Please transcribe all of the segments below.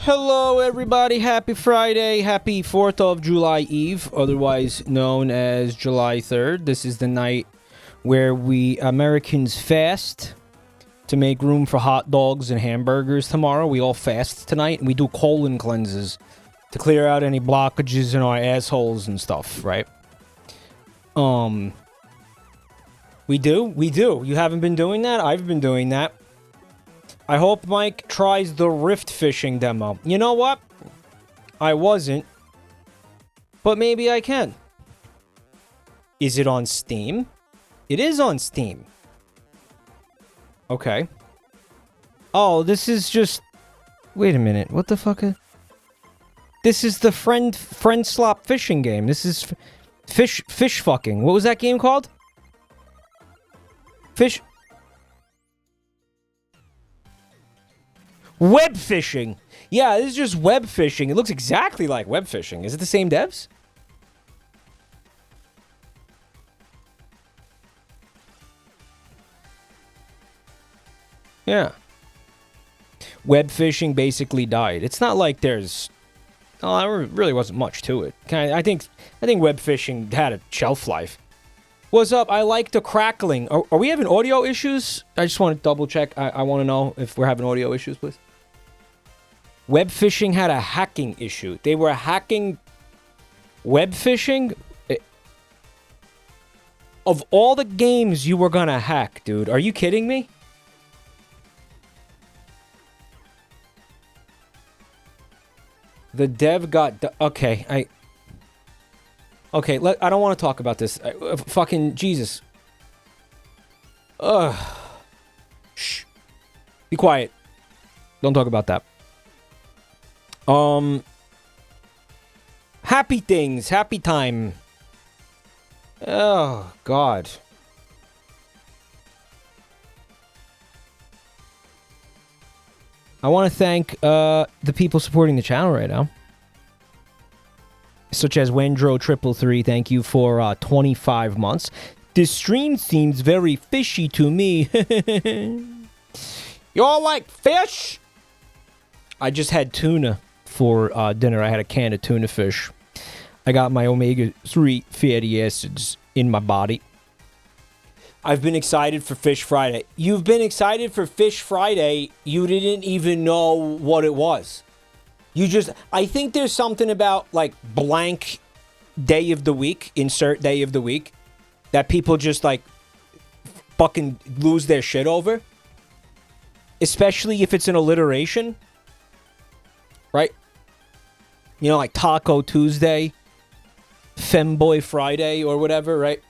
Hello, everybody. Happy Friday. Happy 4th of July Eve, otherwise known as July 3rd. This is the night where we Americans fast to make room for hot dogs and hamburgers tomorrow. We all fast tonight, and we do colon cleanses to clear out any blockages in our assholes and stuff, right? We do? You haven't been doing that? I've been doing that. I hope Mike tries the rift fishing demo. You know what? I wasn't. But maybe I can. Is it on Steam? It is on Steam. Okay. Oh, this is just... Wait a minute. What the fuck? This is the friend slop fishing game. This is fish fucking. What was that game called? Web fishing. Yeah, this is just web fishing. It looks exactly like web fishing. Is it the same devs? Yeah. Web fishing basically died. It's not like there's... Oh, there really wasn't much to it. I think web fishing had a shelf life. What's up? I like the crackling. Are we having audio issues? I just want to double check. I want to know if we're having audio issues, please. Web fishing had a hacking issue. They were hacking web fishing. Of all the games you were gonna hack, dude, are you kidding me? The dev got... Okay, I don't want to talk about this. Fucking Jesus. Ugh. Shh. Be quiet. Don't talk about that. Happy things. Happy time. Oh, God. I want to thank the people supporting the channel right now. Such as Wendro333, thank you for 25 months. This stream seems very fishy to me. You all like fish? I just had tuna for dinner. I had a can of tuna fish. I got my omega-3 fatty acids in my body. I've been excited for Fish Friday. You've been excited for Fish Friday. You didn't even know what it was. I think there's something about, like, blank day of the week, insert day of the week, that people just, like, fucking lose their shit over. Especially if it's an alliteration. Right? You know, like Taco Tuesday, Femboy Friday, or whatever, right?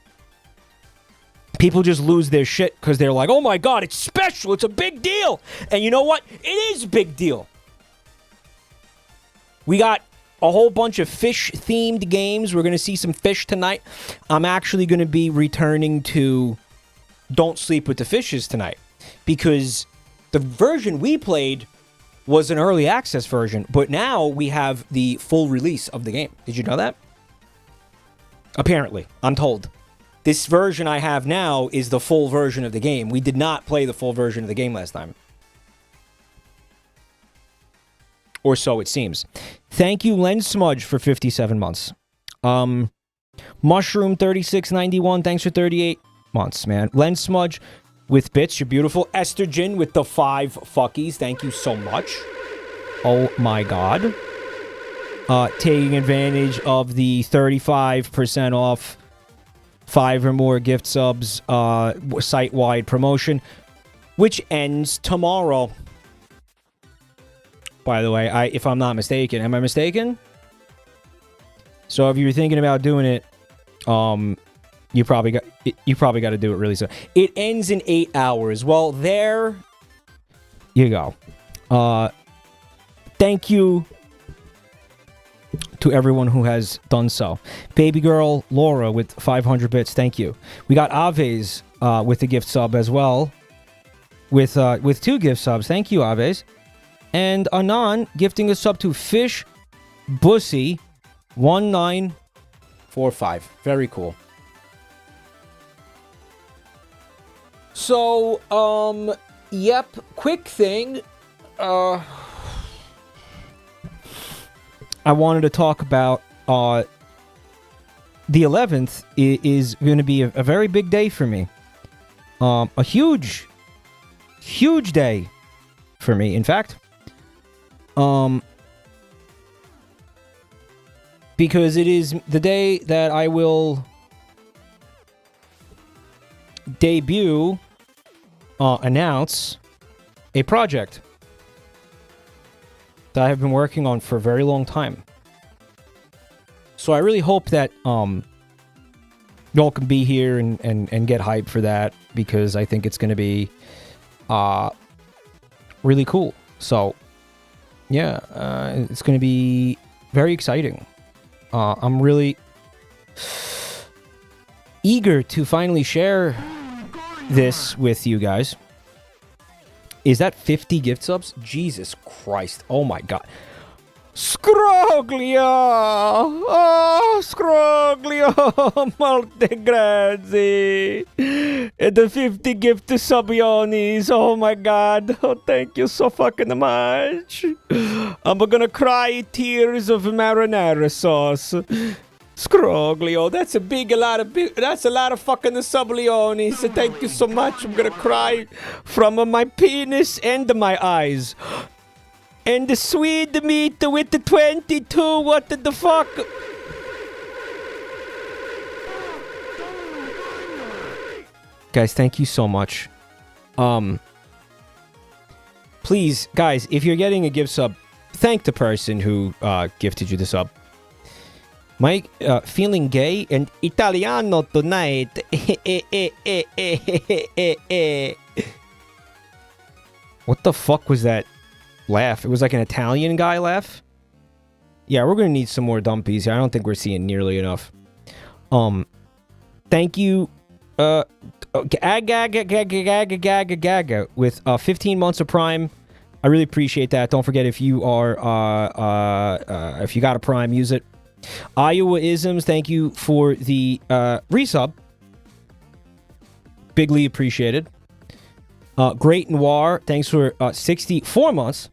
People just lose their shit because they're like, oh my God, it's special, it's a big deal. And you know what? It is a big deal. We got a whole bunch of fish-themed games. We're going to see some fish tonight. I'm actually going to be returning to Don't Sleep with the Fishes tonight. Because the version we played was an early access version. But now we have the full release of the game. Did you know that? Apparently. I'm told. This version I have now is the full version of the game. We did not play the full version of the game last time. Or so it seems. Thank you, Lens Smudge, for 57 months. Mushroom3691, thanks for 38 months, man. Lens Smudge with bits, you're beautiful. Estrogen with the 5 fuckies, thank you so much. Oh my God. Taking advantage of the 35% off 5 or more gift subs site-wide promotion, which ends tomorrow. By the way, if I'm not mistaken. Am I mistaken? So if you're thinking about doing it, you probably got to do it really soon. It ends in 8 hours. Well, there you go. Thank you to everyone who has done so. Baby girl Laura with 500 bits. Thank you. We got Aves with a gift sub as well. With 2 gift subs. Thank you, Aves. And Anon gifting a sub to Fish Bussy 1945. Very cool. So, yep, quick thing. I wanted to talk about the 11th is going to be a very big day for me. A huge day for me. In fact, because it is the day that I will announce a project that I have been working on for a very long time. So I really hope that y'all can be here and get hyped for that, because I think it's going to be really cool. So yeah, it's going to be very exciting. I'm really eager to finally share this with you guys. Is that 50 gift subs? Jesus Christ. Oh my god. Scroglia! Oh, Scroglia! Molte grazie! And the 50 gift subionis. Oh my god. Oh, thank you so fucking much. I'm gonna cry tears of marinara sauce. Scroglio, that's a lot of fucking sublioni. So thank you so much. I'm gonna cry from my penis and my eyes. And the sweet meat with the 22. What the fuck? Guys, thank you so much. Please, guys, if you're getting a gift sub, thank the person who gifted you the sub. Mike, feeling gay and Italiano tonight. What the fuck was that laugh? It was like an Italian guy laugh. Yeah, we're gonna need some more dumpies here. I don't think we're seeing nearly enough. Thank you, Gaga with 15 months of Prime. I really appreciate that. Don't forget, if you are if you got a Prime, use it. Iowa Isms, thank you for the resub. Bigly appreciated. Great Noir, thanks for 64 months.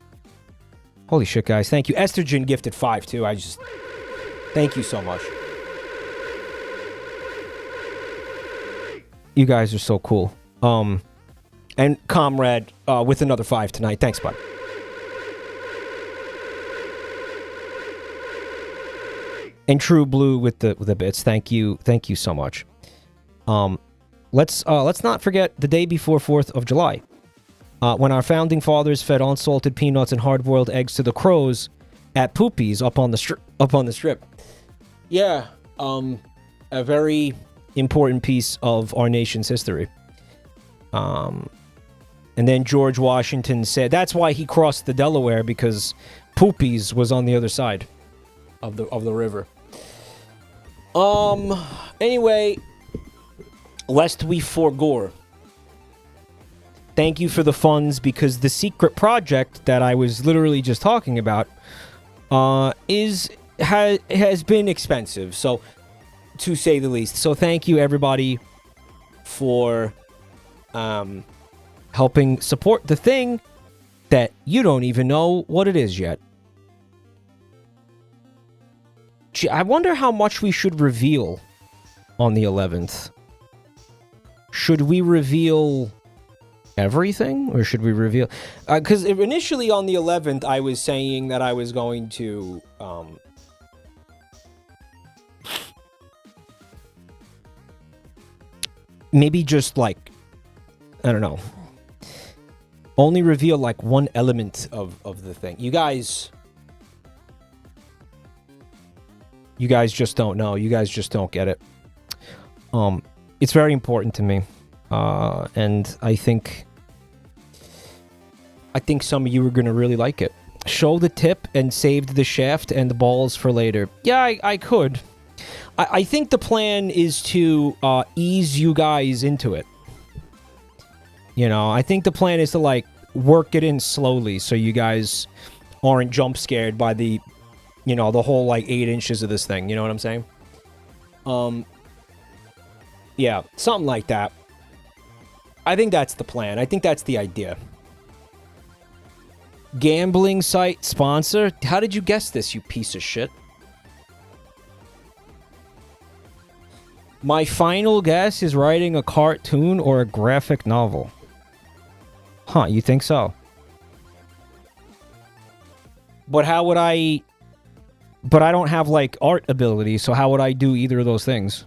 Holy shit, guys. Thank you. Estrogen gifted 5, too. Thank you so much. You guys are so cool. And Comrade with another 5 tonight. Thanks, bud. And True Blue with the bits. Thank you so much. Let's not forget the day before 4th of July, when our founding fathers fed unsalted peanuts and hard-boiled eggs to the crows at Poopies up on the strip. Yeah, a very important piece of our nation's history. And then George Washington said that's why he crossed the Delaware, because Poopies was on the other side of the river. Anyway, lest we forgore, thank you for the funds, because the secret project that I was literally just talking about has been expensive, so to say the least. So thank you everybody for helping support the thing that you don't even know what it is yet. Gee, I wonder how much we should reveal on the 11th. Should we reveal everything, or should we reveal... Because initially on the 11th, I was saying that I was going to... maybe just, like... I don't know. Only reveal, like, one element of the thing. You guys just don't know. You guys just don't get it. It's very important to me. And I think some of you are going to really like it. Show the tip and saved the shaft and the balls for later. Yeah, I could. I think the plan is to ease you guys into it. You know, I think the plan is to, like, work it in slowly so you guys aren't jump scared by the, you know, the whole, like, 8 inches of this thing. You know what I'm saying? Yeah, something like that. I think that's the plan. I think that's the idea. Gambling site sponsor? How did you guess this, you piece of shit? My final guess is writing a cartoon or a graphic novel. Huh, you think so? But how would I... But I don't have, like, art ability, so how would I do either of those things?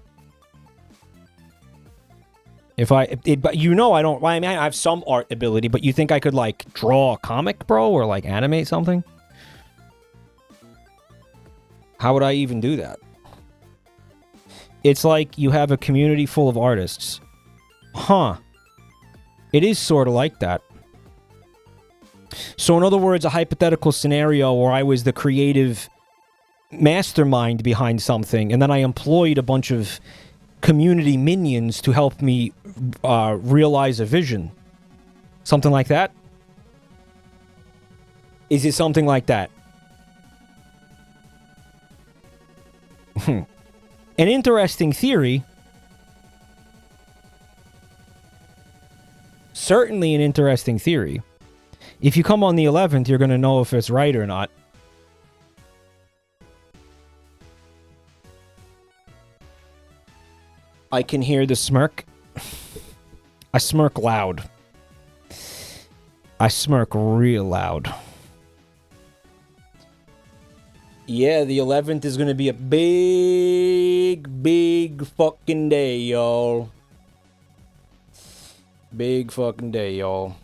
But you know I don't... I mean, I have some art ability, but you think I could, like, draw a comic, bro? Or, like, animate something? How would I even do that? It's like you have a community full of artists. Huh. It is sort of like that. So, in other words, a hypothetical scenario where I was the creative mastermind behind something, and then I employed a bunch of community minions to help me realize a vision. Something like that? Is it something like that? An interesting theory. Certainly an interesting theory. If you come on the 11th, you're going to know if it's right or not. I can hear the smirk. I smirk loud. I smirk real loud. Yeah, the 11th is going to be a big fucking day, y'all. Big fucking day, y'all.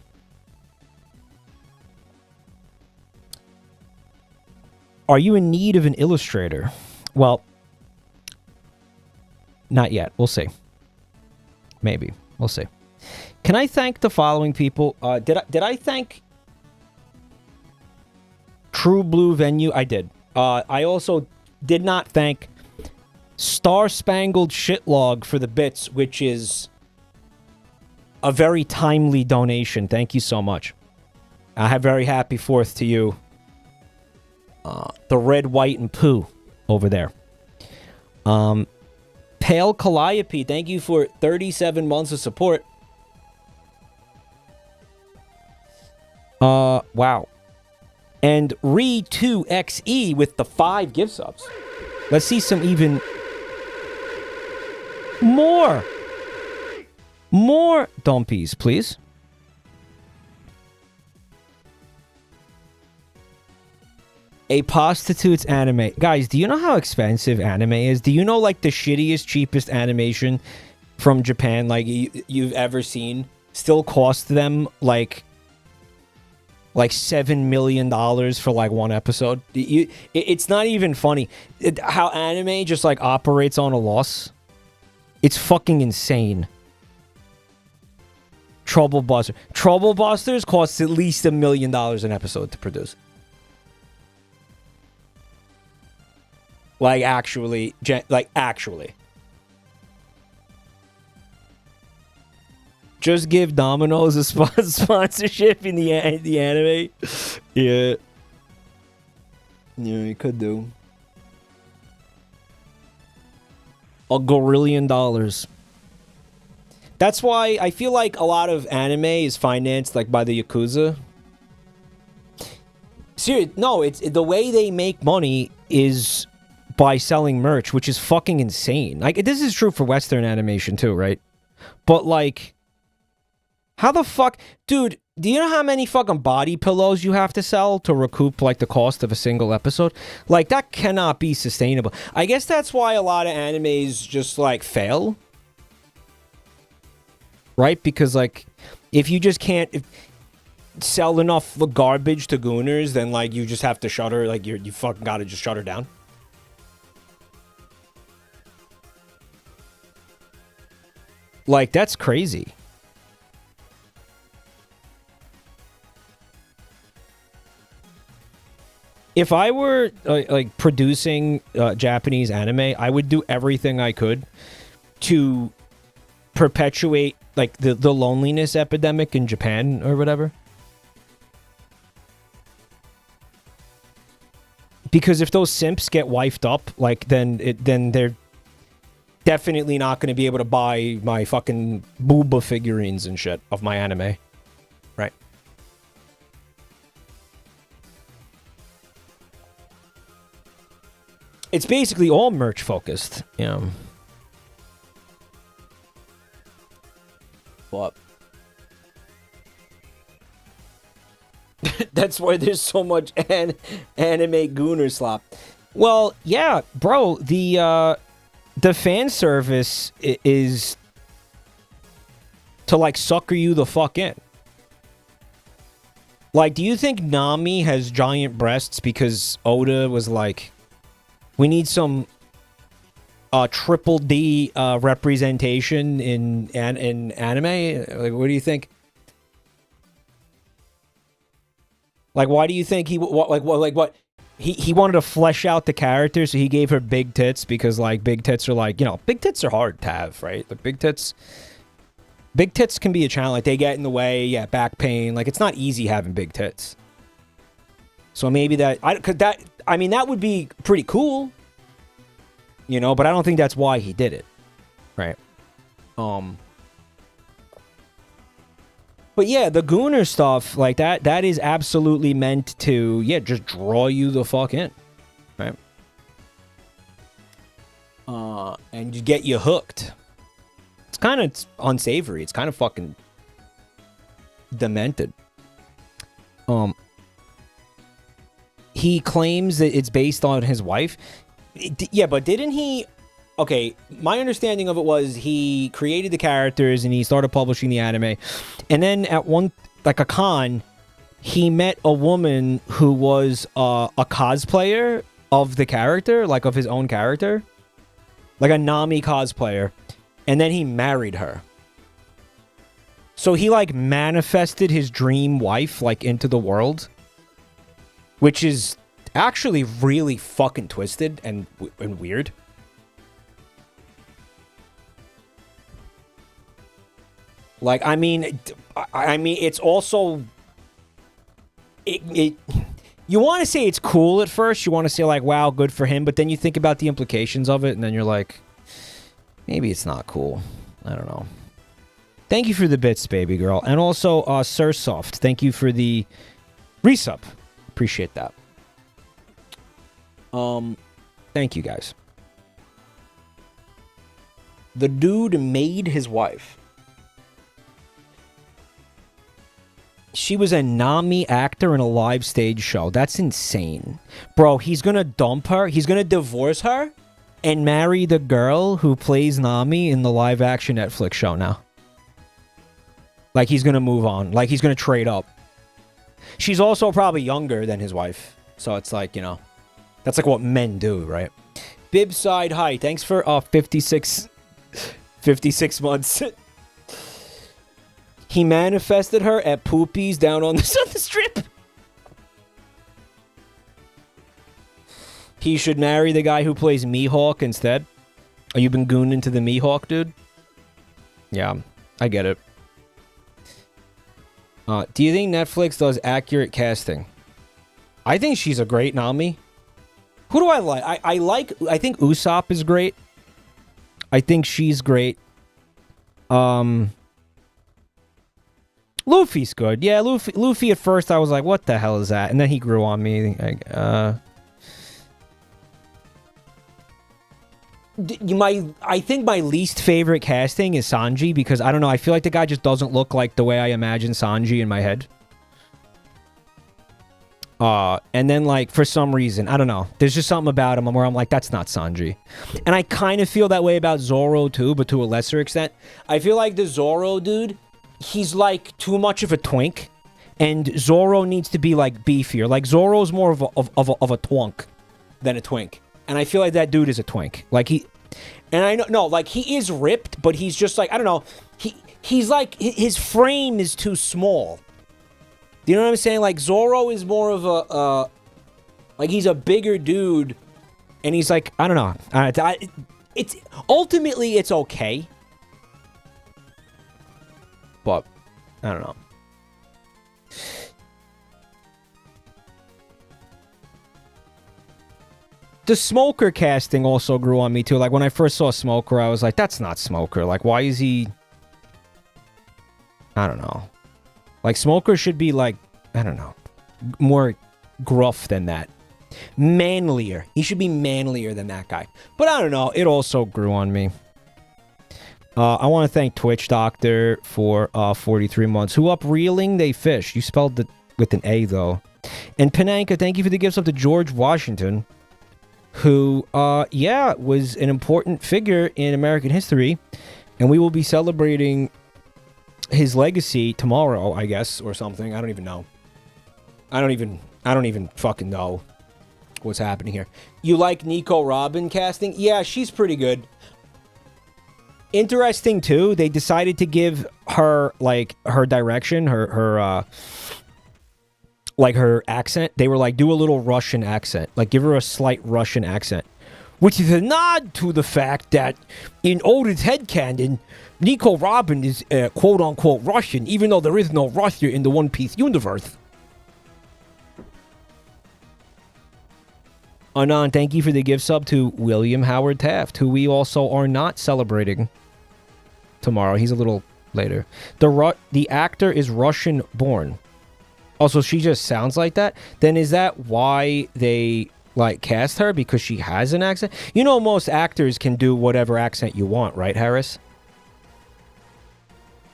Are you in need of an illustrator? Well, not yet. We'll see. Maybe. We'll see. Can I thank the following people? Did I thank True Blue Venue? I did. I also did not thank Star Spangled Shitlog for the bits, which is a very timely donation. Thank you so much. I have very happy 4th to you. The red, white, and poo over there. Pale Calliope, thank you for 37 months of support. Wow. And Re2XE with the 5 gift subs. Let's see some even... More dumpies, please. A prostitute's anime. Guys, do you know how expensive anime is? Do you know, like, the shittiest, cheapest animation from Japan, like, you've ever seen still cost them, like $7 million for, like, one episode? It's not even funny. How anime just, like, operates on a loss. It's fucking insane. Trouble Busters costs at least $1 million an episode to produce. Like, actually. Just give Domino's a sponsorship in the anime. Yeah. Yeah, you could do. $1 gorillion. That's why I feel like a lot of anime is financed, like, by the Yakuza. Seriously, no, it's the way they make money is by selling merch, which is fucking insane. Like, this is true for Western animation too, right? But, like, how the fuck... Dude, do you know how many fucking body pillows you have to sell to recoup, like, the cost of a single episode? Like, that cannot be sustainable. I guess that's why a lot of animes just, like, fail. Right? Because, like, if you just can't sell enough garbage to gooners, then, like, you just have to shutter. Like, you fucking gotta just shut her down. Like, that's crazy. If I were, like, producing Japanese anime, I would do everything I could to perpetuate, like, the loneliness epidemic in Japan or whatever. Because if those simps get wifed up, like, then they're definitely not going to be able to buy my fucking booba figurines and shit of my anime. Right. It's basically all merch focused, you know. What? That's why there's so much anime gooner slop. Well, yeah, bro, the fan service is to, like, sucker you the fuck in. Like, do you think Nami has giant breasts because Oda was like, we need some triple D representation in anime? Like, what do you think? Like, why do you think he what? He wanted to flesh out the character, so he gave her big tits because, like, big tits are, like, you know, big tits are hard to have, right? Like, big tits can be a challenge. Like, they get in the way, yeah, back pain. Like, it's not easy having big tits. So maybe that would be pretty cool, you know, but I don't think that's why he did it, right? But yeah, the Gooner stuff, like, that is absolutely meant to, yeah, just draw you the fuck in, right? And just get you hooked. It's kind of unsavory. It's kind of fucking demented. He claims that it's based on his wife. Yeah, but didn't he... Okay, my understanding of it was he created the characters and he started publishing the anime. And then at a con, he met a woman who was a cosplayer of the character, like of his own character. Like a Nami cosplayer. And then he married her. So he, like, manifested his dream wife, like, into the world. Which is actually really fucking twisted and weird. Like, I mean, it's also... You want to say it's cool at first. You want to say, like, wow, good for him. But then you think about the implications of it, and then you're like, maybe it's not cool. I don't know. Thank you for the bits, baby girl. And also, Sursoft, thank you for the resub. Appreciate that. Thank you, guys. The dude made his wife. She was a Nami actor in a live stage show. That's insane. Bro, he's gonna dump her. He's gonna divorce her and marry the girl who plays Nami in the live action Netflix show now. Like, he's gonna move on. Like, he's gonna trade up. She's also probably younger than his wife. So it's like, you know, that's like what men do, right? Bibside, hi. Thanks for 56 months. He manifested her at Poopies down on the strip. He should marry the guy who plays Mihawk instead. Oh, you been gooning to the Mihawk, dude? Yeah, I get it. Do you think Netflix does accurate casting? I think she's a great Nami. Who do I like? I think Usopp is great. I think she's great. Luffy's good. Yeah, Luffy at first I was like, what the hell is that? And then he grew on me. I think my least favorite casting is Sanji because, I don't know, I feel like the guy just doesn't look like the way I imagine Sanji in my head. And then, like, for some reason, I don't know, there's just something about him where I'm like, that's not Sanji. And I kind of feel that way about Zoro too, but to a lesser extent. I feel like the Zoro dude, he's like too much of a twink, and Zoro needs to be like beefier. Like, Zoro's more of a twunk than a twink, and I feel like that dude is a twink. Like, like, he is ripped, but he's just like, I don't know, he's like, his frame is too small. Do you know what I'm saying? Like, Zoro is more of a like, he's a bigger dude, and he's like, I don't know. It's ultimately it's okay. But, I don't know. The Smoker casting also grew on me, too. Like, when I first saw Smoker, I was like, that's not Smoker. Like, why is he... I don't know. Like, Smoker should be, like, I don't know, more gruff than that. Manlier. He should be manlier than that guy. But I don't know. It also grew on me. I want to thank Twitch Doctor for 43 months. Who up reeling they fish. You spelled it with an A, though. And Pananka, thank you for the gifts up to George Washington, who, yeah, was an important figure in American history. And we will be celebrating his legacy tomorrow, I guess, or something. I don't even know. I don't even fucking know what's happening here. You like Nico Robin casting? Yeah, she's pretty good. Interesting, too, they decided to give her, like, her direction, her accent. They were like, do a little Russian accent. Like, give her a slight Russian accent. Which is a nod to the fact that in Odin's headcanon, Nico Robin is quote-unquote Russian, even though there is no Russia in the One Piece universe. Anon, thank you for the gift sub to William Howard Taft, who we also are not celebrating tomorrow. He's a little later. The actor is Russian born. Also, she just sounds like that. Then is that why they like cast her? Because she has an accent? You know, most actors can do whatever accent you want, right, Harris?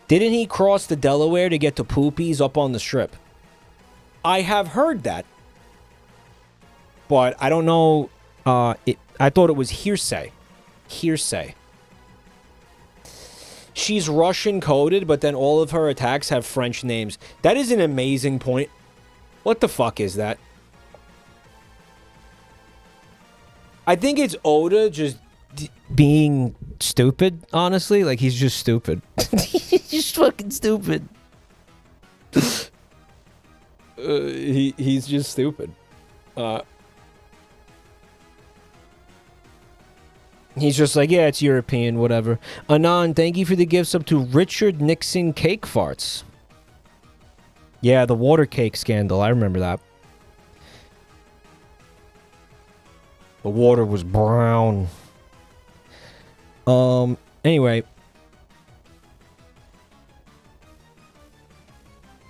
Didn't he cross the Delaware to get to Poopies up on the strip? I have heard that. But I don't know. I thought it was hearsay. Hearsay. She's Russian coded, but then all of her attacks have French names. That is an amazing point. What the fuck is that? I think it's Oda just being stupid, honestly. Like, he's just stupid. He's just fucking stupid. He's just stupid. He's just like, yeah, it's European, whatever. Anon, thank you for the gifts up to Richard Nixon Cake Farts. Yeah, the water cake scandal. I remember that. The water was brown. Anyway.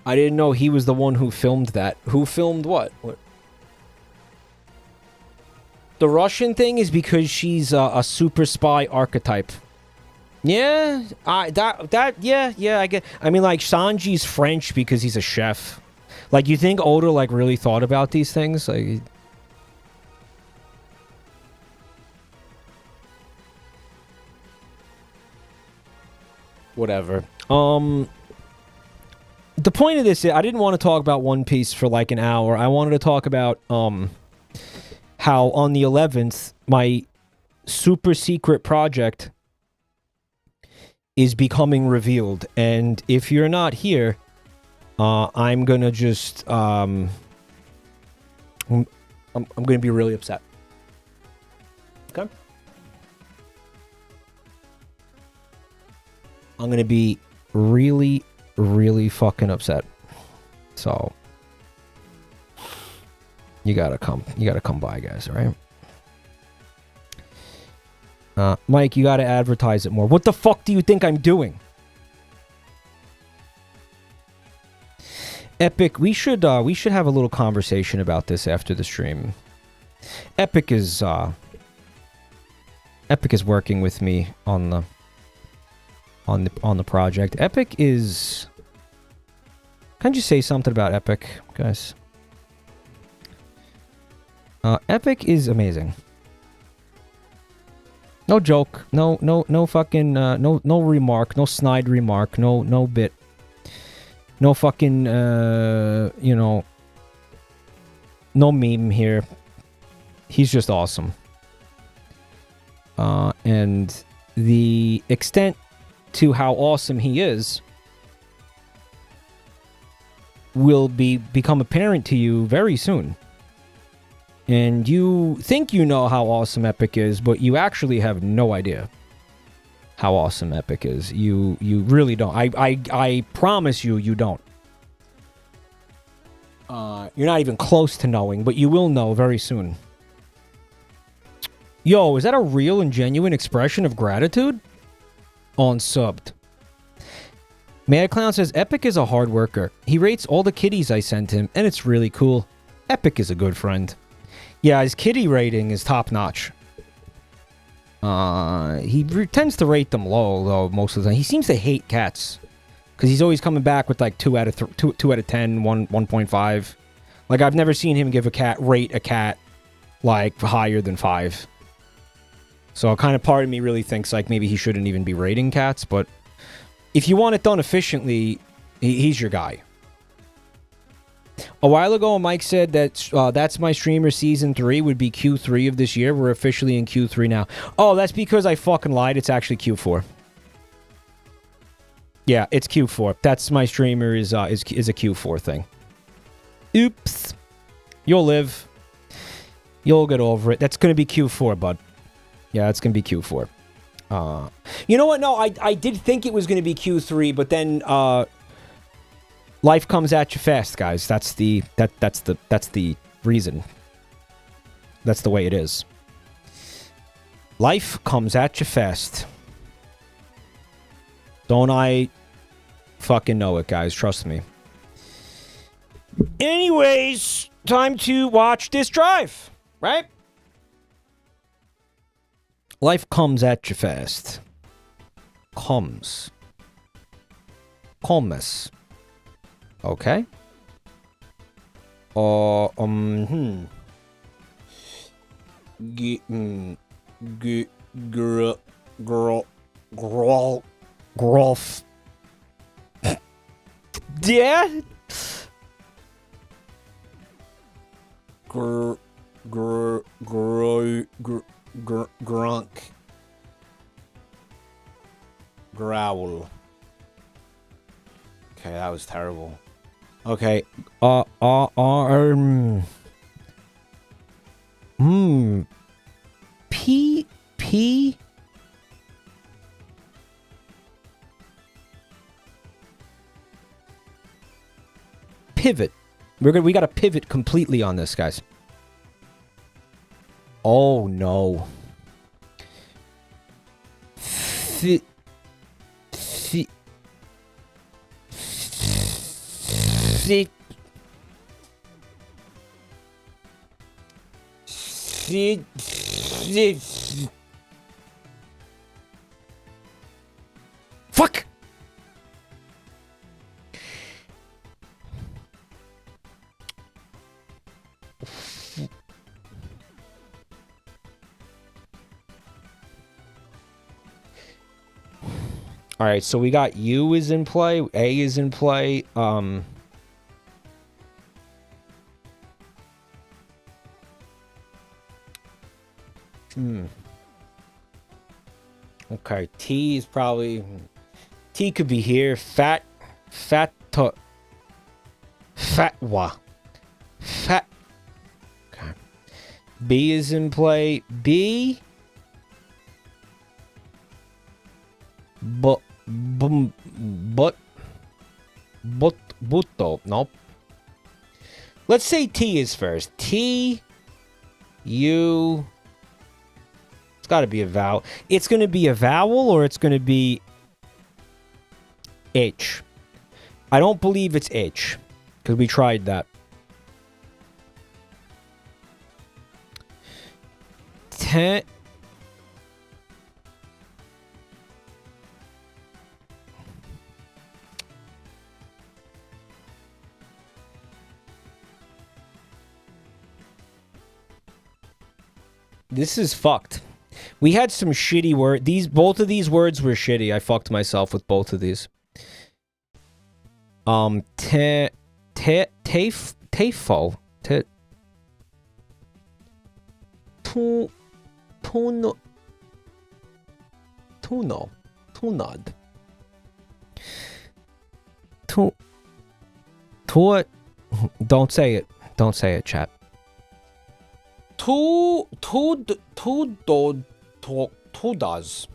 I didn't know he was the one who filmed that. Who filmed what? What? The Russian thing is because she's a super spy archetype. Yeah, yeah, I get. I mean, like, Sanji's French because he's a chef. Like, you think Oda, like, really thought about these things? Like, whatever. The point of this is, I didn't want to talk about One Piece for, like, an hour. I wanted to talk about, how on the 11th, my super secret project is becoming revealed. And if you're not here, I'm gonna just, I'm gonna be really upset. Okay? I'm gonna be really, really fucking upset. So you gotta come by, guys, all right? Mike, you gotta advertise it more. What the fuck do you think I'm doing? Epic, we should have a little conversation about this after the stream. Epic is working with me on the project. Epic is. Can't you say something about Epic, guys? Epic is amazing. No joke. No fucking, no remark. No snide remark. No bit. No fucking, you know, no meme here. He's just awesome. And the extent to how awesome he is will become apparent to you very soon. And you think you know how awesome Epic is, but you actually have no idea how awesome Epic is. You really don't. I promise you, you don't. You're not even close to knowing, but you will know very soon. Yo, is that a real and genuine expression of gratitude? Unsubbed. Mad Clown says, Epic is a hard worker. He rates all the kitties I sent him, and it's really cool. Epic is a good friend. Yeah, his kitty rating is top notch. He tends to rate them low though most of the time. He seems to hate cats because he's always coming back with like 2 out of 2 out of 10, 1.5. Like I've never seen him rate a cat like higher than 5. So a kind of part of me really thinks like maybe he shouldn't even be rating cats. But if you want it done efficiently, he's your guy. A while ago, Mike said that That's My Streamer Season 3 would be Q3 of this year. We're officially in Q3 now. Oh, that's because I fucking lied. It's actually Q4. Yeah, it's Q4. That's My Streamer is a Q4 thing. Oops. You'll live. You'll get over it. That's going to be Q4, bud. Yeah, it's going to be Q4. You know what? No, I did think it was going to be Q3, but then... life comes at you fast, guys. That's the reason. That's the way it is. Life comes at you fast. Don't I fucking know it, guys. Trust me. Anyways, time to watch this drive, right? Life comes at you fast. Comes. Okay. Grolf. Yeah. Grunk. Growl. Okay, that was terrible. Okay. P. Pivot. We got to pivot completely on this, guys. Oh no. Fuck. All right, so we got U is in play, A is in play. Okay, T is probably... T could be here. Fatwa. Okay. B is in play. B. Butto. Nope. Let's say T is first. T. U. It's got to be a vowel. It's going to be a vowel or it's going to be H. I don't believe it's H because we tried that. This is fucked. We had some shitty words. Both of these words were shitty. I fucked myself with both of these. Tefo. Tunod. Don't say it. Don't say it, chat. Does.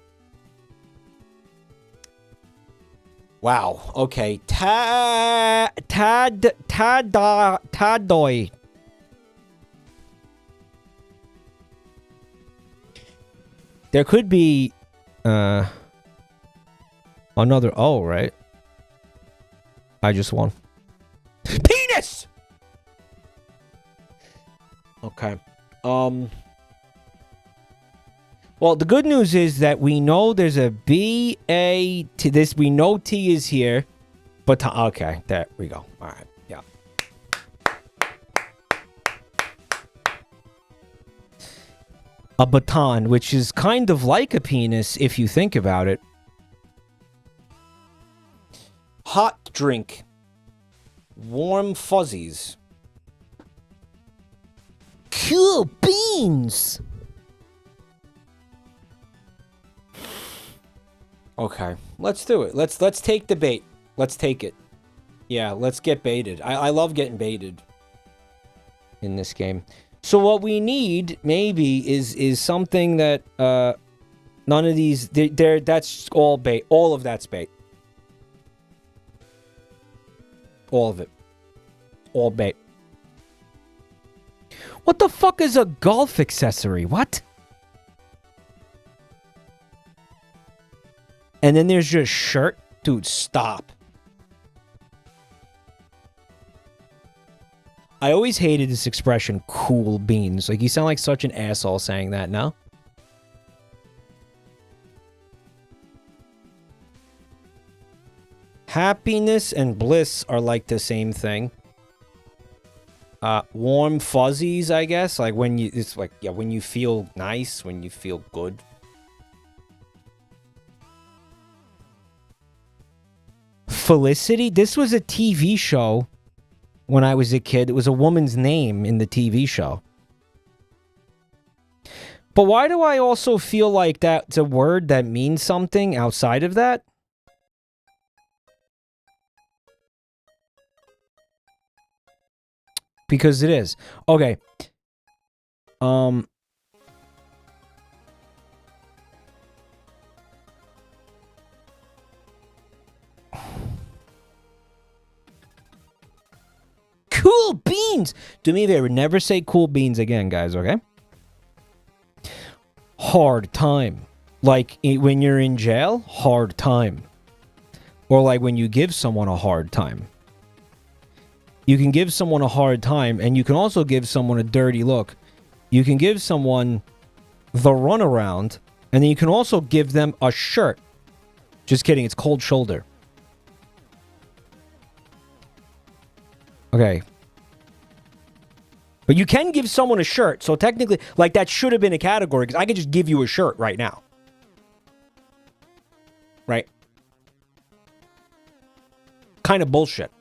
Wow. Okay. Tadoy. There could be another O, right? I just won. Penis. Okay. Well, the good news is that we know there's a B-A to this. We know T is here. But, okay, there we go. All right, yeah. A baton, which is kind of like a penis if you think about it. Hot drink. Warm fuzzies. Cool beans. Okay, let's do it. Let's take the bait. Let's take it. Yeah, let's get baited. I love getting baited in this game. So what we need maybe is something that none of these that's all bait. All of that's bait. All of it. All bait. What the fuck is a golf accessory? What? And then there's just shirt? Dude, stop. I always hated this expression, cool beans. Like, you sound like such an asshole saying that, no? Happiness and bliss are like the same thing. Warm fuzzies, I guess. Like, when you... It's like, yeah, when you feel nice, when you feel good. Felicity? This was a TV show when I was a kid. It was a woman's name in the TV show. But why do I also feel like that's a word that means something outside of that? Because it is. Okay. Cool beans! Do me a favor, never say cool beans again, guys, okay? Hard time. Like, when you're in jail, hard time. Or like when you give someone a hard time. You can give someone a hard time, and you can also give someone a dirty look. You can give someone the runaround, and then you can also give them a shirt. Just kidding, it's cold shoulder. Okay. But you can give someone a shirt, so technically, like, that should have been a category, because I could just give you a shirt right now. Right? Kind of bullshit.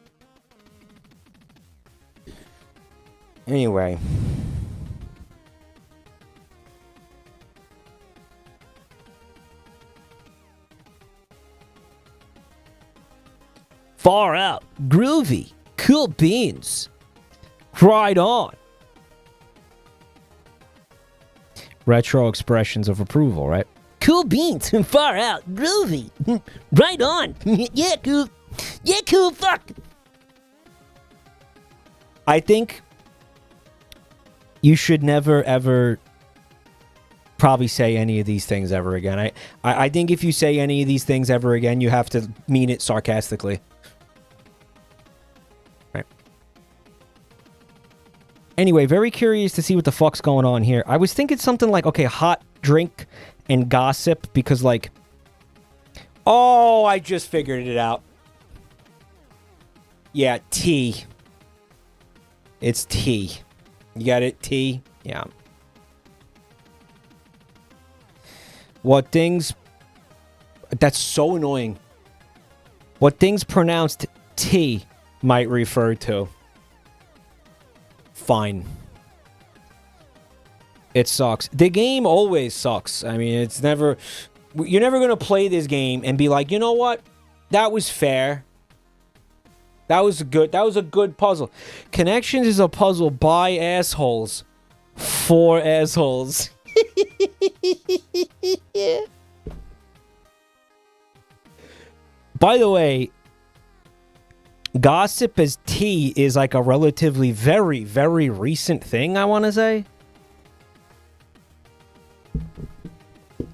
Anyway. Far out. Groovy. Cool beans. Right on. Retro expressions of approval, right? Cool beans. Far out. Groovy. Right on. Yeah, cool. Yeah, cool. Fuck. I think you should never, ever probably say any of these things ever again. I think if you say any of these things ever again, you have to mean it sarcastically. Right. Anyway, very curious to see what the fuck's going on here. I was thinking something like, okay, hot drink and gossip, because, like... Oh, I just figured it out. Yeah, tea. It's tea. You got it? Tea? Yeah. What things... That's so annoying. What things pronounced T might refer to. Fine. It sucks. The game always sucks. I mean, it's never... You're never going to play this game and be like, you know what? That was fair. That was a good puzzle. Connections is a puzzle by assholes. For assholes. By the way, gossip as tea is like a relatively very, very recent thing, I want to say.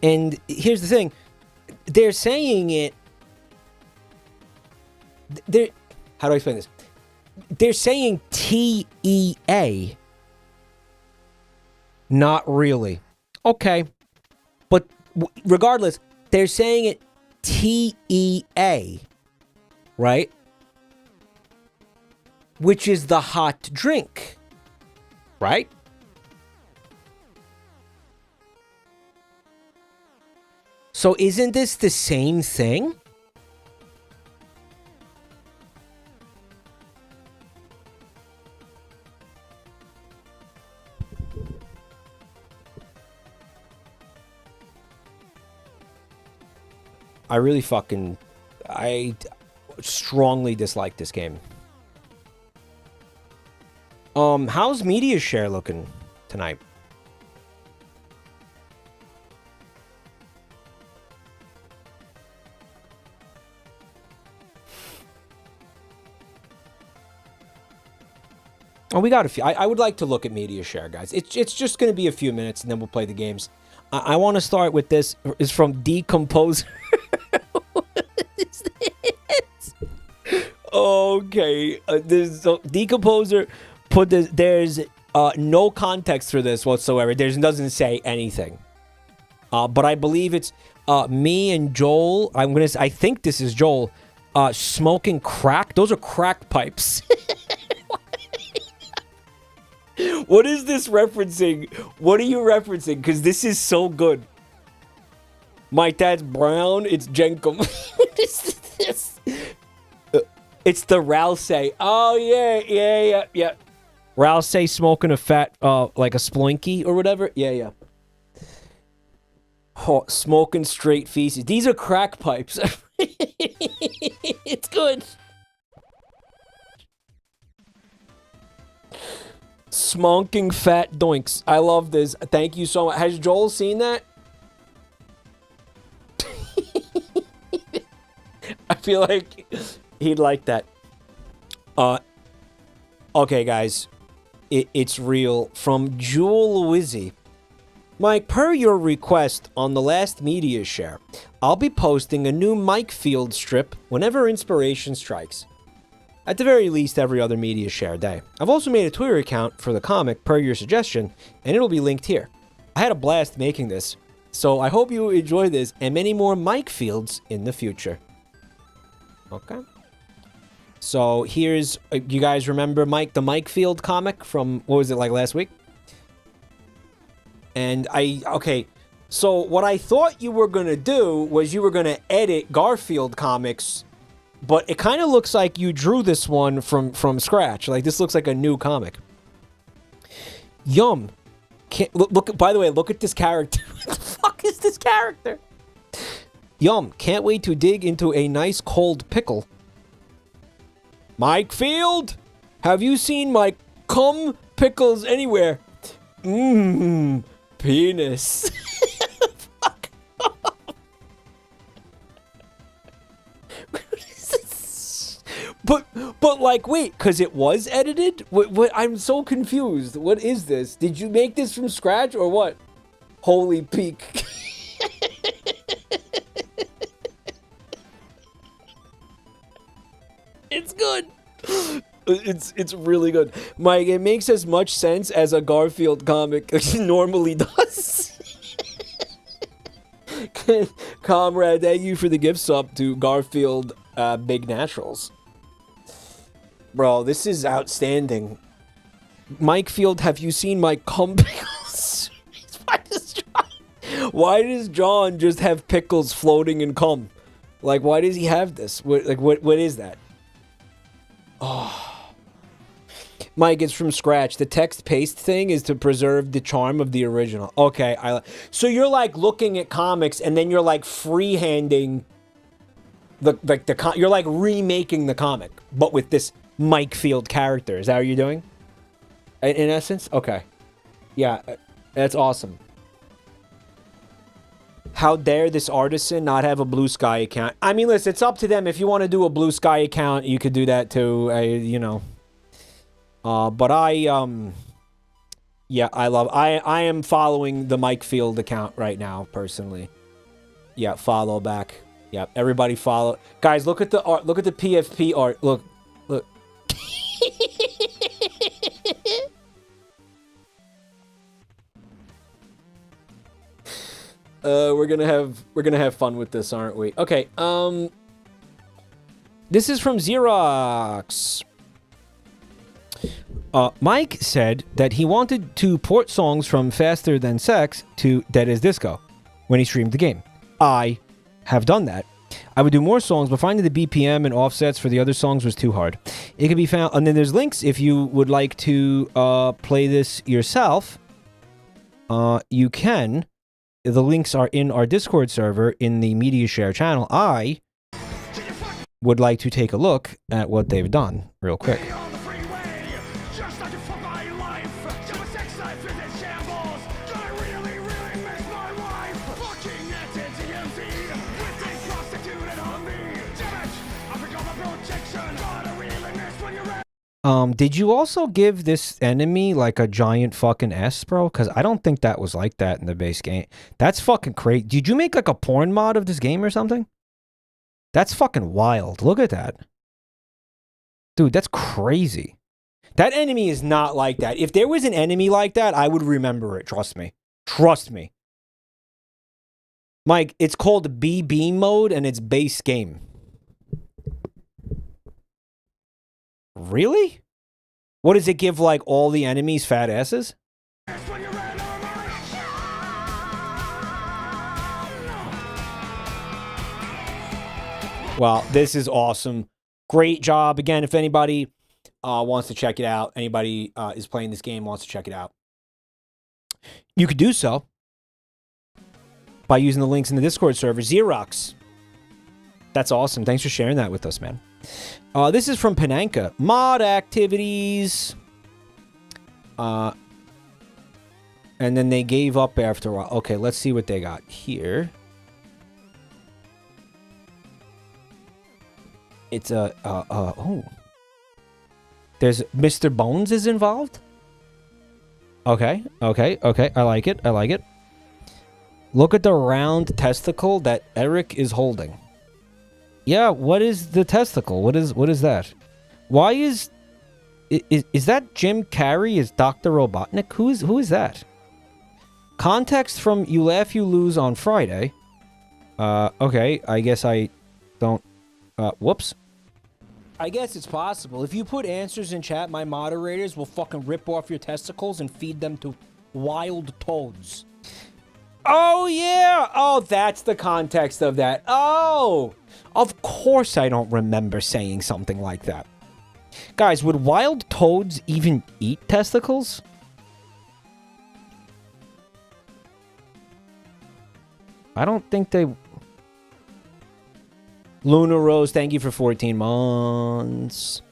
And here's the thing. They're saying it... How do I explain this? They're saying TEA. Not really. Okay. But regardless, they're saying it TEA, right? Which is the hot drink, right? So isn't this the same thing? I strongly dislike this game. How's media share looking tonight? Oh, we got a few. I would like to look at media share, guys. It's just going to be a few minutes, and then we'll play the games. I want to start with this. It's from Decomposer. What is this? Okay. Decomposer put this. There's no context for this whatsoever. Doesn't say anything. But I believe it's me and Joel. I think this is Joel. Smoking crack. Those are crack pipes. What is this referencing? What are you referencing? Because this is so good. My dad's brown. It's Jenkum. What is this? It's the Rousey. Oh, yeah. Rousey smoking a fat, like a splinky or whatever. Yeah. Oh, smoking straight feces. These are crack pipes. It's good. Smonking fat doinks. I love this. Thank you so much. Has Joel seen that? I feel like he'd like that. Okay, guys. It's real. From Jewel Wizzy. Mike, per your request on the last media share, I'll be posting a new Mike Field strip whenever inspiration strikes. At the very least, every other media share day. I've also made a Twitter account for the comic per your suggestion, and it'll be linked here. I had a blast making this, so I hope you enjoy this and many more Mike Fields in the future. Okay. So here's, you guys remember the Mike Field comic from, what was it, like last week? And okay, so what I thought you were going to do was you were going to edit Garfield comics, but it kind of looks like you drew this one from scratch. Like, this looks like a new comic. Yum. Look, by the way, look at this character. What the fuck is this character? Yum. Can't wait to dig into a nice cold pickle. Mike Field, have you seen my cum pickles anywhere? Mmm. Penis. Fuck off. But like, wait, because it was edited? What? I'm so confused. What is this? Did you make this from scratch or what? Holy peak. It's good. It's really good. Mike, it makes as much sense as a Garfield comic normally does. Comrade, thank you for the gift sub to Garfield Big Naturals. Bro, this is outstanding. Mike Field, have you seen my cum pickles? Why does John just have pickles floating in cum? Like, why does he have this? What is that? Oh. Mike, it's from scratch. The text paste thing is to preserve the charm of the original. Okay, so you're like looking at comics and then you're like freehanding you're like remaking the comic, but with this Mike Field character. Is that what you're doing? In essence? Okay. Yeah, that's awesome. How dare this artisan not have a Blue Sky account? I mean, listen, it's up to them. If you want to do a Blue Sky account, you could do that too, you know. But yeah, I am following the Mike Field account right now, personally. Yeah, follow back. Yeah, everybody follow. Guys, look at the art. Look at the PFP art. Look. We're gonna have fun with this, aren't we? Okay. This is from Xerox. Mike said that he wanted to port songs from Faster Than Sex to Dead as Disco when he streamed the game. I have done that. I would do more songs, but finding the BPM and offsets for the other songs was too hard. It can be found, and then there's links if you would like to play this yourself. You can. The links are in our Discord server in the Media Share channel. I would like to take a look at what they've done real quick. Did you also give this enemy like a giant fucking S, bro? Because I don't think that was like that in the base game. That's fucking crazy. Did you make like a porn mod of this game or something? That's fucking wild. Look at that. Dude, that's crazy. That enemy is not like that. If there was an enemy like that, I would remember it. Trust me. Trust me. Mike, it's called BB mode and it's base game. Really? What does it give, like, all the enemies fat asses? Well, this is awesome. Great job. Again, if anybody wants to check it out, anybody is playing this game, wants to check it out, you could do so by using the links in the Discord server. Xerox. That's awesome. Thanks for sharing that with us, man. This is from Pananka. Mod activities. And then they gave up after a while. Okay, let's see what they got here. It's oh. There's Mr. Bones is involved? Okay. I like it. I like it. Look at the round testicle that Eric is holding. Yeah, what is the testicle? What is that? Why is that Jim Carrey as Dr. Robotnik? Who is that? Context from You Laugh You Lose on Friday. Okay, I guess I don't whoops. I guess it's possible. If you put answers in chat, my moderators will fucking rip off your testicles and feed them to wild toads. Oh, yeah! Oh, that's the context of that. Oh! Of course I don't remember saying something like that. Guys, would wild toads even eat testicles? I don't think they... Luna Rose, thank you for 14 months.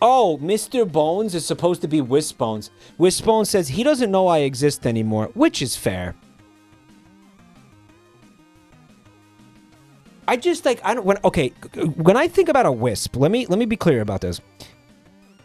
Oh, Mr. Bones is supposed to be Wisp Bones. Wisp Bones says he doesn't know I exist anymore, which is fair. I just like when I think about a wisp, let me be clear about this.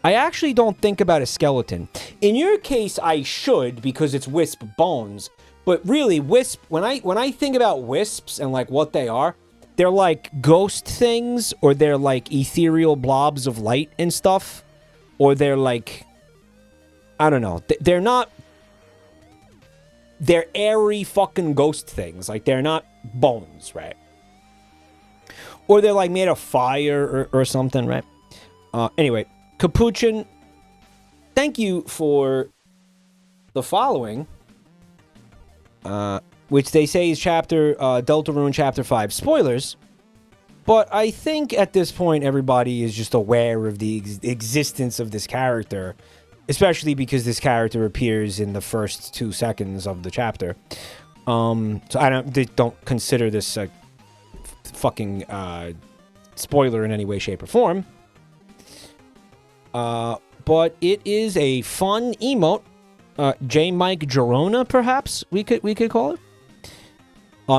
I actually don't think about a skeleton. In your case, I should because it's Wisp Bones. But really, wisp when I think about wisps and like what they are, they're like ghost things, or they're like ethereal blobs of light and stuff, or they're like, I don't know. They're not. They're airy fucking ghost things. Like they're not bones, right? Or they're like made of fire or something, right? Anyway, Capuchin, thank you for the following, which they say is chapter Deltarune Chapter 5. Spoilers, but I think at this point everybody is just aware of the existence of this character, especially because this character appears in the first 2 seconds of the chapter. So I don't consider this a fucking spoiler in any way, shape, or form. But it is a fun emote. J. Mike Gerona, perhaps we could call it.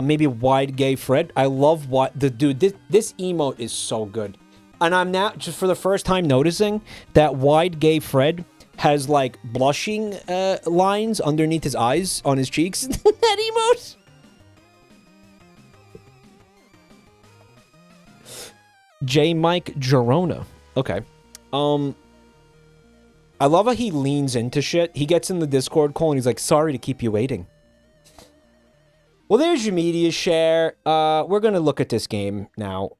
Maybe Wide Gay Fred. I love what the dude. This emote is so good, and I'm now just for the first time noticing that Wide Gay Fred has like blushing lines underneath his eyes on his cheeks. That emote. J. Mike Gerona. Okay. I love how he leans into shit. He gets in the Discord call and he's like, sorry to keep you waiting. Well, there's your media share. We're gonna look at this game now.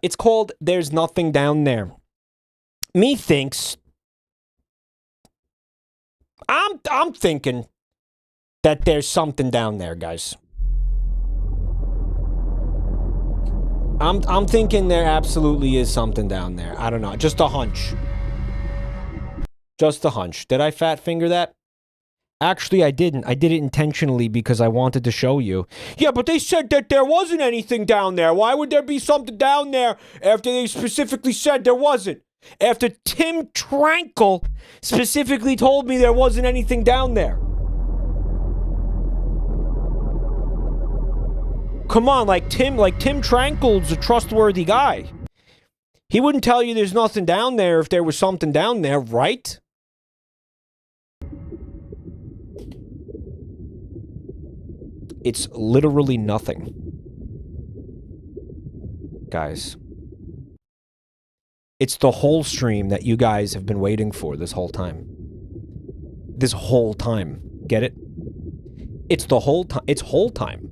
It's called There's Nothing Down There. Methinks. I'm thinking that there's something down there, guys. I'm thinking there absolutely is something down there. I don't know. Just a hunch. Just a hunch. Did I fat finger that? Actually, I didn't. I did it intentionally because I wanted to show you. Yeah, but they said that there wasn't anything down there. Why would there be something down there after they specifically said there wasn't? After Tim Tranquil specifically told me there wasn't anything down there. Come on, like Tim Tranquil's a trustworthy guy. He wouldn't tell you there's nothing down there if there was something down there, right? It's literally nothing. Guys. It's the whole stream that you guys have been waiting for this whole time. This whole time. Get it? It's the whole time. It's whole time.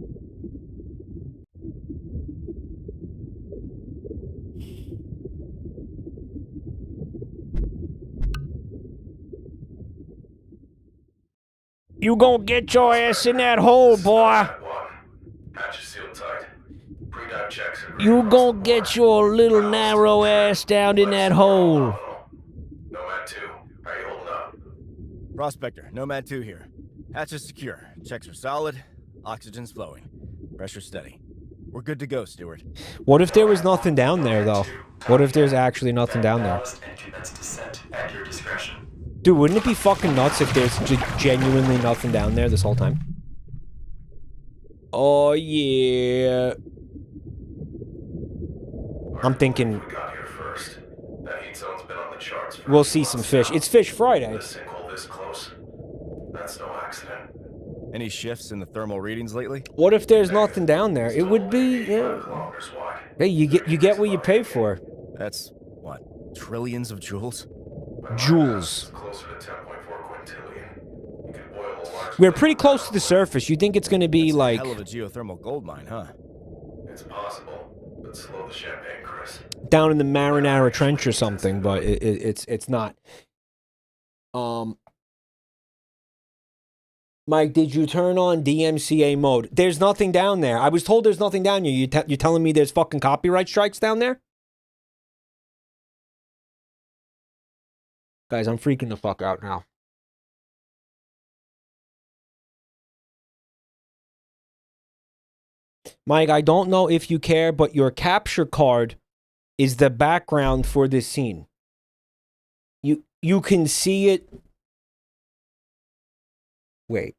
You gonna get your ass in that hole, boy. You gonna get your little narrow ass down in that hole. Nomad 2, how you holding up? Prospector, Nomad 2 here. Hatch is secure. Checks are solid. Oxygen's flowing. Pressure steady. We're good to go, Stewart. What if there was nothing down there, though? What if there's actually nothing down there? Dude, wouldn't it be fucking nuts if there's genuinely nothing down there this whole time? Oh, yeah. I'm thinking... We'll see some fish. It's Fish Friday. Any shifts in the thermal readings lately? What if there's nothing down there? It would be... Hey, you get what you pay for. That's, what, trillions of joules? Joules. We're pretty close to the surface. You think it's going to be that's like... a hell of a geothermal gold mine, huh? It's possible, but slow the champagne, Chris. Down in the Marinara Trench or something, but it's not. Mike, did you turn on DMCA mode? There's nothing down there. I was told there's nothing down there. You're telling me there's fucking copyright strikes down there? Guys, I'm freaking the fuck out now. Mike, I don't know if you care, but your capture card is the background for this scene. You can see it. Wait.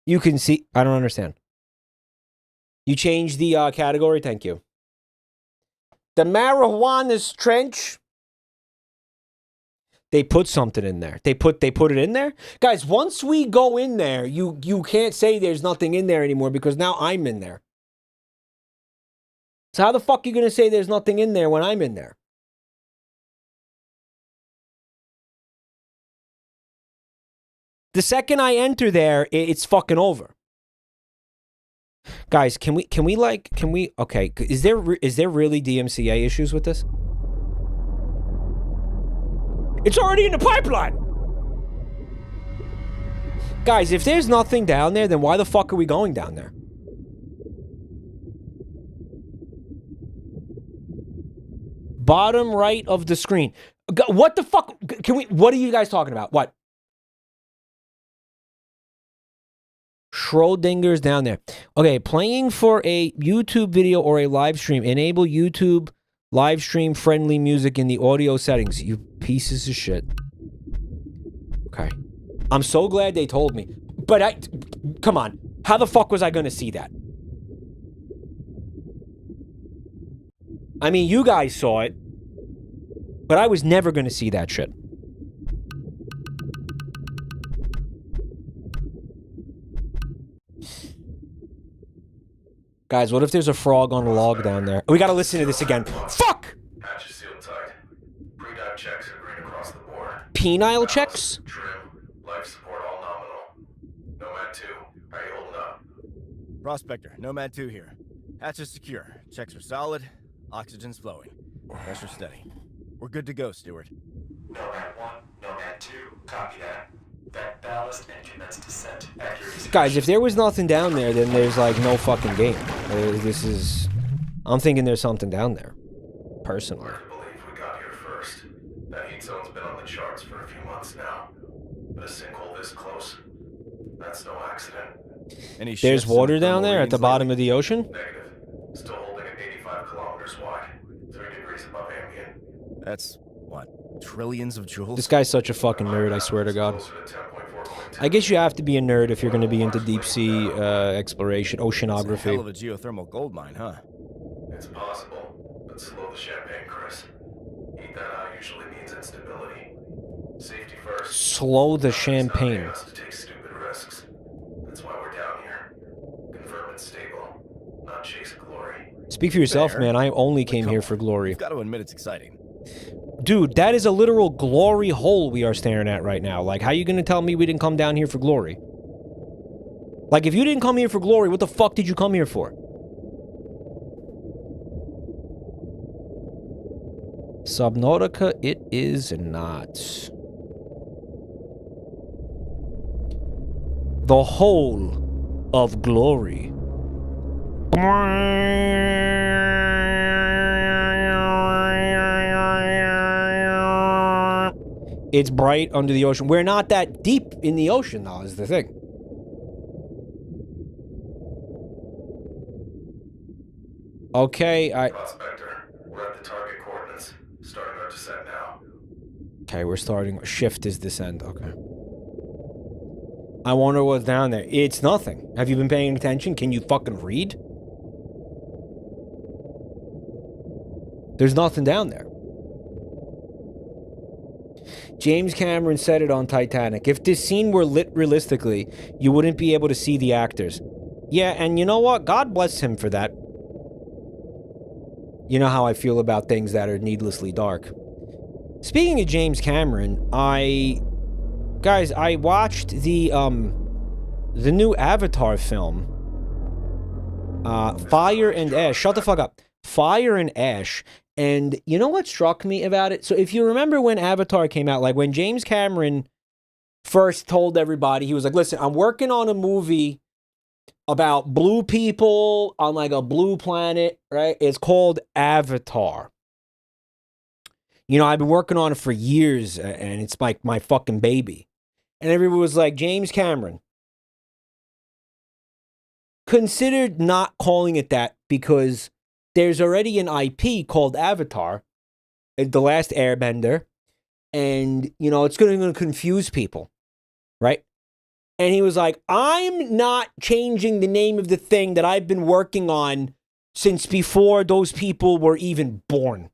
You can see... I don't understand. You changed the category? Thank you. The marijuana's trench... They put something in there. They put it in there? Guys, once we go in there, you can't say there's nothing in there anymore because now I'm in there. So how the fuck are you going to say there's nothing in there when I'm in there? The second I enter there, it's fucking over. Guys, can we okay, is there really DMCA issues with this? It's already in the pipeline. Guys, if there's nothing down there, then why the fuck are we going down there? Bottom right of the screen. What the fuck? What are you guys talking about? What? Schrodinger's down there. Okay, playing for a YouTube video or a live stream. Enable YouTube live stream friendly music in the audio settings. You pieces of shit. Okay. I'm so glad they told me. But come on. How the fuck was I going to see that? I mean, you guys saw it. But I was never going to see that shit. Guys, what if there's a frog on a log down there? We gotta listen to this again. Fuck! Hatch is sealed tight. Pre-dive checks are green across the board. Penile checks? Trim, life Prospector, Nomad 2 here. Hatch is secure. Checks are solid. Oxygen's flowing. Pressure steady. We're good to go, Stewart. Nomad 1, Nomad 2, copy that. Back ballast and commence descent. Accuracy. Guys, if there was nothing down there, then there's like no fucking game. I'm thinking there's something down there. Personally. Hard to believe we got here first. That heat zone's been on the charts for a few months now. But a sinkhole this close, that's no accident. Any There's shifts in water the down thermal there at the readings bottom lately? of the ocean? Negative. Still holding at 85 kilometers wide. 3 degrees above ambient. That's, what, trillions of joules? This guy's such a fucking nerd, I swear to God. Closer to 10.4.2. I guess you have to be a nerd if you're going to be into deep sea exploration, It's a hell oceanography. of a geothermal gold mine, huh? It's possible, but slow the champagne, Chris. Heat that out usually means instability. Safety first. Slow the It's not champagne. paying us to take stupid risks. That's why we're down here. Confirm it's stable, not chase glory. Speak for yourself, Fair. man. I only came Come here on, for glory. You've got to admit it's exciting. Dude, that is a literal glory hole we are staring at right now. Like, how you gonna tell me we didn't come down here for glory? Like, if you didn't come here for glory, what the fuck did you come here for? Subnautica, it is not. The whole of glory. It's bright under the ocean. We're not that deep in the ocean, though, is the thing. Okay, Prospector, we're at the target coordinates. Starting our descent now. Okay, we're starting. Shift is descend. Okay. I wonder what's down there. It's nothing. Have you been paying attention? Can you fucking read? There's nothing down there. James Cameron said it on Titanic. If this scene were lit realistically, you wouldn't be able to see the actors. Yeah, and you know what? God bless him for that. You know how I feel about things that are needlessly dark. Speaking of James Cameron, guys, I watched the new Avatar film. Fire and Ash. Shut the fuck up. Fire and Ash. And you know what struck me about it? So if you remember when Avatar came out, like when James Cameron first told everybody, he was like, listen, I'm working on a movie about blue people on like a blue planet, right? It's called Avatar. You know, I've been working on it for years, and it's like my fucking baby. And everyone was like, James Cameron, considered not calling it that because there's already an IP called Avatar, The Last Airbender, and, you know, it's going to confuse people, right? And he was like, I'm not changing the name of the thing that I've been working on since before those people were even born.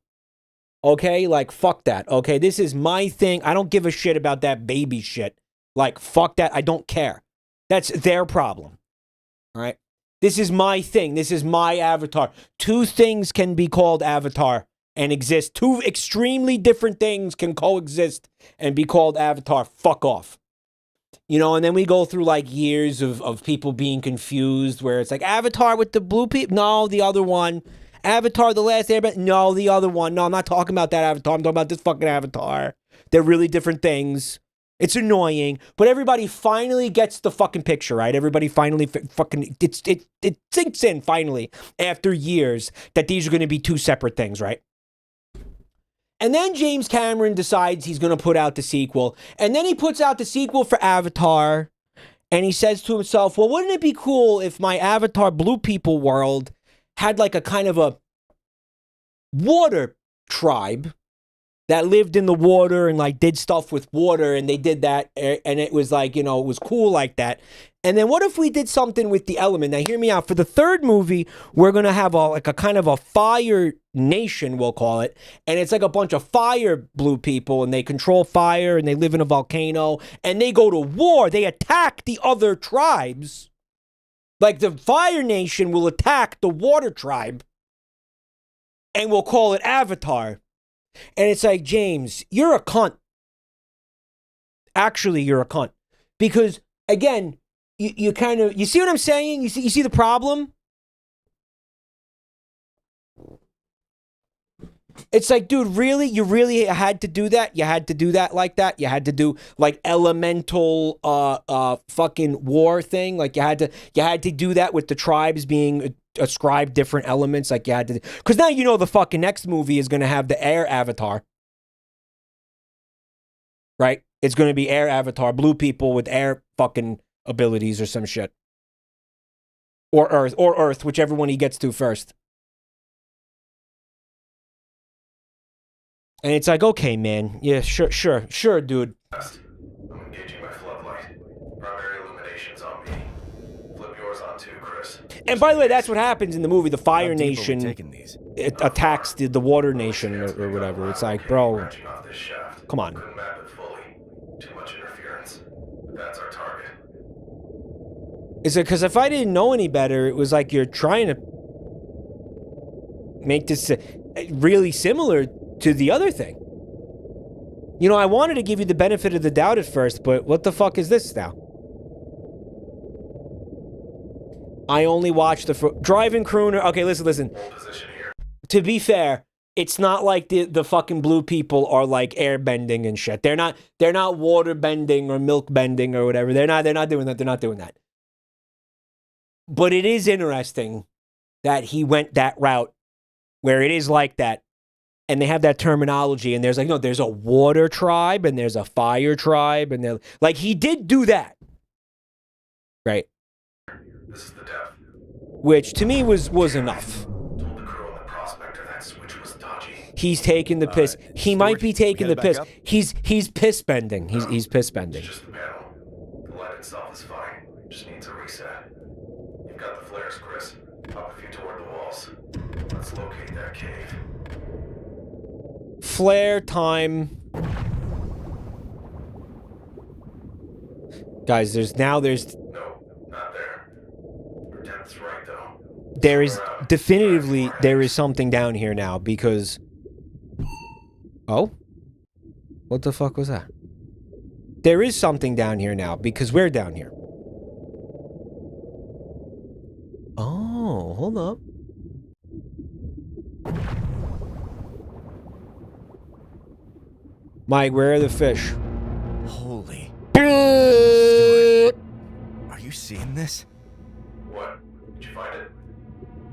Okay? Like, fuck that. Okay? This is my thing. I don't give a shit about that baby shit. Like, fuck that. I don't care. That's their problem. All right? This is my thing. This is my Avatar. Two things can be called Avatar and exist. Two extremely different things can coexist and be called Avatar. Fuck off. You know, and then we go through like years of people being confused where it's like Avatar with the blue people. No, the other one. Avatar, The Last Airbender. No, the other one. No, I'm not talking about that Avatar. I'm talking about this fucking Avatar. They're really different things. It's annoying, but everybody finally gets the fucking picture, right? Everybody finally fucking, it sinks in finally after years that these are going to be two separate things, right? And then James Cameron decides he's going to put out the sequel. And then he puts out the sequel for Avatar. And he says to himself, well, wouldn't it be cool if my Avatar Blue People world had like a kind of a water tribe that lived in the water and like did stuff with water, and they did that, and it was like, you know, it was cool like that. And then what if we did something with the element? Now hear me out. For the third movie, we're gonna have a kind of a fire nation, we'll call it, and it's like a bunch of fire blue people, and they control fire, and they live in a volcano, and they go to war. They attack the other tribes. Like the fire nation will attack the water tribe, and we'll call it Avatar. And it's like, James, you're a cunt. Actually, you're a cunt. Because, again, you kind of, you see what I'm saying? You see the problem? It's like, dude, really? You really had to do that? You had to do that like that? You had to do like elemental fucking war thing? Like you had to do that with the tribes being ascribed different elements? Like you had to, because now you know the fucking next movie is gonna have the air avatar. Right? It's gonna be air avatar, blue people with air fucking abilities or some shit. Or Earth, whichever one he gets to first. And it's like, okay, man. Yeah, sure, dude. I'm engaging my floodlight. Primary illumination's on me. Flip yours on too, Chris. And by the way, that's what happens in the movie. The Fire How deep are we Nation taking these? it attacks the Water Nation or whatever. It's like, bro, Branching off this shaft. come on. Couldn't map it fully. Too much interference. But that's our target. Is it because if I didn't know any better, it was like you're trying to make this really similar to the other thing. You know, I wanted to give you the benefit of the doubt at first, but what the fuck is this now? I only watched the driving crooner. Okay, listen. Position here. To be fair, it's not like the fucking blue people are like air bending and shit. They're not water bending or milk bending or whatever. They're not doing that. They're not doing that. But it is interesting that he went that route where it is like that. And they have that terminology, and there's like, no, there's a water tribe, and there's a fire tribe, and they're like, he did do that, right? This is the depth. Which to me was enough. Told the crew on the prospector that switch was dodgy. He's taking the piss. He might be taking the piss. up? He's piss bending. He's piss bending. It's just the panel. The light itself is fine. Just needs a reset. You've got the flares, Chris. Up a few toward the walls. Let's locate that cave. Flare time. Guys, there's No, not there. Your depth's right though. there is definitively there is something down here now because oh, what the fuck was that? There is something down here now because we're down here. Oh, hold up. Mike, where are the fish? Holy. Are you seeing this? What? Did you find it?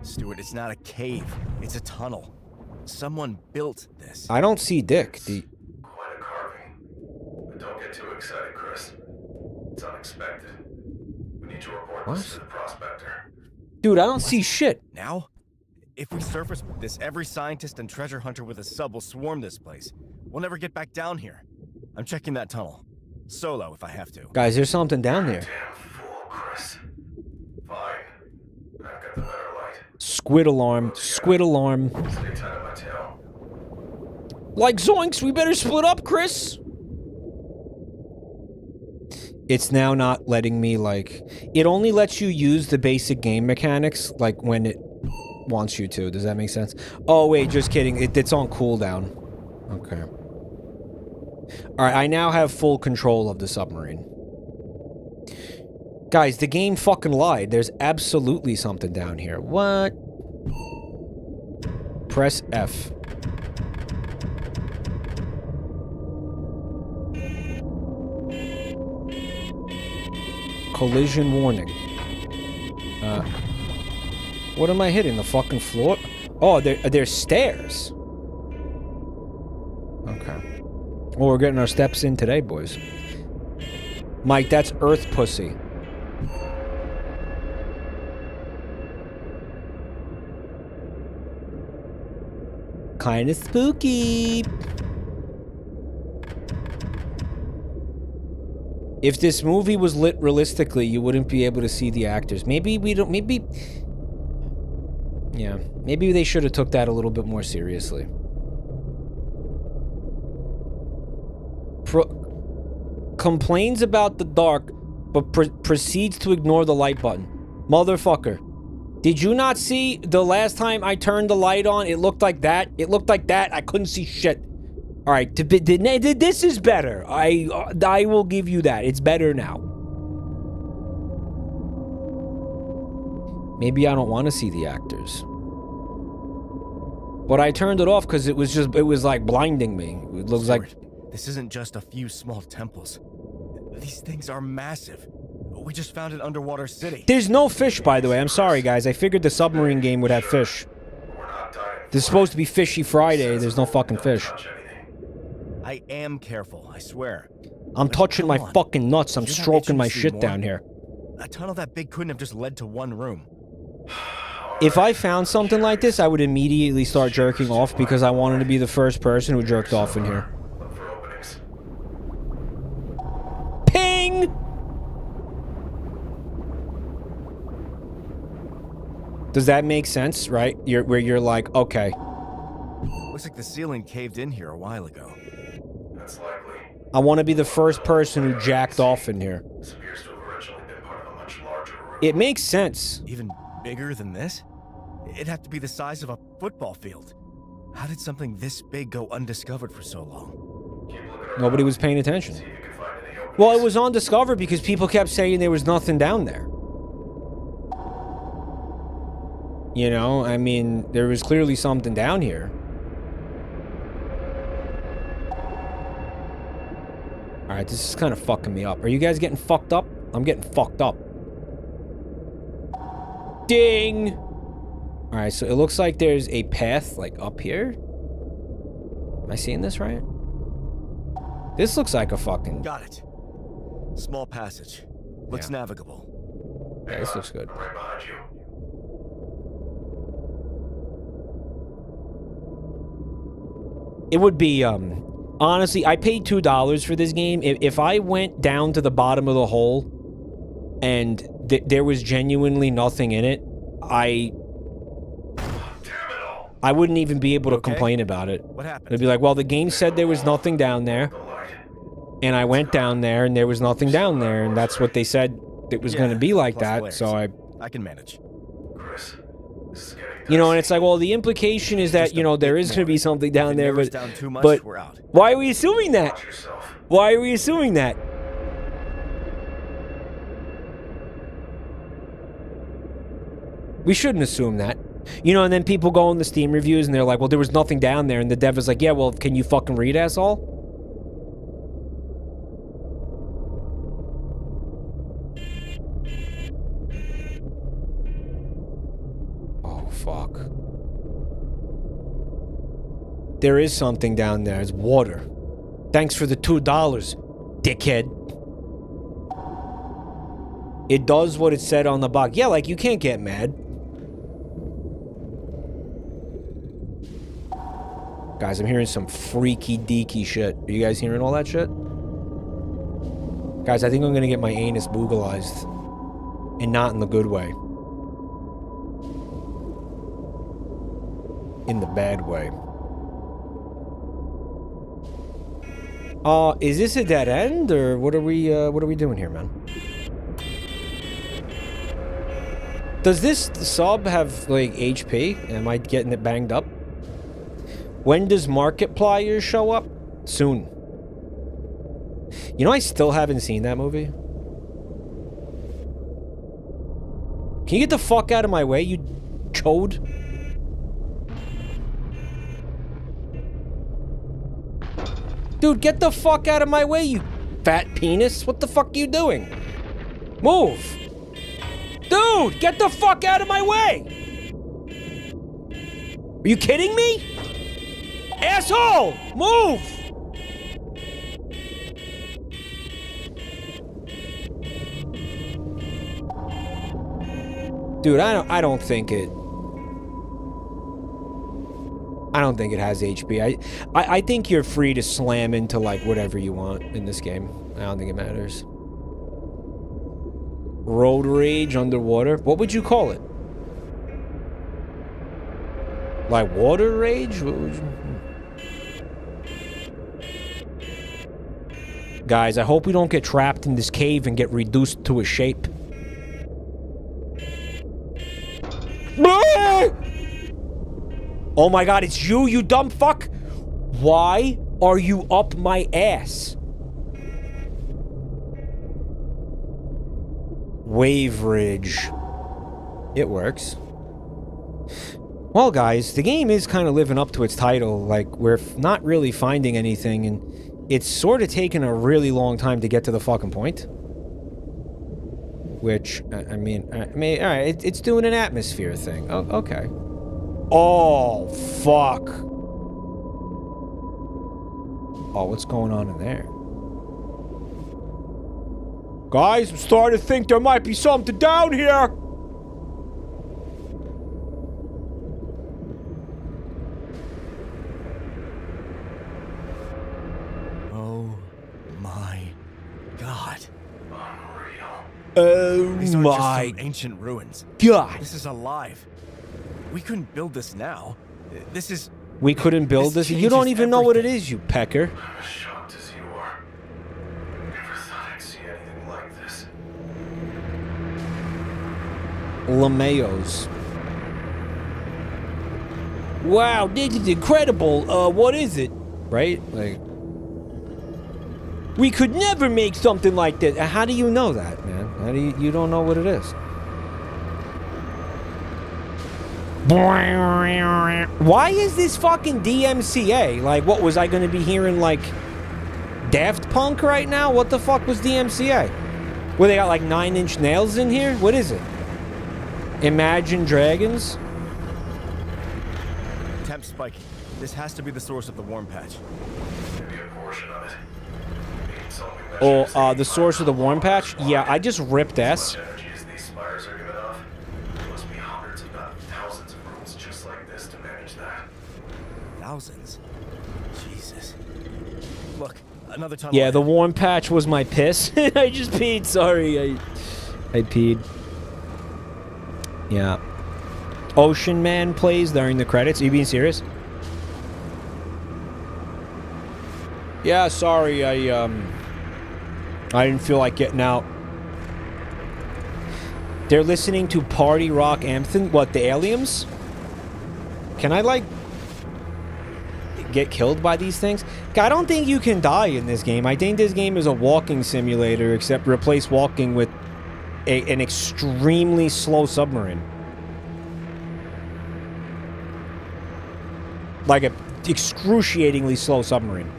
Stuart, it's not a cave. It's a tunnel. Someone built this. I don't see Dick. Quite a carving. But don't get too excited, Chris. It's unexpected. We need to report this to the prospector. Dude, I don't see shit. Now? If we surface with this, every scientist and treasure hunter with a sub will swarm this place. We'll never get back down here. I'm checking that tunnel. Solo, if I have to. Guys, there's something down there. Damn fool, Chris. Fine. I've got the better light. Squid alarm. Squid alarm. Stay tight on my tail. Like zoinks, we better split up, Chris. It's now not letting me, like... It only lets you use the basic game mechanics, like, when it wants you to. Does that make sense? Oh, wait, just kidding. It's on cooldown. Okay. Alright, I now have full control of the submarine. Guys, the game fucking lied. There's absolutely something down here. What? Press F. Collision warning. What am I hitting? The fucking floor? Oh, there's stairs. Okay. Well, we're getting our steps in today, boys. Mike, that's Earth pussy. Kinda spooky. If this movie was lit realistically, you wouldn't be able to see the actors. Maybe we don't... Maybe... Yeah. Maybe they should have took that a little bit more seriously. Complains about the dark, but proceeds to ignore the light button. Motherfucker. Did you not see the last time I turned the light on? It looked like that. It looked like that. I couldn't see shit. All right, this is better. I will give you that. It's better now. Maybe I don't want to see the actors. But I turned it off because it was like blinding me. It looks like... This isn't just a few small temples. These things are massive. We just found an underwater city. There's no fish, by the way. I'm sorry, guys. I figured the submarine game would have fish. This is supposed to be Fishy Friday. There's no fucking fish. I am careful, I swear. I'm touching my fucking nuts. I'm stroking my shit down here. A tunnel that big couldn't have just led to one room. If I found something like this, I would immediately start jerking off because I wanted to be the first person who jerked off in here. Ping! Does that make sense, right? Where you're like, okay. Looks like the ceiling caved in here a while ago. That's likely. I want to be the first person who jacked off in here. This appears to have originally been part of a much larger room. It makes sense. Even bigger than this? It'd have to be the size of a football field. How did something this big go undiscovered for so long? Nobody was paying attention. Well, it was undiscovered because people kept saying there was nothing down there. You know, I mean, there was clearly something down here. Alright, this is kind of fucking me up. Are you guys getting fucked up? I'm getting fucked up. Ding! Alright, so it looks like there's a path, like, up here. Am I seeing this right? This looks like a fucking... Got it. Small passage. Looks navigable. Yeah, this looks good. Right behind you. It would be, honestly, I paid $2 for this game. If I went down to the bottom of the hole and there was genuinely nothing in it, I wouldn't even be able to complain about it. What happened? It'd be like, well, the game said there was nothing down there, and I went down there and there was nothing down there, and that's what they said it was going to be like that, flares. so I can manage. Chris, this is getting you know, and it's like, well, the implication is that, you know, there is going to be something down there, but we're out. why are we assuming that? Watch yourself. Why are we assuming that? We shouldn't assume that. You know, and then people go on the Steam reviews and they're like, well, there was nothing down there, and the dev is like, yeah, well, can you fucking read, asshole? Fuck. There is something down there. It's water. Thanks for the $2, dickhead. It does what it said on the box. Yeah, like, you can't get mad. Guys, I'm hearing some freaky deaky shit. Are you guys hearing all that shit? Guys, I think I'm gonna get my anus boogalized. And not in the good way. In the bad way. Is this a dead end, or what are we doing here, man? Does this sub have, like, HP? Am I getting it banged up? When does Markiplier show up? Soon. You know, I still haven't seen that movie. Can you get the fuck out of my way, you chode? Dude, get the fuck out of my way, you fat penis. What the fuck are you doing? Move. Dude, get the fuck out of my way. Are you kidding me? Asshole, move. Dude, I don't think it has HP. I think you're free to slam into, like, whatever you want in this game. I don't think it matters. Road rage underwater? What would you call it? Like water rage? What would you... Guys, I hope we don't get trapped in this cave and get reduced to a shape. Oh my god, it's you, you dumb fuck! Why are you up my ass? Wave ridge. It works. Well, guys, the game is kind of living up to its title. Like, we're not really finding anything, and it's sort of taken a really long time to get to the fucking point. Which, I mean, alright, it's doing an atmosphere thing. Oh, okay. Oh, fuck. Oh, what's going on in there? Guys, I'm starting to think there might be something down here. Oh my god. Unreal. Oh These aren't just my some ancient ruins. god. This is alive. We couldn't build this now. This is... We couldn't build this? You don't changes even know what it everything. is, you pecker. I'm as shocked as you are. Never thought I'd see anything like this. LeMayo's. Wow, this is incredible. What is it? Right? Like, we could never make something like this. How do you know that, man? How do you don't know what it is? Why is this fucking DMCA? Like, what was I gonna be hearing, like, Daft Punk right now? What the fuck was DMCA? Where they got like 9-inch nails in here? What is it? Imagine Dragons? Temp spiking. This has to be the source of the warm patch. Maybe a portion of it. Maybe something that Oh, should the source of the warm patch? Yeah, I just ripped S. As much energy as these spires are giving off, there must be hundreds, if not thousands, of rooms just like this to manage that. Thousands? Jesus. Look, another tunnel. Yeah, the ahead. warm patch was my piss. I just peed, sorry. I peed. Yeah. Ocean Man plays during the credits. Are you being serious? Yeah, sorry, I didn't feel like getting out. They're listening to party rock anthem. What, the aliens? Can I, like, get killed by these things? I don't think you can die in this game. I think this game is a walking simulator, except replace walking with an extremely slow submarine. Like a excruciatingly slow submarine.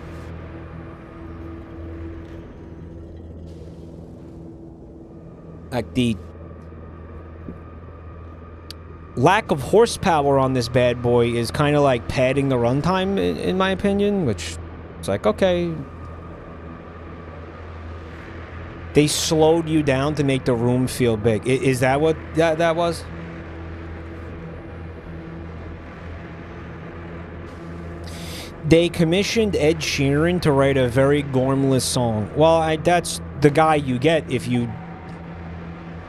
Like the lack of horsepower on this bad boy is kind of like padding the runtime, in my opinion, which it's like, okay. They slowed you down to make the room feel big. Is that what that was? They commissioned Ed Sheeran to write a very gormless song. Well, that's the guy you get if you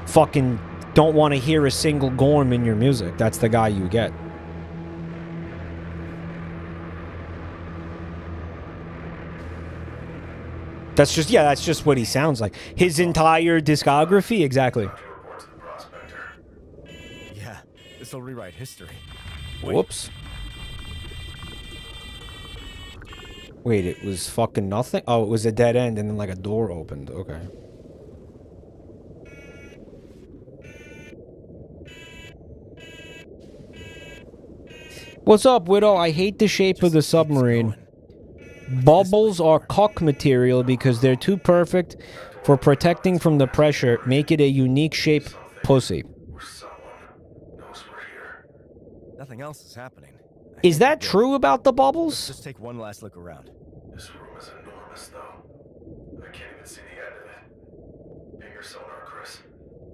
fucking don't want to hear a single gorm in your music. That's the guy you get. That's just what he sounds like. His entire discography, exactly. Report to the prospector. Yeah, this'll rewrite history. Whoops. Wait, it was fucking nothing? Oh, it was a dead end and then like a door opened. Okay. What's up, Widow? I hate the shape of the submarine. Bubbles are cock material because they're too perfect for protecting from the pressure. Make it a unique shape pussy. Or someone knows we're here. Nothing else is happening. Is that true about the Let's bubbles? just take one last look around. This room is enormous, though. I can't even see the end of it. Ping your sonar, Chris.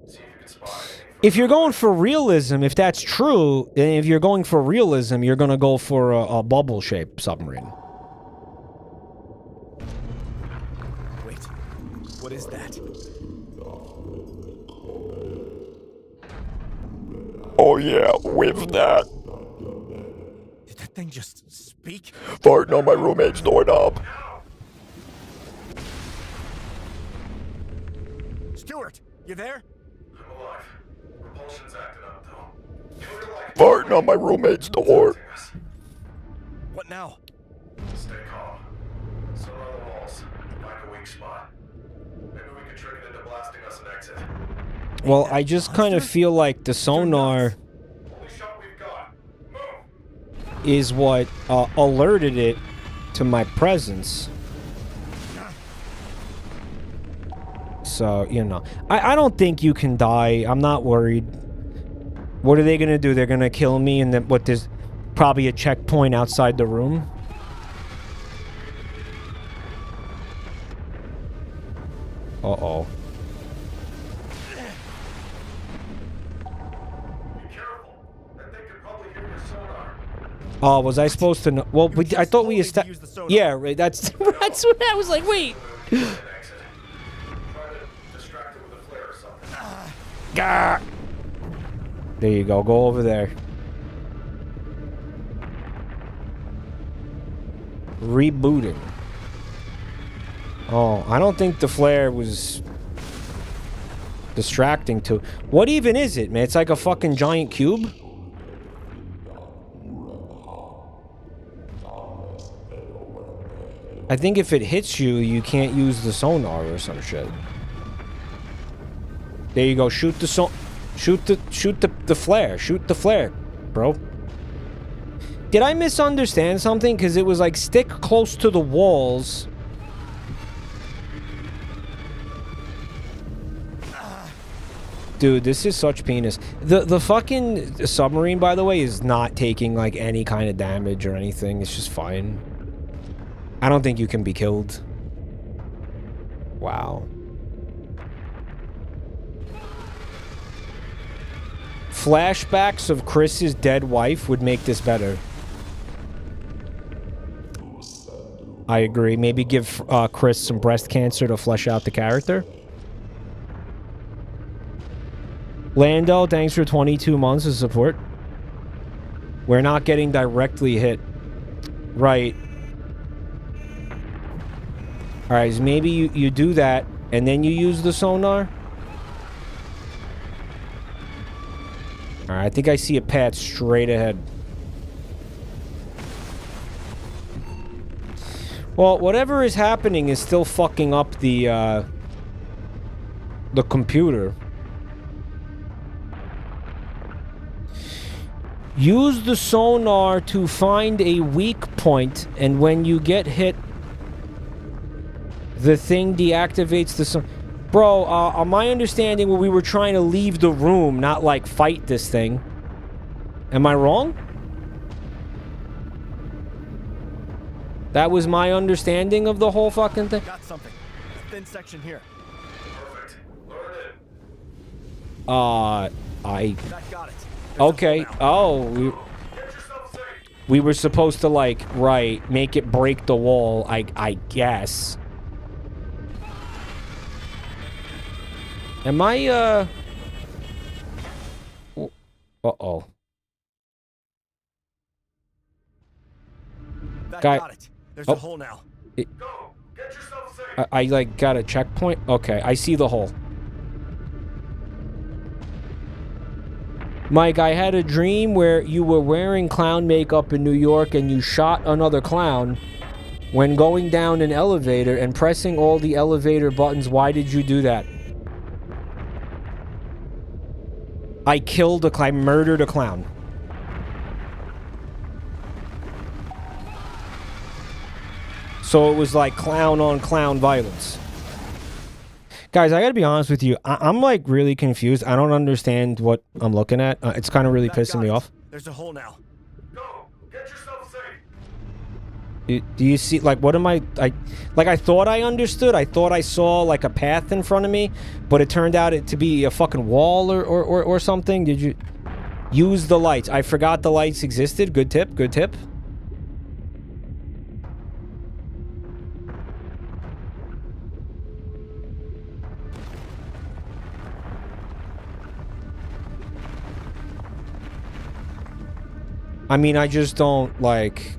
See if you can spot anything. If you're going for realism, if that's true, and if you're going for realism, you're going to go for a bubble-shaped submarine. Wait, what is that? Oh yeah, with that. Did that thing just speak? Farting on my roommate's doorknob. Stuart, you there? I'm alive. Propulsion's acting up, though. Clear light. Farting on my roommate's door. Protecting us. What now? Stay calm. Sonar on the walls. Find a weak spot. Maybe we can trick it into blasting us an exit. Well, I just kind of monsters? feel like the sonar Only shot we've got. Move. is what alerted it to my presence. So, you know. I don't think you can die. I'm not worried. What are they gonna do? They're gonna kill me and then what, there's probably a checkpoint outside the room? Uh-oh. Be careful. That thing could probably hear your sonar. Oh, was I supposed to know? Well, You I just thought told we me to established. use the sonar. Yeah, right. That's that's what I was like. Wait. An exit. Try to distract it with a flare or something. Gah. There you go. Go over there. Rebooting. Oh, I don't think the flare was distracting to. What even is it, man? It's like a fucking giant cube? I think if it hits you, you can't use the sonar or some shit. There you go. Shoot the shoot the flare. Shoot the flare, bro. Did I misunderstand something? Because it was like stick close to the walls. Dude, this is such penis. The fucking submarine, by the way, is not taking like any kind of damage or anything. It's just fine. I don't think you can be killed. Wow. Flashbacks of Chris's dead wife would make this better. I agree. Maybe give Chris some breast cancer to flesh out the character. Lando, thanks for 22 months of support. We're not getting directly hit. Right. Alright, so maybe you do that, and then you use the sonar? Alright, I think I see a path straight ahead. Well, whatever is happening is still fucking up the computer. Use the sonar to find a weak point, and when you get hit, the thing deactivates the sonar. Bro, on my understanding, we were trying to leave the room, not like fight this thing. Am I wrong? That was my understanding of the whole fucking thing. Got something. A thin section here. Perfect. Load it in. That got it. There's a Okay. hole now. Oh, Get yourself safe. we were supposed to like, right, make it break the wall. I guess. Am I uh-oh. That Guy- got it. There's Oh. a hole now. Go. Get yourself safe. I like got a checkpoint. Okay, I see the hole. Mike, I had a dream where you were wearing clown makeup in New York and you shot another clown when going down an elevator and pressing all the elevator buttons. Why did you do that? I killed a clown. I murdered a clown. So it was like clown on clown violence. Guys, I gotta be honest with you. I'm like really confused. I don't understand what I'm looking at. It's kind of really That pissing got me it. off. There's a hole now. Go. Get yourself safe. Do you see, like, what am I thought I understood. I thought I saw like a path in front of me, but it turned out it to be a fucking wall or something. Did you use the lights? I forgot the lights existed. Good tip. Good tip. I mean, I just don't like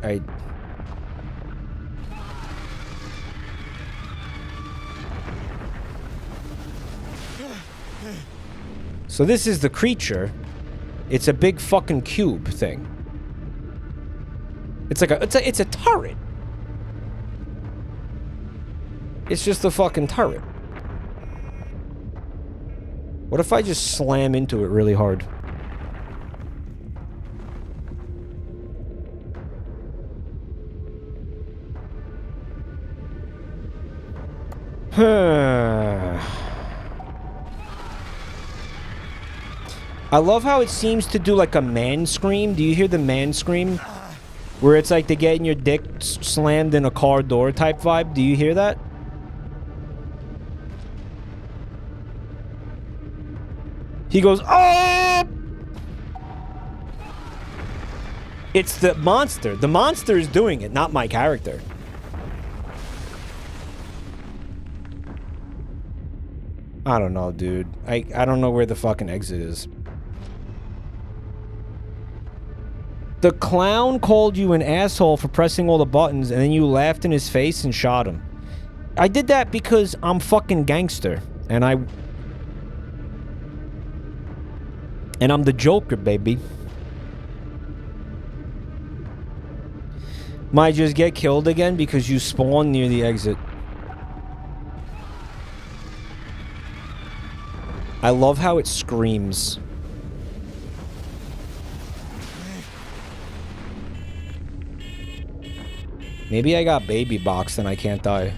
So this is the creature. It's a big fucking cube thing. It's like it's a turret. It's just a fucking turret. What if I just slam into it really hard? I love how it seems to do like a man scream. Do you hear the man scream? Where it's like they're getting your dick slammed in a car door type vibe. Do you hear that? He goes, oh! It's the monster. The monster is doing it, not my character. I don't know, dude. I don't know where the fucking exit is. The clown called you an asshole for pressing all the buttons, and then you laughed in his face and shot him. I did that because I'm fucking gangster, and I'm the Joker, baby. Might just get killed again because you spawned near the exit. I love how it screams. Maybe I got baby boxed and I can't die.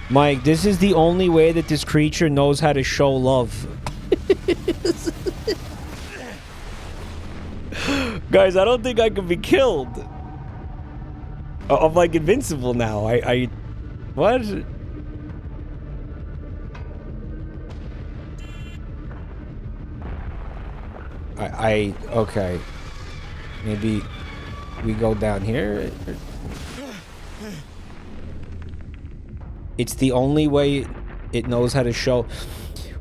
Mike, this is the only way that this creature knows how to show love. Guys, I don't think I could be killed. I'm like invincible now. What? Okay. Maybe we go down here. It's the only way it knows how to show.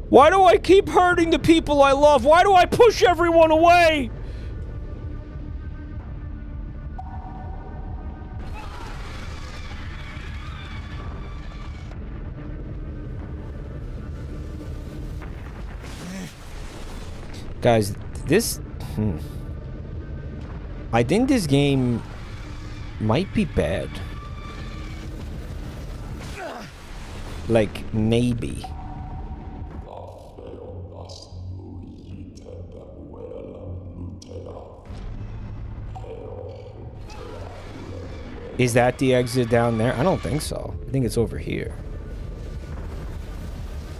Why do I keep hurting the people I love? Why do I push everyone away? Guys, this... I think this game might be bad. Like, maybe. Is that the exit down there? I don't think so. I think it's over here.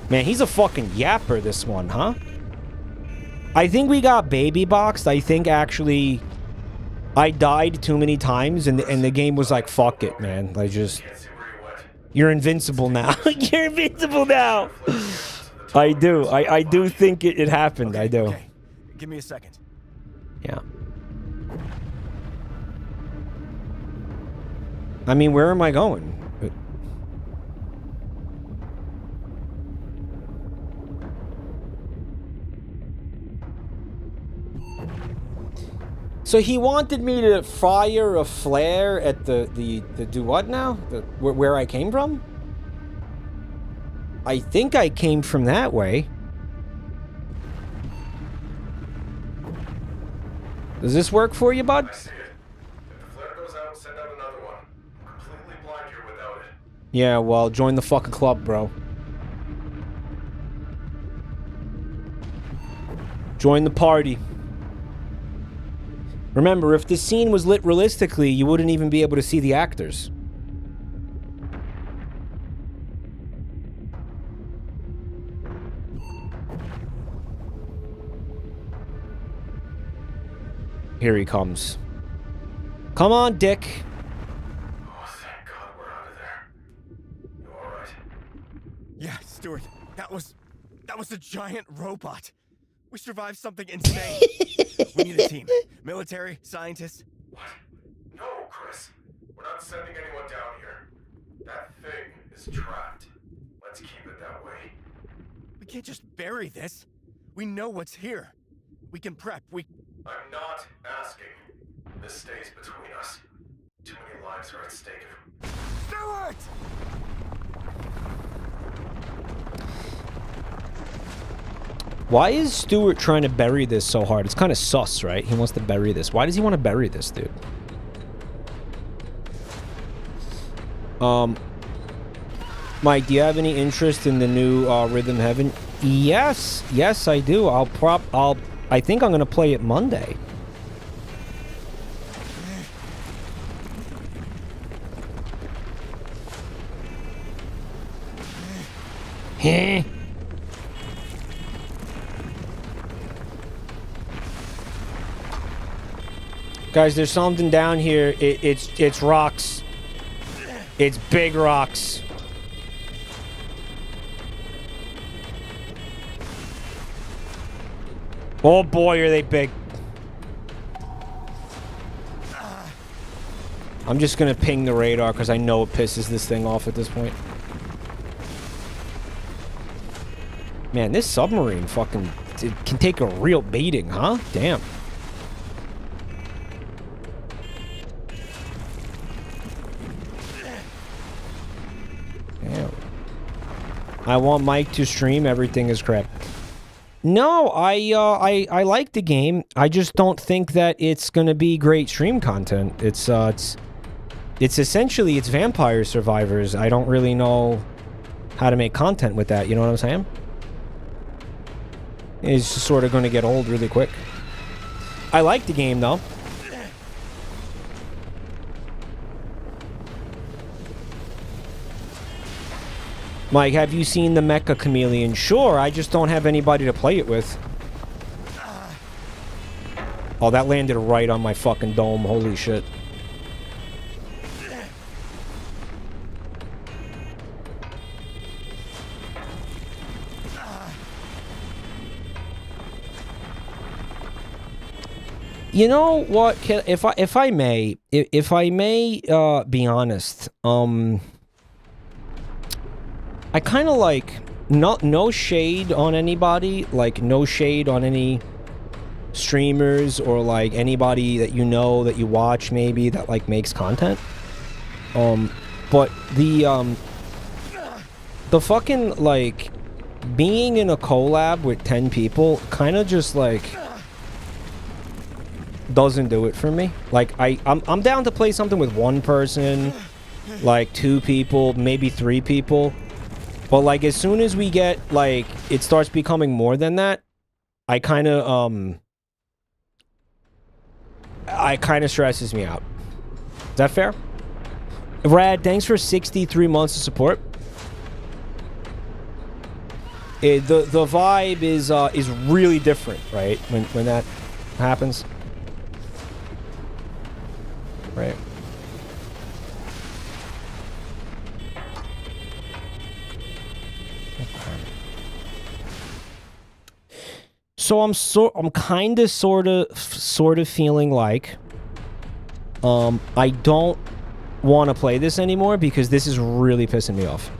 Man, he's a fucking yapper, this one, huh? I think we got baby boxed. I think actually I died too many times and the game was like, fuck it, man. Like just... You're invincible now. You're invincible now. I do. I do think it happened. Okay, I do. Okay. Give me a second. Yeah. I mean, where am I going? So he wanted me to fire a flare at the do what now? Where I came from? I think I came from that way. Does this work for you, bud? I see it. If the flare goes out, send out another one. I'm completely blind here without it. Yeah, well, join the fucking club, bro. Join the party. Remember, if this scene was lit realistically, you wouldn't even be able to see the actors. Here he comes. Come on, Dick. Oh, thank God we're out of there. You alright? Yeah, Stuart. That was a giant robot. We survived something insane. We need a team. Military, scientists. What? No, Chris. We're not sending anyone down here. That thing is trapped. Let's keep it that way. We can't just bury this. We know what's here. We can prep. I'm not asking. This stays between us. Too many lives are at stake. Stuart! Why is Stuart trying to bury this so hard? It's kind of sus, right? He wants to bury this. Why does he want to bury this, dude? Mike, do you have any interest in the new Rhythm Heaven? Yes, yes, I do. I think I'm gonna play it Monday. Heh. Guys, there's something down here. It's rocks. It's big rocks. Oh boy, are they big. I'm just gonna ping the radar because I know it pisses this thing off at this point. Man, this submarine fucking it can take a real beating, huh? Damn. Damn. I want Mike to stream. Everything is crap. No, I like the game. I just don't think that it's gonna be great stream content. It's essentially it's Vampire Survivors. I don't really know how to make content with that. You know what I'm saying? It's just sort of going to get old really quick. I like the game though. Mike, have you seen the Mecha Chameleon? Sure, I just don't have anybody to play it with. Oh, that landed right on my fucking dome. Holy shit. You know what? If I may be honest, I kind of like no shade on anybody, like no shade on any streamers or like anybody that you know that you watch maybe that like makes content. But the fucking like being in a collab with 10 people kind of just like doesn't do it for me. Like I'm down to play something with one person, like 2 people, maybe 3 people. But like as soon as we get like it starts becoming more than that, I kind of stresses me out. Is that fair? Rad, thanks for 63 months of support. The vibe is really different, right? When that happens. Right. So I'm kind of sort of feeling like I don't want to play this anymore because this is really pissing me off.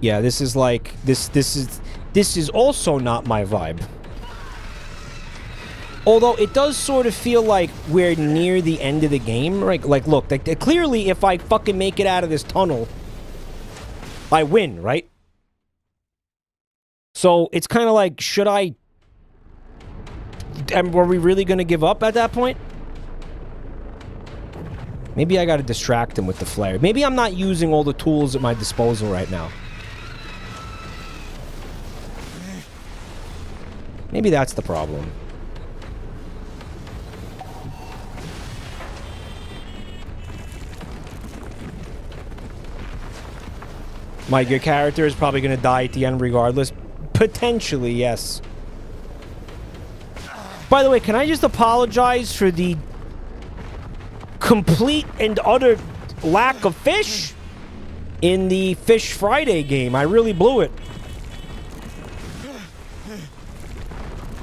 Yeah, this is like this is also not my vibe. Although it does sort of feel like we're near the end of the game, right? Like look, clearly if I fucking make it out of this tunnel, I win, right? So it's kind of like, should I... were we really going to give up at that point? Maybe I got to distract him with the flare. Maybe I'm not using all the tools at my disposal right now. Maybe that's the problem. Mike, your character is probably going to die at the end regardless. Potentially, yes. By the way, can I just apologize for the complete and utter lack of fish in the Fish Friday game? I really blew it.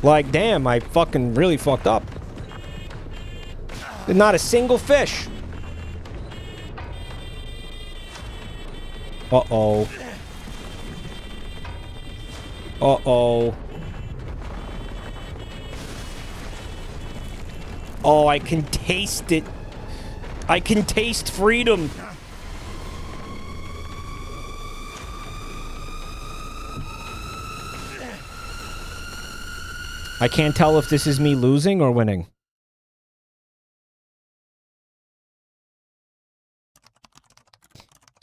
Like, damn, I fucking really fucked up. There's not a single fish. Uh-oh. Uh-oh. Oh, I can taste it. I can taste freedom. I can't tell if this is me losing or winning.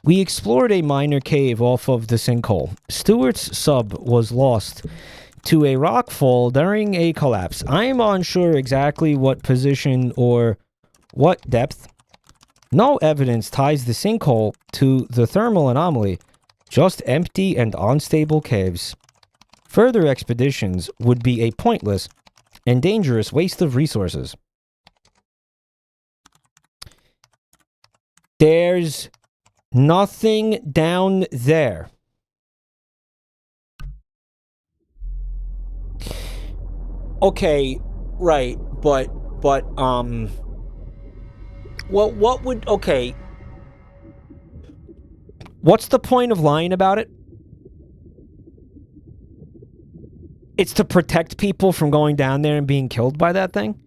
We explored a minor cave off of the sinkhole. Stewart's sub was lost to a rock fall during a collapse. I am unsure exactly what position or what depth. No evidence ties the sinkhole to the thermal anomaly, just empty and unstable caves. Further expeditions would be a pointless and dangerous waste of resources. There's nothing down there. Okay, right, but what would, okay. What's the point of lying about it? It's to protect people from going down there and being killed by that thing?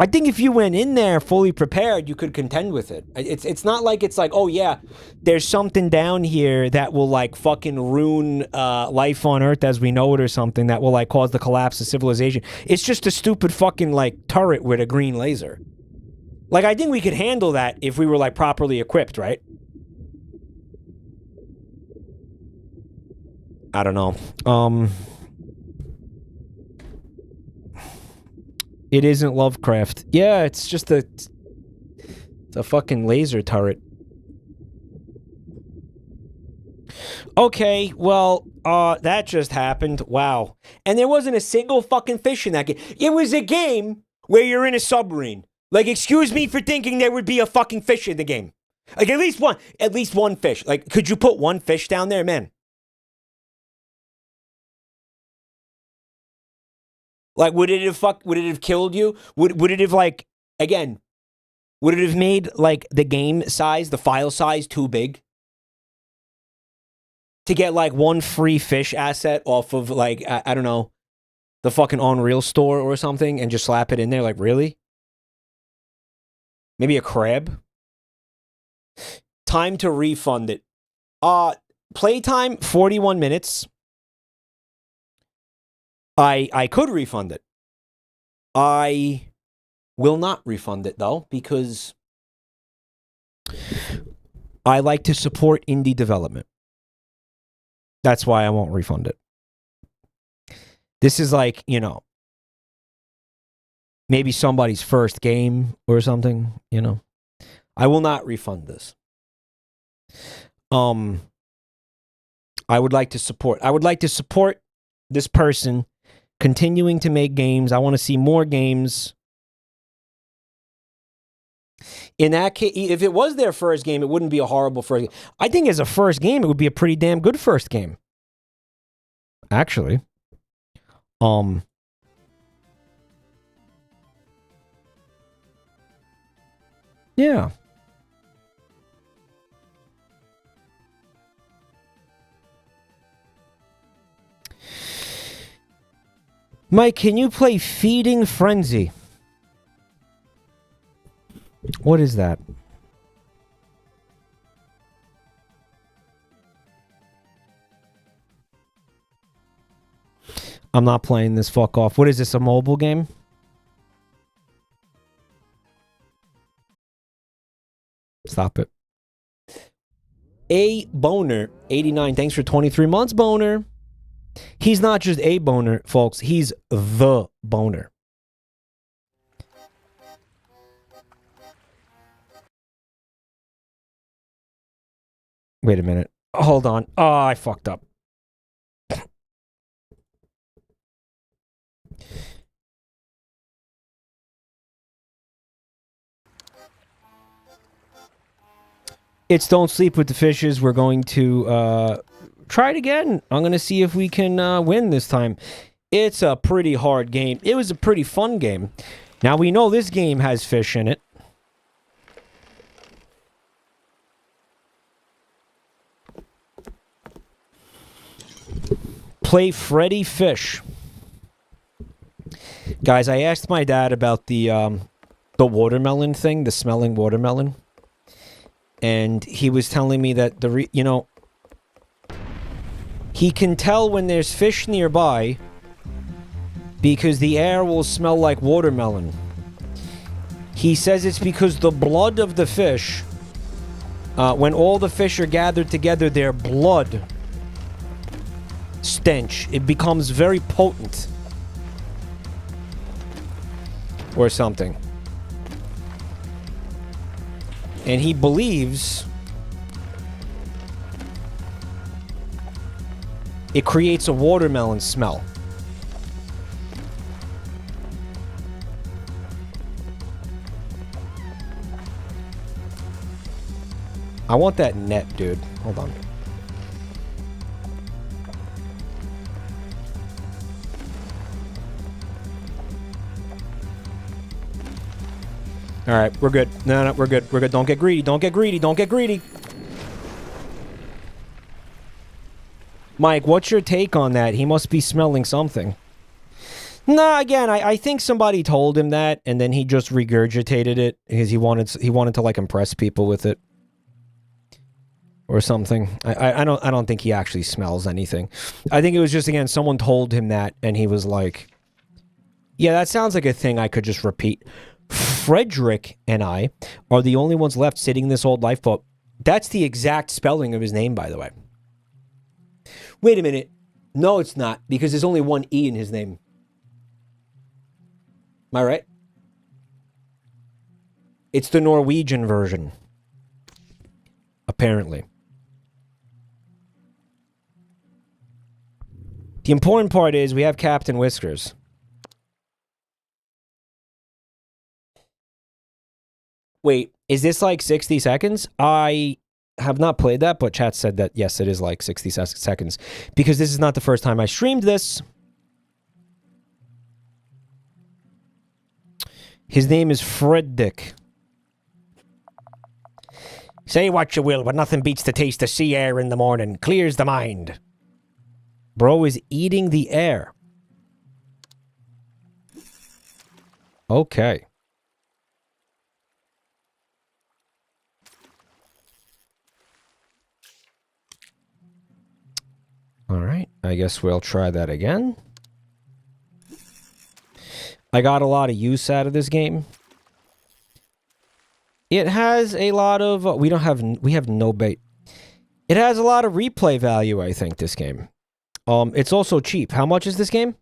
I think if you went in there fully prepared, you could contend with it. It's not like it's like, oh yeah, there's something down here that will like fucking ruin life on Earth as we know it or something that will like cause the collapse of civilization. It's just a stupid fucking like turret with a green laser. Like I think we could handle that if we were like properly equipped, right? I don't know. It isn't Lovecraft. Yeah, it's just it's a fucking laser turret. Okay, well, that just happened. Wow. And there wasn't a single fucking fish in that game. It was a game where you're in a submarine. Like, excuse me for thinking there would be a fucking fish in the game. Like, at least one fish. Like, could you put one fish down there, man? Like, would it have killed you? Would it have, like, again, would it have made, like, the game size, the file size too big? To get, like, one free fish asset off of, like, I don't know, the fucking Unreal store or something and just slap it in there? Like, really? Maybe a crab? Time to refund it. Playtime, 41 minutes. I could refund it. I will not refund it, though, because I like to support indie development. That's why I won't refund it. This is like, you know, maybe somebody's first game or something, you know. I will not refund this. I would like to support this person continuing to make games. I want to see more games. In that case, if it was their first game, it wouldn't be a horrible first game. I think as a first game, it would be a pretty damn good first game. Actually. Yeah. Mike, can you play Feeding Frenzy? What is that? I'm not playing this, fuck off. What is this, a mobile game? Stop it. A Boner, 89. Thanks for 23 months, Boner. He's not just a boner, folks. He's the boner. Wait a minute. Hold on. Oh, I fucked up. It's Don't Sleep with the Fishes. We're going to try it again. I'm going to see if we can win this time. It's a pretty hard game. It was a pretty fun game. Now, we know this game has fish in it. Play Freddy Fish. Guys, I asked my dad about the watermelon thing, the smelling watermelon. And he was telling me that you know, he can tell when there's fish nearby because the air will smell like watermelon. He says it's because the blood of the fish, when all the fish are gathered together, their blood stench, it becomes very potent. Or something. And he believes it creates a watermelon smell. I want that net, dude. Hold on. All right, we're good. No, we're good. We're good. Don't get greedy. Don't get greedy. Don't get greedy. Mike, what's your take on that? He must be smelling something. No, again, I think somebody told him that, and then he just regurgitated it because he wanted to like impress people with it, or something. I don't think he actually smells anything. I think it was just, again, someone told him that, and he was like, "Yeah, that sounds like a thing I could just repeat." Frederick and I are the only ones left sitting in this old lifeboat. That's the exact spelling of his name, by the way. Wait a minute. No, it's not, because there's only one E in his name. Am I right? It's the Norwegian version. Apparently. The important part is we have Captain Whiskers. Wait, is this like 60 seconds? I have not played that, but chat said that, yes, it is like 60 seconds. Because this is not the first time I streamed this. His name is Freddick. Say what you will, but nothing beats the taste of sea air in the morning. Clears the mind. Bro is eating the air. Okay. Alright, I guess we'll try that again. I got a lot of use out of this game. It has a lot of... we have no bait. It has a lot of replay value, I think, this game. It's also cheap. How much is this game?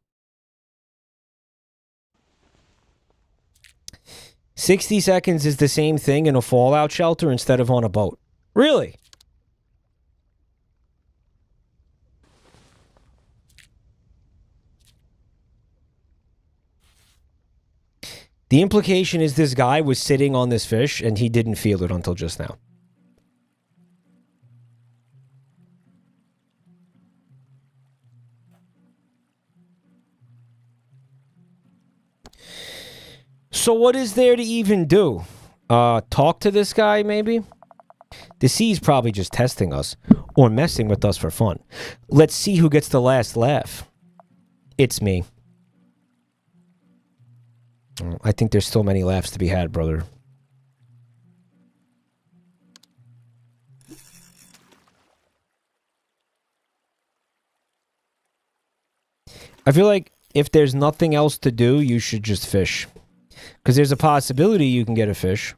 60 seconds is the same thing in a fallout shelter instead of on a boat. Really? The implication is this guy was sitting on this fish and he didn't feel it until just now. So what is there to even do? Talk to this guy, maybe? The sea's probably just testing us or messing with us for fun. Let's see who gets the last laugh. It's me. I think there's still many laughs to be had, brother. I feel like if there's nothing else to do, you should just fish. Because there's a possibility you can get a fish.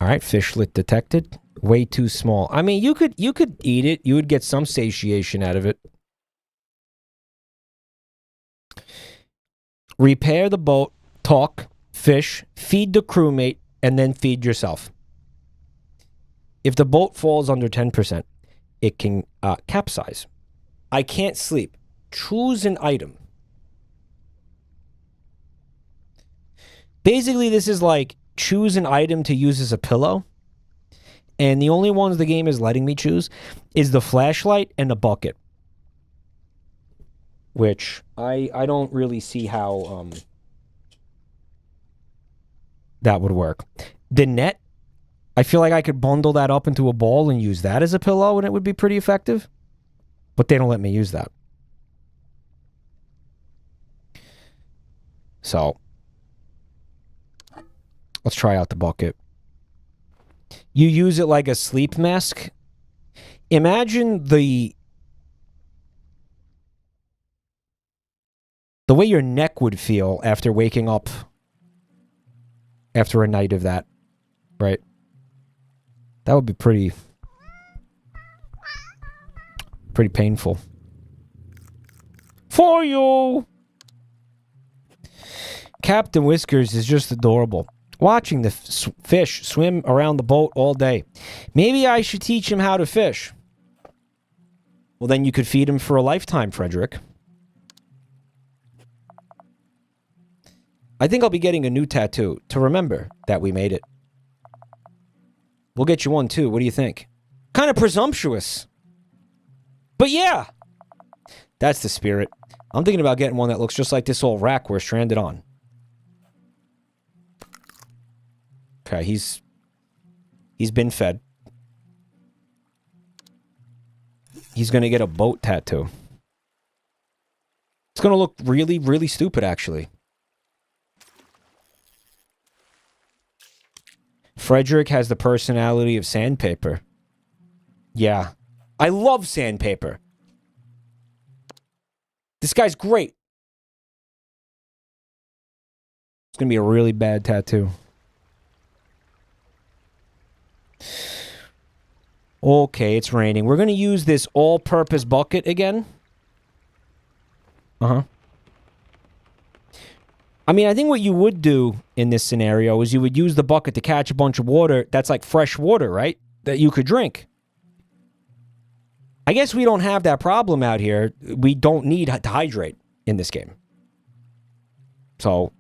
Alright, fishlet detected. Way too small. I mean, you could eat it. You would get some satiation out of it. Repair the boat, talk, fish, feed the crewmate, and then feed yourself. If the boat falls under 10%, it can capsize. I can't sleep. Choose an item. Basically, this is like choose an item to use as a pillow. And the only ones the game is letting me choose is the flashlight and the bucket. Which I don't really see how that would work. The net, I feel like I could bundle that up into a ball and use that as a pillow and it would be pretty effective. But they don't let me use that. So, let's try out the bucket. You use it like a sleep mask. Imagine the The way your neck would feel after waking up after a night of that, right? That would be pretty painful. For you! Captain Whiskers is just adorable. Watching the fish swim around the boat all day. Maybe I should teach him how to fish. Well, then you could feed him for a lifetime, Frederick. I think I'll be getting a new tattoo to remember that we made it. We'll get you one, too. What do you think? Kind of presumptuous. But yeah! That's the spirit. I'm thinking about getting one that looks just like this old rack we're stranded on. Okay, he's been fed. He's gonna get a boat tattoo. It's gonna look really, really stupid, actually. Frederick has the personality of sandpaper. Yeah. I love sandpaper. This guy's great. It's gonna be a really bad tattoo. Okay, it's raining. We're gonna use this all-purpose bucket again. Uh-huh. I mean, I think what you would do in this scenario is you would use the bucket to catch a bunch of water that's like fresh water, right? That you could drink. I guess we don't have that problem out here. We don't need to hydrate in this game. So,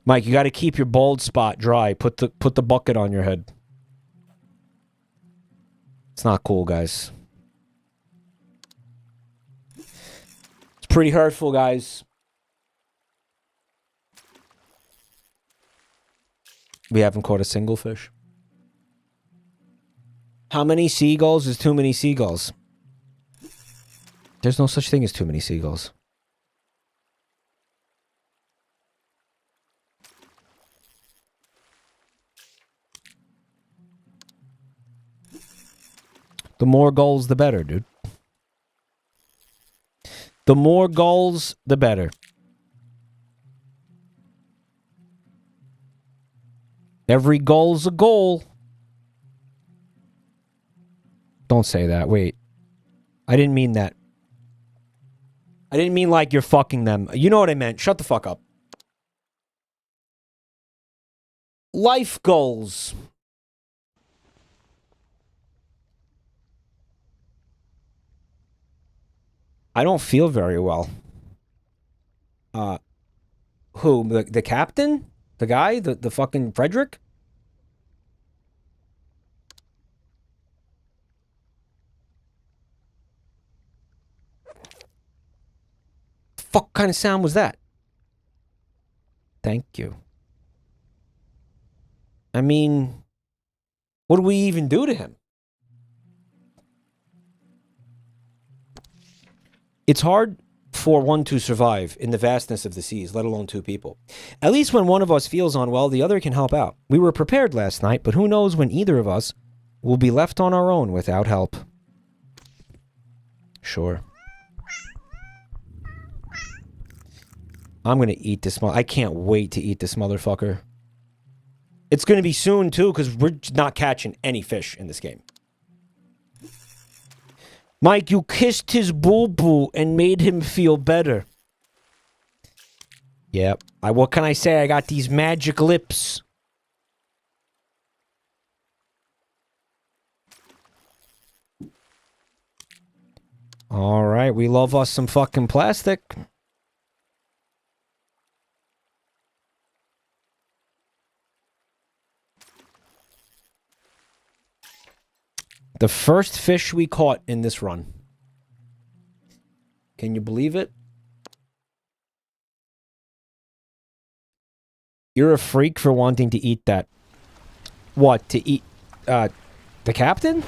Mike, you got to keep your bald spot dry. Put the bucket on your head. It's not cool, guys. It's pretty hurtful, guys. We haven't caught a single fish. How many seagulls is too many seagulls? There's no such thing as too many seagulls. The more gulls, the better, dude. The more gulls, the better. Every goal's a goal. Don't say that. Wait. I didn't mean that. I didn't mean like you're fucking them. You know what I meant. Shut the fuck up. Life goals. I don't feel very well. Who? The captain? The guy? The fucking Frederick? Fuck kind of sound was that? Thank you. I mean, what do we even do to him? It's hard for one to survive in the vastness of the seas, let alone two people. At least when one of us feels unwell, the other can help out. We were prepared last night, but who knows when either of us will be left on our own without help. Sure. I'm gonna eat this. I can't wait to eat this motherfucker. It's gonna be soon, too, because we're not catching any fish in this game. Mike, you kissed his boo-boo and made him feel better. Yep. What can I say? I got these magic lips. All right, we love us some fucking plastic. The first fish we caught in this run. Can you believe it? You're a freak for wanting to eat that. What, to eat, the captain?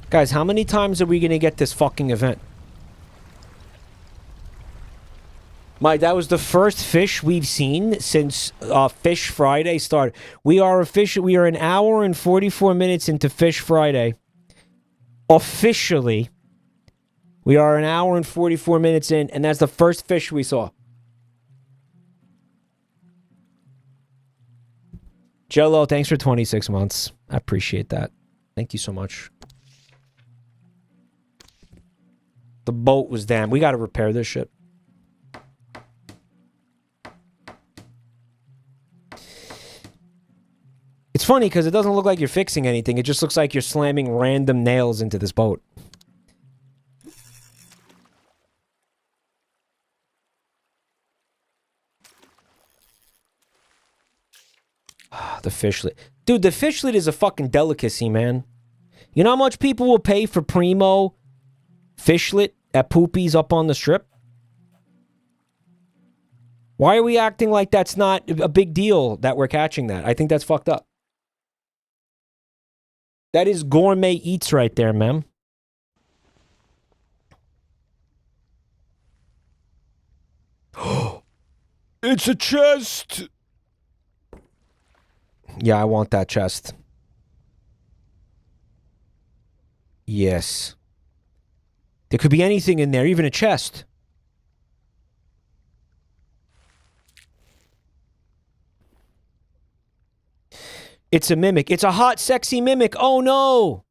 Guys, how many times are we gonna get this fucking event? Mike, that was the first fish we've seen since Fish Friday started. We are an hour and 44 minutes into Fish Friday. Officially. We are an hour and 44 minutes in, and that's the first fish we saw. Jello, thanks for 26 months. I appreciate that. Thank you so much. The boat was damn. We got to repair this shit. It's funny because it doesn't look like you're fixing anything. It just looks like you're slamming random nails into this boat. The fishlet. Dude, the fishlet is a fucking delicacy, man. You know how much people will pay for primo fishlet at Poopy's up on the strip? Why are we acting like that's not a big deal that we're catching that? I think that's fucked up. That is gourmet eats right there, man. It's a chest! Yeah, I want that chest. Yes. There could be anything in there, even a chest. It's a mimic. It's a hot, sexy mimic. Oh, no.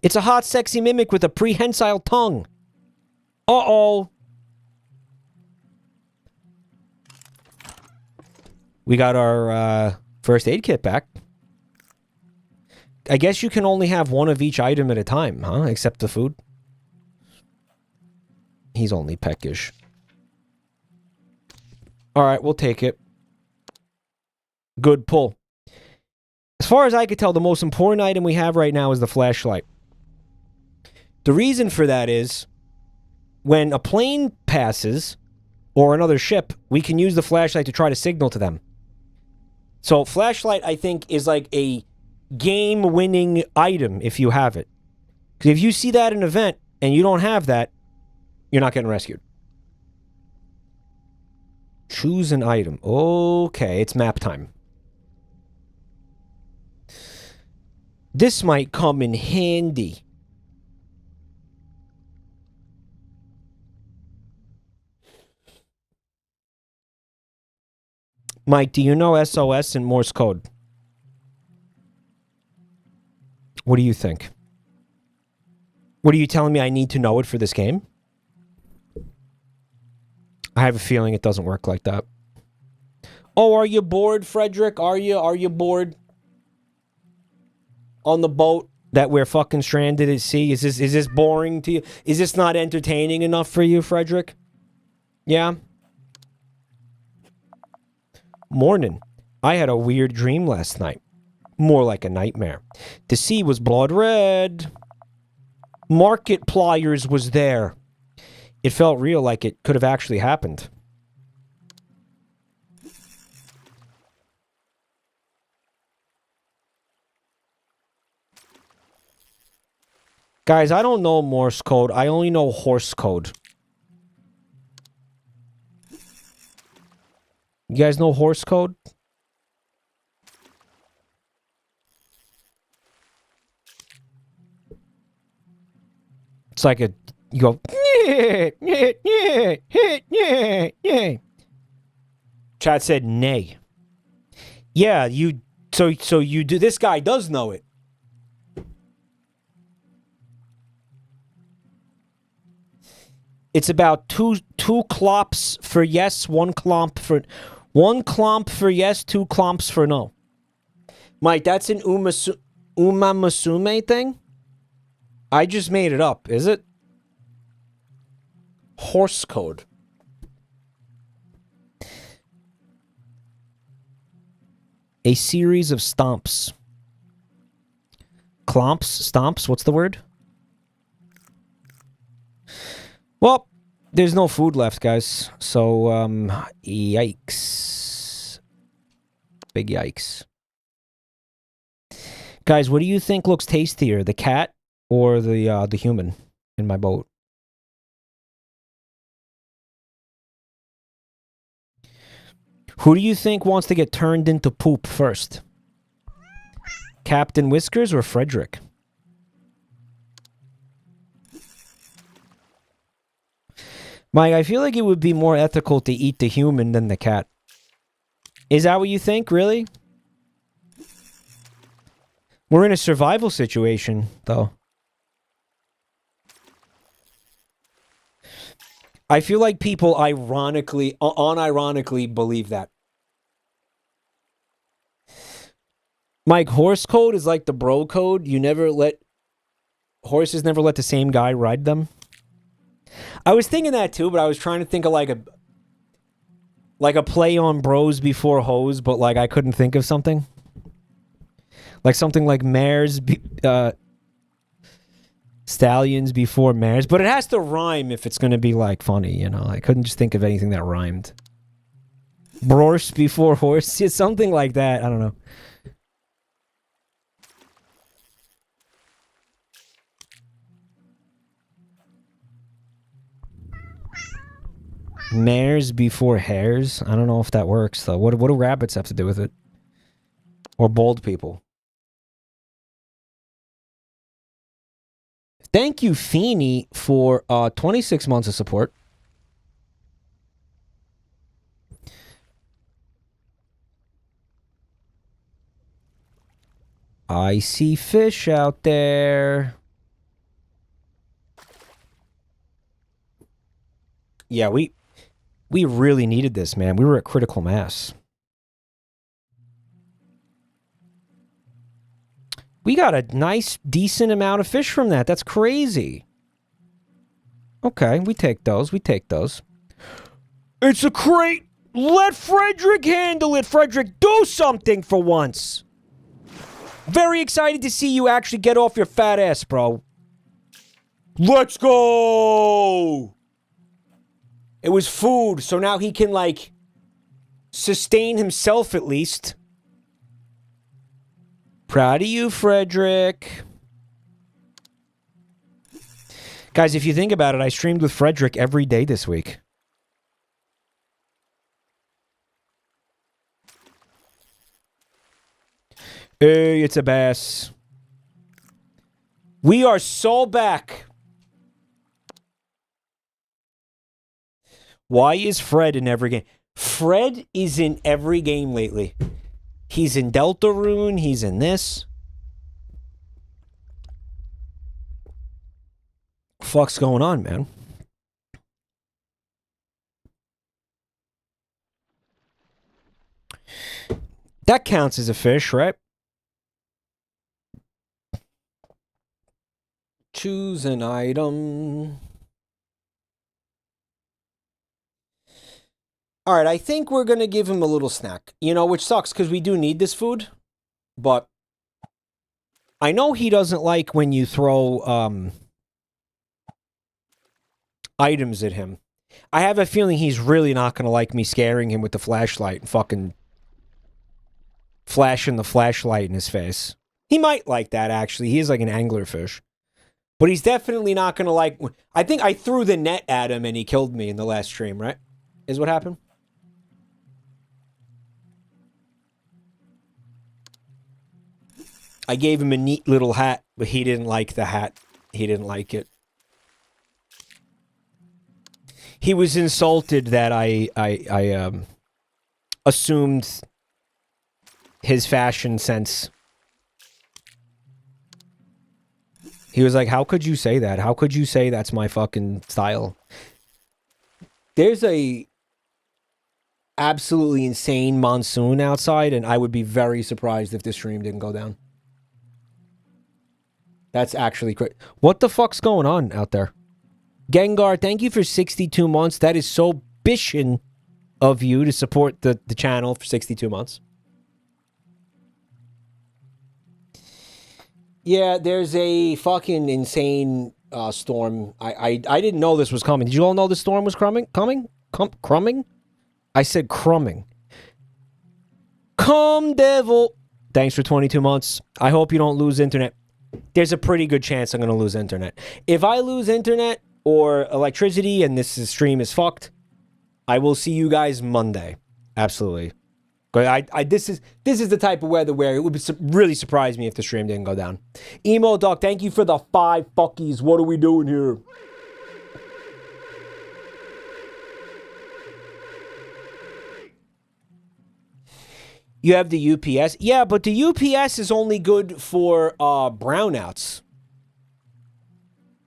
It's a hot, sexy mimic with a prehensile tongue. Uh-oh. We got our first aid kit back. I guess you can only have one of each item at a time, huh? Except the food. He's only peckish. All right, we'll take it. Good pull. As far as I could tell, the most important item we have right now is the flashlight. The reason for that is when a plane passes or another ship, we can use the flashlight to try to signal to them. So flashlight, I think, is like a game-winning item if you have it. Because if you see that in an event and you don't have that, you're not getting rescued. Choose an item. Okay, it's map time. This might come in handy. Mike, do you know SOS and Morse code? What do you think? What are you telling me I need to know it for this game? I have a feeling it doesn't work like that. Oh, are you bored, Frederick? Are you bored? On the boat that we're fucking stranded at sea? Is this boring to you? Is this not entertaining enough for you, Frederick? Yeah? Morning. I had a weird dream last night. More like a nightmare. The sea was blood red. Market pliers was there. It felt real, like it could have actually happened. Guys, I don't know Morse code. I only know horse code. You guys know horse code? It's like a... You go... Chat said nay. Yeah, you... So you do... This guy does know it. It's about two clops for yes, one clomp for yes, two clomps for no. Mike, that's an umamasume thing? I just made it up, is it? Horse code. A series of stomps. Clomps? Stomps? What's the word? Well, there's no food left, guys. So, yikes. Big yikes. Guys, what do you think looks tastier, the cat or the human in my boat? Who do you think wants to get turned into poop first? Captain Whiskers or Frederick? Mike, I feel like it would be more ethical to eat the human than the cat. Is that what you think, really? We're in a survival situation, though. I feel like people unironically believe that. Mike, horse code is like the bro code. Horses never let the same guy ride them. I was thinking that too, but I was trying to think of like a play on bros before hoes, but like I couldn't think of something. Like something like stallions before mares, but it has to rhyme if it's going to be like funny, you know. I couldn't just think of anything that rhymed. Brorse before horse, something like that. I don't know. Mares before hares? I don't know if that works, though. What do rabbits have to do with it? Or bald people? Thank you, Feeny, for 26 months of support. I see fish out there. Yeah, we really needed this, man. We were at critical mass. We got a nice, decent amount of fish from that. That's crazy. Okay, we take those. We take those. It's a crate. Let Frederick handle it. Frederick, do something for once. Very excited to see you actually get off your fat ass, bro. Let's go. It was food, so now he can, like, sustain himself at least. Proud of you, Frederick. Guys, if you think about it, I streamed with Frederick every day this week. Hey, it's a bass. We are so back. Why is Fred in every game? Fred is in every game lately. He's in Deltarune. He's in this. Fuck's going on, man? That counts as a fish, right? Choose an item. All right, I think we're going to give him a little snack. You know, which sucks because we do need this food. But I know he doesn't like when you throw items at him. I have a feeling he's really not going to like me scaring him with the flashlight and fucking flashing the flashlight in his face. He might like that, actually. He is like an anglerfish. But he's definitely not going to like... I think I threw the net at him and he killed me in the last stream, right? Is what happened? I gave him a neat little hat, but he didn't like the hat. He didn't like it. He was insulted that I assumed his fashion sense. He was like, how could you say that? How could you say that's my fucking style? There's a absolutely insane monsoon outside, and I would be very surprised if this stream didn't go down. That's actually great. What the fuck's going on out there? Gengar, thank you for 62 months. That is so bishin of you to support the channel for 62 months. Yeah, there's a fucking insane storm. I didn't know this was coming. Did you all know the storm was coming? Crumbing? I said crumbing. Come, devil. Thanks for 22 months. I hope you don't lose internet. There's a pretty good chance I'm going to lose internet. If I lose internet or electricity and this stream is fucked, I will see you guys Monday. Absolutely. This is the type of weather where it would really surprise me if the stream didn't go down. Emo Dog, thank you for the 5 fuckies. What are we doing here? You have the UPS. Yeah, but the UPS is only good for brownouts.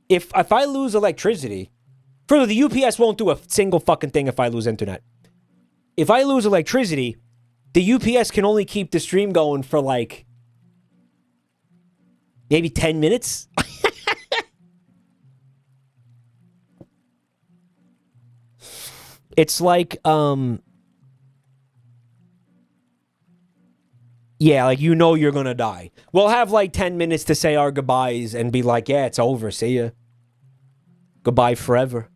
If I lose electricity, further, the UPS won't do a single fucking thing if I lose internet. If I lose electricity, the UPS can only keep the stream going for like maybe 10 minutes. It's like, yeah, like you know you're gonna die. We'll have like 10 minutes to say our goodbyes and be like, yeah, it's over. See ya. Goodbye forever.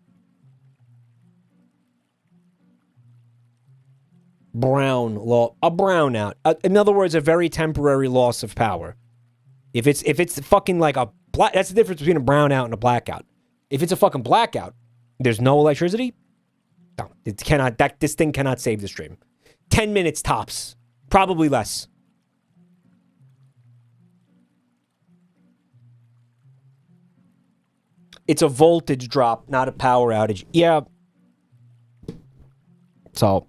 A brownout. In other words, a very temporary loss of power. If it's fucking like a black, that's the difference between a brownout and a blackout. If it's a fucking blackout, there's no electricity. No, this thing cannot save the stream. 10 minutes tops, probably less. It's a voltage drop, not a power outage. Yeah. So,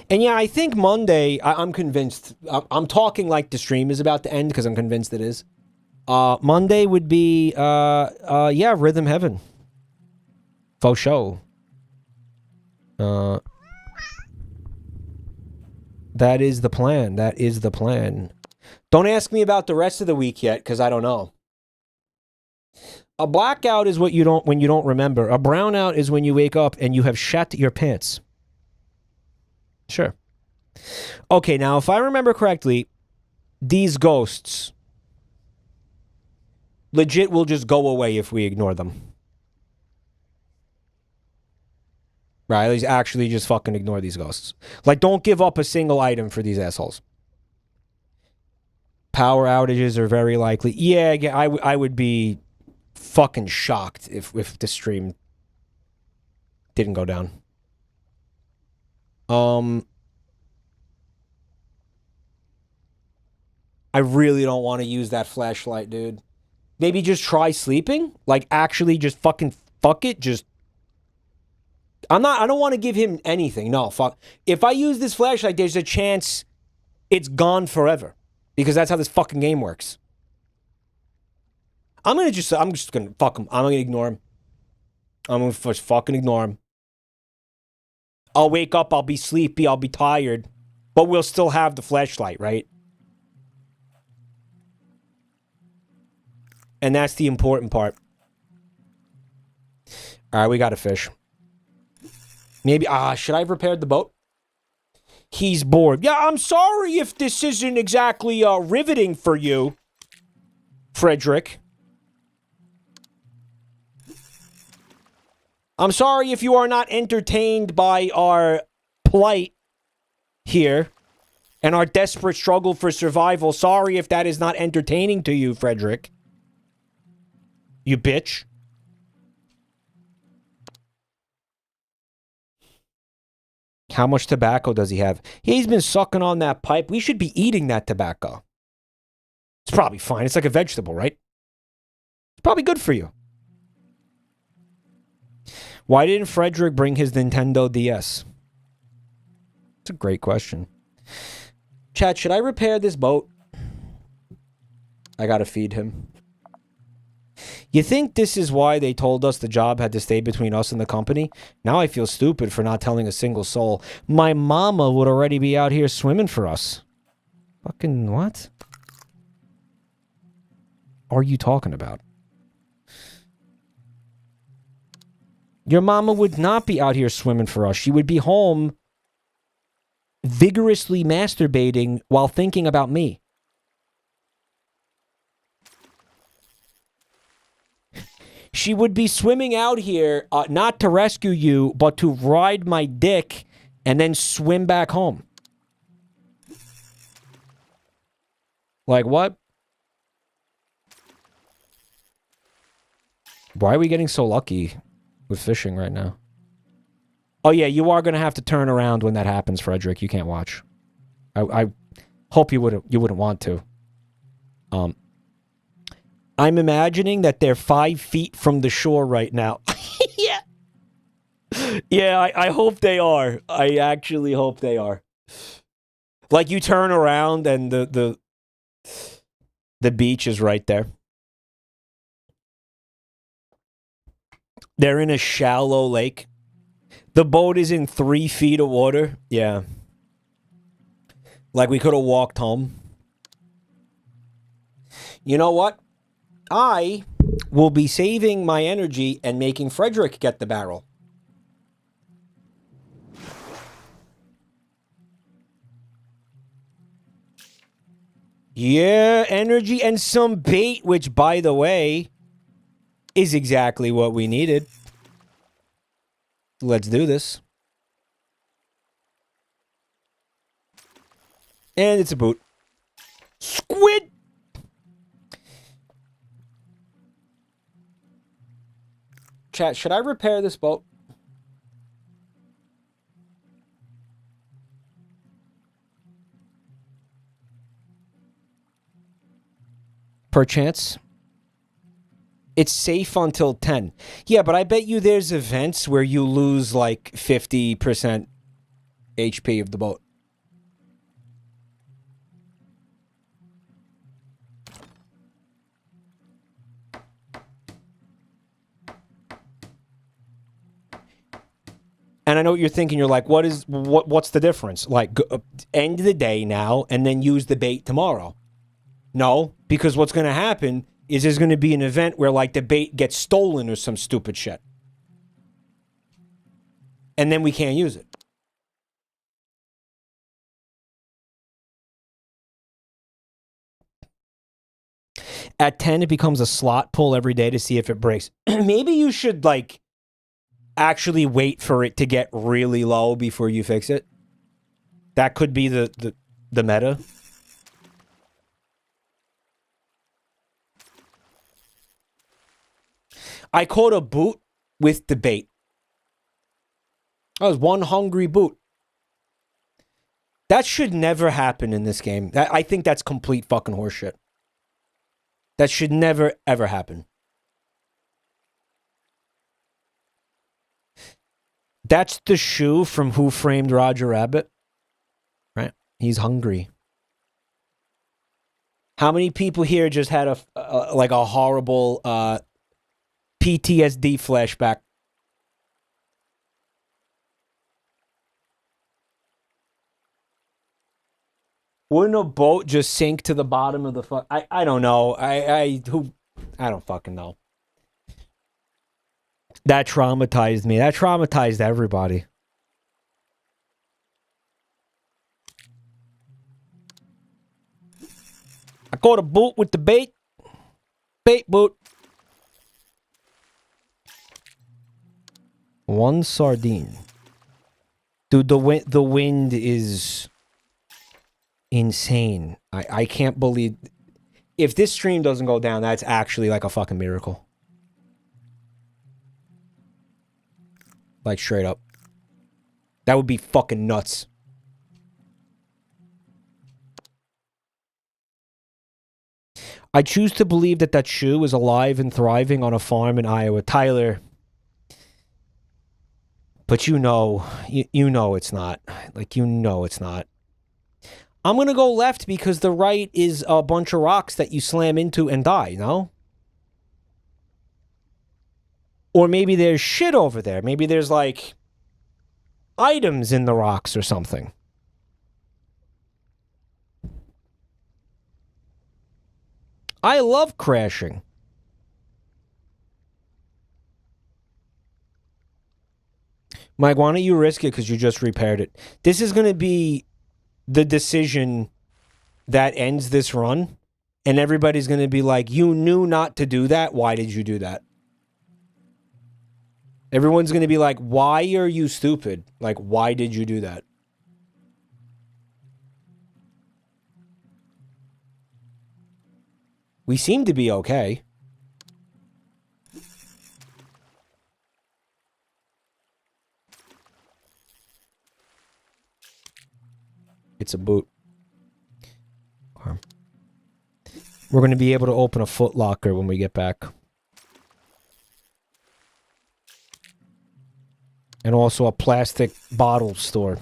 and yeah, I think Monday, I'm convinced, I'm talking like the stream is about to end because I'm convinced it is. Monday would be, yeah, Rhythm Heaven. Faux show. That is the plan. That is the plan. Don't ask me about the rest of the week yet because I don't know. A blackout is when you don't remember. A brownout is when you wake up and you have shat your pants. Sure. Okay, now if I remember correctly, these ghosts legit will just go away if we ignore them. Right, let's actually just fucking ignore these ghosts. Like, don't give up a single item for these assholes. Power outages are very likely. Yeah, I would be fucking shocked if the stream didn't go down. I really don't want to use that flashlight, dude. Maybe just try sleeping? Like, actually just fucking fuck it, just... I don't want to give him anything. No, fuck. If I use this flashlight, there's a chance it's gone forever. Because that's how this fucking game works. I'm just gonna fuck him. I'm gonna ignore him. I'm gonna just fucking ignore him. I'll wake up, I'll be sleepy, I'll be tired. But we'll still have the flashlight, right? And that's the important part. Alright, we got a fish. Maybe, should I have repaired the boat? He's bored. Yeah, I'm sorry if this isn't exactly riveting for you, Frederick. I'm sorry if you are not entertained by our plight here and our desperate struggle for survival. Sorry if that is not entertaining to you, Frederick. You bitch. How much tobacco does he have? He's been sucking on that pipe. We should be eating that tobacco. It's probably fine. It's like a vegetable, right? It's probably good for you. Why didn't Frederick bring his Nintendo DS? It's a great question. Chat, should I repair this boat? I gotta feed him. You think this is why they told us the job had to stay between us and the company? Now I feel stupid for not telling a single soul. My mama would already be out here swimming for us. Fucking what? Are you talking about? Your mama would not be out here swimming for us. She would be home vigorously masturbating while thinking about me. She would be swimming out here, not to rescue you, but to ride my dick and then swim back home. Like, what? Why are we getting so lucky with fishing right now? Oh, yeah, you are going to have to turn around when that happens, Frederick. You can't watch. I hope you wouldn't want to. I'm imagining that they're 5 feet from the shore right now. Yeah. Yeah, I hope they are. I actually hope they are. Like you turn around and the beach is right there. They're in a shallow lake. The boat is in 3 feet of water. Yeah. Like we could have walked home. You know what? I will be saving my energy and making Frederick get the barrel. Yeah, energy and some bait, which, by the way, is exactly what we needed. Let's do this. And it's a boot. Squid! Chat, should I repair this boat? Perchance. It's safe until 10. Yeah, but I bet you there's events where you lose like 50% HP of the boat. And I know what you're thinking. You're like, what's the difference? Like, end the day now and then use the bait tomorrow. No, because what's going to happen is there's going to be an event where, like, the bait gets stolen or some stupid shit. And then we can't use it. At 10, it becomes a slot pull every day to see if it breaks. Maybe you should, like, actually wait for it to get really low before you fix it. That could be the meta. I caught a boot with the bait. That was one hungry boot. That should never happen in this game. I think that's complete fucking horseshit. That should never, ever happen. That's the shoe from Who Framed Roger Rabbit. Right? He's hungry. How many people here just had a horrible PTSD flashback? Wouldn't a boat just sink to the bottom of the fuck? I don't know. I don't fucking know. That traumatized me. That traumatized everybody. I caught a boot with the bait. Bait boot. One sardine. Dude, the wind is insane. I can't believe... If this stream doesn't go down, that's actually like a fucking miracle. Like, straight up. That would be fucking nuts. I choose to believe that shoe is alive and thriving on a farm in Iowa. Tyler... But you know it's not. Like, you know it's not. I'm going to go left because the right is a bunch of rocks that you slam into and die, no? Or maybe there's shit over there. Maybe there's, like, items in the rocks or something. I love crashing. Mike, why don't you risk it because you just repaired it? This is going to be the decision that ends this run. And everybody's going to be like, you knew not to do that. Why did you do that? Everyone's going to be like, why are you stupid? Like, why did you do that? We seem to be okay. It's a boot. We're going to be able to open a Foot Locker when we get back. And also a plastic bottle store.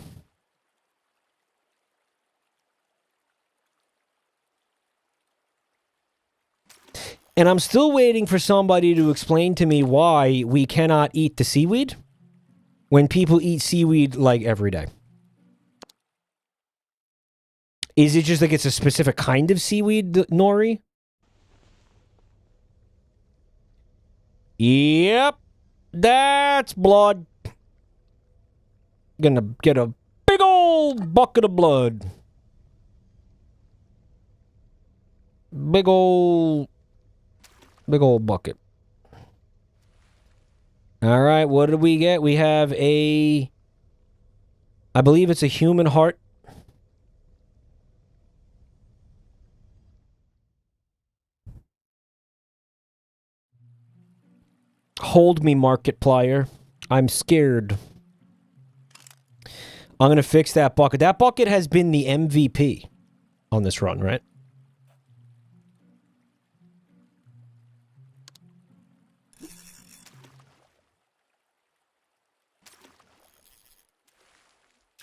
And I'm still waiting for somebody to explain to me why we cannot eat the seaweed when people eat seaweed like every day. Is it just like it's a specific kind of seaweed, Nori? Yep. That's blood. Gonna get a big old bucket of blood. Big old bucket. All right, what did we get? We have I believe it's a human heart. Hold me, Markiplier. I'm scared. I'm going to fix that bucket. That bucket has been the MVP on this run, right?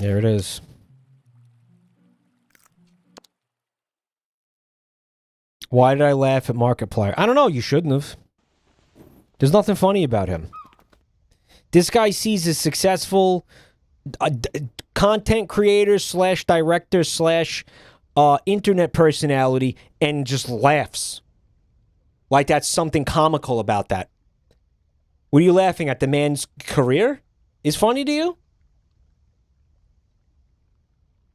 There it is. Why did I laugh at Markiplier? I don't know. You shouldn't have. There's nothing funny about him. This guy sees a successful content creator slash director slash internet personality and just laughs. Like that's something comical about that. What are you laughing at? The man's career is funny to you?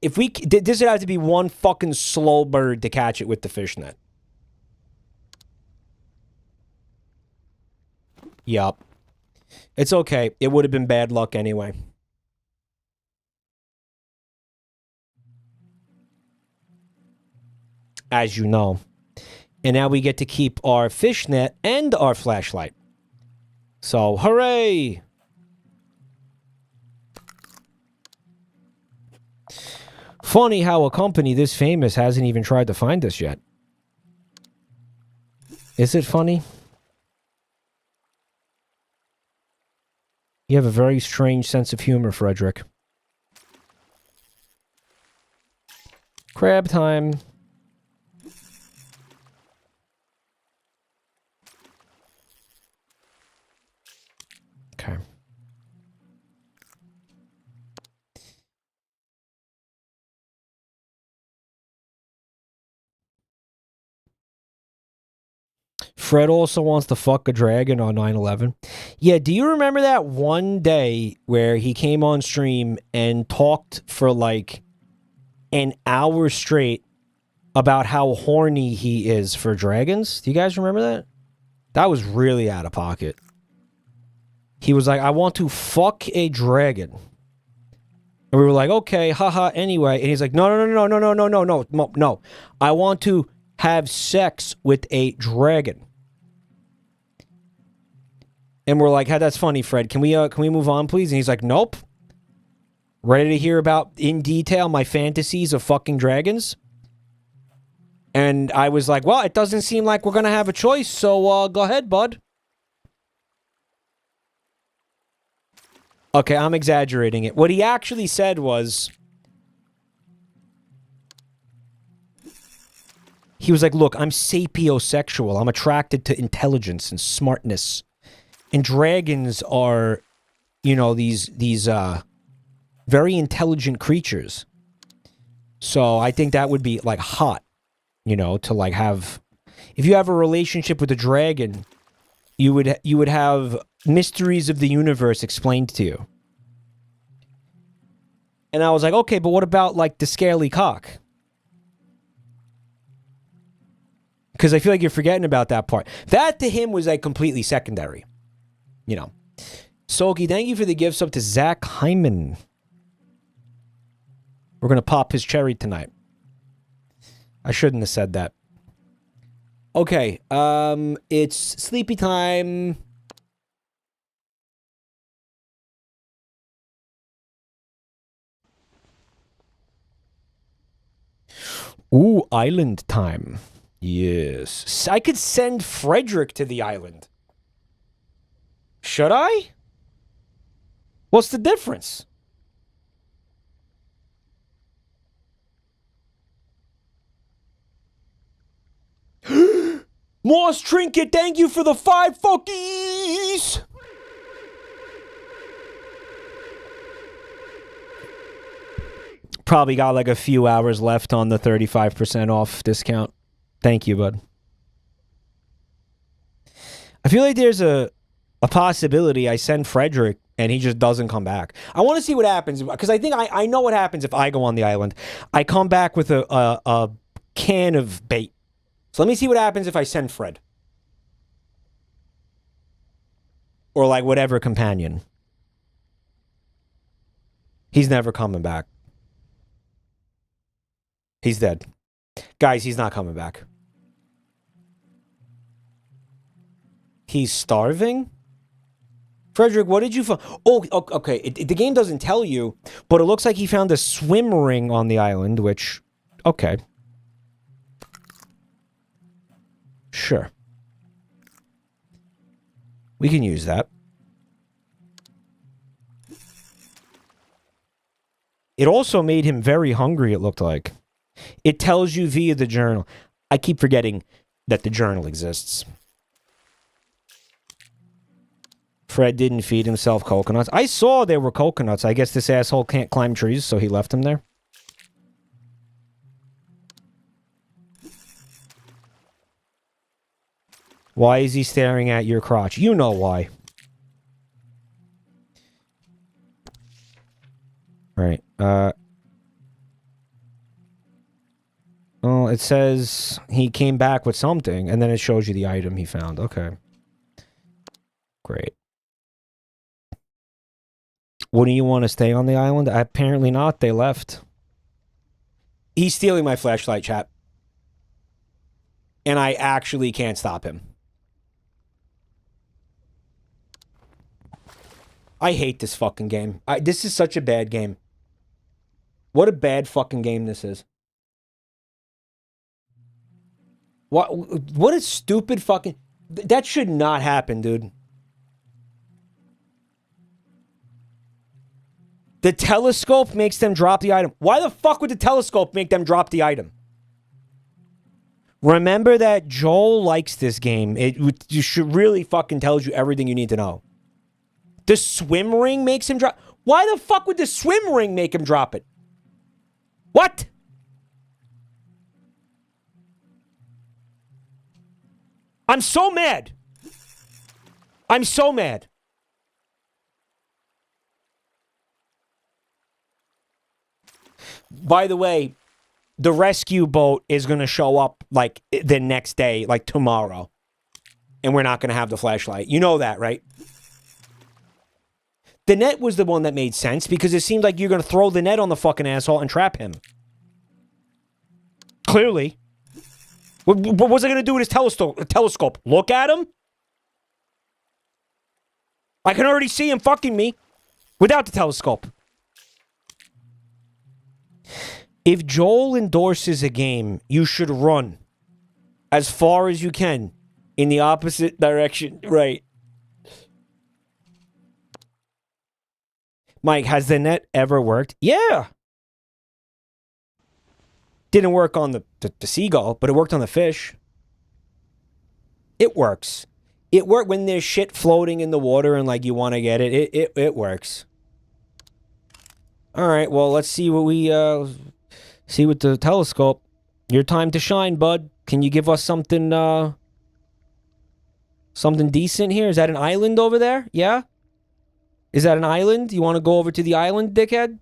If we... This would have to be one fucking slow bird to catch it with the fishnet. Yup. It's okay. It would have been bad luck anyway. As you know. And now we get to keep our fishnet and our flashlight. So, hooray! Funny how a company this famous hasn't even tried to find us yet. Is it funny? You have a very strange sense of humor, Frederick. Crab time. Okay. Fred also wants to fuck a dragon on 9/11. Yeah, do you remember that one day where he came on stream and talked for like an hour straight about how horny he is for dragons? Do you guys remember that? That was really out of pocket. He was like, I want to fuck a dragon. And we were like, okay, haha, anyway. And he's like, no. I want to have sex with a dragon. And we're like, hey, that's funny, Fred. Can we move on, please? And he's like, nope. Ready to hear about, in detail, my fantasies of fucking dragons? And I was like, well, it doesn't seem like we're going to have a choice, so go ahead, bud. Okay, I'm exaggerating it. What he actually said was... He was like, look, I'm sapiosexual. I'm attracted to intelligence and smartness. And dragons are, you know, these very intelligent creatures. So I think that would be, like, hot, you know, to, like, have... If you have a relationship with a dragon, you would have mysteries of the universe explained to you. And I was like, okay, but what about, like, the scaly cock? Because I feel like you're forgetting about that part. That, to him, was, like, completely secondary. You know. Soki, thank you for the gifts up to Zach Hyman. We're going to pop his cherry tonight. I shouldn't have said that. Okay, it's sleepy time. Ooh, island time. Yes. I could send Frederick to the island. Should I? What's the difference? Moss Trinket, thank you for the 5 fuckies! Probably got like a few hours left on the 35% off discount. Thank you, bud. I feel like there's a possibility I send Frederick and he just doesn't come back. I want to see what happens, because I think I know what happens if I go on the island. I come back with a can of bait. So let me see what happens if I send Fred. Or like whatever companion. He's never coming back. He's dead. Guys, he's not coming back. He's starving? Frederick, what did you find? Oh, okay. The game doesn't tell you, but it looks like he found a swim ring on the island, which... Okay. Sure. We can use that. It also made him very hungry, it looked like. It tells you via the journal. I keep forgetting that the journal exists. Fred didn't feed himself coconuts. I saw there were coconuts. I guess this asshole can't climb trees, so he left them there. Why is he staring at your crotch? You know why. Right. Well, it says he came back with something, and then it shows you the item he found. Okay. Great. Wouldn't you want to stay on the island? Apparently not. They left. He's stealing my flashlight, chat. And I actually can't stop him. I hate this fucking game. This is such a bad game. What a bad fucking game this is. What a stupid fucking... That should not happen, dude. The telescope makes them drop the item. Why the fuck would the telescope make them drop the item? Remember that Joel likes this game. It should really fucking tells you everything you need to know. The swim ring makes him drop... Why the fuck would the swim ring make him drop it? What? I'm so mad. I'm so mad. By the way, the rescue boat is going to show up like the next day, like tomorrow. And we're not going to have the flashlight. You know that, right? The net was the one that made sense because it seemed like you're going to throw the net on the fucking asshole and trap him. Clearly. What was I going to do with his telescope? Look at him? I can already see him fucking me without the telescope. If Joel endorses a game, you should run as far as you can in the opposite direction. Right. Mike, has the net ever worked? Yeah. Didn't work on the seagull, but it worked on the fish. It works. It worked when there's shit floating in the water and like you want to get it. It works. All right, well, let's see what we see with the telescope. Your time to shine, bud. Can you give us something something decent here? Is that an island over there? Yeah? Is that an island? You want to go over to the island, dickhead?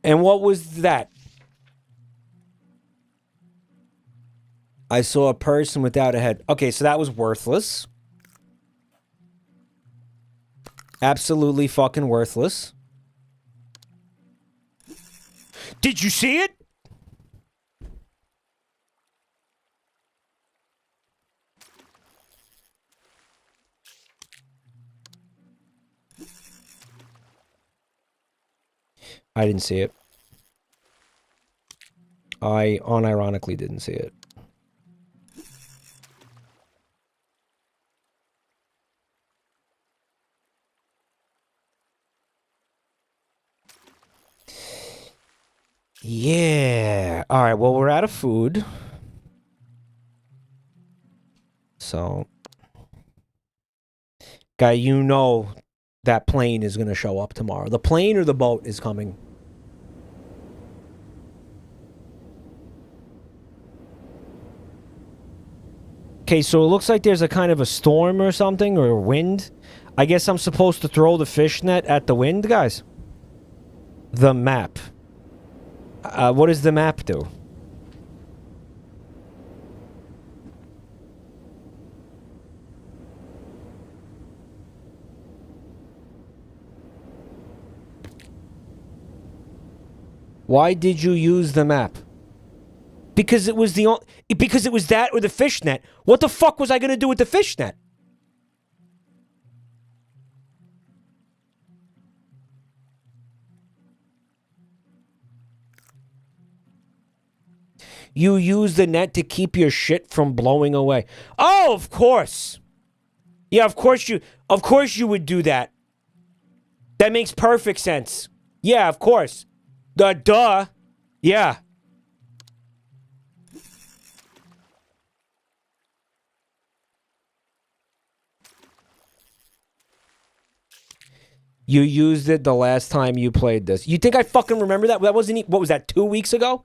And what was that? I saw a person without a head. Okay, so that was worthless. Absolutely fucking worthless. Did you see it? I didn't see it. I unironically didn't see it. Yeah. All right, well, we're out of food. So, guy, you know that plane is going to show up tomorrow. The plane or the boat is coming. Okay, so it looks like there's a kind of a storm or something, or wind. I guess I'm supposed to throw the fish net at the wind, guys? The map. What does the map do? Why did you use the map? Because it was because it was that or the fishnet. What the fuck was I gonna do with the fishnet? You use the net to keep your shit from blowing away. Oh, of course. Yeah, of course you would do that. That makes perfect sense. Yeah, of course. Duh. Yeah. You used it the last time you played this. You think I fucking remember that? That wasn't... What was that, 2 weeks ago?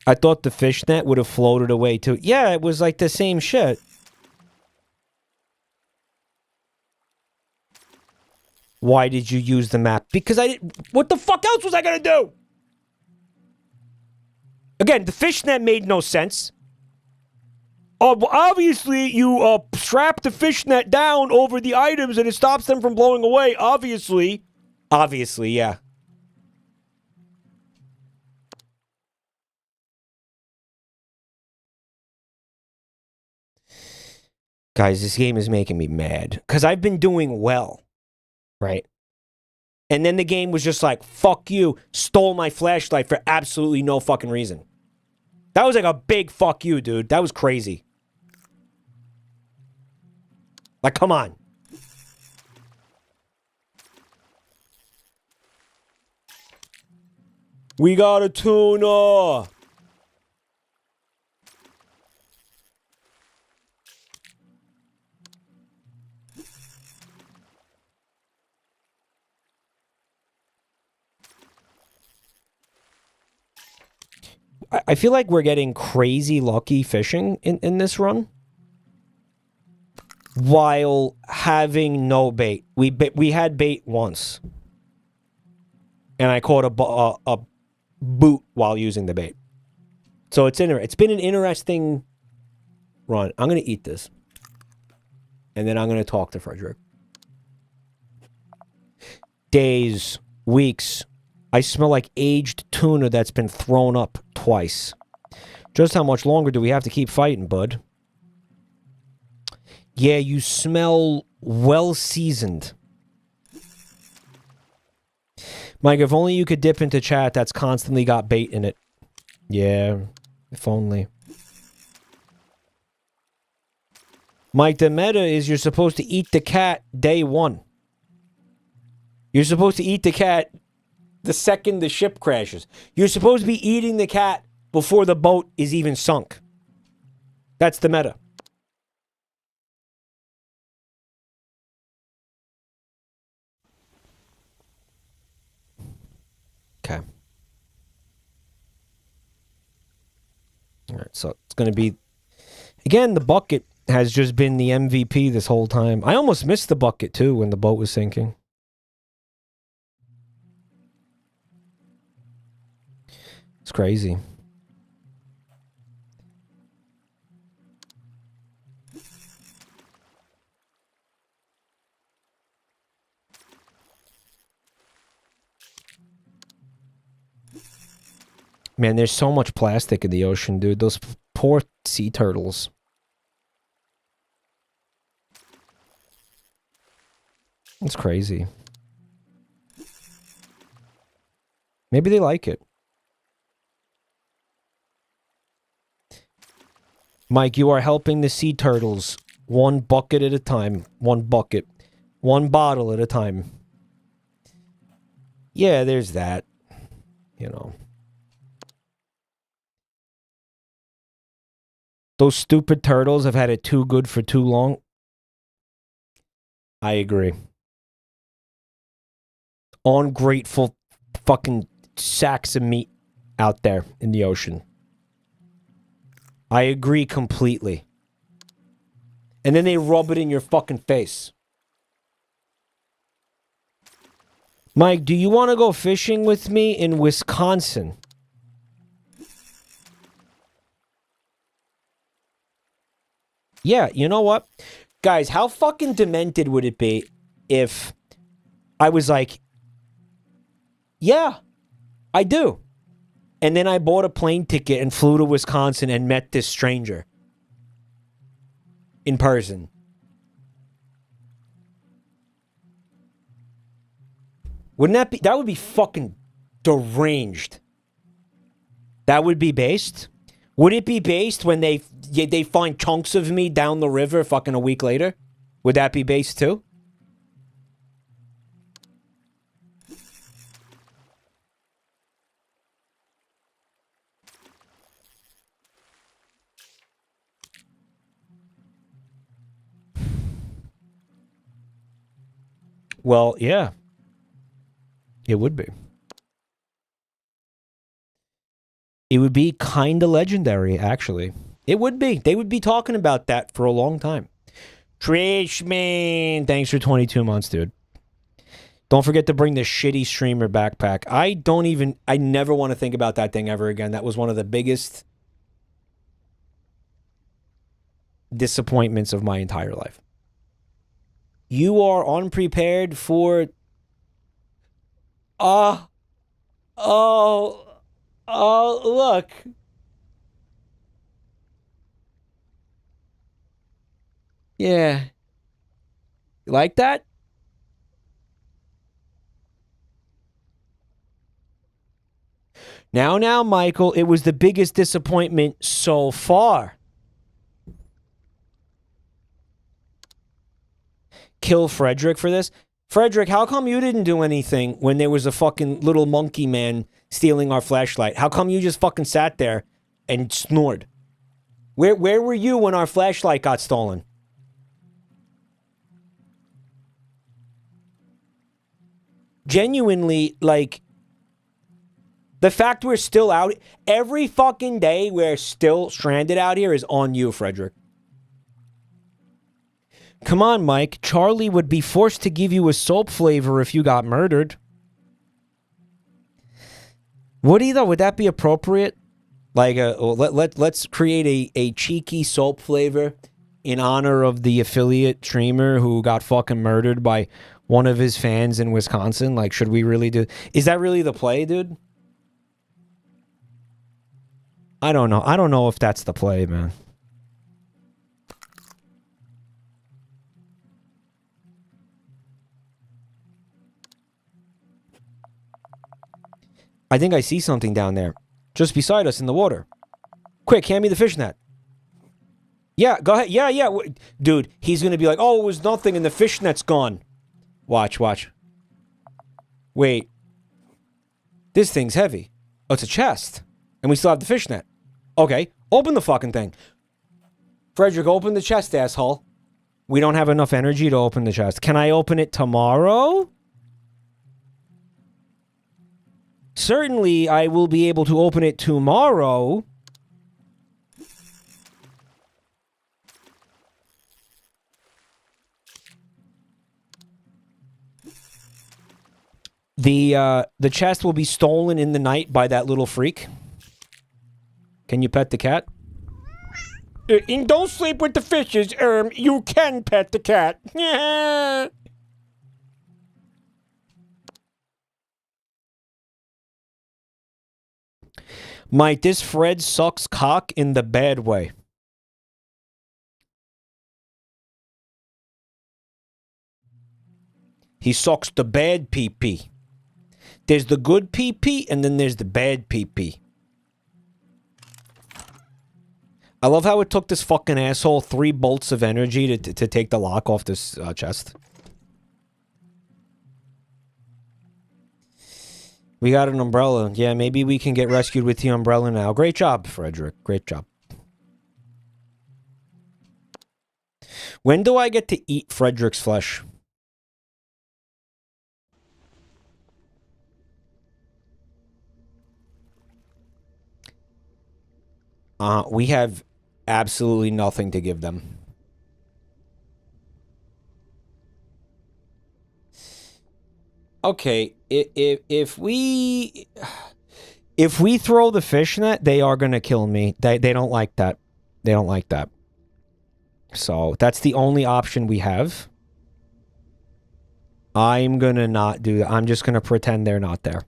I thought the fishnet would have floated away too. Yeah, it was like the same shit. Why did you use the map? Because I didn't... What the fuck else was I gonna do? Again, the fishnet made no sense. Obviously, you strap the fishnet down over the items and it stops them from blowing away. Obviously. Obviously, yeah. Guys, this game is making me mad. Because I've been doing well. Right? And then the game was just like, fuck you. Stole my flashlight for absolutely no fucking reason. That was like a big fuck you, dude. That was crazy. Like, come on. We got a tuna. I feel like we're getting crazy lucky fishing in this run. While having no bait. We had bait once. And I caught a boot while using the bait. So it's been an interesting run. I'm going to eat this. And then I'm going to talk to Frederick. Days, weeks. I smell like aged tuna that's been thrown up twice. Just how much longer do we have to keep fighting, bud? Yeah, you smell well-seasoned. Mike, if only you could dip into chat that's constantly got bait in it. Yeah, if only. Mike, the meta is you're supposed to eat the cat day one. You're supposed to eat the cat the second the ship crashes. You're supposed to be eating the cat before the boat is even sunk. That's the meta. Okay. All right, so it's going to be... Again, the bucket has just been the MVP this whole time. I almost missed the bucket, too, when the boat was sinking. It's crazy. Man, there's so much plastic in the ocean, dude. Those poor sea turtles. It's crazy. Maybe they like it. Mike, you are helping the sea turtles. 1 bucket at a time. 1 bucket. One bottle at a time. Yeah, there's that. You know. Those stupid turtles have had it too good for too long. I agree. Ungrateful fucking sacks of meat out there in the ocean. I agree completely. And then they rub it in your fucking face. Mike, do you want to go fishing with me in Wisconsin? Yeah, you know what? Guys, how fucking demented would it be if I was like, yeah, I do. And then I bought a plane ticket and flew to Wisconsin and met this stranger in person. Wouldn't that be, that would be fucking deranged. That would be based. Would it be based when they find chunks of me down the river fucking a week later? Would that be based too? Well, yeah. It would be. It would be kind of legendary, actually. It would be. They would be talking about that for a long time. Trishman, thanks for 22 months, dude. Don't forget to bring the shitty streamer backpack. I never want to think about that thing ever again. That was one of the biggest disappointments of my entire life. You are unprepared for... look. Yeah. You like that? Now, Michael, it was the biggest disappointment so far. Kill Frederick for this? Frederick, how come you didn't do anything when there was a fucking little monkey man stealing our flashlight? How come you just fucking sat there and snored? Where were you when our flashlight got stolen? Genuinely, like, the fact we're still out, every fucking day we're still stranded out here is on you, Frederick. Come on, Mike. Charlie would be forced to give you a soap flavor if you got murdered. Would he, though? Would that be appropriate? Like, let's create a cheeky soap flavor in honor of the affiliate streamer who got fucking murdered by one of his fans in Wisconsin. Like, should we really do... Is that really the play, dude? I don't know. I don't know if that's the play, man. I think I see something down there. Just beside us in the water. Quick, hand me the fishnet. Yeah, go ahead. Yeah. Dude, he's going to be like, oh, it was nothing and the fishnet's gone. Watch. Wait. This thing's heavy. Oh, it's a chest. And we still have the fishnet. Okay, open the fucking thing. Frederick, open the chest, asshole. We don't have enough energy to open the chest. Can I open it tomorrow? Certainly, I will be able to open it tomorrow. The chest will be stolen in the night by that little freak. Can you pet the cat? And don't sleep with the fishes, you can pet the cat. Mike, this Fred sucks cock in the bad way. He sucks the bad pee-pee. There's the good pee-pee, and then there's the bad pee-pee. I love how it took this fucking asshole 3 bolts of energy to take the lock off this chest. We got an umbrella. Yeah, maybe we can get rescued with the umbrella now. Great job, Frederick. Great job. When do I get to eat Frederick's flesh? We have absolutely nothing to give them. Okay, if we throw the fish net, they are gonna kill me. They don't like that. They don't like that. So that's the only option we have. I'm gonna not do that. I'm just gonna pretend they're not there.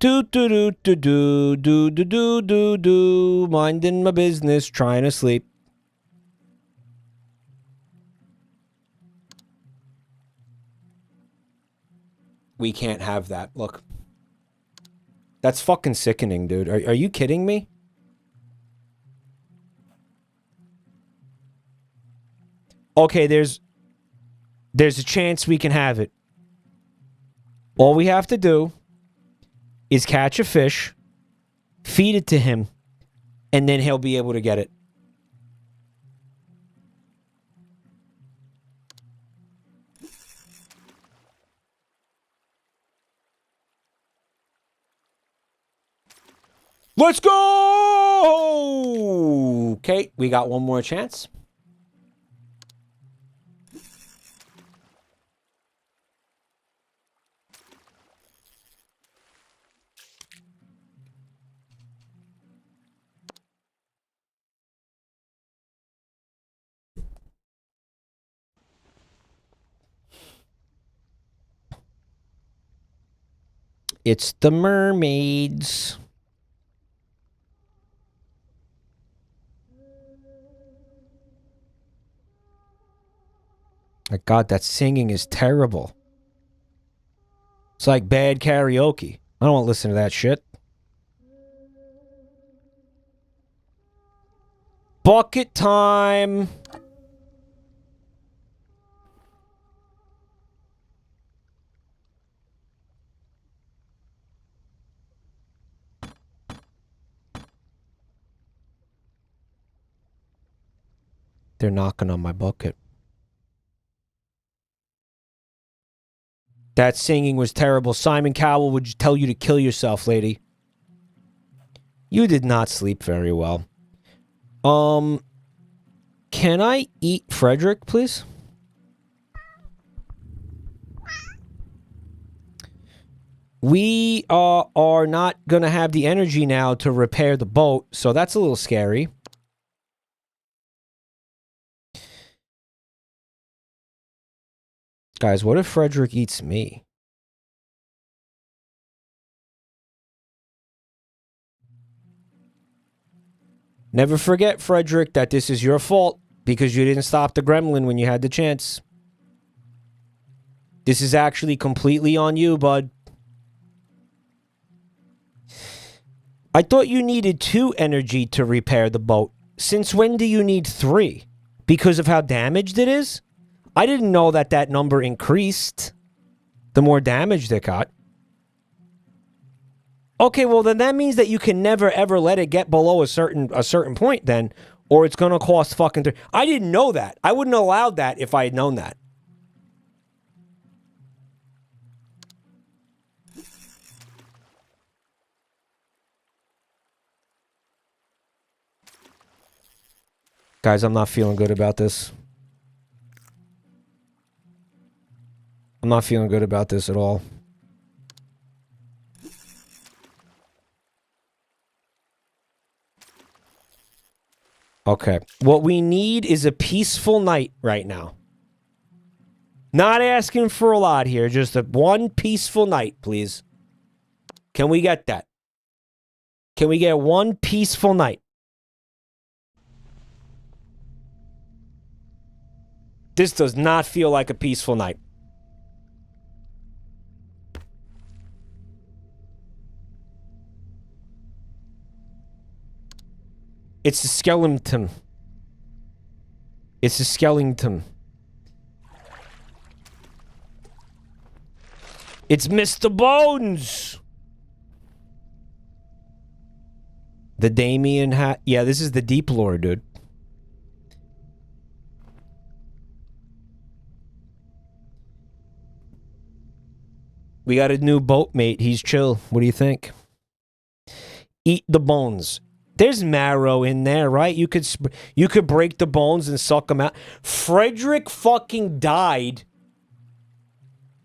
Do do do do do do do do do do. Minding my business, trying to sleep. We can't have that. Look. That's fucking sickening, dude. Are you kidding me? Okay, there's a chance we can have it. All we have to do is catch a fish, feed it to him, and then he'll be able to get it. Let's go! Okay, we got one more chance. It's the mermaids. My God, that singing is terrible. It's like bad karaoke. I don't want to listen to that shit. Bucket time. They're knocking on my bucket. That singing was terrible. Simon Cowell would tell you to kill yourself, lady. You did not sleep very well. Can I eat Frederick, please? We are not going to have the energy now to repair the boat, so that's a little scary. Guys, what if Frederick eats me? Never forget, Frederick, that this is your fault because you didn't stop the gremlin when you had the chance. This is actually completely on you, bud. I thought you needed 2 energy to repair the boat. Since when do you need 3? Because of how damaged it is? I didn't know that that number increased the more damaged it got. Okay, well then that means that you can never ever let it get below a certain point then, or it's gonna cost fucking. I didn't know that. I wouldn't have allowed that if I had known that. Guys, I'm not feeling good about this. I'm not feeling good about this at all. Okay. What we need is a peaceful night right now. Not asking for a lot here. Just one peaceful night, please. Can we get that? Can we get one peaceful night? This does not feel like a peaceful night. It's a skeleton. It's a skeleton. It's Mr. Bones. The Damien hat. Yeah, this is the deep lore, dude. We got a new boatmate. He's chill. What do you think? Eat the bones. There's marrow in there, right? You could break the bones and suck them out. Frederick fucking died.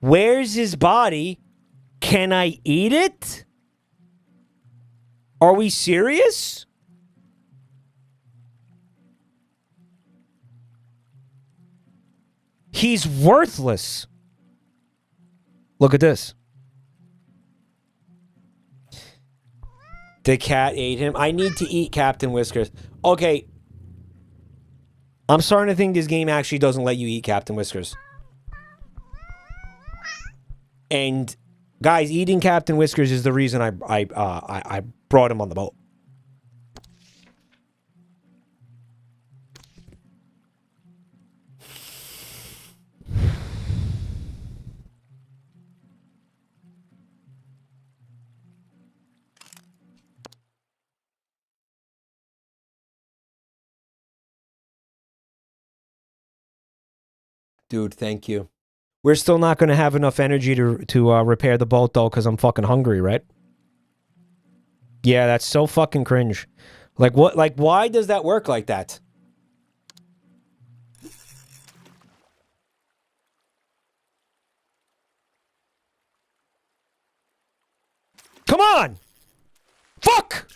Where's his body? Can I eat it? Are we serious? He's worthless. Look at this. The cat ate him. I need to eat Captain Whiskers. Okay. I'm starting to think this game actually doesn't let you eat Captain Whiskers. And guys, eating Captain Whiskers is the reason I brought him on the boat. Dude, thank you. We're still not going to have enough energy to repair the boat, though, because I'm fucking hungry, right? Yeah, that's so fucking cringe. Like, what? Like, why does that work like that? Come on! Fuck!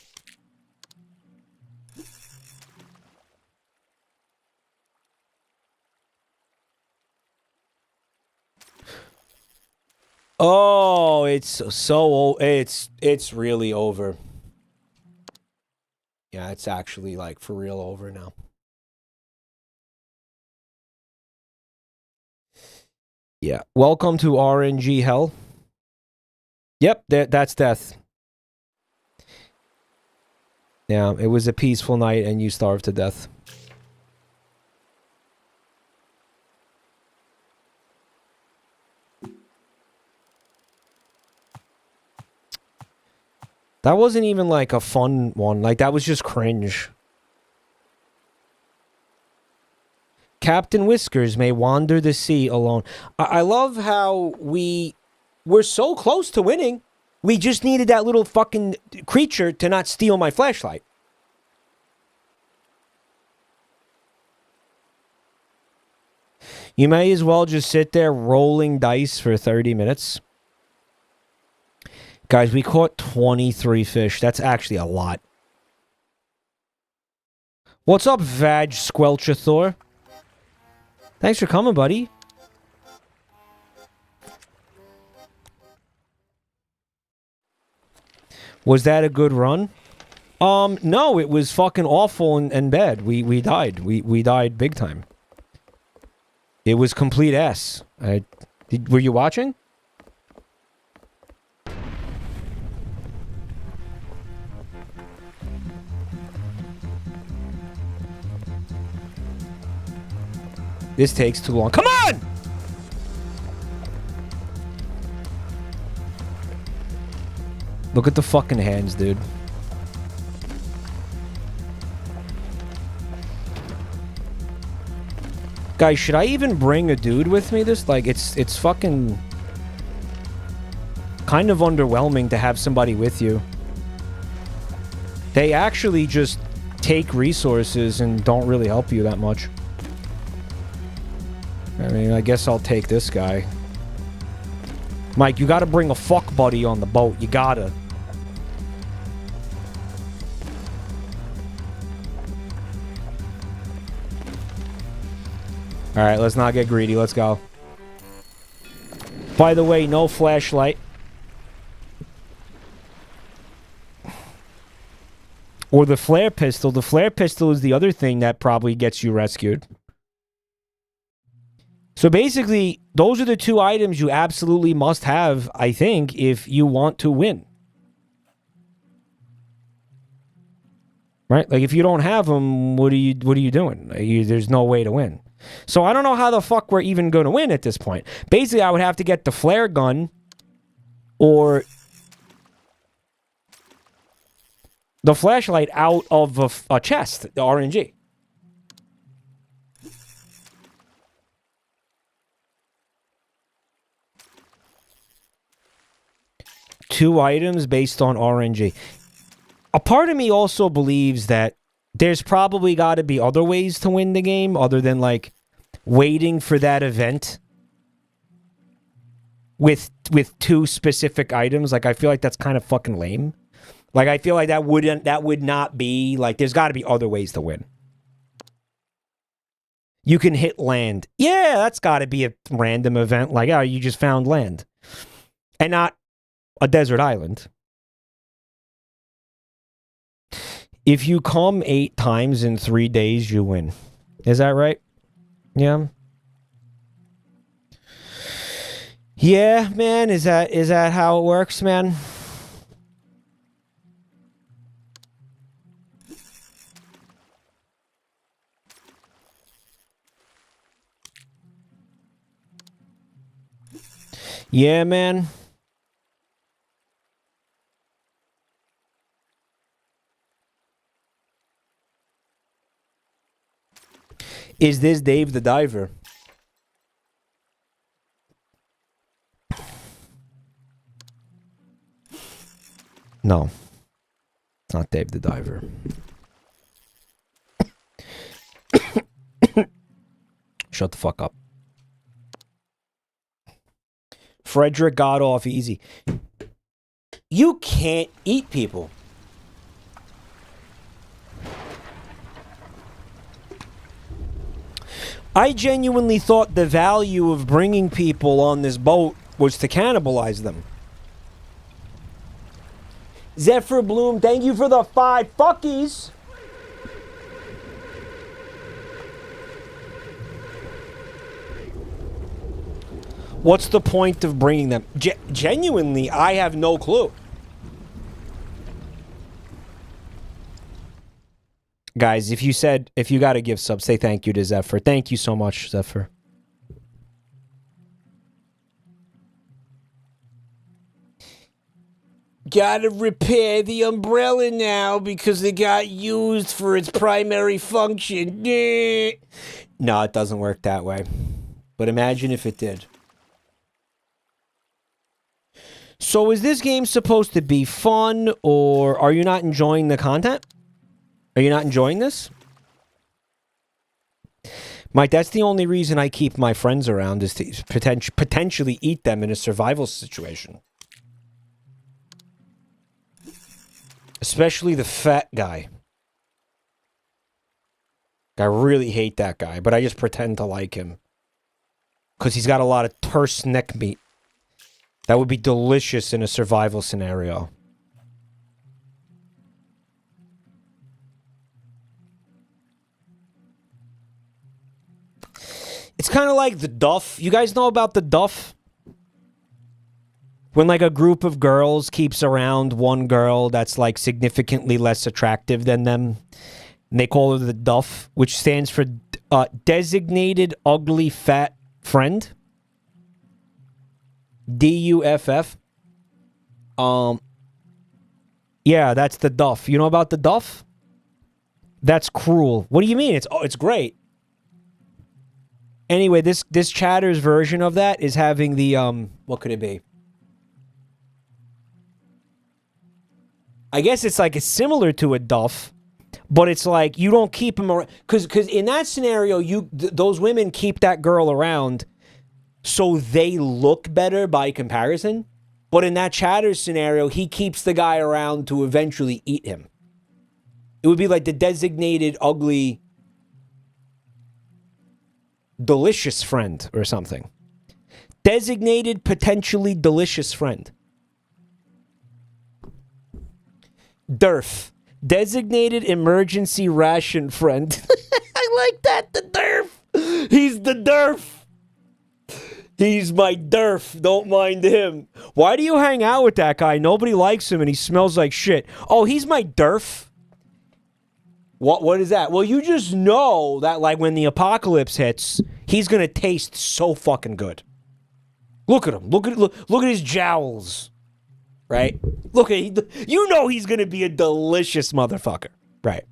Oh, it's so it's really over. Yeah, it's actually like for real over now. Yeah. Welcome to RNG hell. Yep, that's death. Yeah, it was a peaceful night and you starved to death. That wasn't even like a fun one. Like, that was just cringe. Captain Whiskers may wander the sea alone. I love how we're so close to winning. We just needed that little fucking creature to not steal my flashlight. You may as well just sit there rolling dice for 30 minutes. Guys, we caught 23 fish. That's actually a lot. What's up, Vag Squelchathor? Thanks for coming, buddy. Was that a good run? No, it was fucking awful and bad. We died. We died big time. It was complete ass. Were you watching? This takes too long. Come on! Look at the fucking hands, dude. Guys, should I even bring a dude with me this? Like, it's fucking kind of underwhelming to have somebody with you. They actually just take resources and don't really help you that much. I mean, I guess I'll take this guy. Mike, you gotta bring a fuck buddy on the boat. You gotta. Alright, let's not get greedy. Let's go. By the way, no flashlight. Or the flare pistol. The flare pistol is the other thing that probably gets you rescued. So basically, those are the two items you absolutely must have, I think, if you want to win. Right? Like, if you don't have them, what are you doing? There's no way to win. So I don't know how the fuck we're even going to win at this point. Basically, I would have to get the flare gun or the flashlight out of a chest, the RNG. Two items based on RNG. A part of me also believes that there's probably got to be other ways to win the game other than, like, waiting for that event with two specific items. Like, I feel like that's kind of fucking lame. Like, I feel like that would not be, like, there's got to be other ways to win. You can hit land. Yeah, that's got to be a random event. Like, oh, you just found land. And not a desert island. If you come 8 times in 3 days, you win. Is that right? Yeah. Yeah, man. Is that how it works, man? Yeah, man. Is this Dave the Diver? No. Not Dave the Diver. Shut the fuck up. Frederick got off easy. You can't eat people. I genuinely thought the value of bringing people on this boat was to cannibalize them. Zephyr Bloom, thank you for the 5 fuckies. What's the point of bringing them? Genuinely, I have no clue. Guys, if you got to give subs, say thank you to Zephyr. Thank you so much, Zephyr. Gotta repair the umbrella now because it got used for its primary function. No, it doesn't work that way. But imagine if it did. So is this game supposed to be fun, or are you not enjoying the content? Are you not enjoying this? Mike, that's the only reason I keep my friends around, is to potentially eat them in a survival situation. Especially the fat guy. I really hate that guy, but I just pretend to like him. Because he's got a lot of terse neck meat. That would be delicious in a survival scenario. It's kind of like the Duff. You guys know about the Duff? When, like, a group of girls keeps around one girl that's, like, significantly less attractive than them. And they call her the Duff, which stands for Designated Ugly Fat Friend. DUFF. Yeah, that's the Duff. You know about the Duff? That's cruel. What do you mean? It's great. Anyway, this Chatter's version of that is having the what could it be? I guess it's like it's similar to a Duff, but it's like you don't keep them around because in that scenario, those women keep that girl around so they look better by comparison. But in that Chatter scenario, he keeps the guy around to eventually eat him. It would be like the designated ugly delicious friend or something. Designated potentially delicious friend. DERF. Designated emergency ration friend. I like that, the DERF. He's the DERF. He's my DERF. Don't mind him. Why do you hang out with that guy? Nobody likes him and he smells like shit. Oh, he's my DERF? What is that? Well, you just know that, like, when the apocalypse hits, he's going to taste so fucking good. Look at him. Look at his jowls. right? Look at you know he's gonna be a delicious motherfucker, right?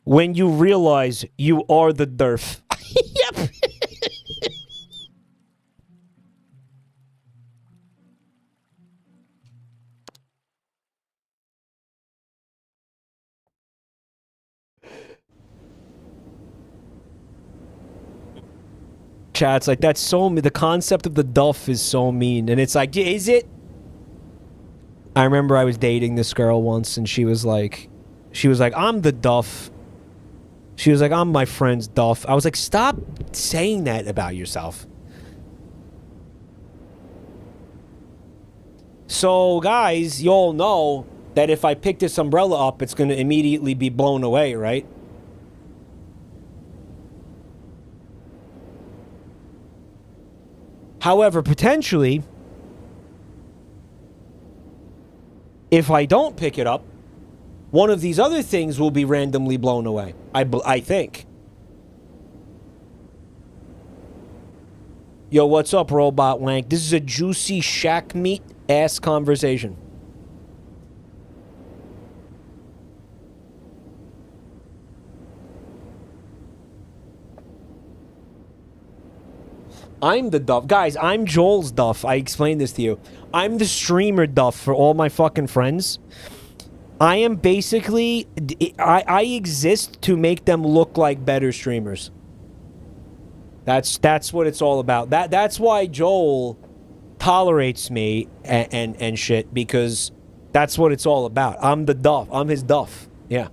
When you realize you are the derf. Yep. Chat's like, that's so mean. The concept of the duff is so mean. And it's like, is it? I remember I was dating this girl once and she was like, I'm the duff. She was like, I'm my friend's duff. I was like, stop saying that about yourself. So, guys, you all know that if I pick this umbrella up, it's going to immediately be blown away, right? However, potentially, if I don't pick it up, one of these other things will be randomly blown away. I think. Yo, what's up, Robot Wank? This is a juicy shack meat ass conversation. I'm the Duff. Guys, I'm Joel's Duff. I explained this to you. I'm the streamer Duff for all my fucking friends. I am basically... I exist to make them look like better streamers. That's what it's all about. That's why Joel tolerates me and shit, because that's what it's all about. I'm the Duff. I'm his Duff. Yeah.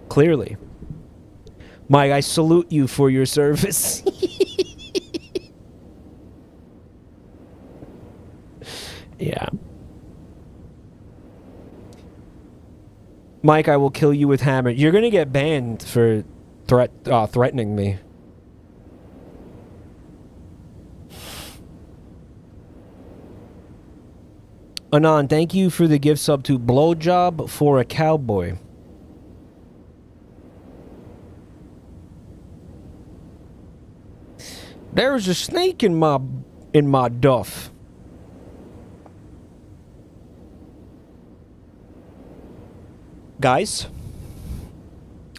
Clearly. Mike, I salute you for your service. Yeah. Mike, I will kill you with hammer. You're gonna get banned for threatening me. Anon, thank you for the gift sub to Blowjob for a Cowboy. There's a snake in my duff. Guys,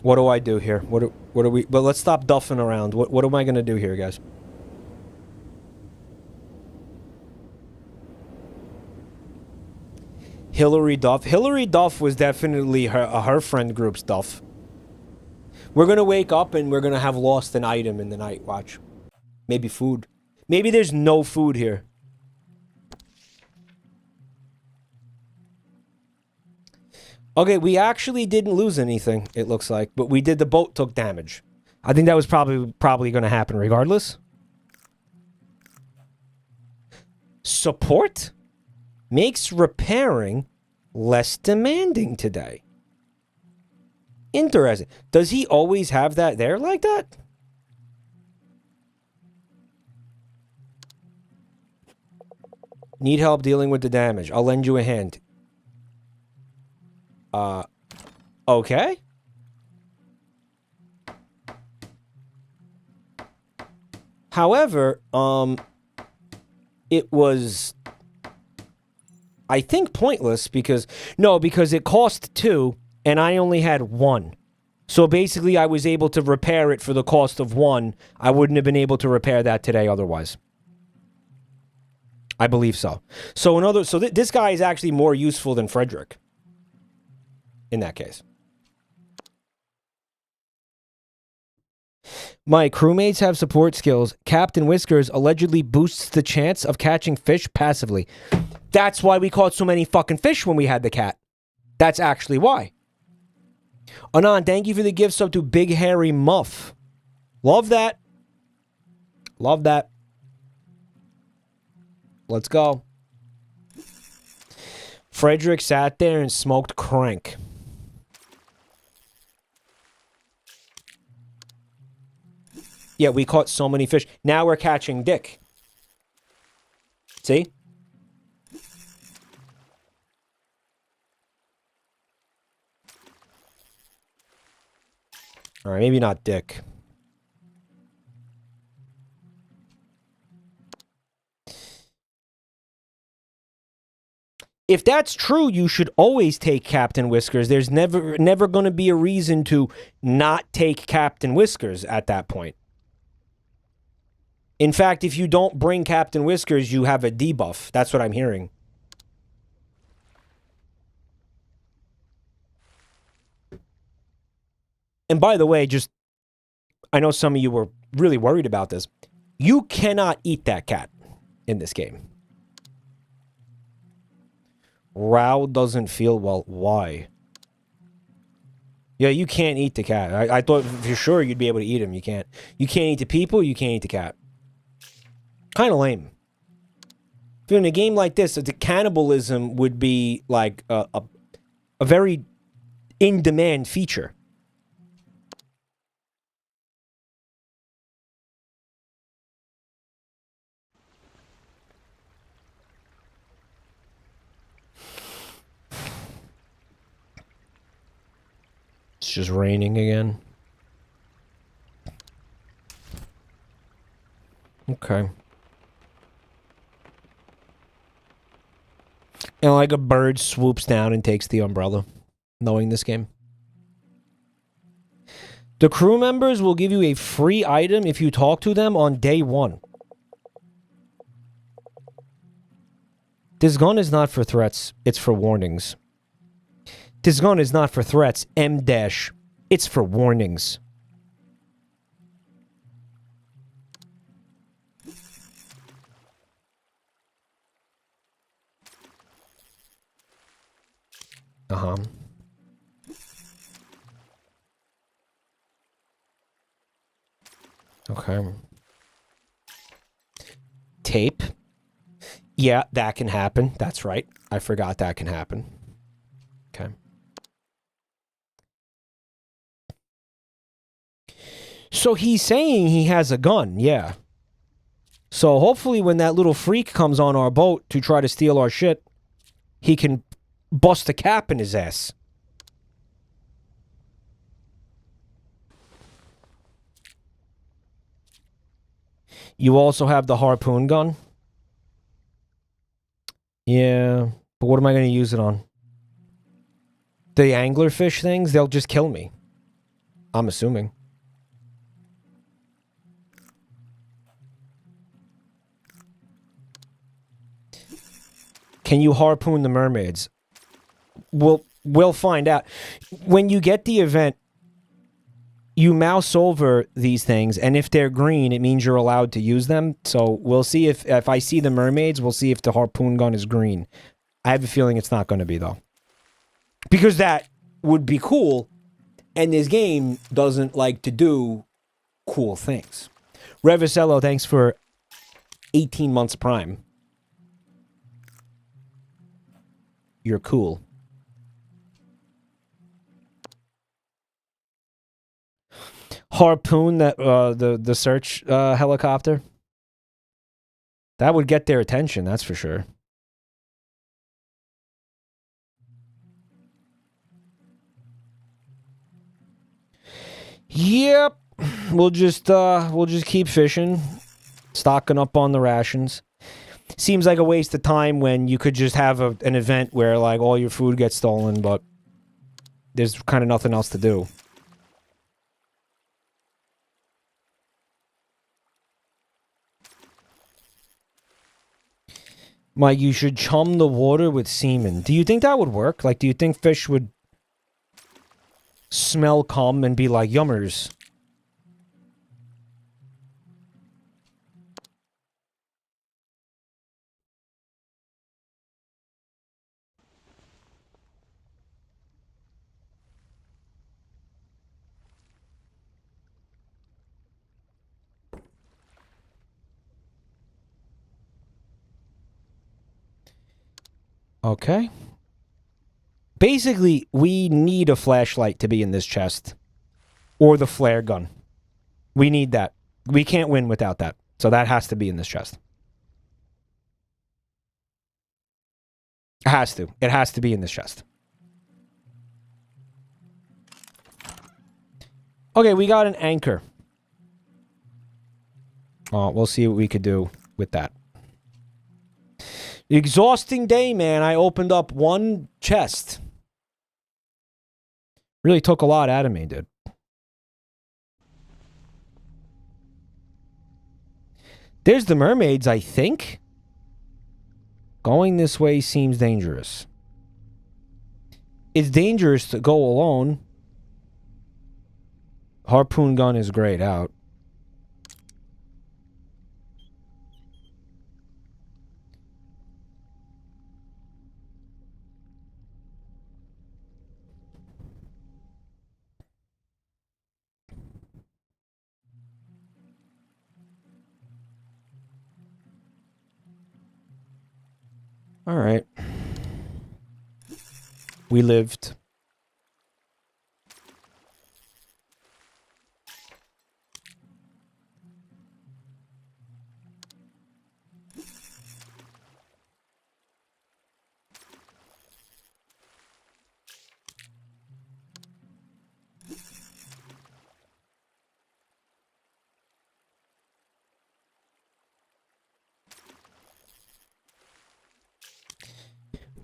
what do I do here? What are we? But let's stop duffing around. What am I gonna do here, guys? Hillary Duff. Hillary Duff was definitely her friend group's Duff. We're gonna wake up and we're gonna have lost an item in the night. Watch. Maybe food. Maybe there's no food here. Okay, we actually didn't lose anything, it looks like. But we did, the boat took damage. I think that was probably going to happen regardless. Support makes repairing less demanding today. Interesting. Does he always have that there like that? Need help dealing with the damage. I'll lend you a hand. Okay. However, it was, I think, pointless because it cost 2 and I only had 1. So basically I was able to repair it for the cost of 1. I wouldn't have been able to repair that today otherwise. I believe so. So this guy is actually more useful than Frederick. In that case. My crewmates have support skills. Captain Whiskers allegedly boosts the chance of catching fish passively. That's why we caught so many fucking fish when we had the cat. That's actually why. Anon, thank you for the gift sub to Big Hairy Muff. Love that. Love that. Let's go. Frederick sat there and smoked crank. Yeah, we caught so many fish. Now we're catching dick. See? All right, maybe not dick. if that's true, you should always take Captain Whiskers. There's never going to be a reason to not take Captain Whiskers at that point. In fact, if you don't bring Captain Whiskers, you have a debuff. That's what I'm hearing. And by the way, just, I know some of you were really worried about this. You cannot eat that cat in this game. Rao doesn't feel well. Why? Yeah, you can't eat the cat. I thought for sure you'd be able to eat him. You can't. You can't eat the people. You can't eat the cat. Kind of lame. If in a game like this, the cannibalism would be like a very in-demand feature. It's just raining again. Okay. And like a bird swoops down and takes the umbrella, knowing this game. The crew members will give you a free item if you talk to them on day 1. This gun is not for threats, it's for warnings. This gun is not for threats, M-. It's for warnings. Uh-huh. Okay. Tape. Yeah, that can happen. That's right. I forgot that can happen. Okay. So he's saying he has a gun, yeah. So hopefully when that little freak comes on our boat to try to steal our shit, he can bust a cap in his ass. You also have the harpoon gun? Yeah, but what am I going to use it on? The anglerfish things, they'll just kill me. I'm assuming. Can you harpoon the mermaids? We'll find out. When you get the event, you mouse over these things, and if they're green, it means you're allowed to use them. So we'll see if I see the mermaids, we'll see if the harpoon gun is green. I have a feeling it's not going to be, though. Because that would be cool, and this game doesn't like to do cool things. Revisello, thanks for 18 months Prime. You're cool. Harpoon that the search helicopter. That would get their attention, that's for sure. Yep. We'll just keep fishing, stocking up on the rations. Seems like a waste of time when you could just have an event where like all your food gets stolen, but there's kind of nothing else to do. Mike, you should chum the water with semen. Do you think that would work? Like, do you think fish would smell cum and be like, yummers? Okay. Basically, we need a flashlight to be in this chest. Or the flare gun. We need that. We can't win without that. So that has to be in this chest. It has to. It has to be in this chest. Okay, we got an anchor. We'll see what we could do with that. Exhausting day, man. I opened up one chest. Really took a lot out of me, dude. There's the mermaids, I think. Going this way seems dangerous. It's dangerous to go alone. Harpoon gun is grayed out. All right. We lived.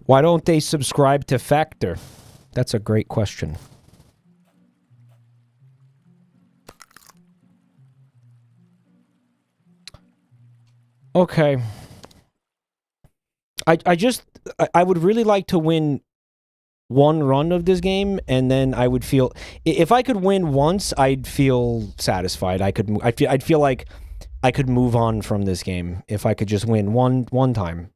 Why don't they subscribe to Factor? That's a great question. Okay. I would really like to win one run of this game, and then I would feel, if I could win once, I'd feel satisfied. I'd feel like I could move on from this game if I could just win one time.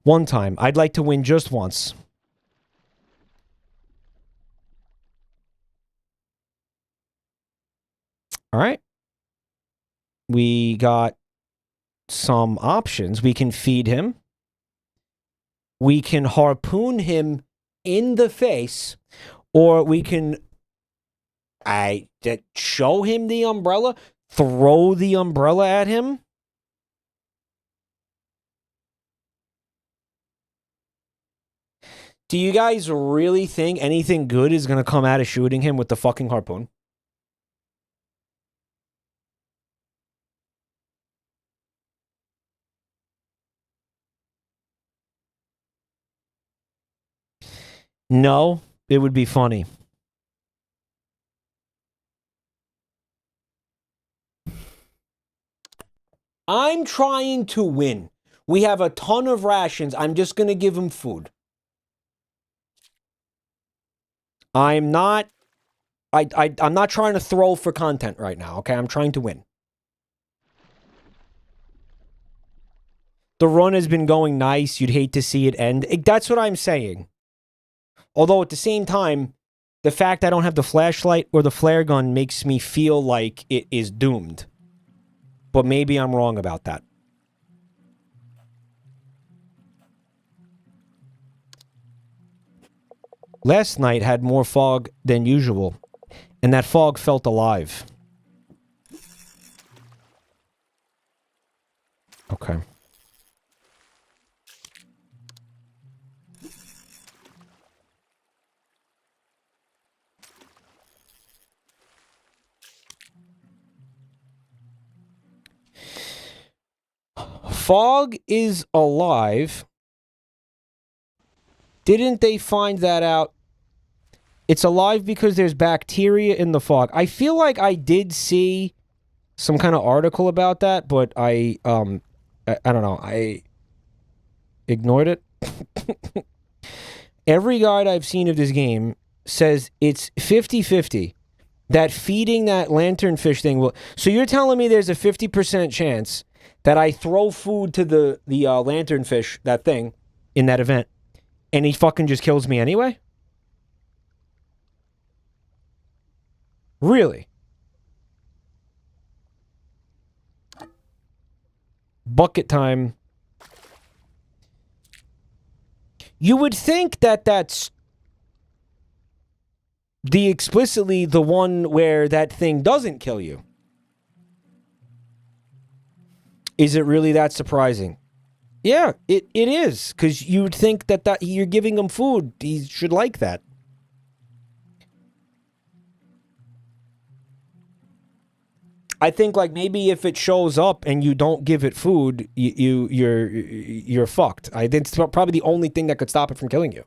One time. I'd like to win just once. All right. We got some options. We can feed him. We can harpoon him in the face, or we can show him the umbrella, throw the umbrella at him. Do you guys really think anything good is going to come out of shooting him with the fucking harpoon? No, it would be funny. I'm trying to win. We have a ton of rations. I'm just going to give him food. I'm not trying to throw for content right now, okay? I'm trying to win. The run has been going nice. You'd hate to see it end. That's what I'm saying. Although at the same time, the fact I don't have the flashlight or the flare gun makes me feel like it is doomed. But maybe I'm wrong about that. Last night had more fog than usual, and that fog felt alive. Okay. Fog is alive. Didn't they find that out? It's alive because there's bacteria in the fog. I feel like I did see some kind of article about that, but I don't know. I ignored it. Every guide I've seen of this game says it's 50-50. That feeding that lanternfish thing will... So you're telling me there's a 50% chance that I throw food to the lanternfish, that thing, in that event, and he fucking just kills me anyway? Really? Bucket time. You would think that that's explicitly the one where that thing doesn't kill you. Is it really that surprising? Yeah, it is, because you would think that you're giving him food. He should like that. I think like maybe if it shows up and you don't give it food, you're fucked. I think it's probably the only thing that could stop it from killing you.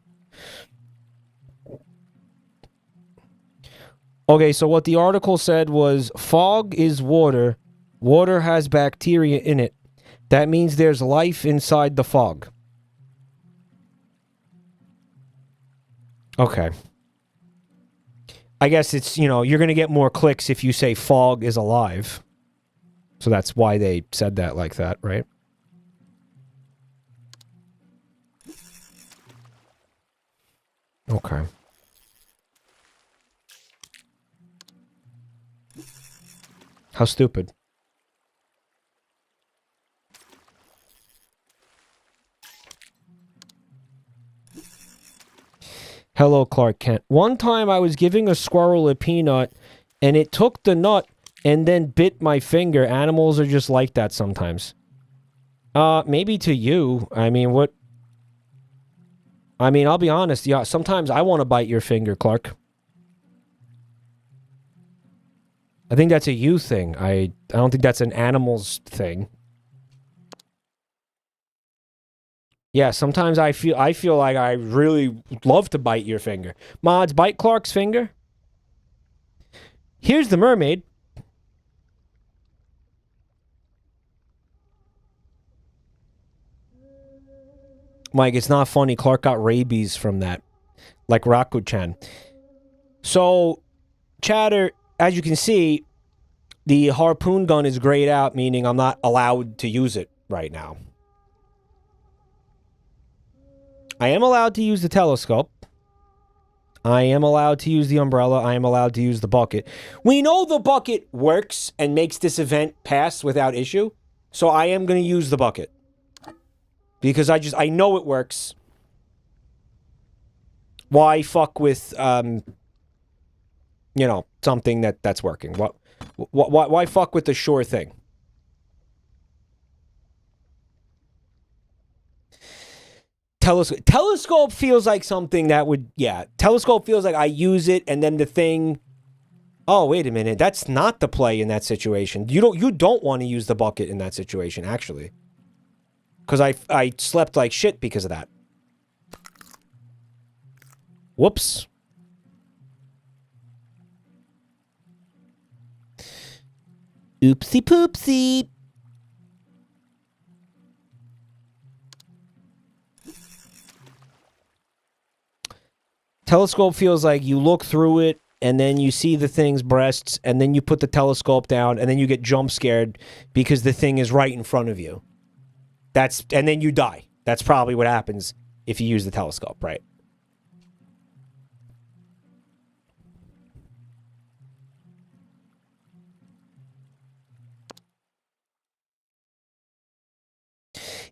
Okay, so what the article said was fog is water. Water has bacteria in it. That means there's life inside the fog. Okay. I guess it's, you know, you're going to get more clicks if you say fog is alive. So that's why they said that like that, right? Okay. How stupid. Hello, Clark Kent. One time I was giving a squirrel a peanut, and it took the nut and then bit my finger. Animals are just like that sometimes. Maybe to you. I mean, what... I mean, I'll be honest. Yeah, sometimes I want to bite your finger, Clark. I think that's a you thing. I don't think that's an animals thing. Yeah, sometimes I feel like I really love to bite your finger. Mods, bite Clark's finger. Here's the mermaid. Mike, it's not funny. Clark got rabies from that. Like Raku-chan. So, chatter, as you can see, the harpoon gun is grayed out, meaning I'm not allowed to use it right now. I am allowed to use the telescope. I am allowed to use the umbrella. I am allowed to use the bucket. We know the bucket works and makes this event pass without issue. So I am going to use the bucket. Because I know it works. Why fuck with, you know, something that's working? Why fuck with the sure thing? Telescope feels like something that would, yeah. Telescope feels like I use it and then the thing. Oh, wait a minute. That's not the play in that situation. You don't want to use the bucket in that situation, actually. Because I slept like shit because of that. Whoops. Oopsie poopsie. Telescope feels like you look through it and then you see the thing's breasts and then you put the telescope down and then you get jump scared because the thing is right in front of you. And then you die. That's probably what happens if you use the telescope, right?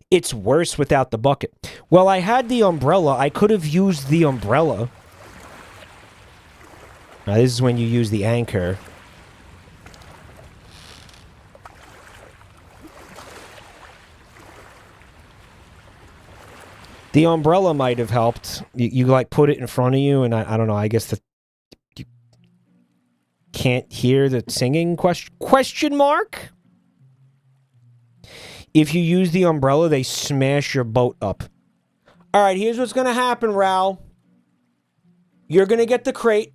It's worse without the bucket. Well, I had the umbrella. I could have used the umbrella. Now, this is when you use the anchor. The umbrella might have helped. You like, put it in front of you, and I don't know, I guess you can't hear the singing question mark? If you use the umbrella, they smash your boat up. All right, here's what's going to happen, Raul. You're going to get the crate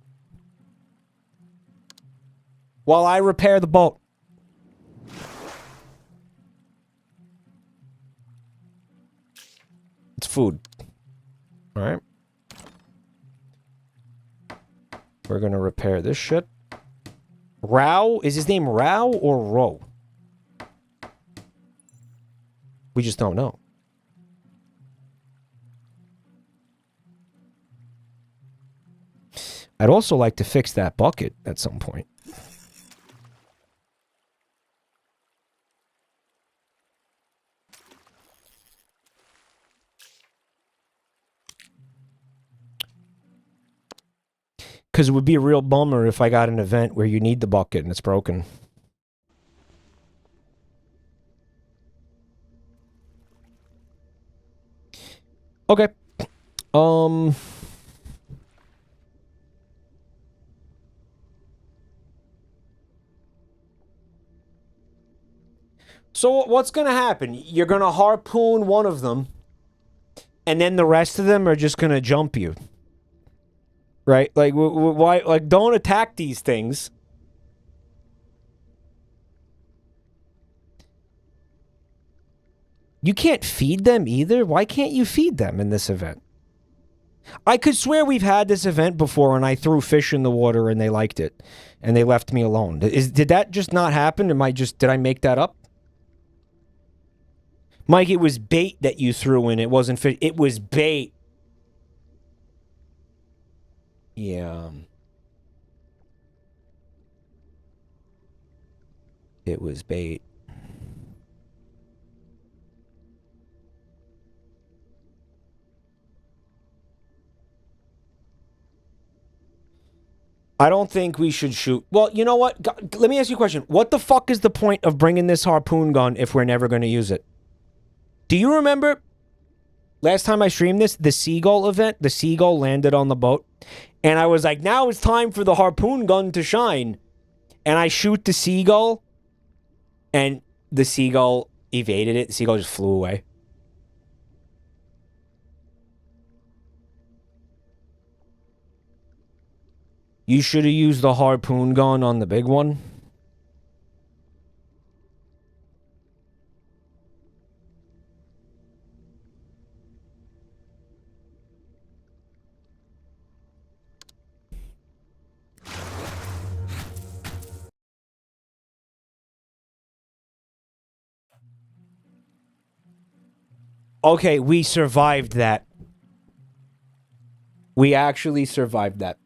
while I repair the boat. It's food. All right. We're going to repair this shit. Rao? Is his name Rao or Ro? We just don't know. I'd also like to fix that bucket at some point. Because it would be a real bummer if I got an event where you need the bucket and it's broken. Okay. So what's going to happen? You're going to harpoon one of them, and then the rest of them are just going to jump you. Right? Like, why? Like, don't attack these things. You can't feed them either? Why can't you feed them in this event? I could swear we've had this event before and I threw fish in the water and they liked it. And they left me alone. Did that just not happen? Did I make that up? Mike, it was bait that you threw in. It wasn't fish. It was bait. Yeah. It was bait. I don't think we should shoot. Well, you know what? Let me ask you a question. What the fuck is the point of bringing this harpoon gun if we're never going to use it? Do you remember last time I streamed this, the seagull event? The seagull landed on the boat. And I was like, now it's time for the harpoon gun to shine. And I shoot the seagull. And the seagull evaded it. The seagull just flew away. You should have used the harpoon gun on the big one. Okay, we survived that. We actually survived that.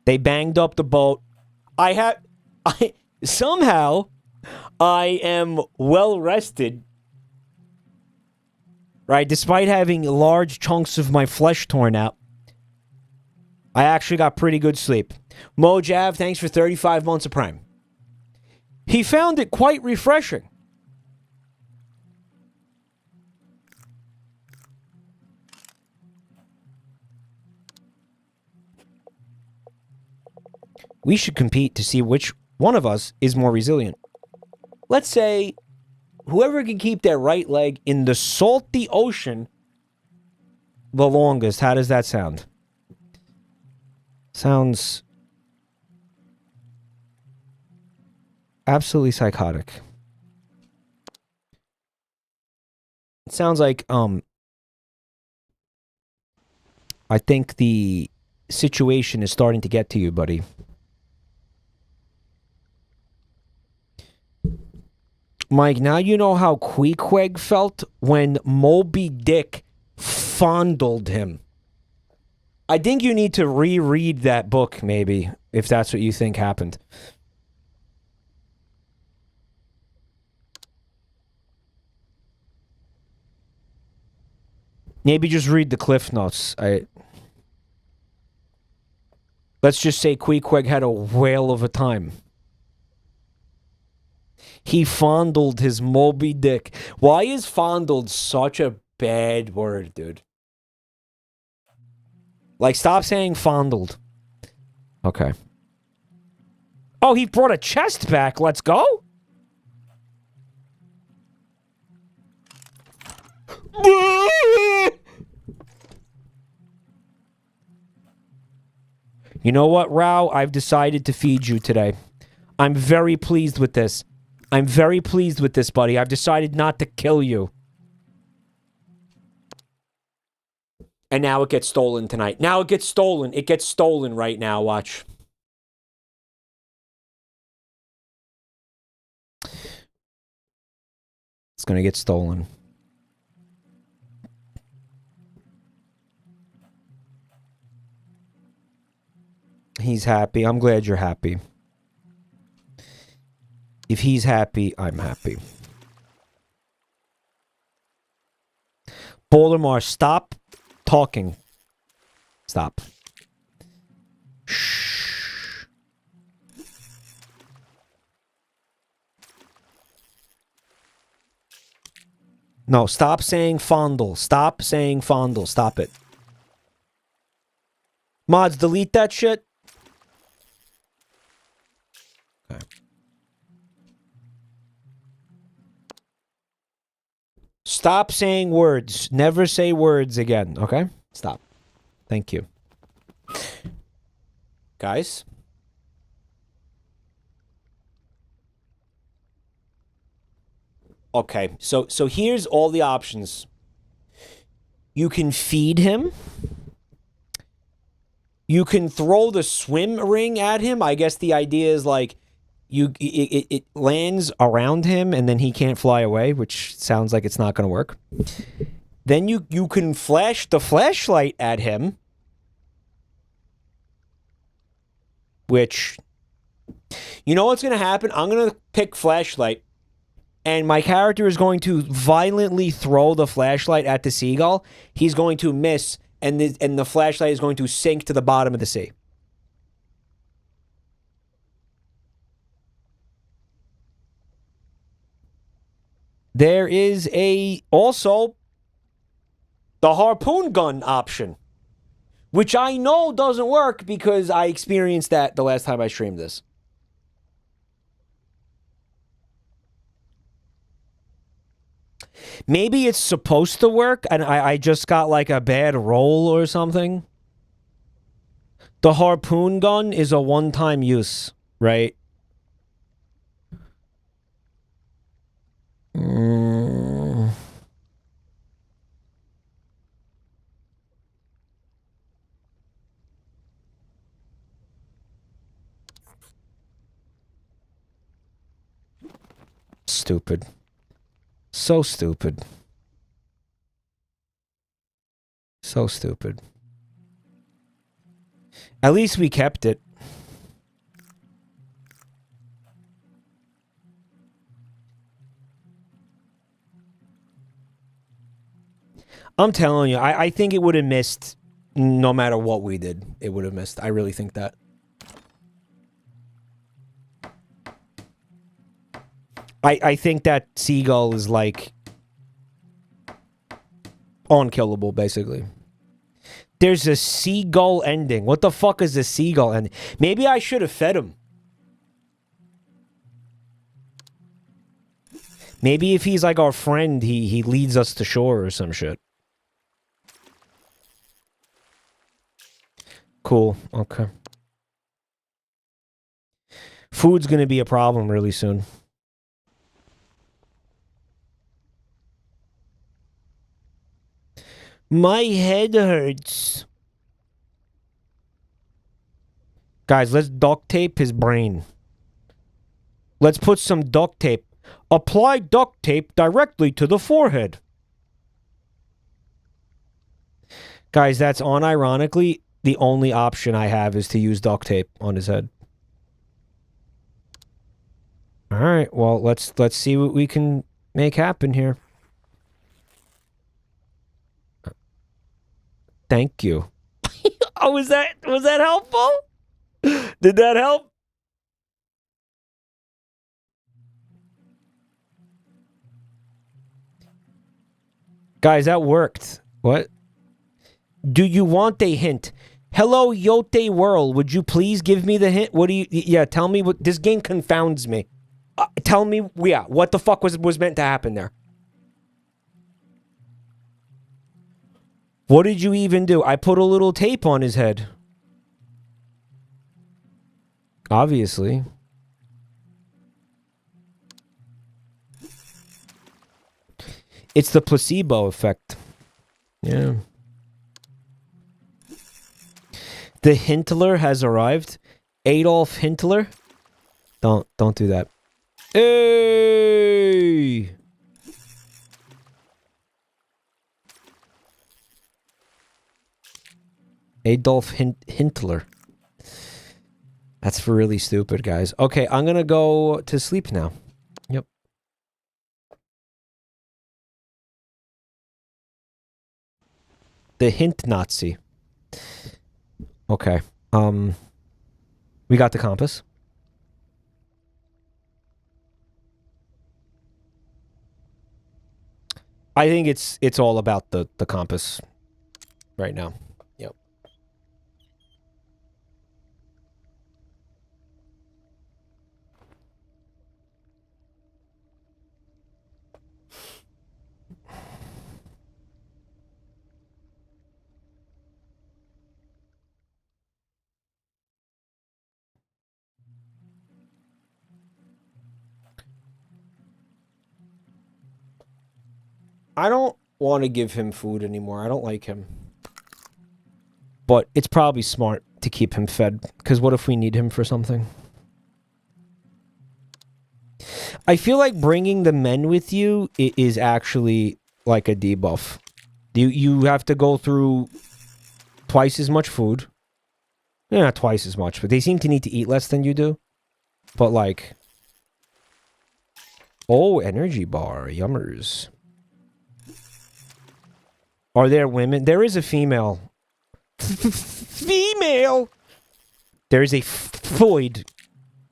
They banged up the boat. Somehow, I am well rested. Right? Despite having large chunks of my flesh torn out. I actually got pretty good sleep. Mojav, thanks for 35 months of Prime. He found it quite refreshing. We should compete to see which one of us is more resilient. Let's say whoever can keep their right leg in the salty ocean the longest. How does that sound? Sounds absolutely psychotic. It sounds like I think the situation is starting to get to you, buddy. Mike, now you know how Queequeg felt when Moby Dick fondled him. I think you need to reread that book, maybe, if that's what you think happened. Maybe just read the Cliff Notes. Let's just say Queequeg had a whale of a time. He fondled his Moby Dick. Why is fondled such a bad word, dude? Like, stop saying fondled. Okay. Oh, he brought a chest back. Let's go. You know what, Rao? I've decided to feed you today. I'm very pleased with this. I'm very pleased with this, buddy. I've decided not to kill you. And now it gets stolen tonight. Now it gets stolen. It gets stolen right now. Watch. It's going to get stolen. He's happy. I'm glad you're happy. If he's happy, I'm happy. Baltimore, stop talking. Stop. Shh. No, stop saying fondle. Stop saying fondle. Stop it. Mods, delete that shit. Okay. Stop saying words. Never say words again, okay? Stop. Thank you. Guys? Okay, so here's all the options. You can feed him. You can throw the swim ring at him. I guess the idea is like it lands around him and then he can't fly away, which sounds like it's not going to work. Then you can flash the flashlight at him, which, you know what's going to happen? I'm going to pick flashlight, and my character is going to violently throw the flashlight at the seagull. He's going to miss, and the flashlight is going to sink to the bottom of the sea. There is also the harpoon gun option, which I know doesn't work because I experienced that the last time I streamed this. Maybe it's supposed to work and I just got like a bad roll or something. The harpoon gun is a one-time use, right? Stupid. So stupid. So stupid. At least we kept it. I'm telling you, I think it would have missed no matter what we did. It would have missed. I really think that. I think that seagull is like unkillable, basically. There's a seagull ending. What the fuck is a seagull ending? Maybe I should have fed him. Maybe if he's like our friend, he leads us to shore or some shit. Cool. Okay. Food's gonna be a problem really soon. My head hurts. Guys, let's duct tape his brain. Let's put some duct tape. Apply duct tape directly to the forehead. Guys, that's unironically the only option I have is to use duct tape on his head. All right, well, let's see what we can make happen here. Thank you. Oh, was that helpful? Did that help? Guys, that worked. What? Do you want a hint? Hello, Yote World. Would you please give me the hint? What do you... Yeah, tell me what... This game confounds me. Tell me... Yeah, what the fuck was meant to happen there? What did you even do? I put a little tape on his head. Obviously. It's the placebo effect. Yeah. The Hintler has arrived. Adolf Hitler. Don't do that. Hey! Adolf Hitler. That's really stupid, guys. Okay, I'm gonna go to sleep now. Yep. The hint Nazi. Okay. We got the compass. I think it's all about the compass right now. Yep. I don't want to give him food anymore. I don't like him. But it's probably smart to keep him fed, because what if we need him for something? I feel like bringing the men with you is actually like a debuff. You have to go through twice as much food. Yeah, not twice as much, but they seem to need to eat less than you do. But like... Oh, energy bar. Yummers. Are there women? There is a female. Female! There is a Floyd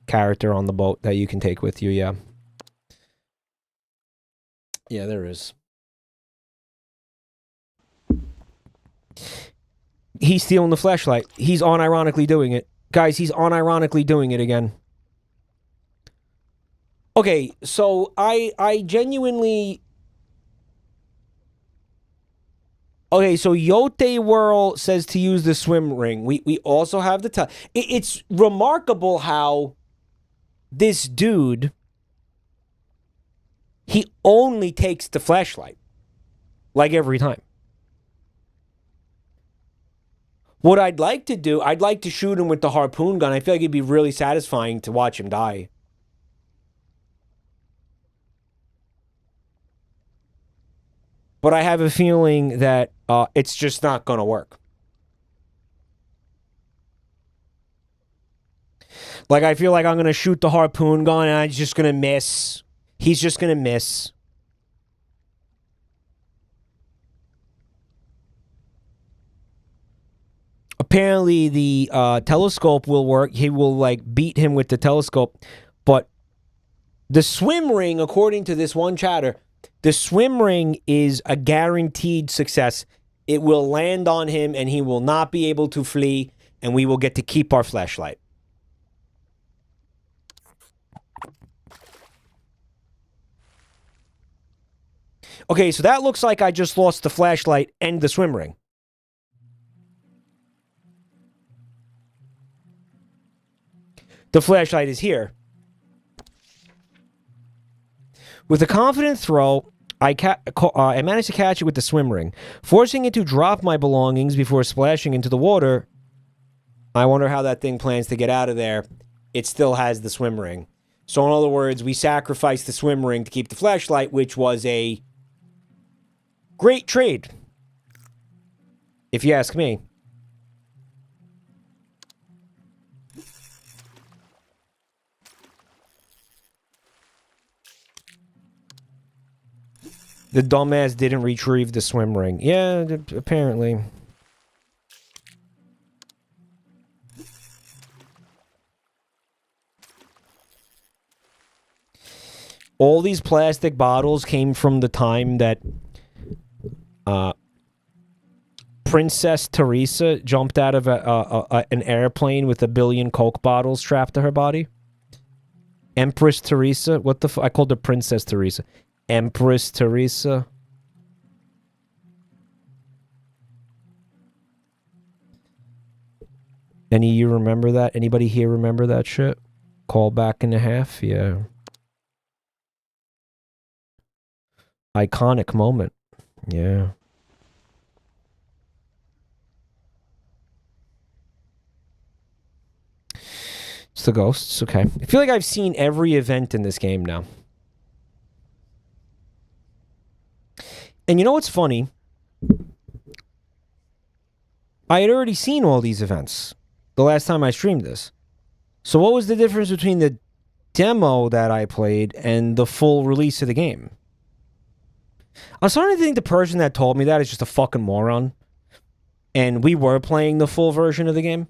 character on the boat that you can take with you, yeah. Yeah, there is. He's stealing the flashlight. He's unironically doing it. Guys, he's unironically doing it again. Okay, so I genuinely... Okay, so Yote Whirl says to use the swim ring. We also have the... It's remarkable how this dude... He only takes the flashlight. Like every time. What I'd like to do, I'd like to shoot him with the harpoon gun. I feel like it'd be really satisfying to watch him die. But I have a feeling that it's just not going to work. Like, I feel like I'm going to shoot the harpoon gun and I'm just going to miss. He's just going to miss. Apparently, the telescope will work. He will, like, beat him with the telescope. But the swim ring, according to this one chatter, the swim ring is a guaranteed success. It will land on him and he will not be able to flee, and we will get to keep our flashlight. Okay, so that looks like I just lost the flashlight and the swim ring. The flashlight is here. With a confident throw, I managed to catch it with the swim ring, forcing it to drop my belongings before splashing into the water. I wonder how that thing plans to get out of there. It still has the swim ring. So in other words, we sacrificed the swim ring to keep the flashlight, which was a great trade, if you ask me. The dumbass didn't retrieve the swim ring. Yeah, apparently. All these plastic bottles came from the time that Princess Teresa jumped out of an airplane with 1 billion Coke bottles strapped to her body. Empress Teresa? What the I called her Princess Teresa. Empress Teresa. Any of you remember that? Anybody here remember that shit? Call back in a half? Yeah. Iconic moment. Yeah. It's the ghosts. Okay. I feel like I've seen every event in this game now. And you know what's funny? I had already seen all these events the last time I streamed this. So what was the difference between the demo that I played and the full release of the game? I'm starting to think the person that told me that is just a fucking moron. And we were playing the full version of the game.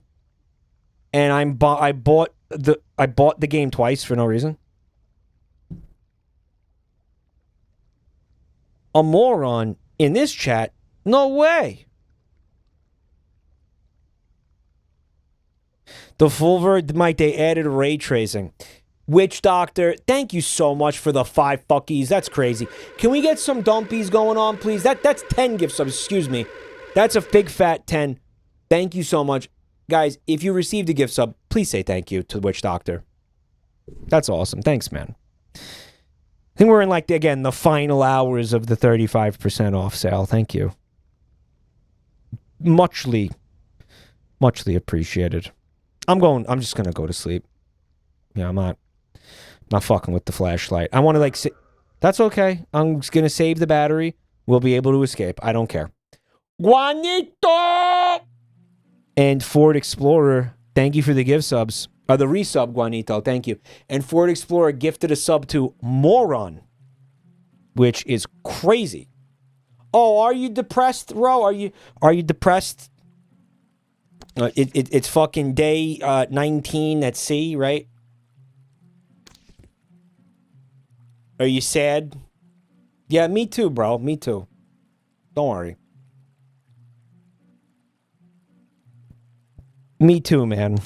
And I bought the game twice for no reason. A moron in this chat? No way. The full version, Mike, they added ray tracing. Witch Doctor, thank you so much for the 5 fuckies. That's crazy. Can we get some dumpies going on, please? That's 10 gift subs, excuse me. That's a big fat 10. Thank you so much. Guys, if you received a gift sub, please say thank you to Witch Doctor. That's awesome. Thanks, man. think we're in, like, again, the final hours of the 35% off sale. Thank you. Muchly appreciated. I'm just going to go to sleep. Yeah, I'm not fucking with the flashlight. I want to, like, that's okay. I'm just going to save the battery. We'll be able to escape. I don't care. Juanito! And Ford Explorer, thank you for the gift subs. The resub, Juanito, thank you. And Ford Explorer gifted a sub to Moron, which is crazy. Oh, are you depressed, Ro? Are you depressed? It's fucking day 19 at sea, right? Are you sad? Yeah, me too, bro. Me too. Don't worry. Me too, man.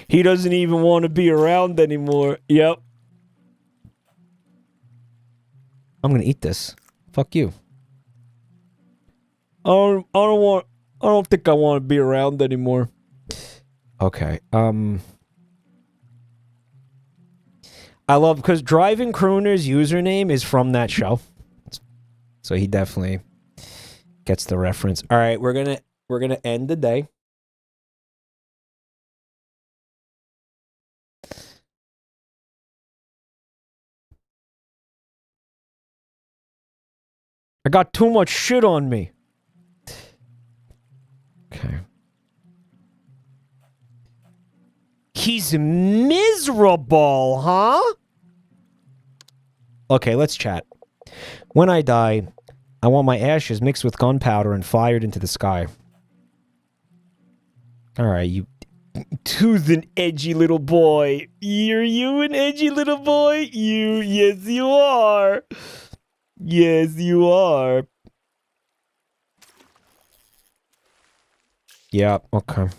He doesn't even want to be around anymore. Yep. I'm gonna eat this. Fuck you. I don't think I want to be around anymore. Okay. I love, because Driving Crooner's username is from that show. So he definitely gets the reference. All right, we're gonna end the day. I got too much shit on me. Okay. He's miserable, huh? Okay, let's chat. When I die, I want my ashes mixed with gunpowder and fired into the sky. Alright, you tooth an edgy little boy. Are you an edgy little boy? Yes you are. Yes you are. Yeah, okay.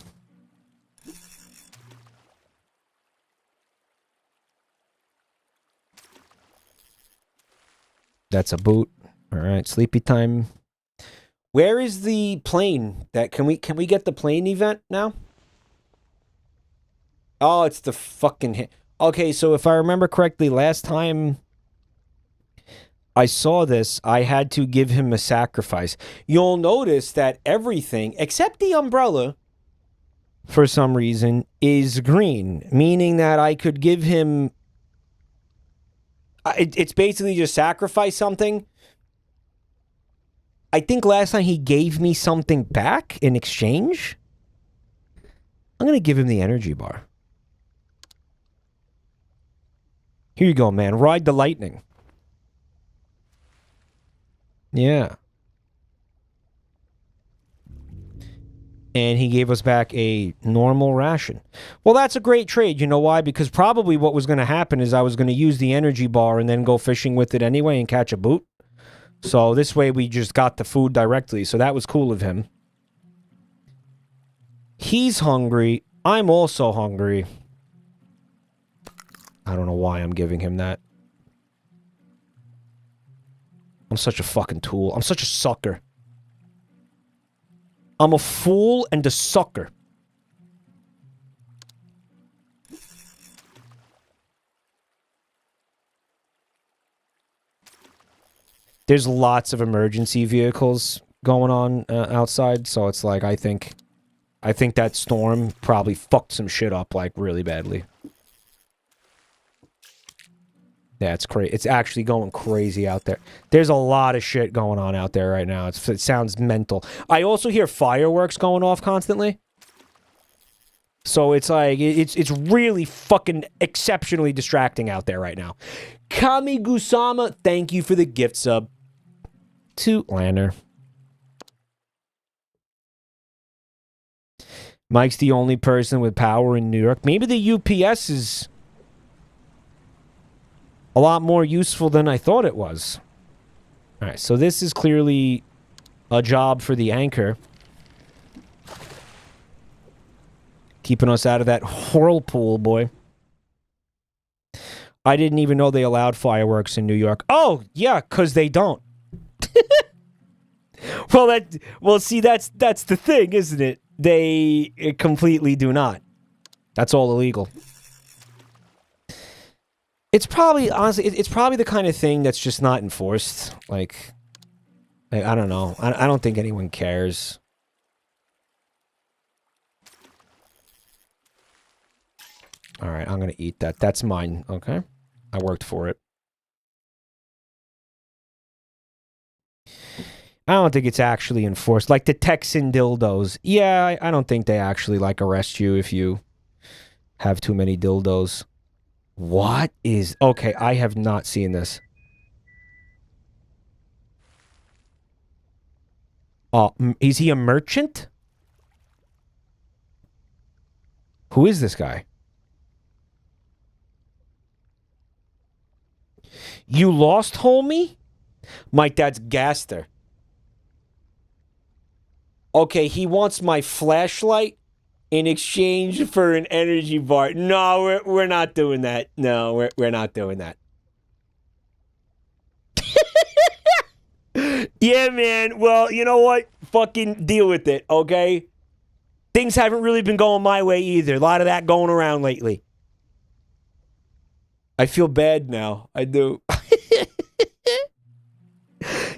That's a boot. All right, sleepy time. Where is the plane? Can we get the plane event now? Oh, it's the fucking okay, so if I remember correctly, last time I saw this, I had to give him a sacrifice. You'll notice that everything except the umbrella, for some reason, is green, meaning that I could give him it's basically just sacrifice something. I think last time he gave me something back in exchange. I'm going to give him the energy bar. Here you go, man. Ride the lightning. Yeah. And he gave us back a normal ration. Well, that's a great trade. You know why? Because probably what was going to happen is I was going to use the energy bar and then go fishing with it anyway and catch a boot. So this way we just got the food directly. So that was cool of him. He's hungry. I'm also hungry. I don't know why I'm giving him that. I'm such a fucking tool. I'm such a sucker. I'm a fool and a sucker. There's lots of emergency vehicles going on outside, so it's like I think that storm probably fucked some shit up like really badly. Yeah, it's crazy. It's actually going crazy out there. There's a lot of shit going on out there right now. It sounds mental. I also hear fireworks going off constantly. So it's like, it's really fucking exceptionally distracting out there right now. Kami Gusama, thank you for the gift sub. To Lanner. Mike's the only person with power in New York. Maybe the UPS is a lot more useful than I thought it was. Alright, so this is clearly a job for the anchor. Keeping us out of that whirlpool, boy. I didn't even know they allowed fireworks in New York. Oh, yeah, because they don't. Well, see, that's the thing, isn't it? They completely do not. That's all illegal. It's probably, honestly, it's probably the kind of thing that's just not enforced. Like I don't know. I don't think anyone cares. Alright, I'm gonna eat that. That's mine, okay? I worked for it. I don't think it's actually enforced. Like the Texan dildos. Yeah, I don't think they actually, like, arrest you if you have too many dildos. What is... Okay, I have not seen this. Oh, is he a merchant? Who is this guy? You lost, homie? Mike, that's Gaster. Okay, he wants my flashlight in exchange for an energy bar. No, we're not doing that. No, we're not doing that. Yeah, man. Well, you know what? Fucking deal with it, okay? Things haven't really been going my way either. A lot of that going around lately. I feel bad now. I do.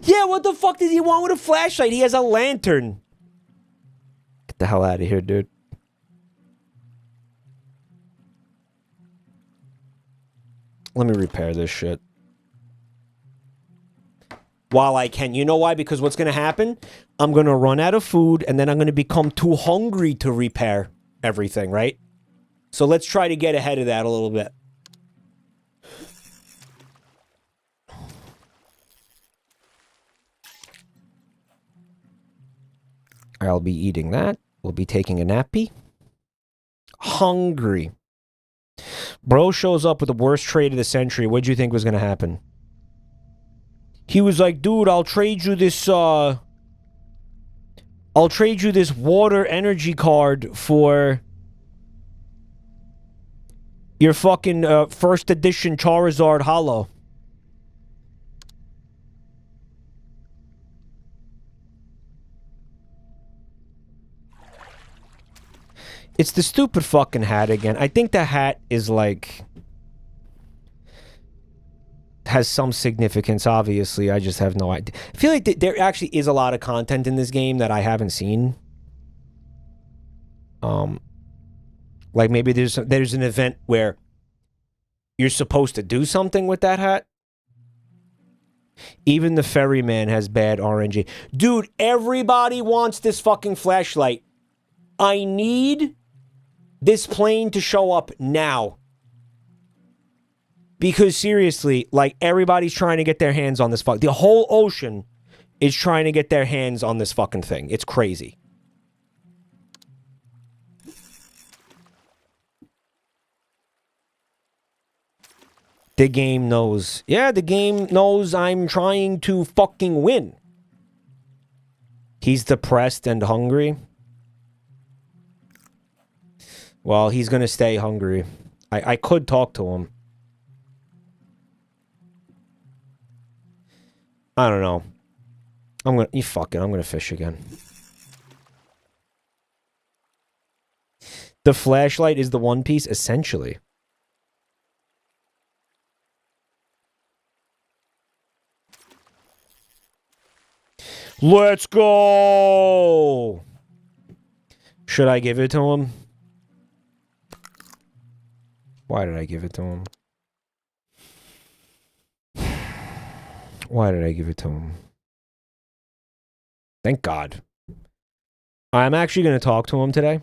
Yeah, what the fuck does he want with a flashlight? He has a lantern. Get the hell out of here, dude. Let me repair this shit. While I can. You know why? Because what's going to happen? I'm going to run out of food, and then I'm going to become too hungry to repair everything, right? So let's try to get ahead of that a little bit. I'll be eating that. We'll be taking a nappy. Hungry. Bro shows up with the worst trade of the century. What'd you think was going to happen? He was like, dude, I'll trade you this, water energy card for your fucking, first edition Charizard Hollow. It's the stupid fucking hat again. I think the hat is like... has some significance, obviously. I just have no idea. I feel like there actually is a lot of content in this game that I haven't seen. Like maybe there's an event where you're supposed to do something with that hat. Even the ferryman has bad RNG. Dude, everybody wants this fucking flashlight. I need this plane to show up now. Because seriously, like, everybody's trying to get their hands on this the whole ocean is trying to get their hands on this fucking thing. It's crazy. The game knows. Yeah, the game knows I'm trying to fucking win. He's depressed and hungry. Well, he's gonna stay hungry. I could talk to him. I don't know. Fuck it, I'm gonna fish again. The flashlight is the one piece, essentially. Let's go! Should I give it to him? Why did I give it to him? Why did I give it to him? Thank God. I'm actually going to talk to him today.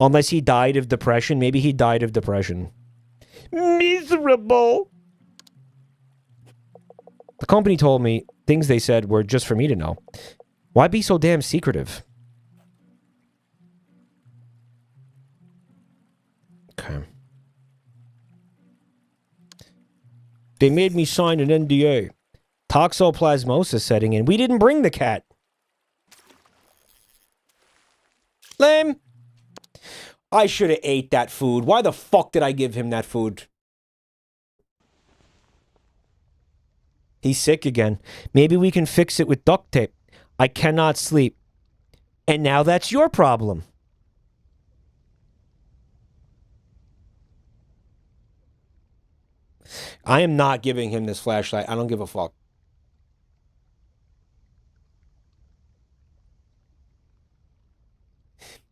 Unless he died of depression. Maybe he died of depression. Miserable. The company told me things they said were just for me to know. Why be so damn secretive? Okay. They made me sign an NDA. Toxoplasmosis setting in. We didn't bring the cat. Lame. I should have ate that food. Why the fuck did I give him that food? He's sick again. Maybe we can fix it with duct tape. I cannot sleep. And now that's your problem. I am not giving him this flashlight. I don't give a fuck.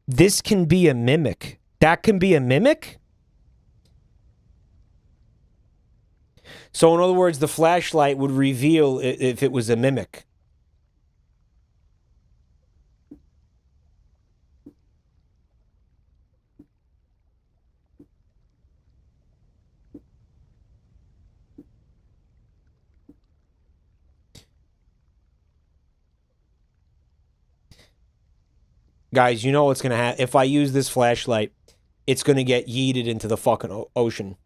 This can be a mimic. That can be a mimic? So in other words, the flashlight would reveal if it was a mimic. Guys, you know what's going to happen. If I use this flashlight, it's going to get yeeted into the fucking ocean.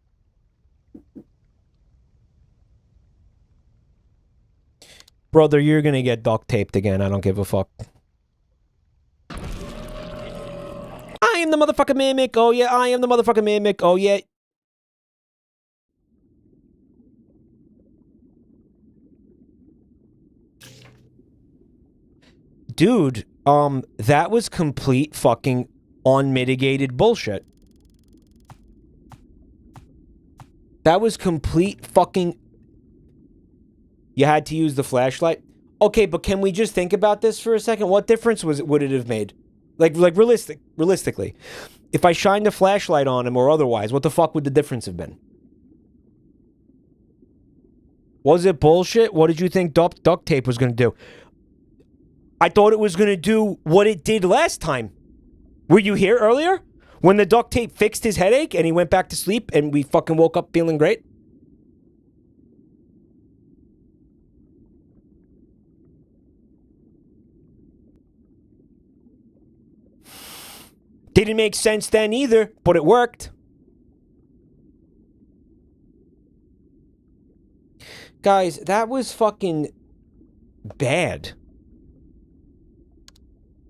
Brother, you're going to get duct taped again. I don't give a fuck. I am the motherfucking mimic. Oh, yeah. I am the motherfucking mimic. Oh, yeah. Dude, that was complete fucking unmitigated bullshit. That was complete fucking... You had to use the flashlight? Okay, but can we just think about this for a second? What difference would it have made? Like realistically. If I shined a flashlight on him or otherwise, what the fuck would the difference have been? Was it bullshit? What did you think duct tape was going to do? I thought it was going to do what it did last time. Were you here earlier? When the duct tape fixed his headache and he went back to sleep and we fucking woke up feeling great? Didn't make sense then either, but it worked. Guys, that was fucking bad.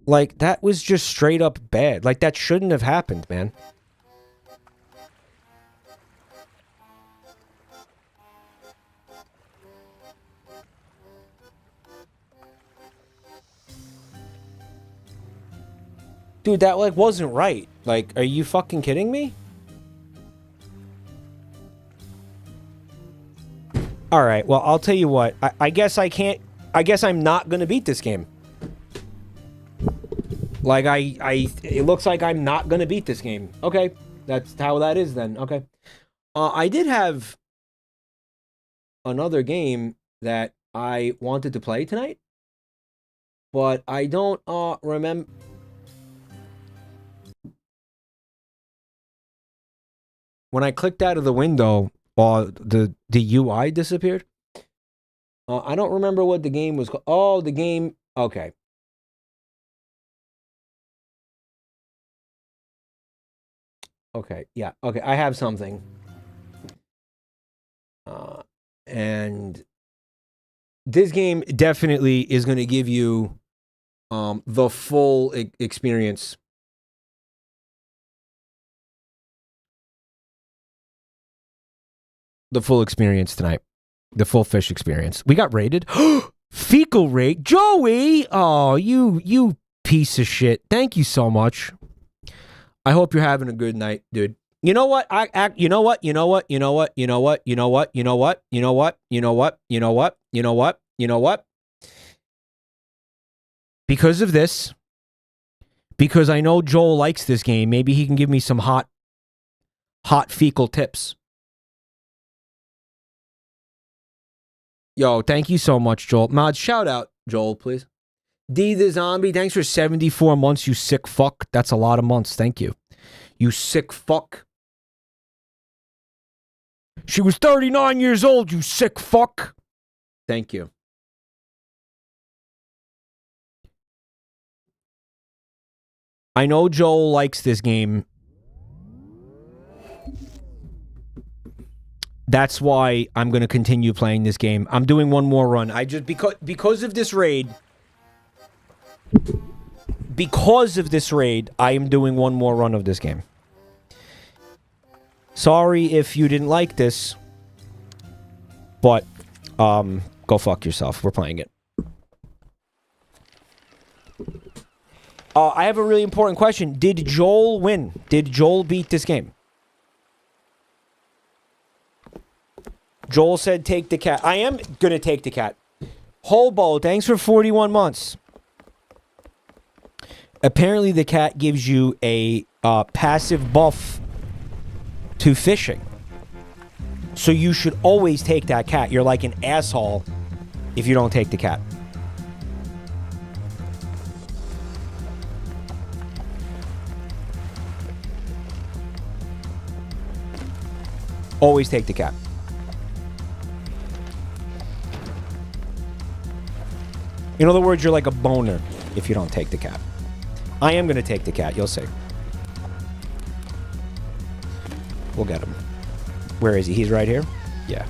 Like, that was just straight up bad. Like, that shouldn't have happened, man. Dude, that, like, wasn't right. Like, are you fucking kidding me? Alright, well, I'll tell you what. I guess I can't... I guess I'm not gonna beat this game. Like, it looks like I'm not gonna beat this game. Okay, that's how that is then. Okay. I did have another game that I wanted to play tonight, but I don't remember. When I clicked out of the window, the UI disappeared. I don't remember what the game was called. Oh, the game. Okay. Okay, yeah, okay, I have something. And this game definitely is going to give you the full experience. The full experience tonight. The full fish experience. We got raided. Fecal rate. Joey! Oh, you piece of shit. Thank you so much. I hope you're having a good night, dude. You know what? You know what? Because of this, because I know Joel likes this game, maybe he can give me some hot fecal tips. Yo, thank you so much, Joel. Mod, shout out, Joel, please. D the Zombie, thanks for 74 months, you sick fuck. That's a lot of months. Thank you. You sick fuck. She was 39 years old, you sick fuck. Thank you. I know Joel likes this game. That's why I'm going to continue playing this game. I'm doing one more run. I just because of this raid. Because of this raid, I am doing one more run of this game. Sorry if you didn't like this, but go fuck yourself. We're playing it. I have a really important question. Did Joel win? Did Joel beat this game? Joel said take the cat. I am going to take the cat. Hobo, thanks for 41 months. Apparently the cat gives you a passive buff to fishing. So you should always take that cat. You're like an asshole if you don't take the cat. Always take the cat. In other words, you're like a boner if you don't take the cat. I am going to take the cat. You'll see. We'll get him. Where is he? He's right here? Yeah.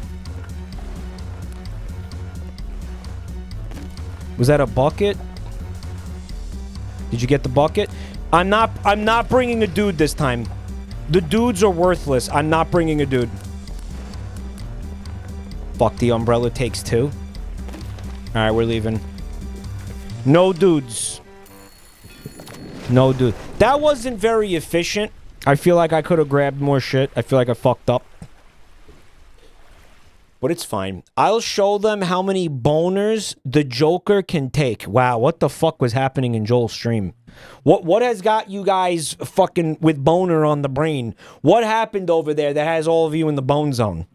Was that a bucket? Did you get the bucket? I'm not bringing a dude this time. The dudes are worthless. I'm not bringing a dude. Fuck, the umbrella takes two. Alright, we're leaving. No dudes. No dude. That wasn't very efficient. I feel like I could have grabbed more shit. I feel like I fucked up. But it's fine. I'll show them how many boners the Joker can take. Wow, what the fuck was happening in Joel's stream? What has got you guys fucking with boner on the brain? What happened over there that has all of you in the bone zone?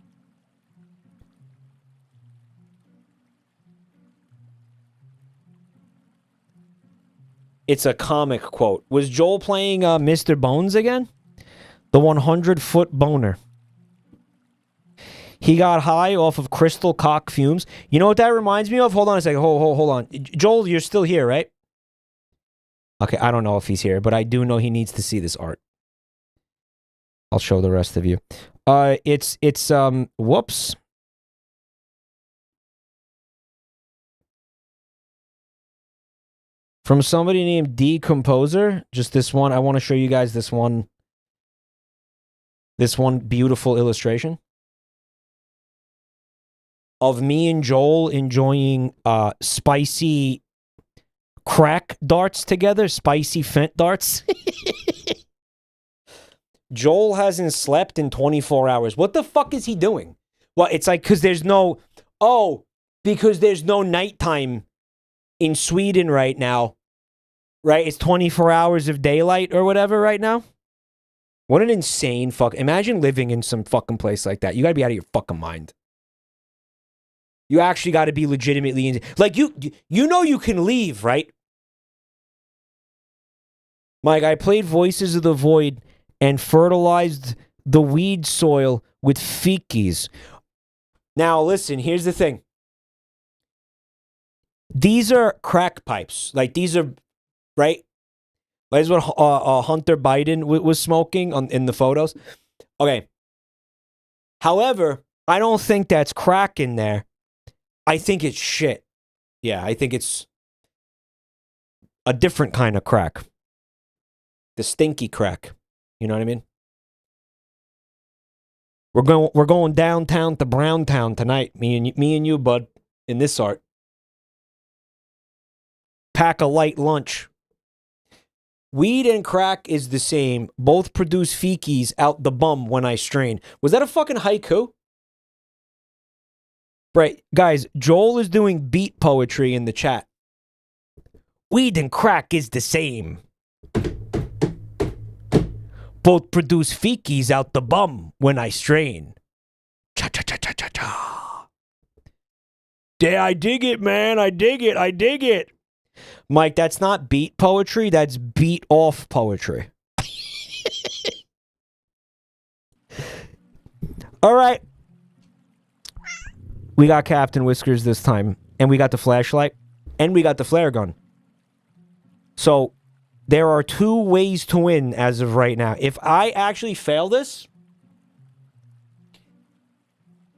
It's a comic quote. Was Joel playing Mr. Bones again? The 100-foot boner. He got high off of crystal cock fumes. You know what that reminds me of? Hold on a second. Hold on. Joel, you're still here, right? Okay, I don't know if he's here, but I do know he needs to see this art. I'll show the rest of you. Whoops. From somebody named D Composer. Just this one. I want to show you guys this one. This one beautiful illustration of me and Joel enjoying spicy crack darts together, spicy fent darts. Joel hasn't slept in 24 hours. What the fuck is he doing? Well, it's like because there's no nighttime in Sweden right now. Right? It's 24 hours of daylight or whatever right now. What an insane fuck. Imagine living in some fucking place like that. You gotta be out of your fucking mind. You actually gotta be legitimately like you know you can leave, right? Mike, I played Voices of the Void and fertilized the weed soil with fikis. Now listen, here's the thing. These are crack pipes. Like these are, right? That's what Hunter Biden was smoking in the photos. Okay. However, I don't think that's crack in there. I think it's shit. Yeah, I think it's a different kind of crack. The stinky crack. You know what I mean? We're going downtown to Browntown tonight. Me and you, bud, in this art. Pack a light lunch. Weed and crack is the same. Both produce fikis out the bum when I strain. Was that a fucking haiku? Right, guys, Joel is doing beat poetry in the chat. Weed and crack is the same. Both produce fikis out the bum when I strain. Cha-cha-cha-cha-cha-cha. Yeah, I dig it, man. I dig it. Mike, that's not beat poetry. That's beat off poetry. All right. We got Captain Whiskers this time. And we got the flashlight. And we got the flare gun. So, there are 2 ways to win as of right now. If I actually fail this,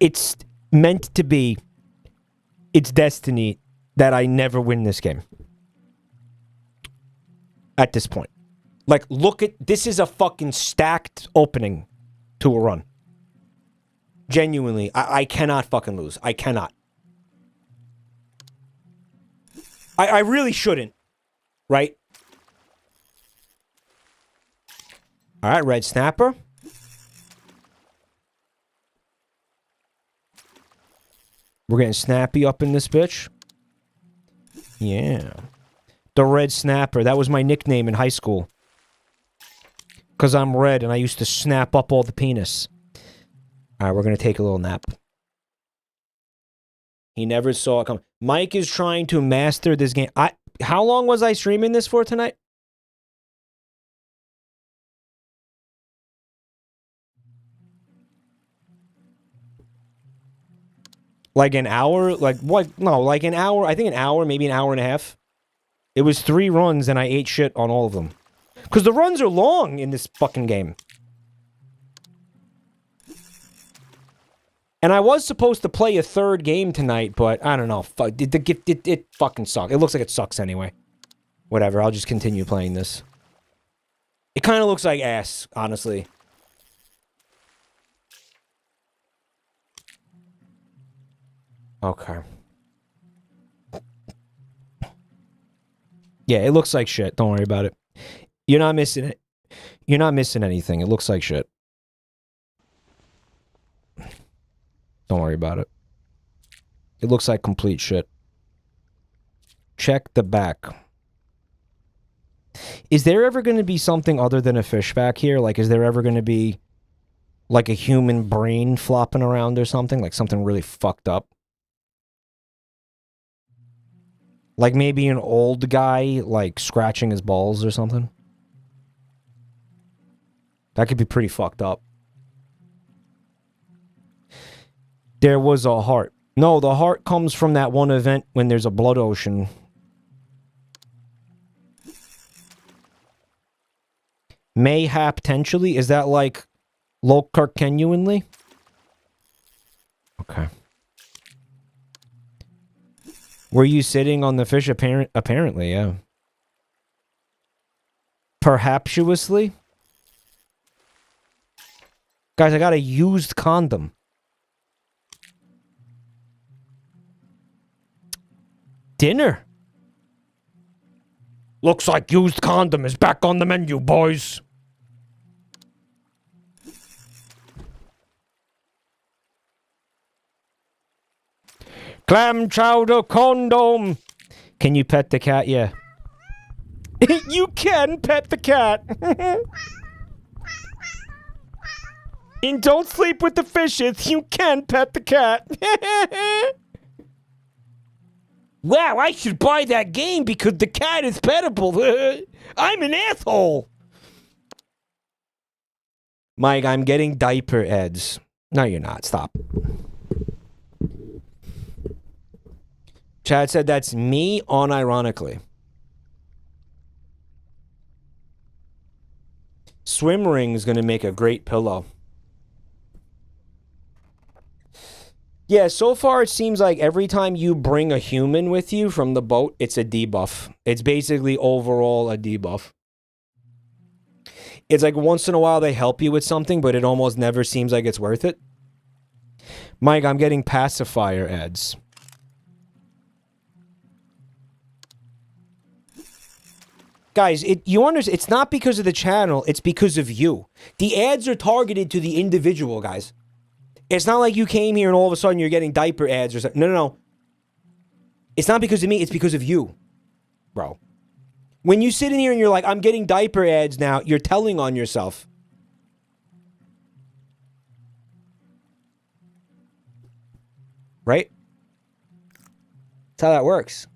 it's meant to be. It's destiny that I never win this game. At this point. Like, look at... This is a fucking stacked opening to a run. Genuinely, I cannot fucking lose. I cannot. I really shouldn't. Right? Alright, red snapper. We're getting snappy up in this bitch. Yeah. The Red Snapper. That was my nickname in high school. Because I'm red and I used to snap up all the penis. Alright, we're going to take a little nap. He never saw it come. Mike is trying to master this game. How long was I streaming this for tonight? Like an hour? Like what? No, like an hour. I think an hour, maybe an hour and a half. It was 3 runs and I ate shit on all of them. Because the runs are long in this fucking game. And I was supposed to play a 3rd game tonight, but I don't know. It fucking sucks. It looks like it sucks anyway. Whatever, I'll just continue playing this. It kind of looks like ass, honestly. Okay. Yeah, it looks like shit. Don't worry about it. You're not missing it. You're not missing anything. It looks like shit. Don't worry about it. It looks like complete shit. Check the back. Is there ever going to be something other than a fish back here? Like, is there ever going to be, like, a human brain flopping around or something? Like, something really fucked up? Like, maybe an old guy, like, scratching his balls or something? That could be pretty fucked up. There was a heart. No, the heart comes from that one event when there's a blood ocean. Mayhap potentially? Is that like Locart-genuinely? Okay. Were you sitting on the fish? Apparently, yeah. Perhaptuously? Guys, I got a used condom. Dinner. Looks like used condom is back on the menu, boys. Clam chowder condom. Can you pet the cat? Yeah. You can pet the cat. And don't sleep with the fishes. You can pet the cat. Wow, I should buy that game because the cat is pettable. I'm an asshole. Mike, I'm getting diaper ads. No, you're not. Stop. Chad said that's me unironically. Swim ring is going to make a great pillow. Yeah, so far it seems like every time you bring a human with you from the boat, it's a debuff. It's basically overall a debuff. It's like once in a while they help you with something, but it almost never seems like it's worth it. Mike, I'm getting pacifier ads. Guys, you understand, it's not because of the channel, it's because of you. The ads are targeted to the individual, guys. It's not like you came here and all of a sudden you're getting diaper ads or something. No, no, no. It's not because of me, it's because of you, bro. When you sit in here and you're like, I'm getting diaper ads now, you're telling on yourself. Right? That's how that works.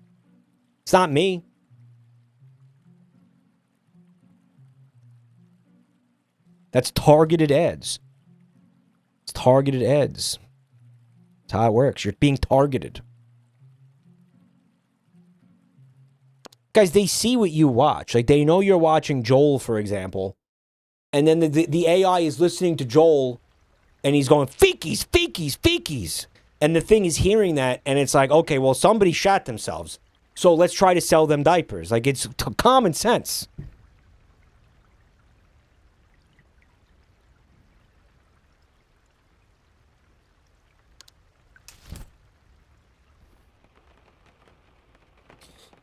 It's not me. That's targeted ads. It's targeted ads. That's how it works. You're being targeted. Guys, they see what you watch. Like, they know you're watching Joel, for example. And then the AI is listening to Joel, and he's going, feekies, feekies, feekies. And the thing is hearing that, and it's like, okay, well, somebody shot themselves. So let's try to sell them diapers. Like, it's common sense.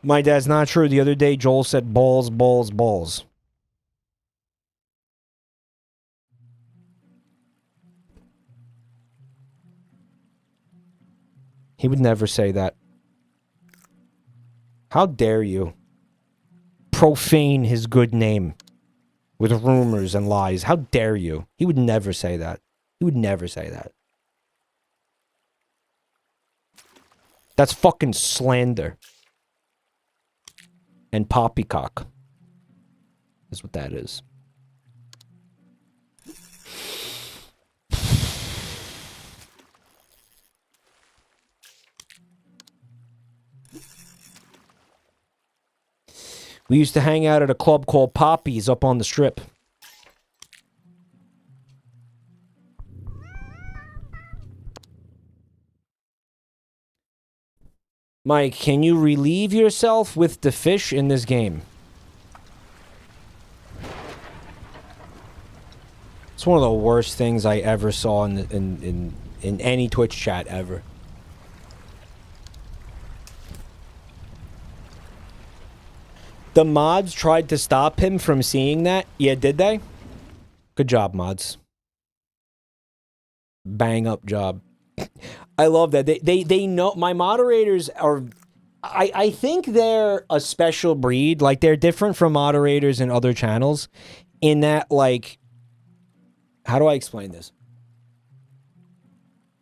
My dad's not true. The other day, Joel said balls, balls, balls. He would never say that. How dare you profane his good name with rumors and lies? How dare you? He would never say that. He would never say that. That's fucking slander. And poppycock. That's what that is. We used to hang out at a club called Poppy's up on the strip. Mike, can you relieve yourself with the fish in this game? It's one of the worst things I ever saw in any Twitch chat ever. The mods tried to stop him from seeing that. Yeah, did they? Good job, mods. Bang up job. I love that. They know my moderators are I think they're a special breed. Like they're different from moderators in other channels in that like how do I explain this?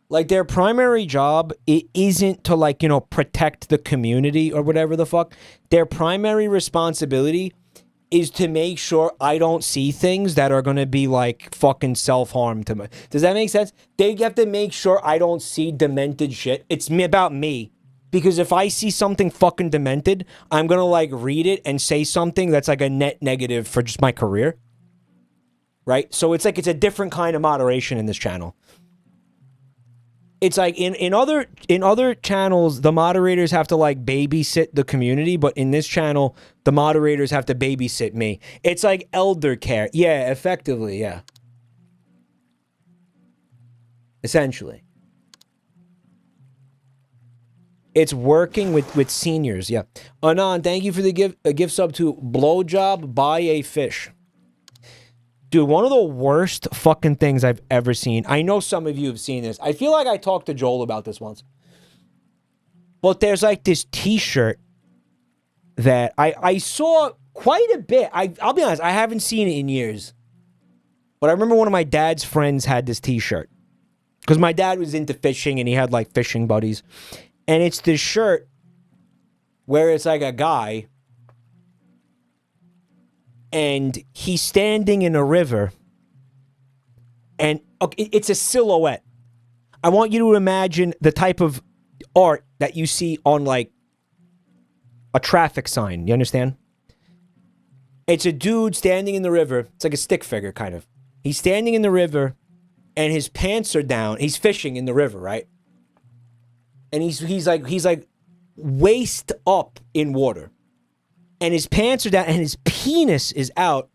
Like their primary job, it isn't to like, you know, protect the community or whatever the fuck. Their primary responsibility is to make sure I don't see things that are going to be like fucking self-harm to me. Does that make sense? They have to make sure I don't see demented shit. It's about me. Because if I see something fucking demented, I'm going to like read it and say something that's like a net negative for just my career. Right? So it's like it's a different kind of moderation in this channel. It's like in other channels, the moderators have to like babysit the community, but in this channel, the moderators have to babysit me. It's like elder care. Yeah, effectively, yeah. Essentially. It's working with seniors, yeah. Anon, thank you for the gift sub to Blowjob Buy a Fish. Dude, one of the worst fucking things I've ever seen. I know some of you have seen this. I feel like I talked to Joel about this once. But there's like this t-shirt that I saw quite a bit. I'll be honest, I haven't seen it in years. But I remember one of my dad's friends had this t-shirt. Because my dad was into fishing and he had like fishing buddies. And it's this shirt where it's like a guy and he's standing in a river, and okay, it's a silhouette. I want you to imagine the type of art that you see on like a traffic sign. You understand? It's a dude standing in the river. It's like a stick figure, kind of. He's standing in the river, and his pants are down. He's fishing in the river, right? And he's like waist up in water. And his pants are down, and his penis is out,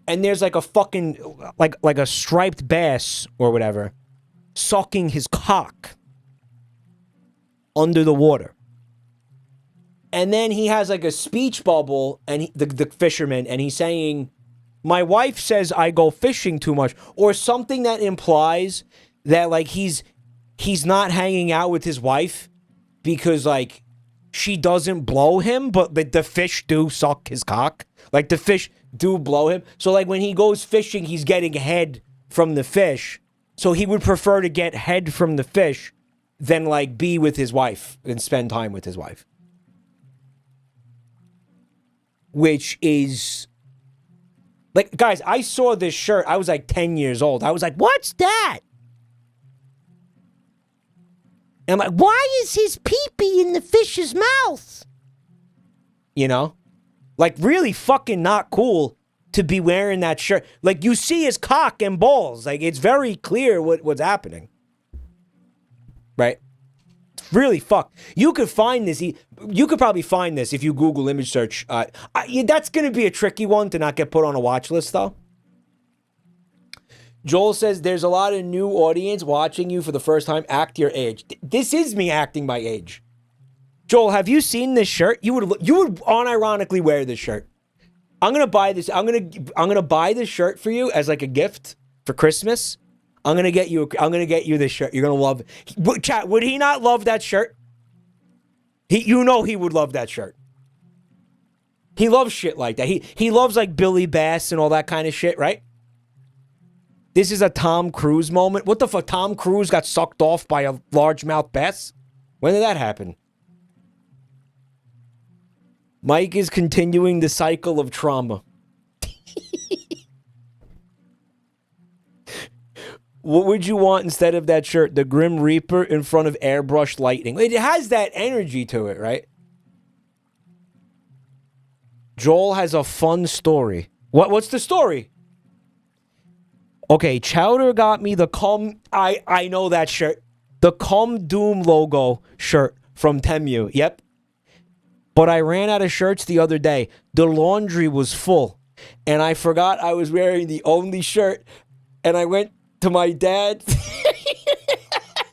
and there's like a fucking, like a striped bass or whatever, sucking his cock under the water. And then he has like a speech bubble, and the fisherman, and he's saying, my wife says I go fishing too much, or something that implies that like he's not hanging out with his wife because like, she doesn't blow him, but the fish do suck his cock. Like, the fish do blow him. So, like, when he goes fishing, he's getting head from the fish. So he would prefer to get head from the fish than, like, be with his wife and spend time with his wife. Which is... Like, guys, I saw this shirt. I was, like, 10 years old. I was like, what's that? And I'm like, why is his pee-pee in the fish's mouth? You know? Like, really fucking not cool to be wearing that shirt. Like, you see his cock and balls. Like, it's very clear what's happening. Right? It's really fucked. You could find this. You could probably find this if you Google image search. That's going to be a tricky one to not get put on a watch list, though. Joel says, there's a lot of new audience watching you for the first time. Act your age. This is me acting my age. Joel, have you seen this shirt? You would unironically wear this shirt. I'm going to buy this. I'm going to buy this shirt for you as like a gift for Christmas. I'm going to get you this shirt. You're going to love it. Chat, would he not love that shirt? You know he would love that shirt. He loves shit like that. He loves like Billy Bass and all that kind of shit, right? This is a Tom Cruise moment. What the fuck? Tom Cruise got sucked off by a largemouth bass? When did that happen? Mike is continuing the cycle of trauma. What would you want instead of that shirt? The Grim Reaper in front of airbrushed lightning. It has that energy to it, right? Joel has a fun story. What's the story? Okay, Chowder got me the I know that shirt. The Come Doom logo shirt from Temu. Yep. But I ran out of shirts the other day. The laundry was full. And I forgot I was wearing the only shirt. And I went to my dad.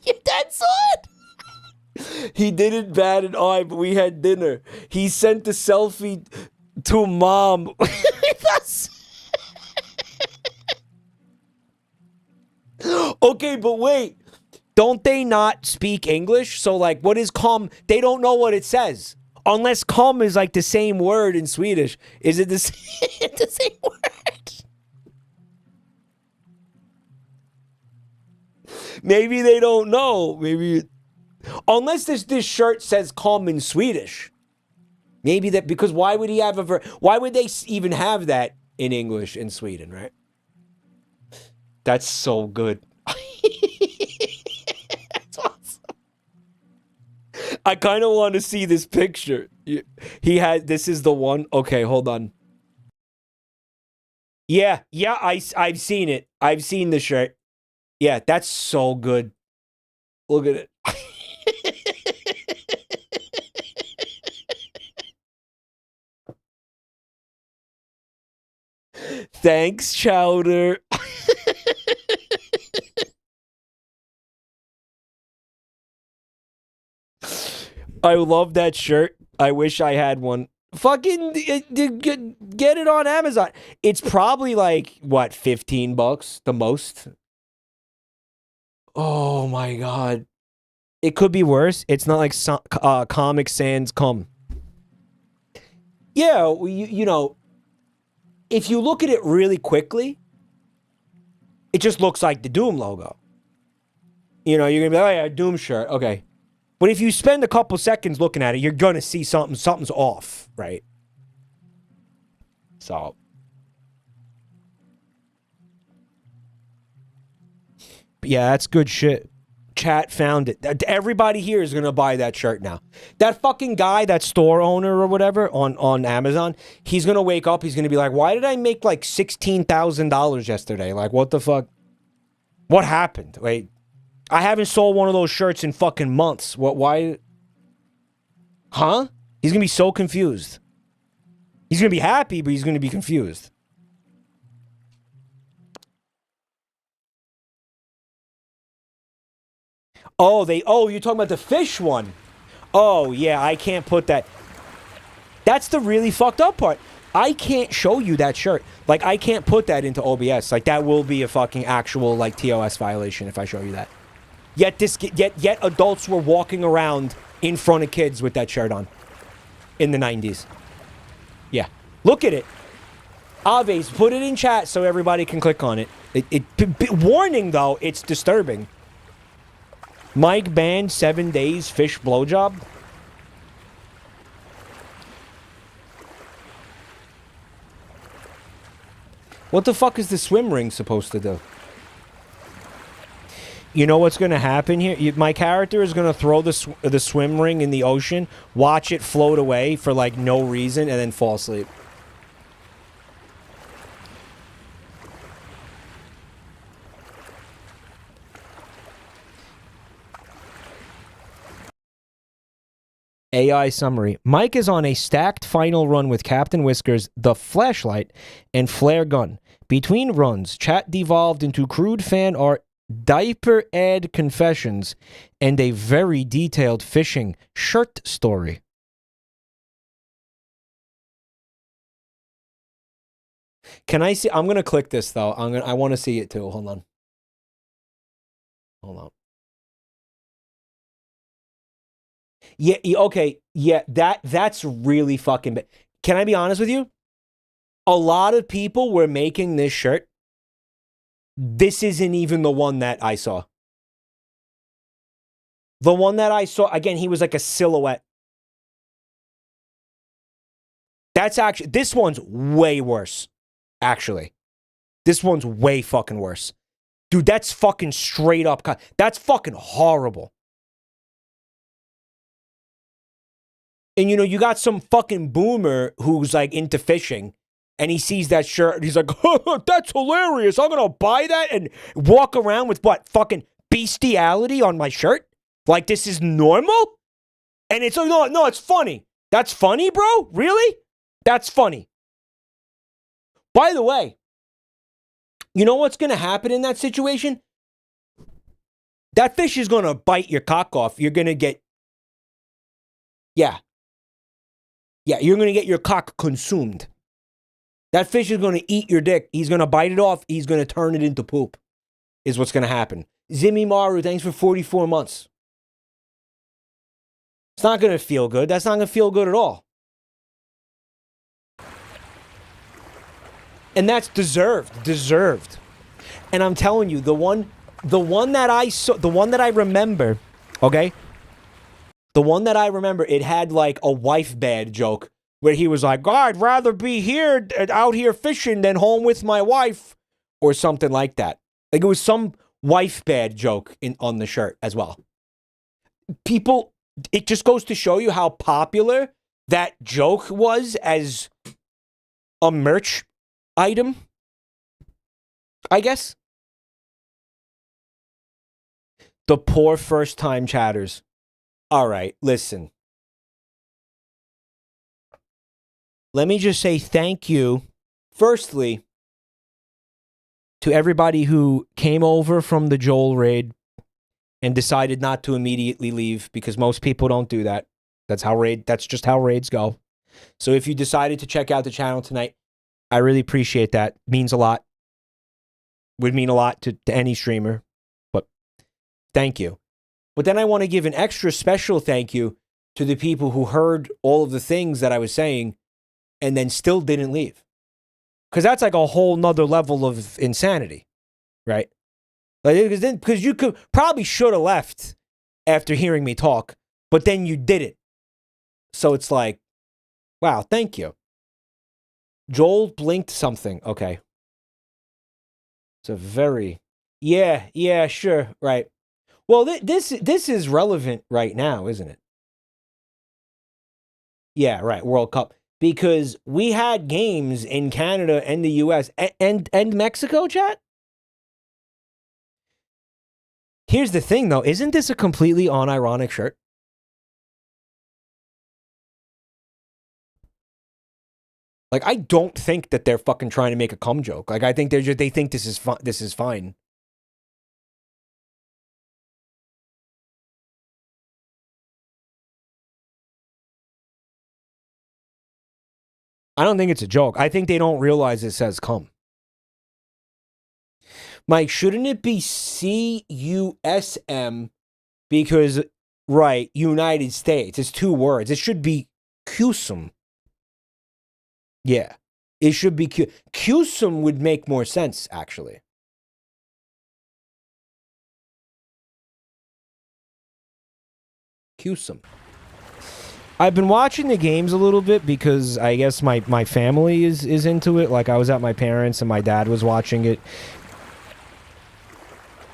Your dad saw it. He didn't bat an eye, but we had dinner. He sent a selfie to mom with us. Okay, but wait. Don't they not speak English? So, like, what is come? They don't know what it says. Unless come is like the same word in Swedish. Is it the same word? Maybe they don't know. Maybe. Unless this shirt says come in Swedish. Maybe that, because why would he have why would they even have that in English in Sweden, right? That's so good. That's awesome. I kind of want to see this picture. This is the one. Okay, hold on. Yeah, I've seen it. I've seen the shirt. Yeah, that's so good. Look at it. Thanks, Chowder. I love that shirt. I wish I had one. Fucking get it on Amazon. It's probably like, what, $15 the most? Oh my God. It could be worse. It's not like Comic Sans come. Yeah, you know, if you look at it really quickly, it just looks like the Doom logo. You know, you're going to be like, oh yeah, Doom shirt. Okay. But if you spend a couple seconds looking at it, you're going to see something's off, right? So. But yeah, that's good shit. Chat found it. Everybody here is going to buy that shirt now. That fucking guy, that store owner or whatever on Amazon, he's going to wake up. He's going to be like, why did I make like $16,000 yesterday? Like, what the fuck? What happened? Wait, I haven't sold one of those shirts in fucking months. What? Why? Huh? He's going to be so confused. He's going to be happy, but he's going to be confused. Oh, you're talking about the fish one. Oh, yeah, I can't put that. That's the really fucked up part. I can't show you that shirt. Like, I can't put that into OBS. Like, that will be a fucking actual, like, TOS violation if I show you that. Yet adults were walking around in front of kids with that shirt on. In the 90s. Yeah. Look at it. Aves, put it in chat so everybody can click on it. Warning, though, it's disturbing. Mike banned 7 days fish blowjob. What the fuck is the swim ring supposed to do? You know what's going to happen here? My character is going to throw the swim ring in the ocean, watch it float away for like no reason, and then fall asleep. AI summary. Mike is on a stacked final run with Captain Whiskers, the flashlight, and flare gun. Between runs, chat devolved into crude fan art, diaper ad confessions, and a very detailed fishing shirt story. Can I see? I'm going to click this, though. I want to see it, too. Hold on. Hold on. Okay. Yeah, that's really fucking bad. Can I be honest with you? A lot of people were making this shirt. This isn't even the one that I saw. The one that I saw, again, he was like a silhouette. That's actually, this one's way worse, actually. This one's way fucking worse. Dude, that's fucking straight up. That's fucking horrible. And you got some fucking boomer who's like into fishing, and he sees that shirt and he's like, oh, that's hilarious. I'm gonna buy that and walk around with what? Fucking bestiality on my shirt? Like this is normal? And it's no, it's funny. That's funny, bro? Really? That's funny. By the way, you know what's gonna happen in that situation? That fish is gonna bite your cock off. You're gonna get, yeah, you're gonna get your cock consumed. That fish is gonna eat your dick. He's gonna bite it off. He's gonna turn it into poop. Is what's gonna happen. Zimmy Maru, thanks for 44 months. It's not gonna feel good. That's not gonna feel good at all. And that's deserved. And I'm telling you, the one that I saw, the one that I remember, okay? The one that I remember, it had like a wife bad joke where he was like, I'd rather be here, out here fishing than home with my wife, or something like that. Like it was some wife bad joke on the shirt as well. People, it just goes to show you how popular that joke was as a merch item, I guess. The poor first-time chatters. All right, listen. Let me just say thank you, firstly, to everybody who came over from the Joel raid and decided not to immediately leave, because most people don't do that. That's just how raids go. So if you decided to check out the channel tonight, I really appreciate that. Means a lot. Would mean a lot to any streamer. But thank you. But then I want to give an extra special thank you to the people who heard all of the things that I was saying and then still didn't leave. Because that's like a whole nother level of insanity, right? Because you probably should have left after hearing me talk, but then you didn't. So it's like, wow, thank you. Joel blinked something. Okay. It's a very... Yeah, sure, right. Well, this is relevant right now, isn't it? Yeah, right, World Cup. Because we had games in Canada and the US and Mexico, chat? Here's the thing, though. Isn't this a completely unironic shirt? Like, I don't think that they're fucking trying to make a cum joke. Like, I think they think this is fine. I don't think it's a joke. I think they don't realize it says cum. Mike, shouldn't it be CUSM? Because, right, United States. It's 2 words. It should be CUSM. Yeah. It should be CUSM would make more sense, actually. CUSM. I've been watching the games a little bit because I guess my family is into it. Like, I was at my parents' and my dad was watching it.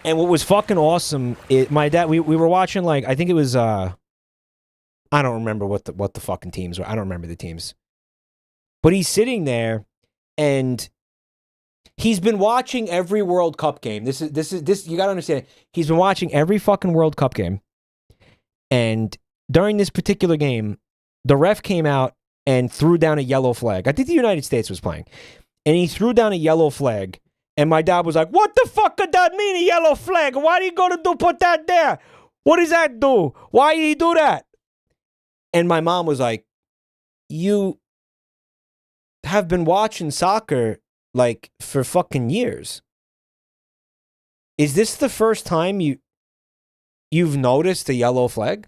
And what was fucking awesome, my dad, we were watching, like, I think it was, I don't remember what the fucking teams were. I don't remember the teams. But he's sitting there, and he's been watching every World Cup game. This you gotta understand. He's been watching every fucking World Cup game. And during this particular game, the ref came out and threw down a yellow flag. I think the United States was playing. And he threw down a yellow flag. And my dad was like, what the fuck could that mean, a yellow flag? Why are you going to put that there? What does that do? Why did he do that? And my mom was like, you have been watching soccer, like, for fucking years. Is this the first time you've noticed a yellow flag?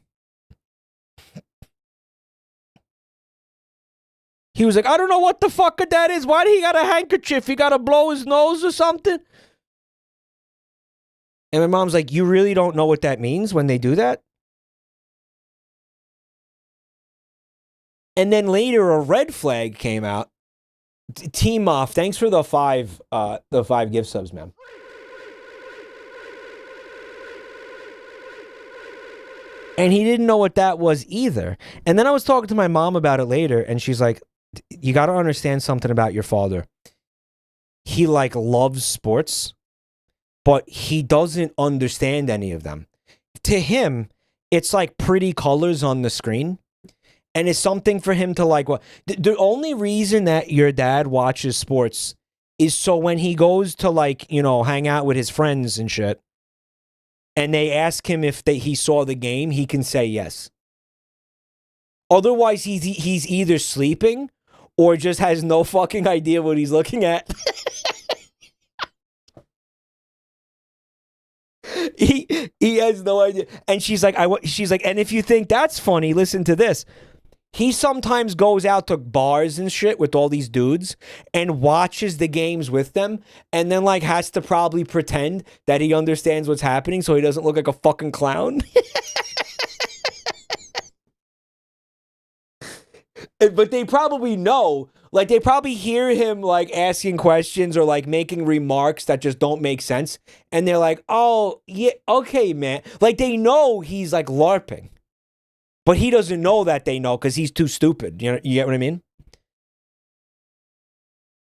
He was like, I don't know what the fuck that is. Why do he got a handkerchief? He got to blow his nose or something? And my mom's like, you really don't know what that means when they do that? And then later a red flag came out. Team off. Thanks for the five gift subs, man. And he didn't know what that was either. And then I was talking to my mom about it later, and she's like, you got to understand something about your father. He like loves sports, but he doesn't understand any of them. To him, it's like pretty colors on the screen. And it's something for him to like. The only reason that your dad watches sports is so when he goes to like, you know, hang out with his friends and shit, and they ask him if he saw the game, he can say yes. Otherwise, he's either sleeping or just has no fucking idea what he's looking at. He has no idea. And she's like, and if you think that's funny, listen to this. He sometimes goes out to bars and shit with all these dudes and watches the games with them and then like has to probably pretend that he understands what's happening so he doesn't look like a fucking clown. But they probably know, like they probably hear him like asking questions or like making remarks that just don't make sense. And they're like, oh, yeah, okay, man. Like they know he's like LARPing. But he doesn't know that they know because he's too stupid. You get what I mean?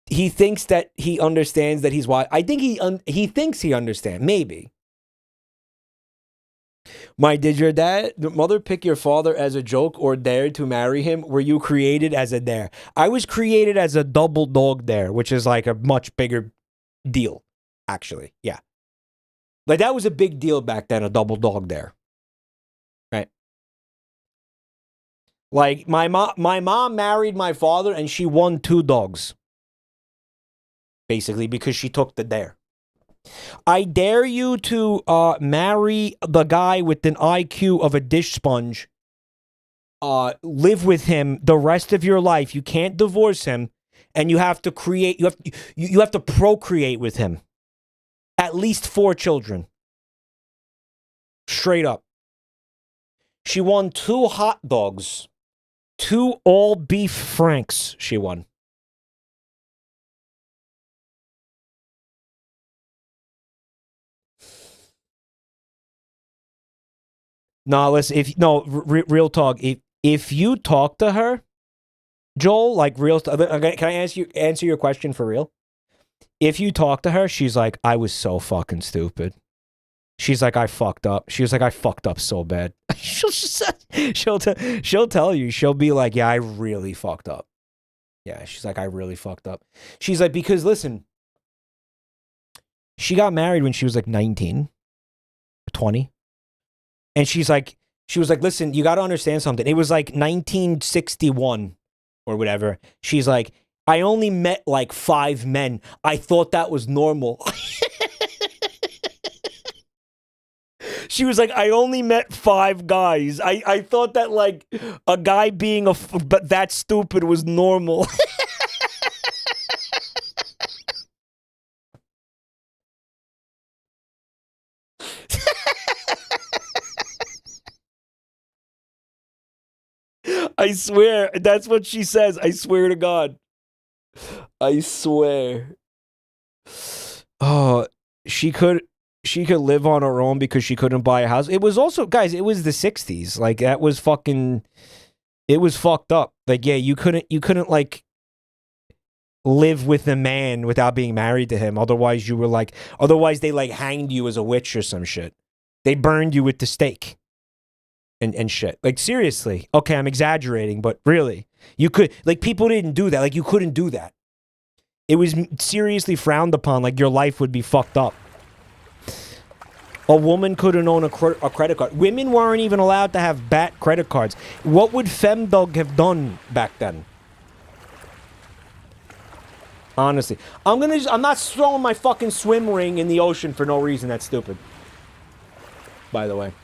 He thinks that he understands that he's why. I think he thinks he understands. Maybe. Did your mother pick your father as a joke or dare to marry him? Were you created as a dare? I was created as a double dog dare, which is like a much bigger deal, actually. Yeah. Like that was a big deal back then, a double dog dare. Right. Like my mom married my father and she won 2 dogs. Basically because she took the dare. I dare you to marry the guy with an IQ of a dish sponge. Live with him the rest of your life. You can't divorce him and you have to create you have to procreate with him. At least 4 children. Straight up. She won 2 hot dogs. 2 all beef franks she won. No, listen, real talk. If you talk to her, Joel, like real can I answer your question for real? If you talk to her, she's like, I was so fucking stupid. She's like, I fucked up. She was like, I fucked up so bad. she'll tell you. She'll be like, yeah, I really fucked up. Yeah, she's like, I really fucked up. She's like, because listen, she got married when she was like 19, 20. And she was like, listen, you got to understand something. It was like 1961 or whatever. She's like, I only met like 5 men. I thought that was normal. She was like, I only met 5 guys. I thought that like a guy being but that stupid was normal. I swear, that's what she says. I swear to God. I swear. Oh, she could live on her own because she couldn't buy a house. It was also, guys, it was the 60s. Like that was it was fucked up. Like, yeah, you couldn't like live with a man without being married to him. Otherwise they like hanged you as a witch or some shit. They burned you with the stake. And shit. Like, seriously. Okay, I'm exaggerating, but really. You could, like, people didn't do that. Like, you couldn't do that. It was seriously frowned upon. Like, your life would be fucked up. A woman couldn't own a credit card. Women weren't even allowed to have BAT credit cards. What would Femdog have done back then? Honestly. I'm not throwing my fucking swim ring in the ocean for no reason. That's stupid. By the way.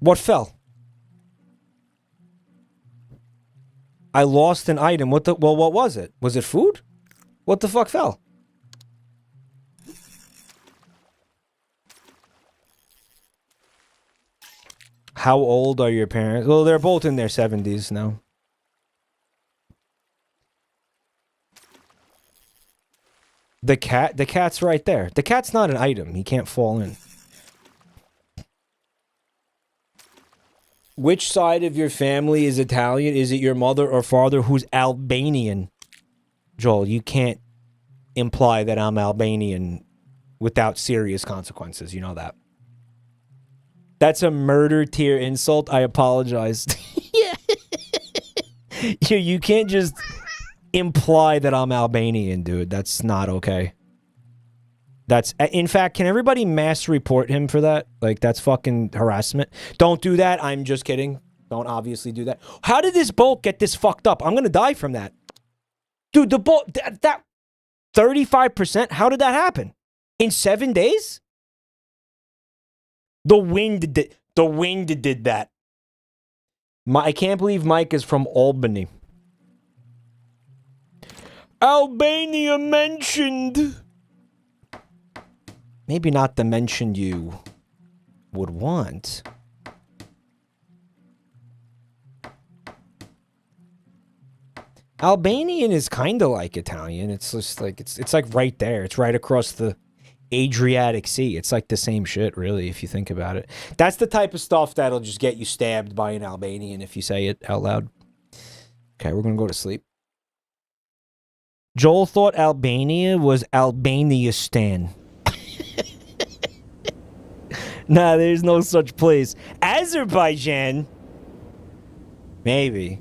What fell? I lost an item. What was it? Was it food? What the fuck fell? How old are your parents? Well, they're both in their 70s now. The cat's right there. The cat's not an item. He can't fall in. Which side of your family is Italian? Is it your mother or father who's Albanian? Joel, you can't imply that I'm Albanian without serious consequences. You know that. That's a murder tier insult. I apologize. Yeah. You can't just imply that I'm Albanian, dude. That's not okay. That's, in fact, can everybody mass report him for that? Like, that's fucking harassment. Don't do that. I'm just kidding. Don't obviously do that. How did this bolt get this fucked up? I'm gonna die from that. Dude, the bolt, that 35%, how did that happen? In 7 days? The wind did that. I can't believe Mike is from Albany. Albania mentioned. Maybe not the mention you would want. Albanian is kind of like Italian. It's just like it's like right there. It's right across the Adriatic Sea. It's like the same shit, really, if you think about it. That's the type of stuff that'll just get you stabbed by an Albanian if you say it out loud. Okay, we're gonna go to sleep. Joel thought Albania was Albanistan. Nah, there's no such place. Azerbaijan? Maybe.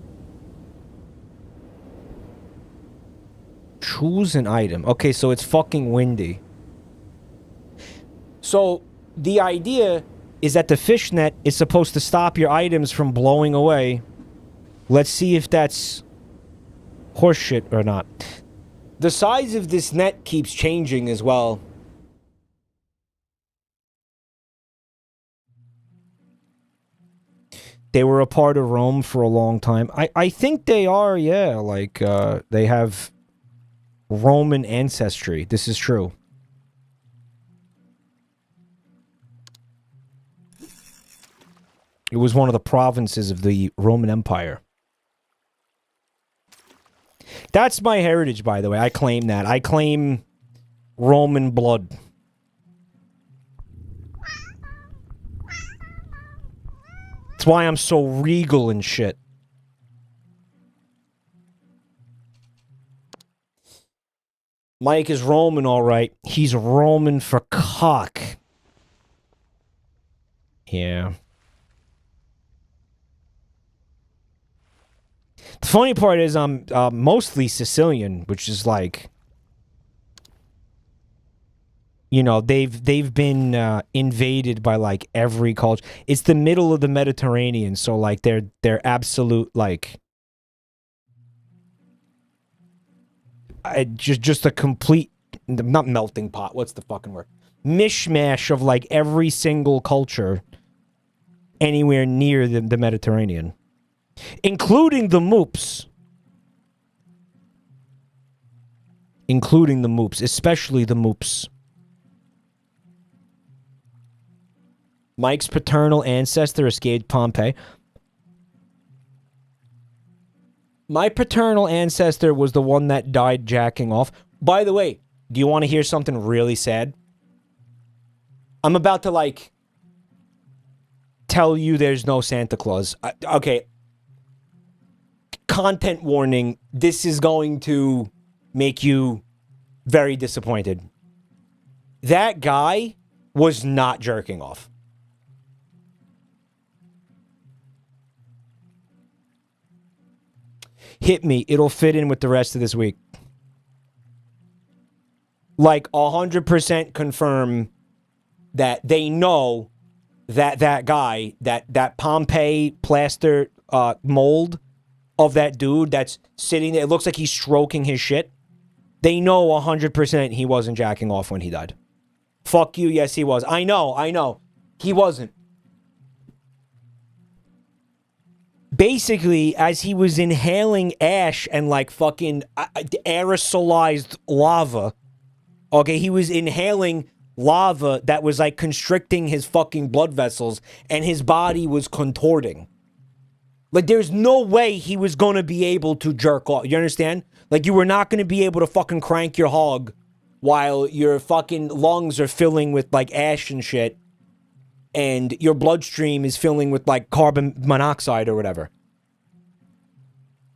Choose an item. Okay, so it's fucking windy. So, the idea is that the fishnet is supposed to stop your items from blowing away. Let's see if that's horseshit or not. The size of this net keeps changing as well. They were a part of Rome for a long time. I think they are, yeah. Like, they have Roman ancestry. This is true. It was one of the provinces of the Roman Empire. That's my heritage, by the way. I claim that. I claim Roman blood. That's why I'm so regal and shit. Mike is Roman, all right. He's Roman for cock. Yeah. The funny part is I'm mostly Sicilian, which is like, you know, they've been invaded by like every culture. It's the middle of the Mediterranean, so like they're absolute like just a complete, not melting pot. What's the fucking word? Mishmash of like every single culture anywhere near the Mediterranean. Including the moops. Including the moops. Especially the moops. Mike's paternal ancestor escaped Pompeii. My paternal ancestor was the one that died jacking off. By the way, do you want to hear something really sad? I'm about to, like, tell you there's no Santa Claus. Okay. Content warning, this is going to make you very disappointed. That guy was not jerking off. Hit me. It'll fit in with the rest of this week. Like 100% confirm that they know that that guy, that Pompeii plaster mold of that dude that's sitting there, it looks like he's stroking his shit. They know 100% he wasn't jacking off when he died. Fuck you, yes he was. I know. He wasn't. basically, as he was inhaling ash and like fucking aerosolized lava, okay, he was inhaling lava that was like constricting his fucking blood vessels and his body was contorting. Like, there's no way he was going to be able to jerk off. You understand? Like, you were not going to be able to fucking crank your hog while your fucking lungs are filling with like ash and shit and your bloodstream is filling with like carbon monoxide or whatever.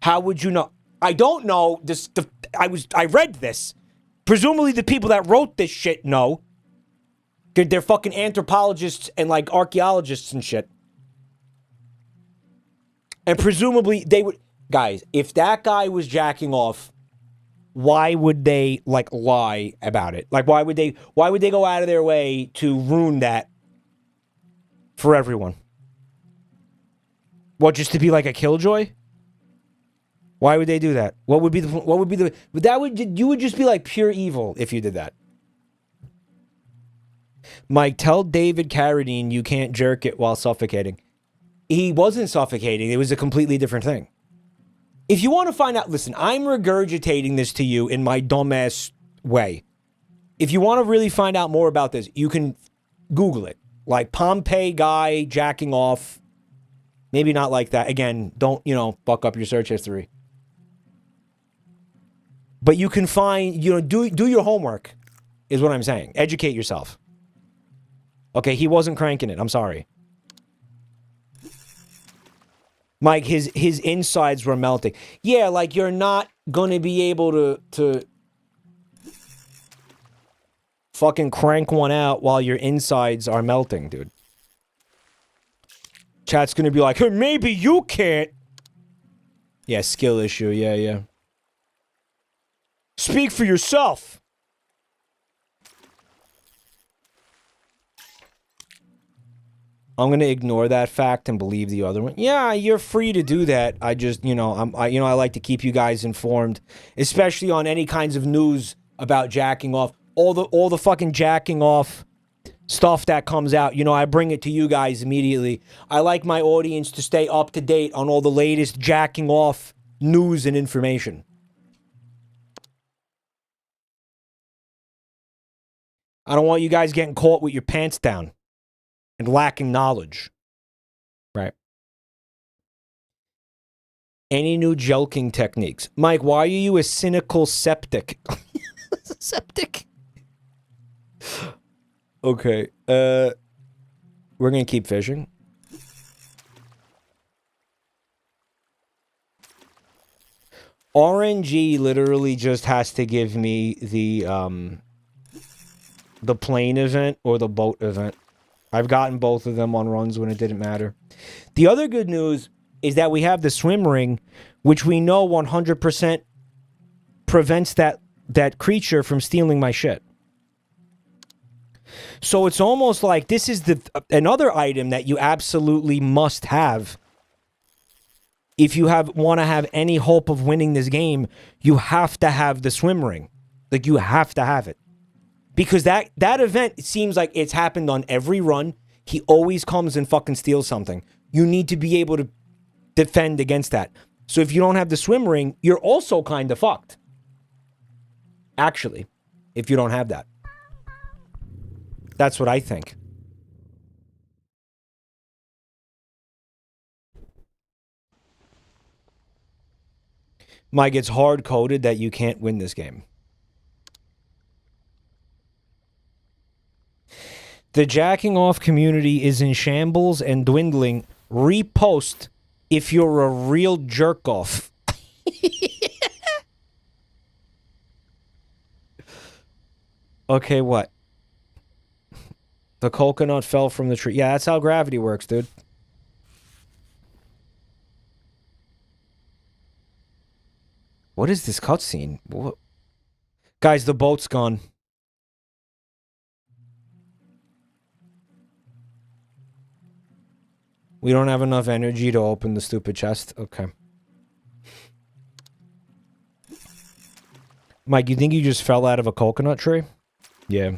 How would you know? I don't know. I read this. Presumably the people that wrote this shit know. They're fucking anthropologists and like archaeologists and shit. And presumably they would... Guys, if that guy was jacking off, why would they like lie about it? Like why would they go out of their way to ruin that for everyone? What, just to be like a killjoy? Why would they do that? You would just be like pure evil if you did that. Mike, tell David Carradine you can't jerk it while suffocating. He wasn't suffocating. It was a completely different thing. If you want to find out, listen, I'm regurgitating this to you in my dumbass way. If you want to really find out more about this, you can Google it. Like Pompeii guy jacking off. Maybe not like that. Again, don't, fuck up your search history. But you can find, do your homework, is what I'm saying. Educate yourself. Okay, he wasn't cranking it. I'm sorry. Mike, his insides were melting. Yeah, like you're not gonna be able to fucking crank one out while your insides are melting, dude. Chat's gonna be like, hey, maybe you can't. Yeah, skill issue. Yeah. Speak for yourself. I'm going to ignore that fact and believe the other one. Yeah, you're free to do that. I just, I like to keep you guys informed, especially on any kinds of news about jacking off. All the fucking jacking off stuff that comes out, I bring it to you guys immediately. I like my audience to stay up to date on all the latest jacking off news and information. I don't want you guys getting caught with your pants down and lacking knowledge. Right. Any new jelking techniques? Mike, why are you a cynical septic? Septic? Okay. We're going to keep fishing. RNG literally just has to give me the plane event or the boat event. I've gotten both of them on runs when it didn't matter. The other good news is that we have the swim ring, which we know 100% prevents that creature from stealing my shit. So it's almost like this is another item that you absolutely must have. If you want to have any hope of winning this game, you have to have the swim ring. Like, you have to have it. Because that event, it seems like it's happened on every run. He always comes and fucking steals something. You need to be able to defend against that. So if you don't have the swim ring, you're also kind of fucked. Actually, if you don't have that. That's what I think. Mike, it's hard-coded that you can't win this game. The jacking off community is in shambles and dwindling. Repost if you're a real jerk off. Okay, what? The coconut fell from the tree. Yeah, that's how gravity works, dude. What is this cutscene? What? Guys, the boat's gone. We don't have enough energy to open the stupid chest. Okay. Mike, you think you just fell out of a coconut tree? Yeah.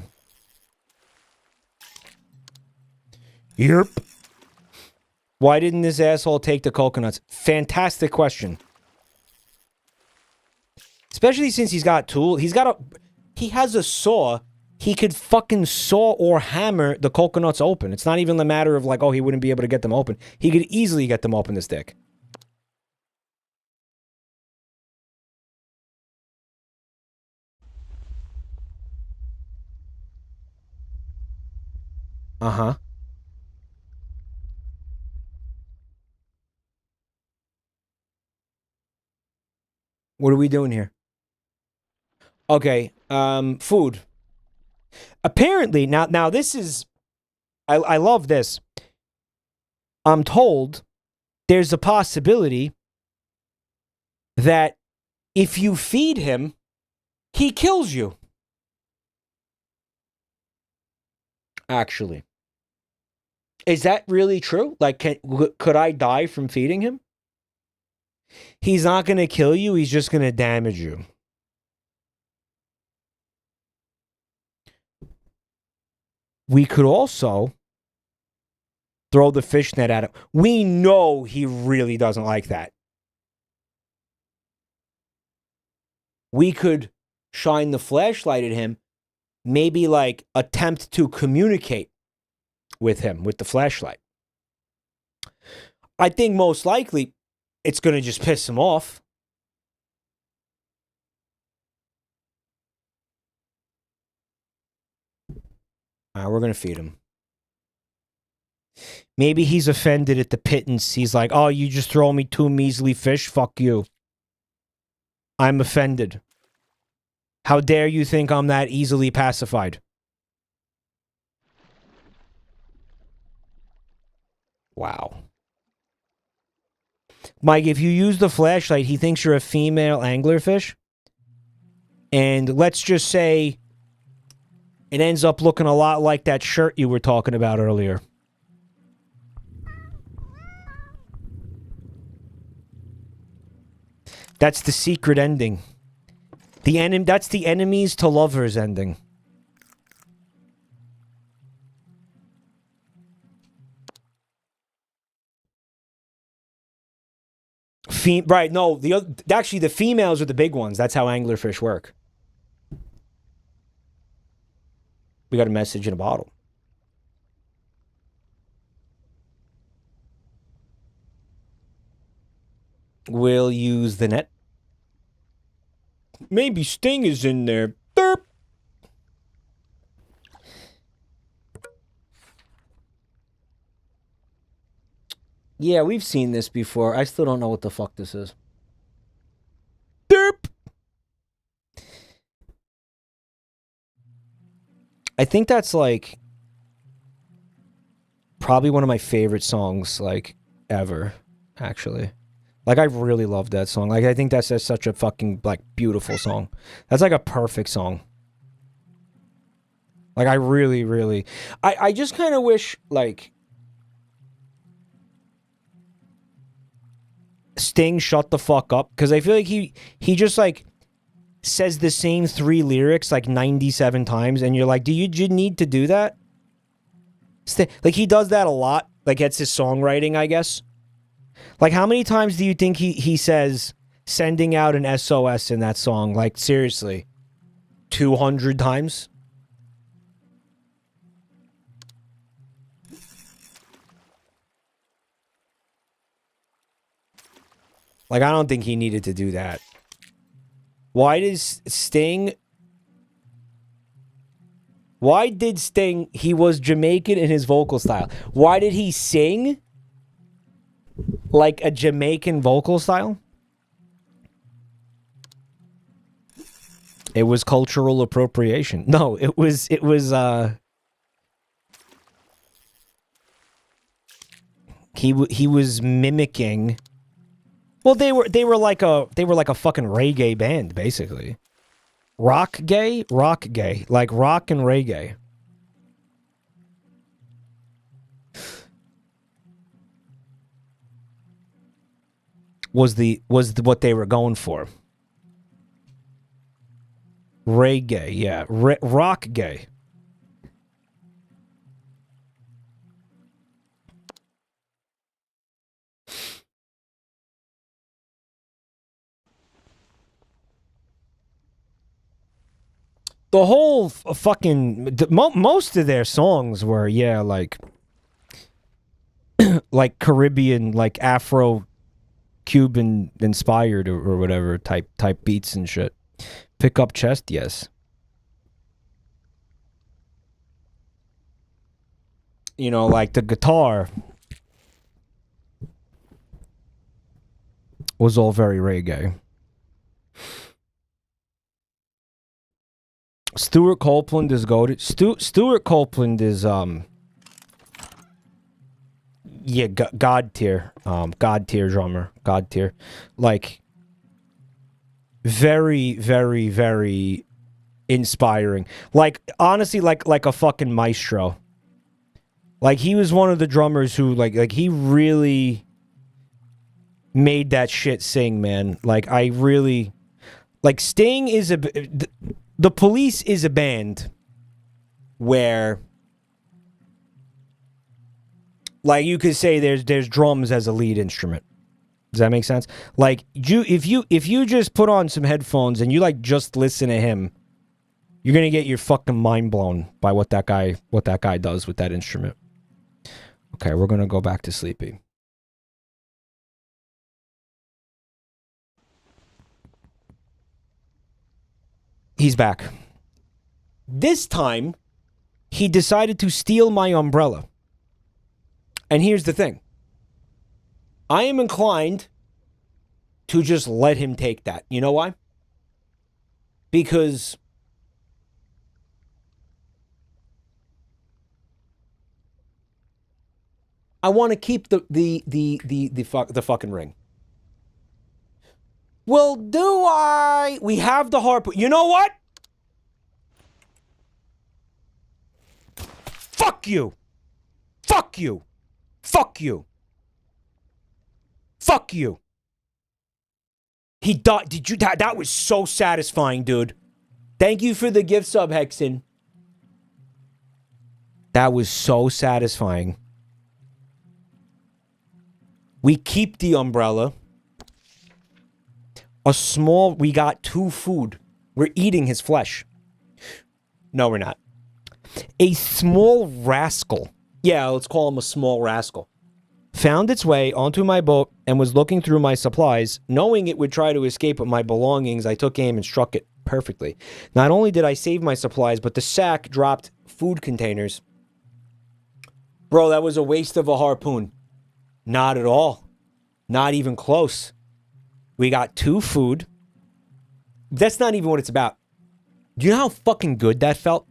Yep. Why didn't this asshole take the coconuts? Fantastic question. Especially since he's got tool. He has a saw. He could fucking saw or hammer the coconuts open. It's not even a matter of like, oh, he wouldn't be able to get them open. He could easily get them open, this dick. Uh-huh. What are we doing here? Okay, food. Apparently, now this is... I love this. I'm told there's a possibility that if you feed him, he kills you. Actually. Is that really true? Like, could I die from feeding him? He's not going to kill you. He's just going to damage you. We could also throw the fish net at him. We know he really doesn't like that. We could shine the flashlight at him, maybe like attempt to communicate with him with the flashlight. I think most likely it's going to just piss him off. We're going to feed him. Maybe he's offended at the pittance. He's like, oh, you just throw me 2 measly fish? Fuck you. I'm offended. How dare you think I'm that easily pacified? Wow. Mike, if you use the flashlight, he thinks you're a female anglerfish. And let's just say it ends up looking a lot like that shirt you were talking about earlier. That's the secret ending. That's the enemies to lovers ending. Right, no, actually the females are the big ones. That's how anglerfish work. We got a message in a bottle. We'll use the net. Maybe Sting is in there. Derp. Yeah, we've seen this before. I still don't know what the fuck this is. Derp. I think that's like probably one of my favorite songs like ever, actually. Like, I really love that song. Like, I think that's just such a fucking, like, beautiful song. That's, like, a perfect song. Like, I really, really... I just kind of wish, like... Sting shut the fuck up. Because I feel like he just, like, says the same 3 lyrics, like, 97 times. And you're like, do you need to do that? Like, he does that a lot. Like, it's his songwriting, I guess. Like, how many times do you think he says sending out an SOS in that song? Like, seriously. 200 times? Like, I don't think he needed to do that. Why does Sting... Why did Sting... He was Jamaican in his vocal style. Why did he sing... like a Jamaican vocal style? It was cultural appropriation. No, it was he was mimicking. Well, they were like a fucking reggae band, basically. Rock gay, like rock and reggae. Was what they were going for. Reggae, yeah. Rock gay. the whole most of their songs were like like Caribbean, like Afro Cuban inspired or whatever type beats and shit. Pick up chest, yes. You know, like the guitar was all very reggae. Stuart Copeland is goated. Stuart Copeland is god tier drummer, god tier, like very very very inspiring. Like honestly, like a fucking maestro. Like he was one of the drummers who like he really made that shit sing, man. Like I really like Sting is the Police is a band where like you could say there's drums as a lead instrument. Does that make sense? Like if you just put on some headphones and you like just listen to him, you're gonna get your fucking mind blown by what that guy does with that instrument. Okay, we're gonna go back to Sleepy. He's back. This time, he decided to steal my umbrella. And here's the thing. I am inclined to just let him take that. You know why? Because I want to keep the fucking ring. Well, do I? We have the harpoon. You know what? Fuck you. Fuck you. Fuck you. Fuck you. He died. Did you? That was so satisfying, dude. Thank you for the gift sub, Hexen. That was so satisfying. We keep the umbrella. We got 2 food. We're eating his flesh. No, we're not. A small rascal. Yeah, let's call him a small rascal. Found its way onto my boat and was looking through my supplies. Knowing it would try to escape with my belongings, I took aim and struck it perfectly. Not only did I save my supplies, but the sack dropped food containers. Bro, that was a waste of a harpoon. Not at all. Not even close. We got 2 food. That's not even what it's about. Do you know how fucking good that felt?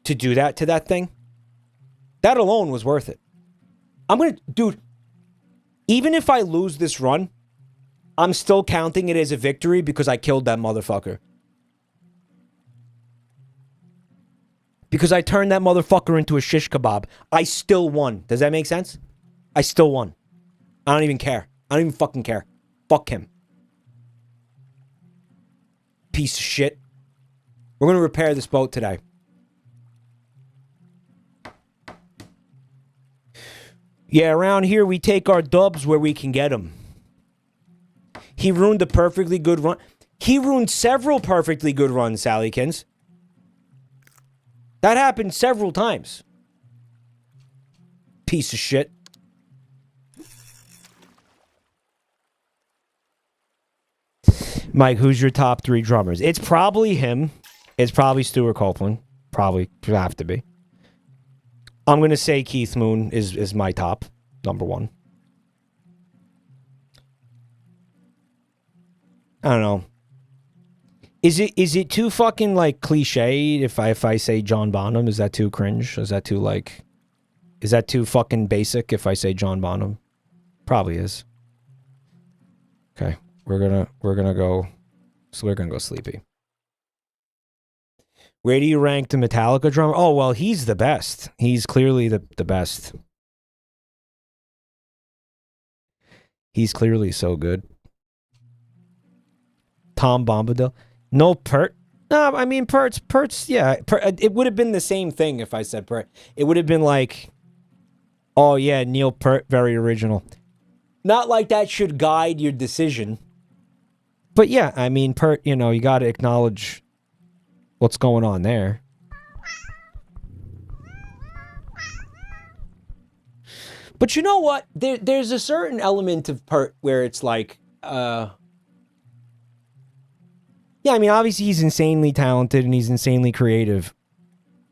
To do that to that thing? That alone was worth it. Dude, even if I lose this run, I'm still counting it as a victory because I killed that motherfucker. Because I turned that motherfucker into a shish kebab. I still won. Does that make sense? I still won. I don't even care. I don't even fucking care. Fuck him. Piece of shit. We're going to repair this boat today. Yeah, around here we take our dubs where we can get them. He ruined a perfectly good run. He ruined several perfectly good runs, Sallykins. That happened several times. Piece of shit. Mike, who's your top 3 drummers? It's probably him. It's probably Stuart Copeland. Probably have to be. I'm going to say Keith Moon is my top, number 1. I don't know. Is it too fucking like cliche if I say John Bonham? Is that too cringe? Is that too fucking basic if I say John Bonham? Probably is. Okay. We're gonna go Sleepy. Where do you rank the Metallica drummer? Oh, well, he's the best. He's clearly the best. He's clearly so good. Tom Bombadil. No Pert. No, I mean Pert's yeah. It would have been the same thing if I said Pert. It would have been like, oh yeah, Neil Peart, very original. Not like that should guide your decision. But yeah, I mean, you know, you got to acknowledge what's going on there. But you know what? There's a certain element of Pert where it's like, yeah, I mean, obviously he's insanely talented and he's insanely creative.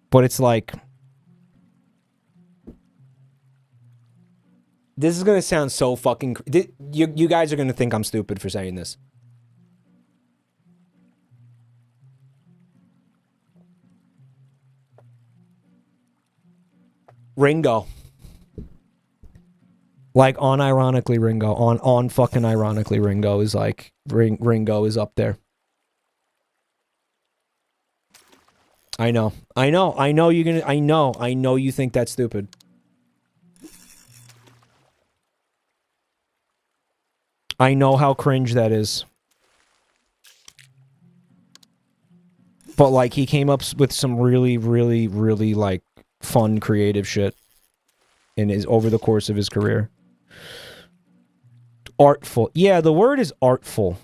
But it's like, this is going to sound so fucking... You guys are going to think I'm stupid for saying this. Ringo. Like, unironically Ringo. On fucking ironically Ringo is like... Ringo is up there. I know you're gonna... I know you think that's stupid. I know how cringe that is. But, like, he came up with some really, like, fun, creative shit over the course of his career. Artful. Yeah, the word is artful.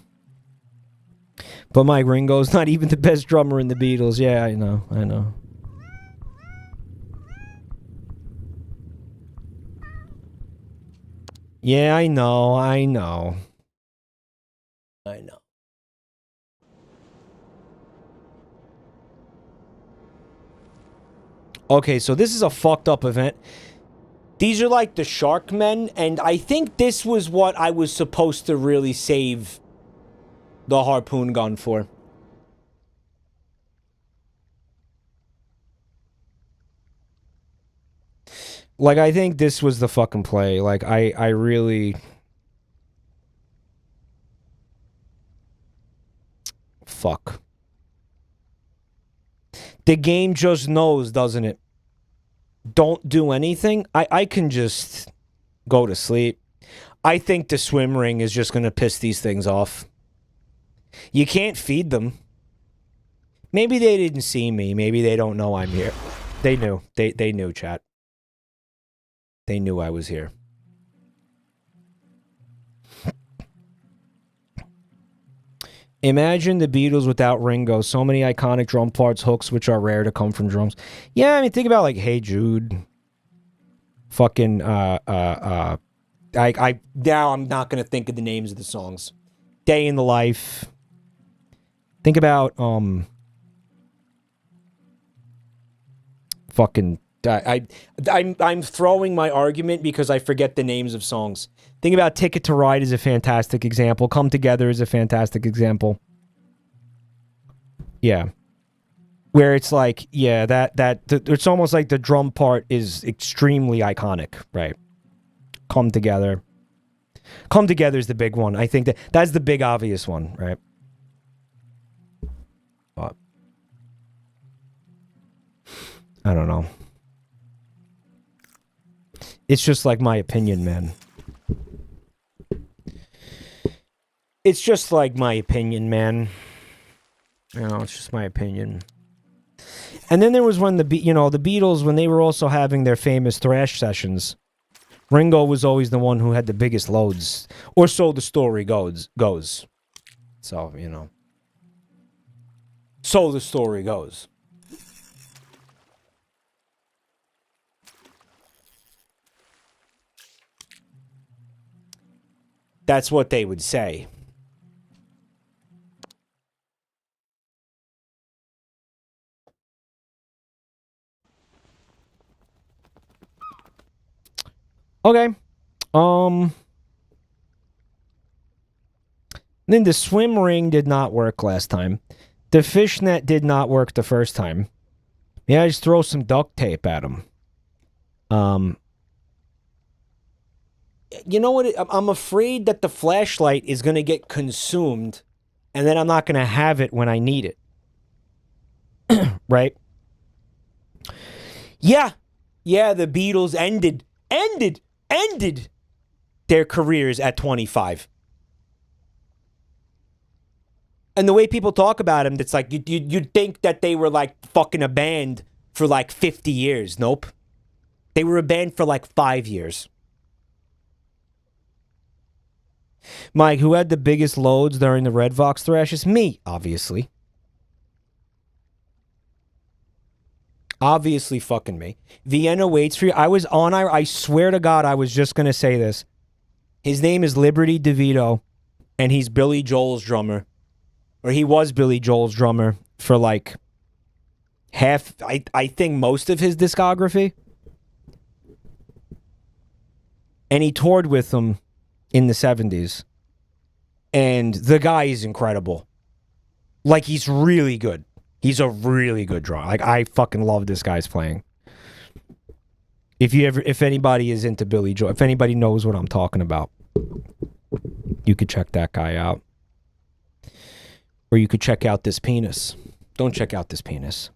But Mike Ringo's not even the best drummer in the Beatles. Yeah, I know. Yeah, I know. Okay, so this is a fucked up event. These are like the shark men, and I think this was what I was supposed to really save the harpoon gun for. Like, I think this was the fucking play. Like, I really... Fuck. The game just knows, doesn't it? Don't do anything. I can just go to sleep. I think the swim ring is just going to piss these things off. You can't feed them. Maybe they didn't see me. Maybe they don't know I'm here. They knew. They knew, chat. They knew I was here. Imagine the Beatles without Ringo. So many iconic drum parts, hooks, which are rare to come from drums. Yeah, I mean, think about, like, Hey Jude. Fucking, now I'm not gonna think of the names of the songs. Day in the Life. Think about, fucking, I'm throwing my argument because I forget the names of songs. Think about Ticket to Ride is a fantastic example. Come Together is a fantastic example. Yeah. Where it's like, yeah, it's almost like the drum part is extremely iconic, right? Come Together. Come Together is the big one. I think that's the big obvious one, right? But I don't know. It's just like my opinion, man. It's just like my opinion, man. You know, it's just my opinion. And then there was when the Beatles, when they were also having their famous thrash sessions, Ringo was always the one who had the biggest loads, or so the story goes. So, you know. So the story goes. That's what they would say. Okay. Then the swim ring did not work last time. The fishnet did not work the first time. Yeah, I just throw some duct tape at him. You know what? I'm afraid that the flashlight is going to get consumed, and then I'm not going to have it when I need it. Right? Yeah. Yeah, the Beatles ended their careers at 25. And the way people talk about them, it's like you'd think that they were like fucking a band for like 50 years. Nope. They were a band for like 5 years. Mike, who had the biggest loads during the Red Fox thrashes? Me, obviously. Obviously fucking me. Vienna waits for you. I swear to God, I was just going to say this. His name is Liberty DeVito, and he's Billy Joel's drummer. Or he was Billy Joel's drummer for like half, I think most of his discography. And he toured with them in the 70s. And the guy is incredible. Like, he's really good. He's a really good drummer. Like, I fucking love this guy's playing. If anybody is into Billy Joel, if anybody knows what I'm talking about, you could check that guy out. Or you could check out this penis. Don't check out this penis.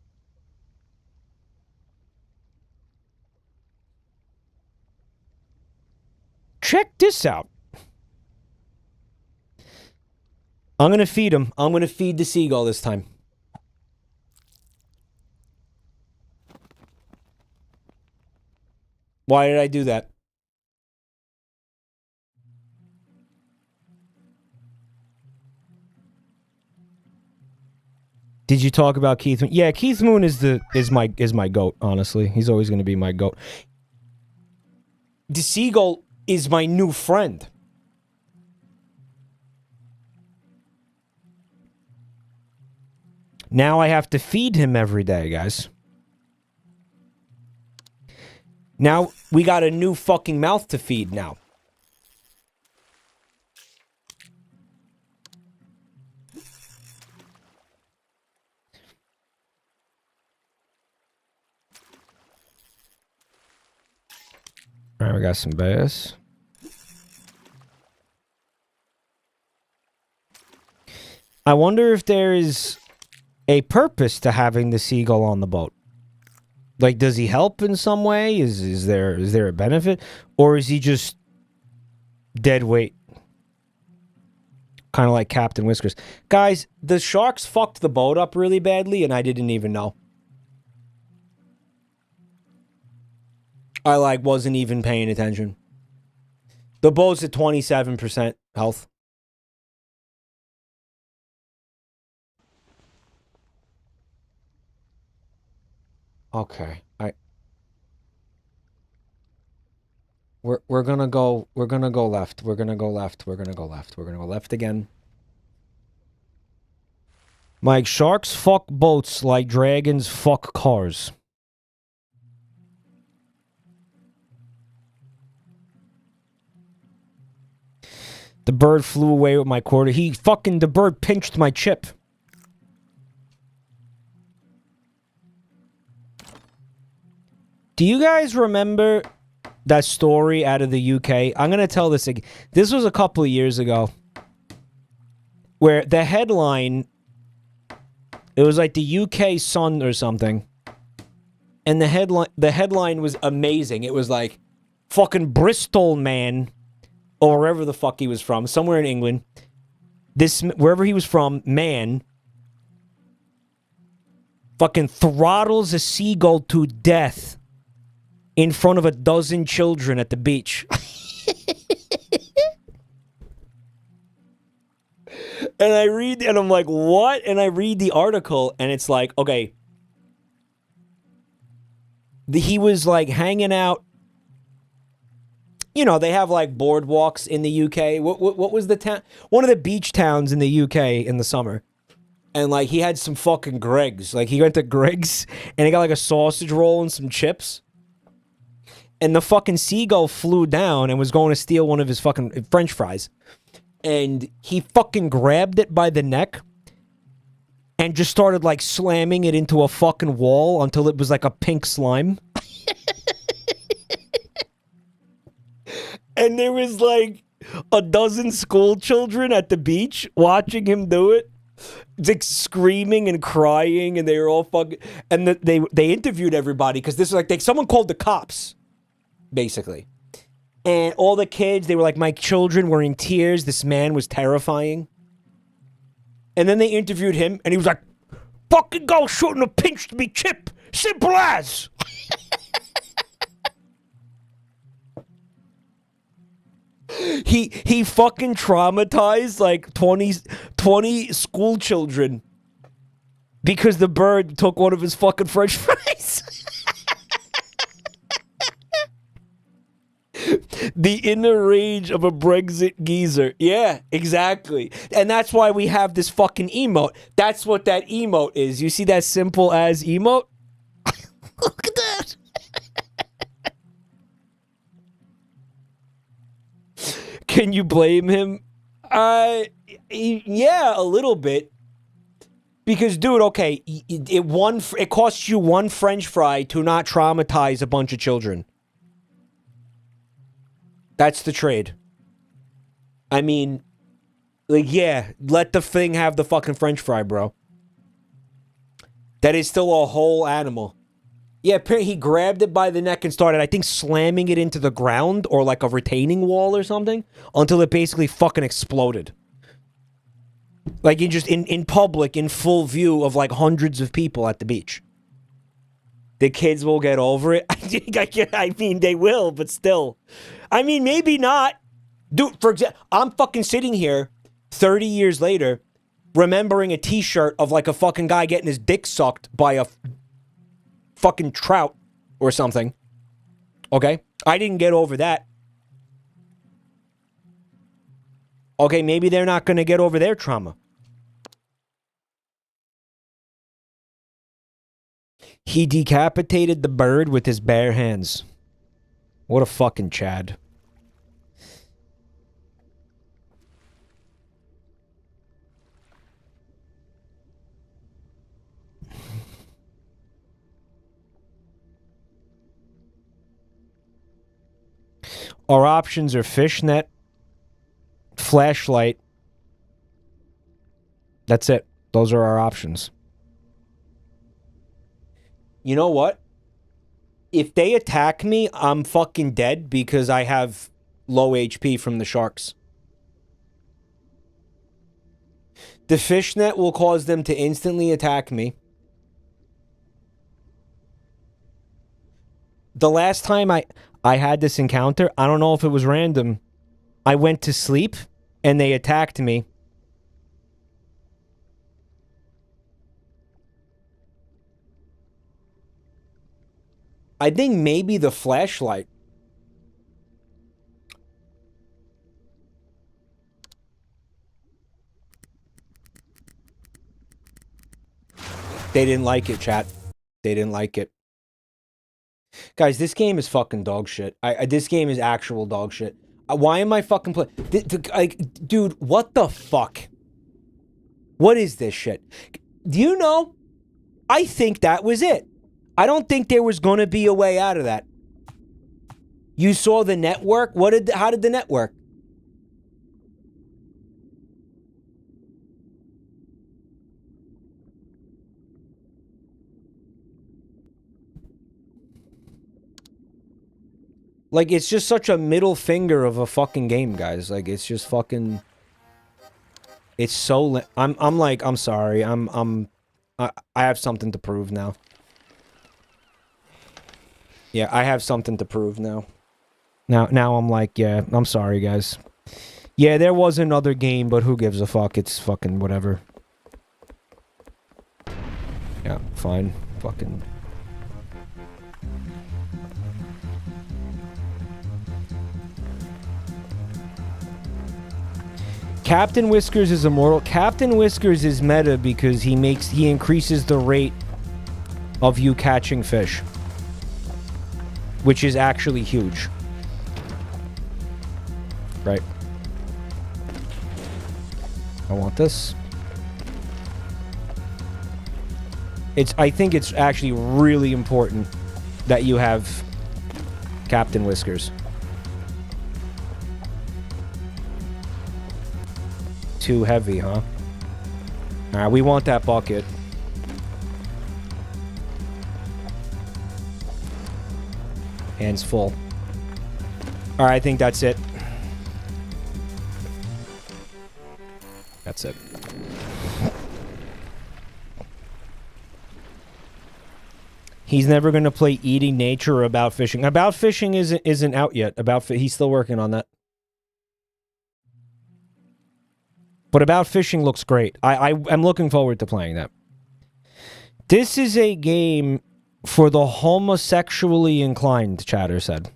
Check this out. I'm going to feed him. I'm going to feed the seagull this time. Why did I do that? Did you talk about Keith Moon? Yeah, Keith Moon is my goat, honestly. He's always going to be my goat. The seagull is my new friend. Now I have to feed him every day, guys. Now we got a new fucking mouth to feed now. All right, we got some bass. I wonder if there is a purpose to having the seagull on the boat. Like, does he help in some way? Is there a benefit? Or is he just dead weight? Kind of like Captain Whiskers. Guys, the sharks fucked the boat up really badly, and I didn't even know. I, wasn't even paying attention. The boat's at 27% health. Okay. We're gonna go left. We're gonna go left. We're gonna go left again. Mike, sharks fuck boats like dragons fuck cars. The bird flew away with my quarter. The bird pinched my chip. Do you guys remember that story out of the UK? I'm going to tell this again. This was a couple of years ago. Where the headline, it was like the UK Sun or something. And the headline was amazing. It was like, fucking Bristol man, or wherever the fuck he was from, somewhere in England. Wherever he was from, man, fucking throttles a seagull to death in front of a dozen children at the beach. And I read, and I'm like, what? And I read the article, and it's like, okay. He was like hanging out. You know, they have like boardwalks in the UK. What was the town? One of the beach towns in the UK in the summer. And like he had some fucking Greggs. Like he went to Greggs and he got like a sausage roll and some chips. And the fucking seagull flew down and was going to steal one of his fucking French fries. And he fucking grabbed it by the neck and just started like slamming it into a fucking wall until it was like a pink slime. And there was like a dozen school children at the beach watching him do it. It's like screaming and crying, and they were all fucking. And they interviewed everybody because this was like someone called the cops, basically. And all the kids, they were like, my children were in tears. This man was terrifying. And then they interviewed him, and he was like, fucking go shouldn't have pinched me chip. Simple as. he fucking traumatized like 20 school children because the bird took one of his fucking French fries. The inner rage of a Brexit geezer. Yeah, exactly. And that's why we have this fucking emote. That's what that emote is. You see that simple as emote? Look at that. Can you blame him? Yeah, a little bit. Because, dude, okay, it costs you one French fry to not traumatize a bunch of children. That's the trade. I mean, like, yeah, let the thing have the fucking French fry, bro. That is still a whole animal. Yeah, apparently he grabbed it by the neck and started, I think, slamming it into the ground or like a retaining wall or something until it basically fucking exploded. Like in public, in full view of like hundreds of people at the beach. The kids will get over it. I mean, they will, but still. I mean, maybe not. Dude, for example, I'm fucking sitting here 30 years later remembering a t-shirt of like a fucking guy getting his dick sucked by a fucking trout or something. Okay? I didn't get over that. Okay, maybe they're not going to get over their trauma. He decapitated the bird with his bare hands. What a fucking Chad. Our options are fishnet, flashlight. That's it. Those are our options. You know what? If they attack me, I'm fucking dead because I have low HP from the sharks. The fishnet will cause them to instantly attack me. The last time I had this encounter, I don't know if it was random. I went to sleep and they attacked me. I think maybe the flashlight. They didn't like it, chat. They didn't like it. Guys, this game is fucking dog shit. This game is actual dog shit. Why am I fucking playing? Like, dude, what the fuck? What is this shit? Do you know? I think that was it. I don't think there was going to be a way out of that. You saw the network? How did the network? Like, it's just such a middle finger of a fucking game, guys. Like, it's just fucking... It's so... I'm like, I'm sorry. I have something to prove now. Yeah, I have something to prove now. Now I'm like, yeah, I'm sorry, guys. Yeah, there was another game, but who gives a fuck? It's fucking whatever. Yeah, fine. Fucking... Captain Whiskers is immortal. Captain Whiskers is meta because he increases the rate of you catching fish, which is actually huge. Right. I want this. I think it's actually really important that you have Captain Whiskers. Too heavy, huh? Alright, we want that bucket. Hands full. Alright, I think that's it. That's it. He's never going to play Eating Nature or About Fishing. About Fishing isn't out yet. He's still working on that. But About Fishing looks great. I'm looking forward to playing that. This is a game for the homosexually inclined, Chatter said.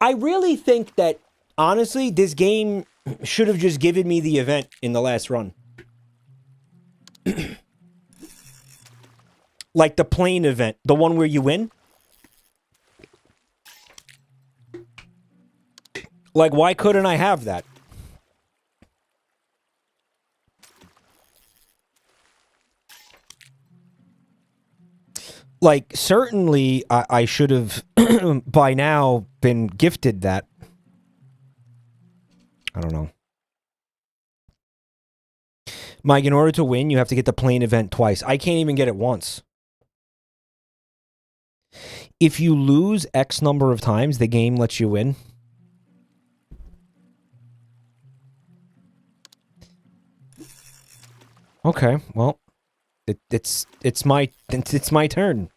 I really think that, honestly, this game should have just given me the event in the last run. Like the plane event, the one where you win. Like, why couldn't I have that? Like, certainly, I should have, by now, been gifted that. I don't know. Mike, in order to win, you have to get the plane event twice. I can't even get it once. If you lose X number of times, the game lets you win. Okay, well, it's my turn.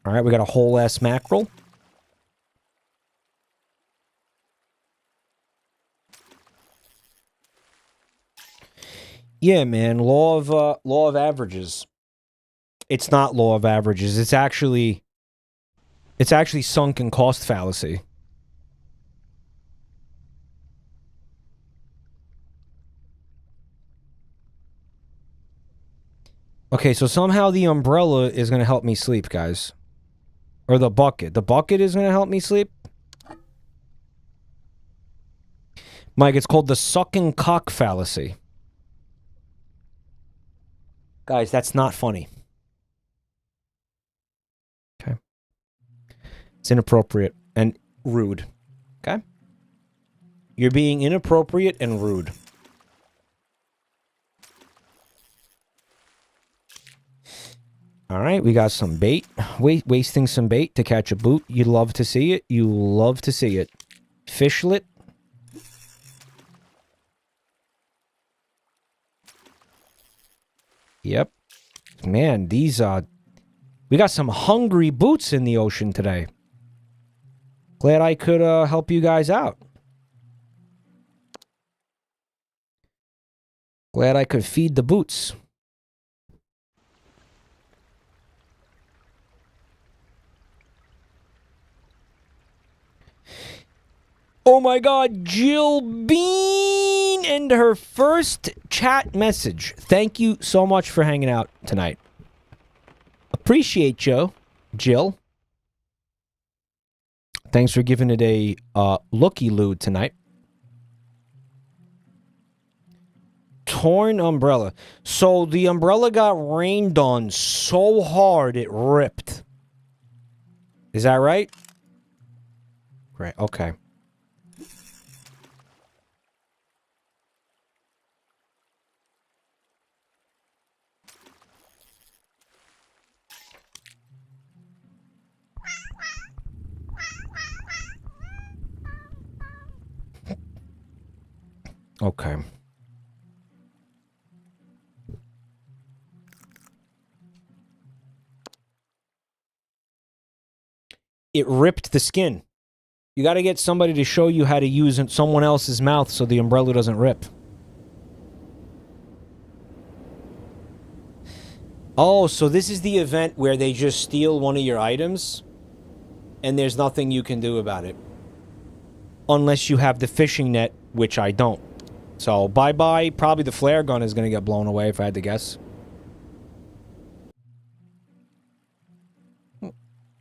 All right, we got a whole ass mackerel. Yeah, man, law of averages. It's not law of averages. It's actually sunken cost fallacy. Okay, so somehow the umbrella is going to help me sleep, guys. Or the bucket. The bucket is going to help me sleep? Mike, it's called the sucking cock fallacy. Guys, that's not funny. Okay. It's inappropriate and rude. Okay? You're being inappropriate and rude. All right, we got some bait. Wasting some bait to catch a boot. You love to see it. You love to see it. Fishlet. Yep. Man, these, we got some hungry boots in the ocean today. Glad I could, help you guys out. Glad I could feed the boots. Oh my god, Jill Bean and her first chat message. Thank you so much for hanging out tonight. Appreciate you, Jill. Thanks for giving it a looky-loo tonight. Torn umbrella. So the umbrella got rained on so hard it ripped. Is that right? Right, okay. Okay. It ripped the skin. You got to get somebody to show you how to use someone else's mouth so the umbrella doesn't rip. Oh, so this is the event where they just steal one of your items and there's nothing you can do about it. Unless you have the fishing net, which I don't. So, bye-bye. Probably the flare gun is going to get blown away if I had to guess.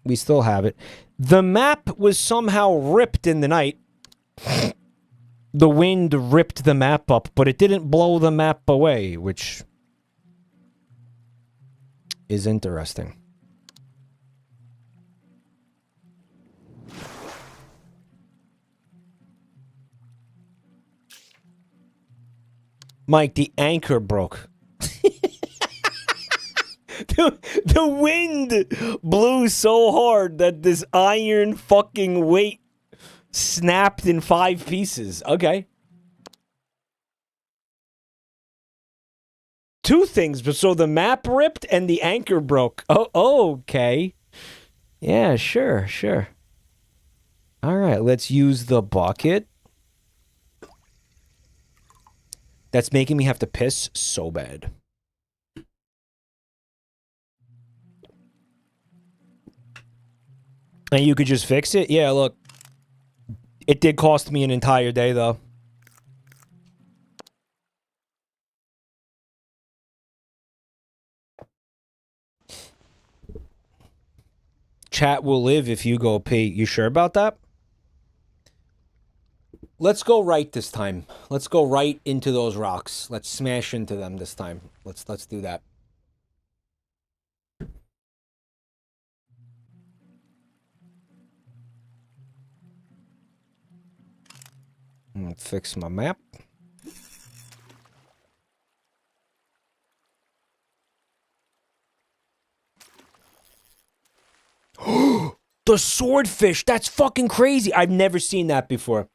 We still have it. The map was somehow ripped in the night. The wind ripped the map up, but it didn't blow the map away, which is interesting. Mike, the anchor broke. The wind blew so hard that this iron fucking weight snapped in 5 pieces. Okay. two things. But so the map ripped and the anchor broke. Oh, okay. Yeah, sure. All right, let's use the bucket. That's making me have to piss so bad. And you could just fix it? Yeah, look. It did cost me an entire day, though. Chat will live if you go pee. You sure about that? Let's go right this time. Let's go right into those rocks. Let's smash into them this time. Let's do that. I'm gonna fix my map. The swordfish! That's fucking crazy! I've never seen that before.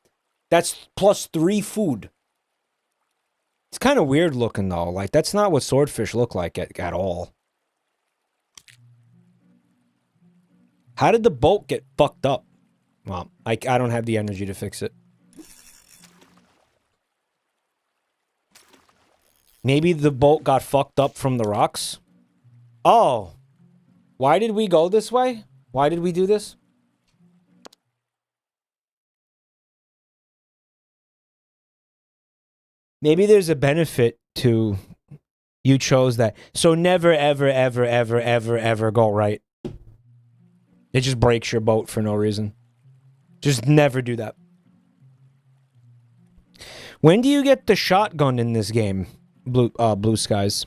That's +3 food. It's kind of weird looking, though. Like, that's not what swordfish look like at all. How did the boat get fucked up? Well, I don't have the energy to fix it. Maybe the boat got fucked up from the rocks? Oh. Why did we go this way? Why did we do this? Maybe there's a benefit to you chose that. So never, ever, ever, ever, ever, ever go right. It just breaks your boat for no reason. Just never do that. When do you get the shotgun in this game? Blue Skies.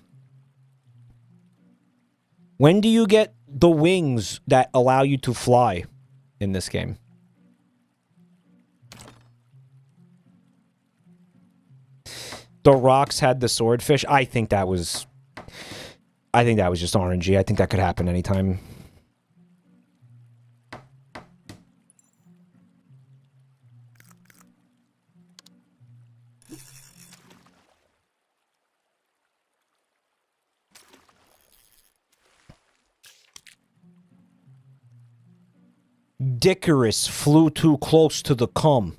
When do you get the wings that allow you to fly in this game? The rocks had the swordfish. I think that was just RNG. I think that could happen anytime. Dickerus flew too close to the cum.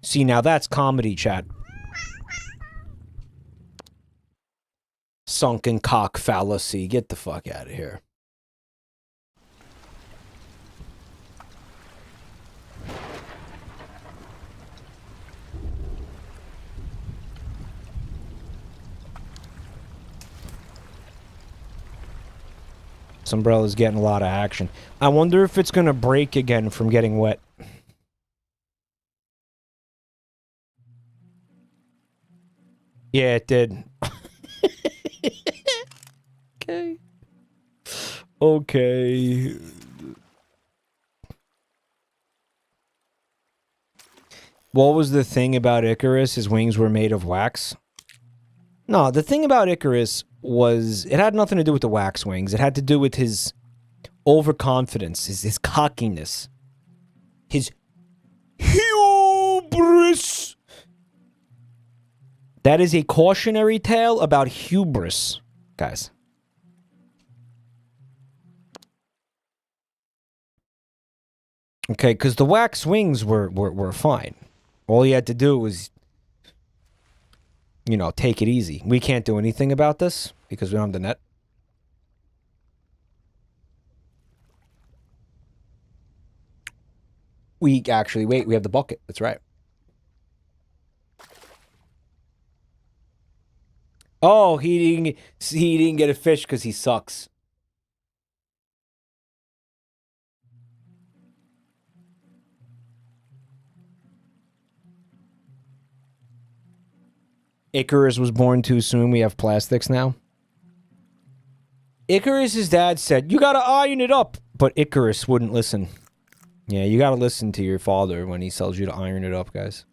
See, now that's comedy, chat. Sunken cock fallacy. Get the fuck out of here. This umbrella's getting a lot of action. I wonder if it's gonna break again from getting wet. Yeah, it did. Okay. Okay. What was the thing about Icarus? His wings were made of wax? No, the thing about Icarus was, it had nothing to do with the wax wings. It had to do with his overconfidence, his cockiness, his hubris. That is a cautionary tale about hubris, guys. Okay, because the wax wings were fine. All he had to do was, you know, take it easy. We can't do anything about this because we don't have the net. We actually, wait, we have the bucket. That's right. Oh, he didn't get a fish because he sucks. Icarus was born too soon. We have plastics now. Icarus's dad said, "You gotta iron it up," but Icarus wouldn't listen. Yeah, you gotta listen to your father when he tells you to iron it up, guys.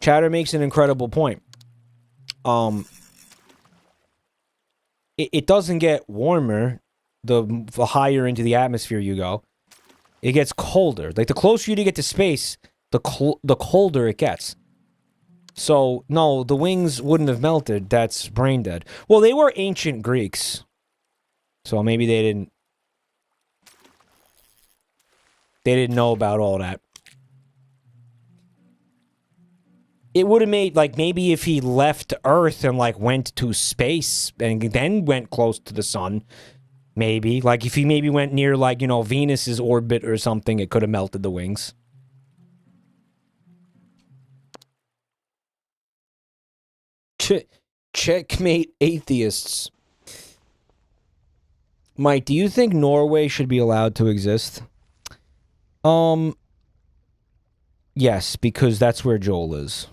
Chatter makes an incredible point. It doesn't get warmer the higher into the atmosphere you go. It gets colder. Like, the closer you get to space, the colder it gets. So, no, the wings wouldn't have melted. That's brain dead. Well, they were ancient Greeks. So maybe they didn't know about all that. It would have made, like, maybe if he left Earth and, like, went to space and then went close to the sun, maybe. Like, if he maybe went near, like, you know, Venus's orbit or something, it could have melted the wings. Checkmate atheists. Mike, do you think Norway should be allowed to exist? Yes, because that's where Joel is.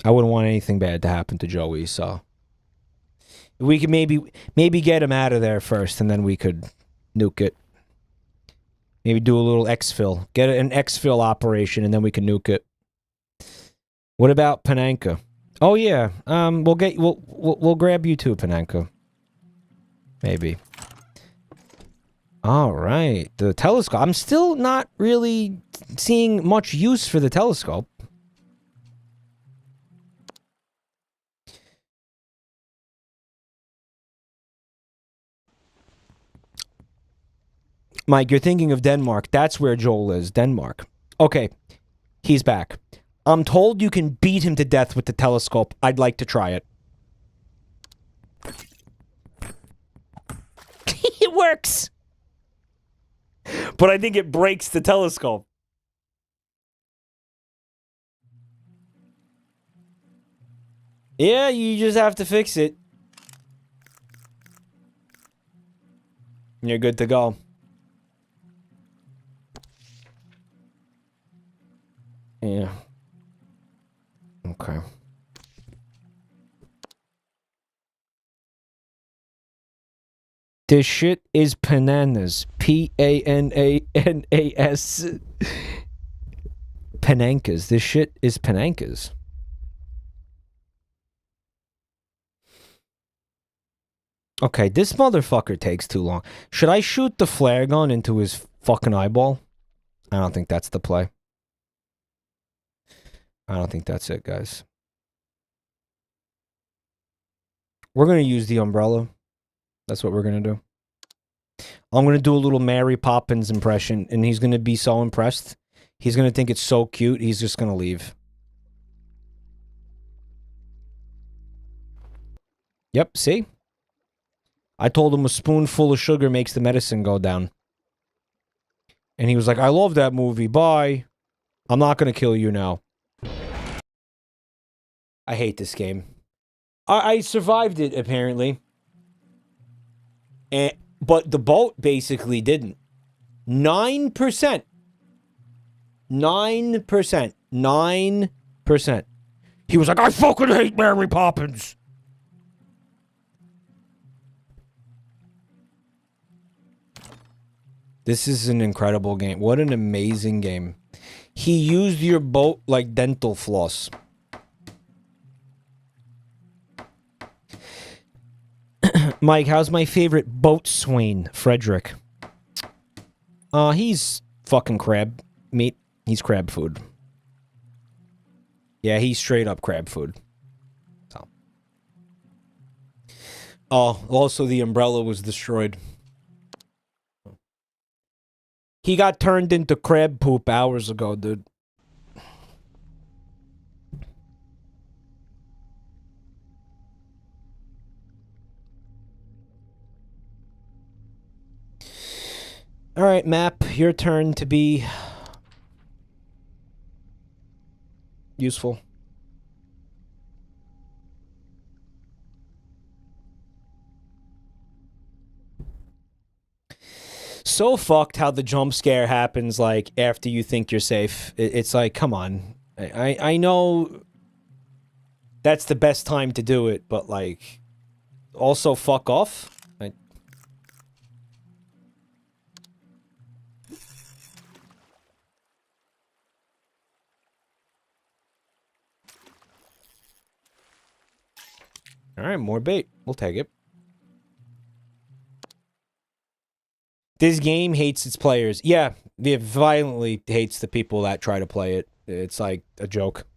I wouldn't want anything bad to happen to Joey, so we could maybe get him out of there first, and then we could nuke it. Maybe do a little exfil. Get an exfil operation, and then we can nuke it. What about Pananka? Oh yeah, we'll grab you too, Pananka. Maybe. All right, the telescope. I'm still not really seeing much use for the telescope. Mike, you're thinking of Denmark. That's where Joel is, Denmark. Okay, he's back. I'm told you can beat him to death with the telescope. I'd like to try it. It works! But I think it breaks the telescope. Yeah, you just have to fix it. You're good to go. Yeah. Okay. This shit is bananas. P-A-N-A-N-A-S. Panankas. This shit is Panankas. Okay, this motherfucker takes too long. Should I shoot the flare gun into his fucking eyeball? I don't think that's the play. I don't think that's it, guys. We're going to use the umbrella. That's what we're going to do. I'm going to do a little Mary Poppins impression, and he's going to be so impressed. He's going to think it's so cute, he's just going to leave. Yep, see? I told him a spoonful of sugar makes the medicine go down. And he was like, I love that movie, bye. I'm not going to kill you now. I hate this game. I survived it, apparently. But the boat basically didn't. 9%. 9%. 9%. He was like, I fucking hate Mary Poppins. This is an incredible game. What an amazing game. He used your boat like dental floss. Mike, how's my favorite boatswain, Frederick? He's fucking crab meat. He's crab food. Yeah, he's straight up crab food. So. Oh, also the umbrella was destroyed. He got turned into crab poop hours ago, dude. All right, map, your turn to be useful. So fucked how the jump scare happens, like, after you think you're safe. It's like, come on. I know that's the best time to do it, but, like, also fuck off. All right, more bait. We'll take it. This game hates its players. Yeah, it violently hates the people that try to play it. It's like a joke.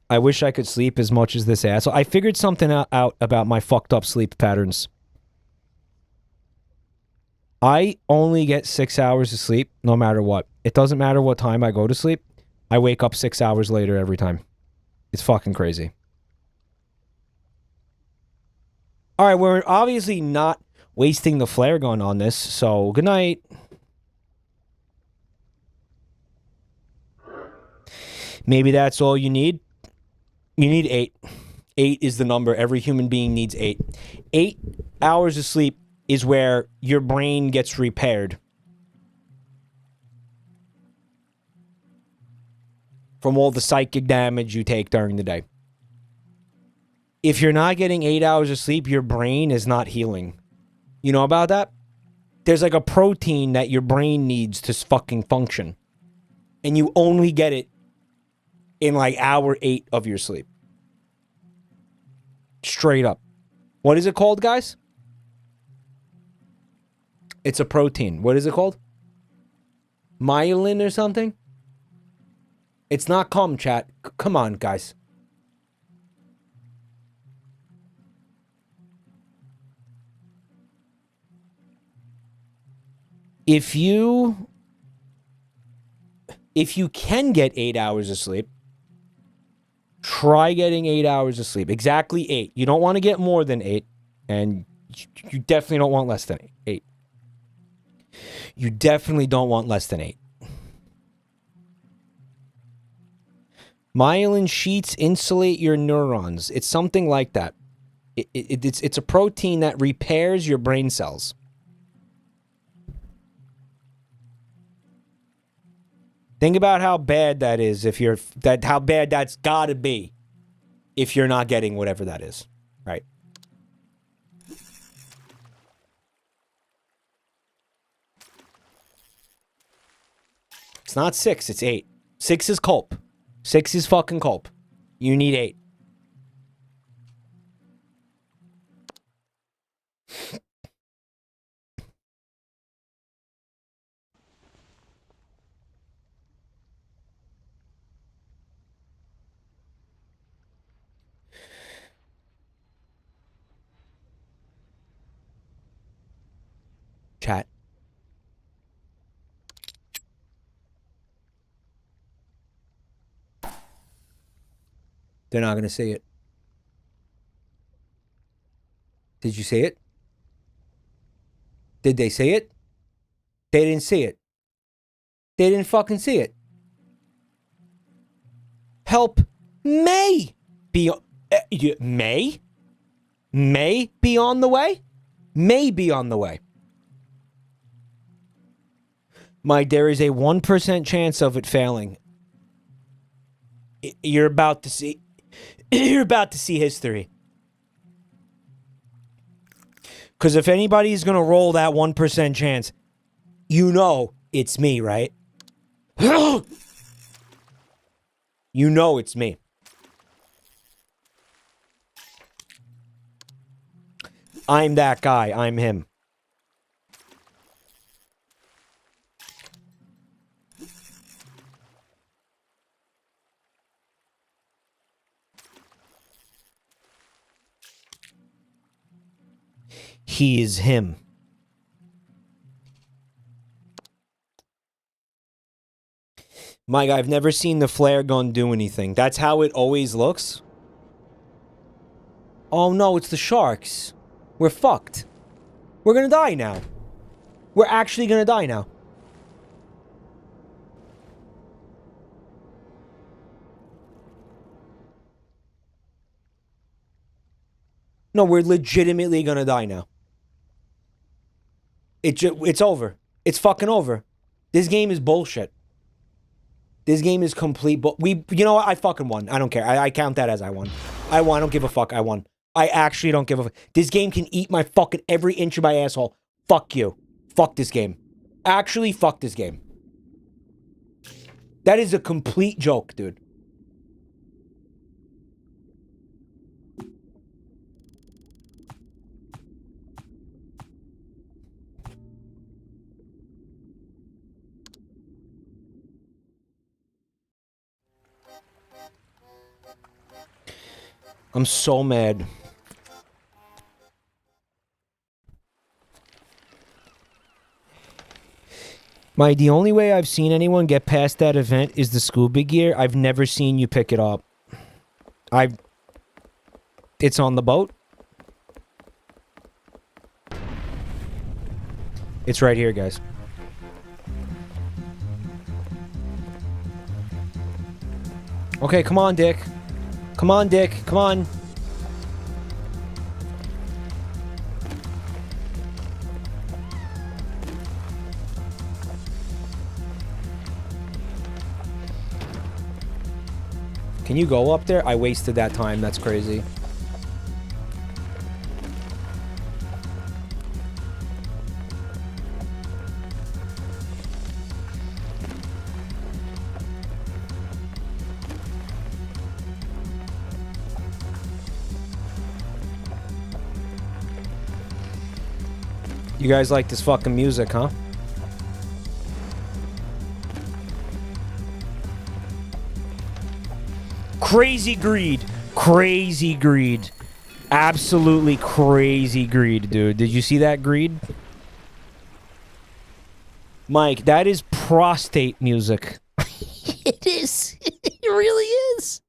I wish I could sleep as much as this asshole. I figured something out about my fucked up sleep patterns. I only get 6 hours of sleep no matter what. It doesn't matter what time I go to sleep. I wake up 6 hours later every time. It's fucking crazy. All right, we're obviously not wasting the flare gun on this, so good night. Maybe that's all you need. You need 8. 8 is the number. Every human being needs 8. 8 hours of sleep is where your brain gets repaired from all the psychic damage you take during the day. If you're not getting 8 hours of sleep, your brain is not healing. You know about that? There's like a protein that your brain needs to fucking function. And you only get it in like hour 8 of your sleep. Straight up. What is it called, guys? It's a protein. What is it called? Myelin or something? It's not cum, chat. Come on, guys. If you can get 8 hours of sleep, try getting 8 hours of sleep. Exactly 8. You don't want to get more than 8, and you definitely don't want less than 8. You definitely don't want less than 8. Myelin sheets insulate your neurons. It's something like that. It's a protein that repairs your brain cells. Think about how bad that is how bad that's gotta be if you're not getting whatever that is, right? It's not 6, it's 8. 6 is culp. 6 is fucking culp. You need 8. Chat. They're not going to see it. Did you see it? Did they see it? They didn't see it. They didn't fucking see it. Help may be... May? May be on the way? May be on the way. Mike, there is a 1% chance of it failing. You're about to see... You're about to see history. Because if anybody's going to roll that 1% chance, you know it's me, right? You know it's me. I'm that guy. I'm him. He is him. Mike, I've never seen the flare gun do anything. That's how it always looks? Oh no, it's the sharks. We're fucked. We're gonna die now. We're actually gonna die now. No, we're legitimately gonna die now. It's over. It's fucking over. This game is bullshit. This game is complete you know what? I fucking won. I don't care. I count that as I won. I won. I don't give a fuck. I won. I actually don't give a fuck. This game can eat my fucking every inch of my asshole. Fuck you. Fuck this game. Actually, fuck this game. That is a complete joke, dude. I'm so mad. The only way I've seen anyone get past that event is the scuba gear. I've never seen you pick it up. It's on the boat. It's right here, guys. Okay, come on, Dick. Come on, Dick. Come on. Can you go up there? I wasted that time. That's crazy. You guys like this fucking music, huh? Crazy greed. Crazy greed. Absolutely crazy greed, dude. Did you see that greed? Mike, that is prostate music. It is. It really is.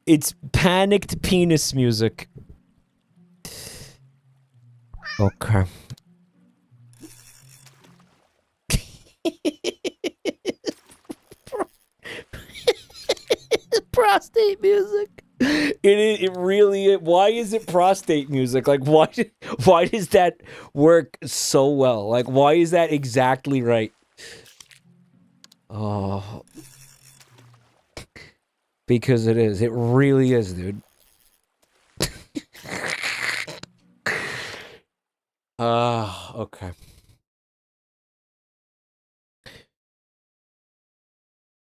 It's panicked penis music. Okay. Prostate music. It really is. Why is it prostate music? Like, why does that work so well? Like, why is that exactly right? Oh. Because it is. It really is, dude. Okay.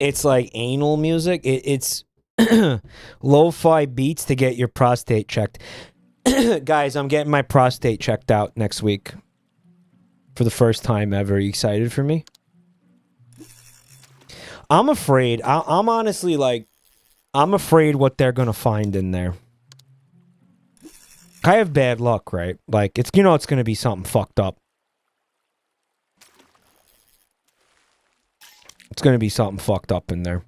It's like anal music. It's lo-fi beats to get your prostate checked. Guys, I'm getting my prostate checked out next week. For the first time ever. Are you excited for me? I'm afraid. I'm honestly like, I'm afraid what they're going to find in there. I have bad luck, right? Like, it's, you know, it's going to be something fucked up. It's going to be something fucked up in there.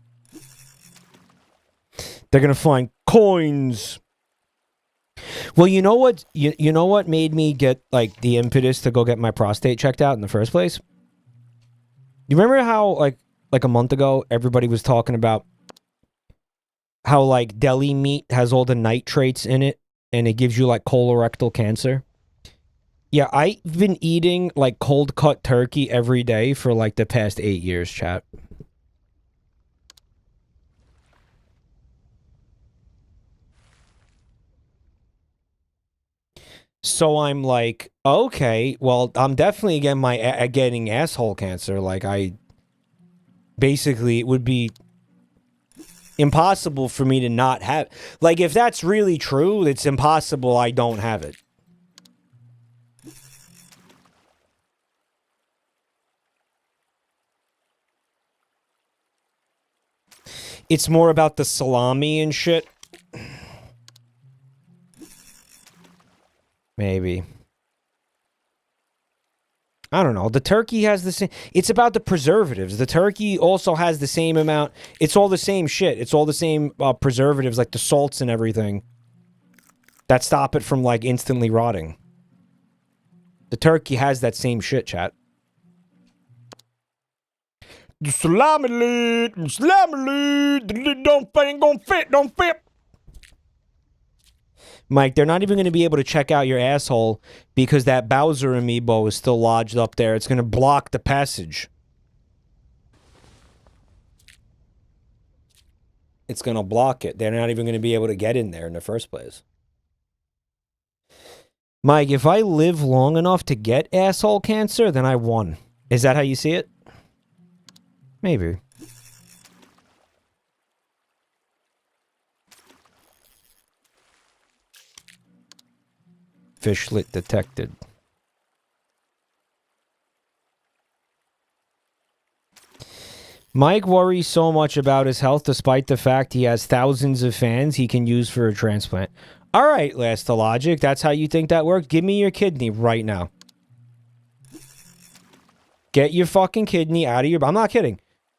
They're going to find coins. Well, you know what? You know what made me get, like, the impetus to go get my prostate checked out in the first place? You remember how, like a month ago, everybody was talking about how, like, deli meat has all the nitrates in it, and it gives you, like, colorectal cancer? Yeah, I've been eating, like, cold-cut turkey every day for, like, the past 8 years, chat. So I'm like, okay, well, I'm definitely getting asshole cancer. Like, basically, it would be impossible for me to not have. Like, if that's really true, it's impossible I don't have it. It's more about the salami and shit. Maybe. I don't know. The turkey has the same... It's about the preservatives. The turkey also has the same amount... It's all the same shit. It's all the same preservatives, like the salts and everything, that stop it from, like, instantly rotting. The turkey has that same shit, chat. The salami lid, don't fit. Mike, they're not even going to be able to check out your asshole because that Bowser amiibo is still lodged up there. It's going to block the passage. It's going to block it. They're not even going to be able to get in there in the first place. Mike, if I live long enough to get asshole cancer, then I won. Is that how you see it? Maybe. Fishlet detected. Mike worries so much about his health despite the fact he has thousands of fans he can use for a transplant. All right, Last Logic, that's how you think that works? Give me your kidney right now. Get your fucking kidney out of your... I'm not kidding.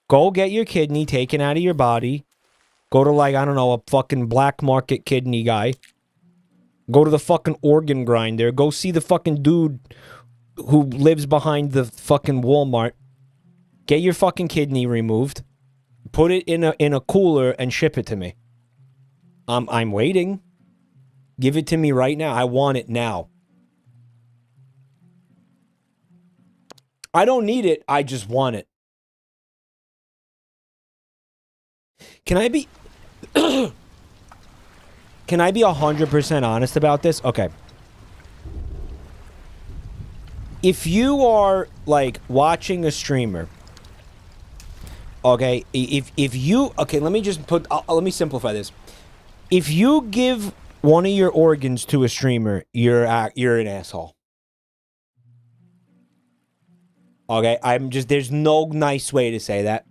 Go get your kidney taken out of your body. Go to, like, I don't know, a fucking black market kidney guy. Go to the fucking organ grinder. Go see the fucking dude who lives behind the fucking Walmart. Get your fucking kidney removed. Put it in a cooler and ship it to me. I'm waiting. Give it to me right now. I want it now. I don't need it. I just want it. Can I be... Can I be 100% honest about this? Okay. If you are, like, watching a streamer... Okay, if you... Okay, let me just put... let me simplify this. If you give one of your organs to a streamer, you're an asshole. Okay, I'm just... There's no nice way to say that.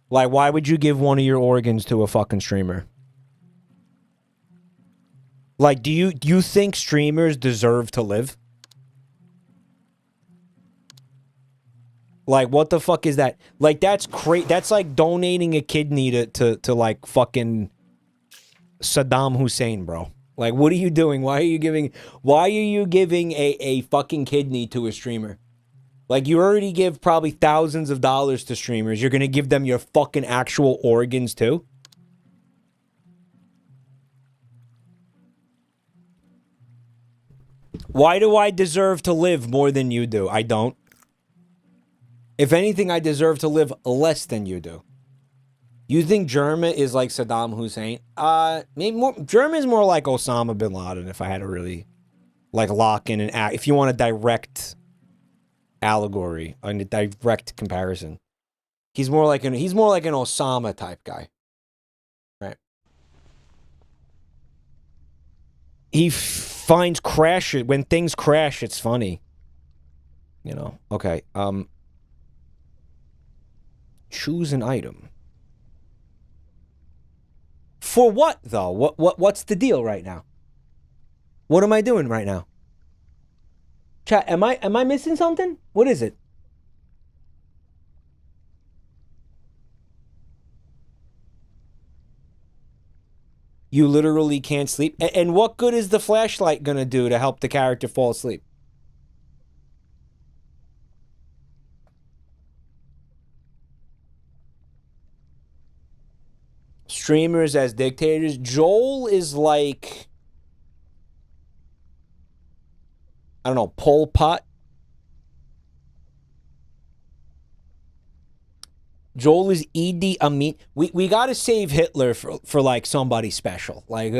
Like, why would you give one of your organs to a fucking streamer? Like, do you think streamers deserve to live? Like, what the fuck is that? Like, that's crazy. That's like donating a kidney to like fucking Saddam Hussein, bro. Like, what are you doing? Why are you giving a fucking kidney to a streamer? Like, you already give probably thousands of dollars to streamers. You're gonna give them your fucking actual organs too? Why do I deserve to live more than you do? I don't. If anything, I deserve to live less than you do. You think Germa is like Saddam Hussein? Maybe more. Germa is more like Osama bin Laden. If I had to really, like, lock in and act. If you want a direct allegory, a direct comparison, he's more like an Osama type guy, right? He finds crashes when things crash. It's funny, you know. Okay. Choose an item. For what though? What's the deal right now? What am I doing right now? Chat, am I missing something? What is it? You literally can't sleep. And what good is the flashlight gonna do to help the character fall asleep? Streamers as dictators. Joel is like, I don't know, Pol Pot. Joel is Idi Amin. We gotta save Hitler for like somebody special. Like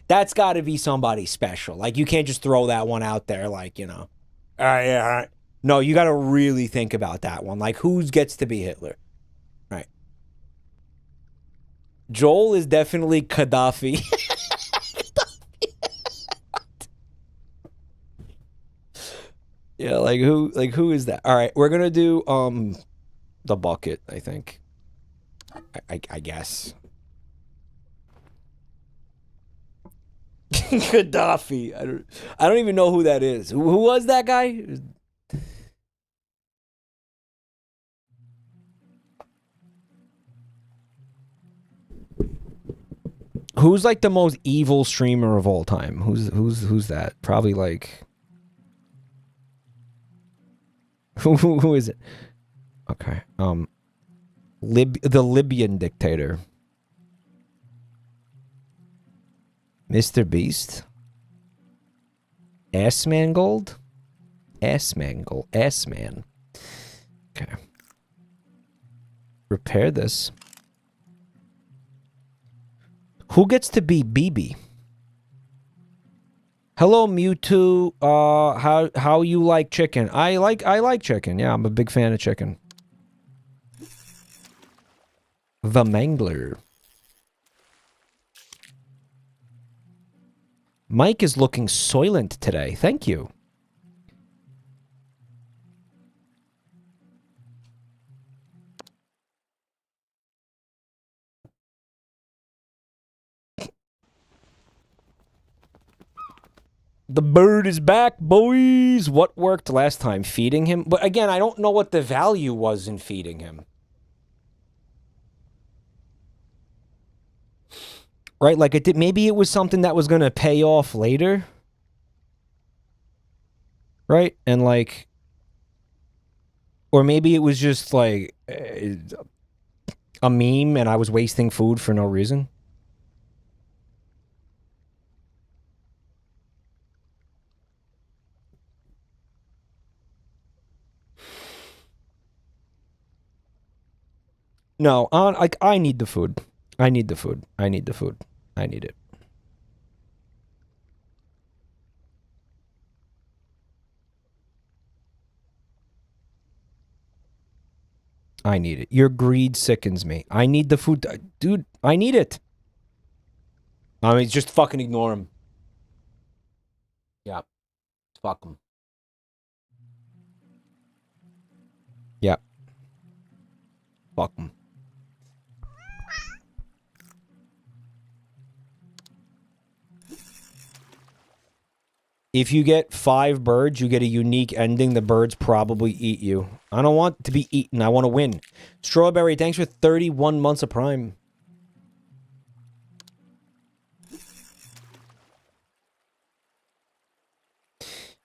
that's gotta be somebody special. Like, you can't just throw that one out there, like, you know. All right. No, you gotta really think about that one. Like, who gets to be Hitler? Right. Joel is definitely Gaddafi. Yeah, like who is that? All right, we're gonna do the bucket, I think. I guess. Gaddafi. I don't even know who that is. Who was that guy? Who's like the most evil streamer of all time? Who's that? Probably like who is it? Okay. The Libyan dictator. Mr. Beast? Assman Gold? Assman. Okay. Repair this. Who gets to be BB? Hello, Mewtwo. How you like chicken? I like chicken. Yeah, I'm a big fan of chicken. The Mangler. Mike is looking soylent today. Thank you. The bird is back, boys. What worked last time? Feeding him? But again, I don't know what the value was in feeding him. Right? Like, it did, maybe it was something that was going to pay off later. Right? And, like... Or maybe it was just, like... a meme and I was wasting food for no reason. No, like, I need the food. I need the food. I need the food. I need it. I need it. Your greed sickens me. I need the food. Dude, I need it. I mean, just fucking ignore him. Yeah. Fuck him. Yeah. Fuck him. If you get 5 birds, you get a unique ending. The birds probably eat you. I don't want to be eaten. I want to win. Strawberry, thanks for 31 months of Prime.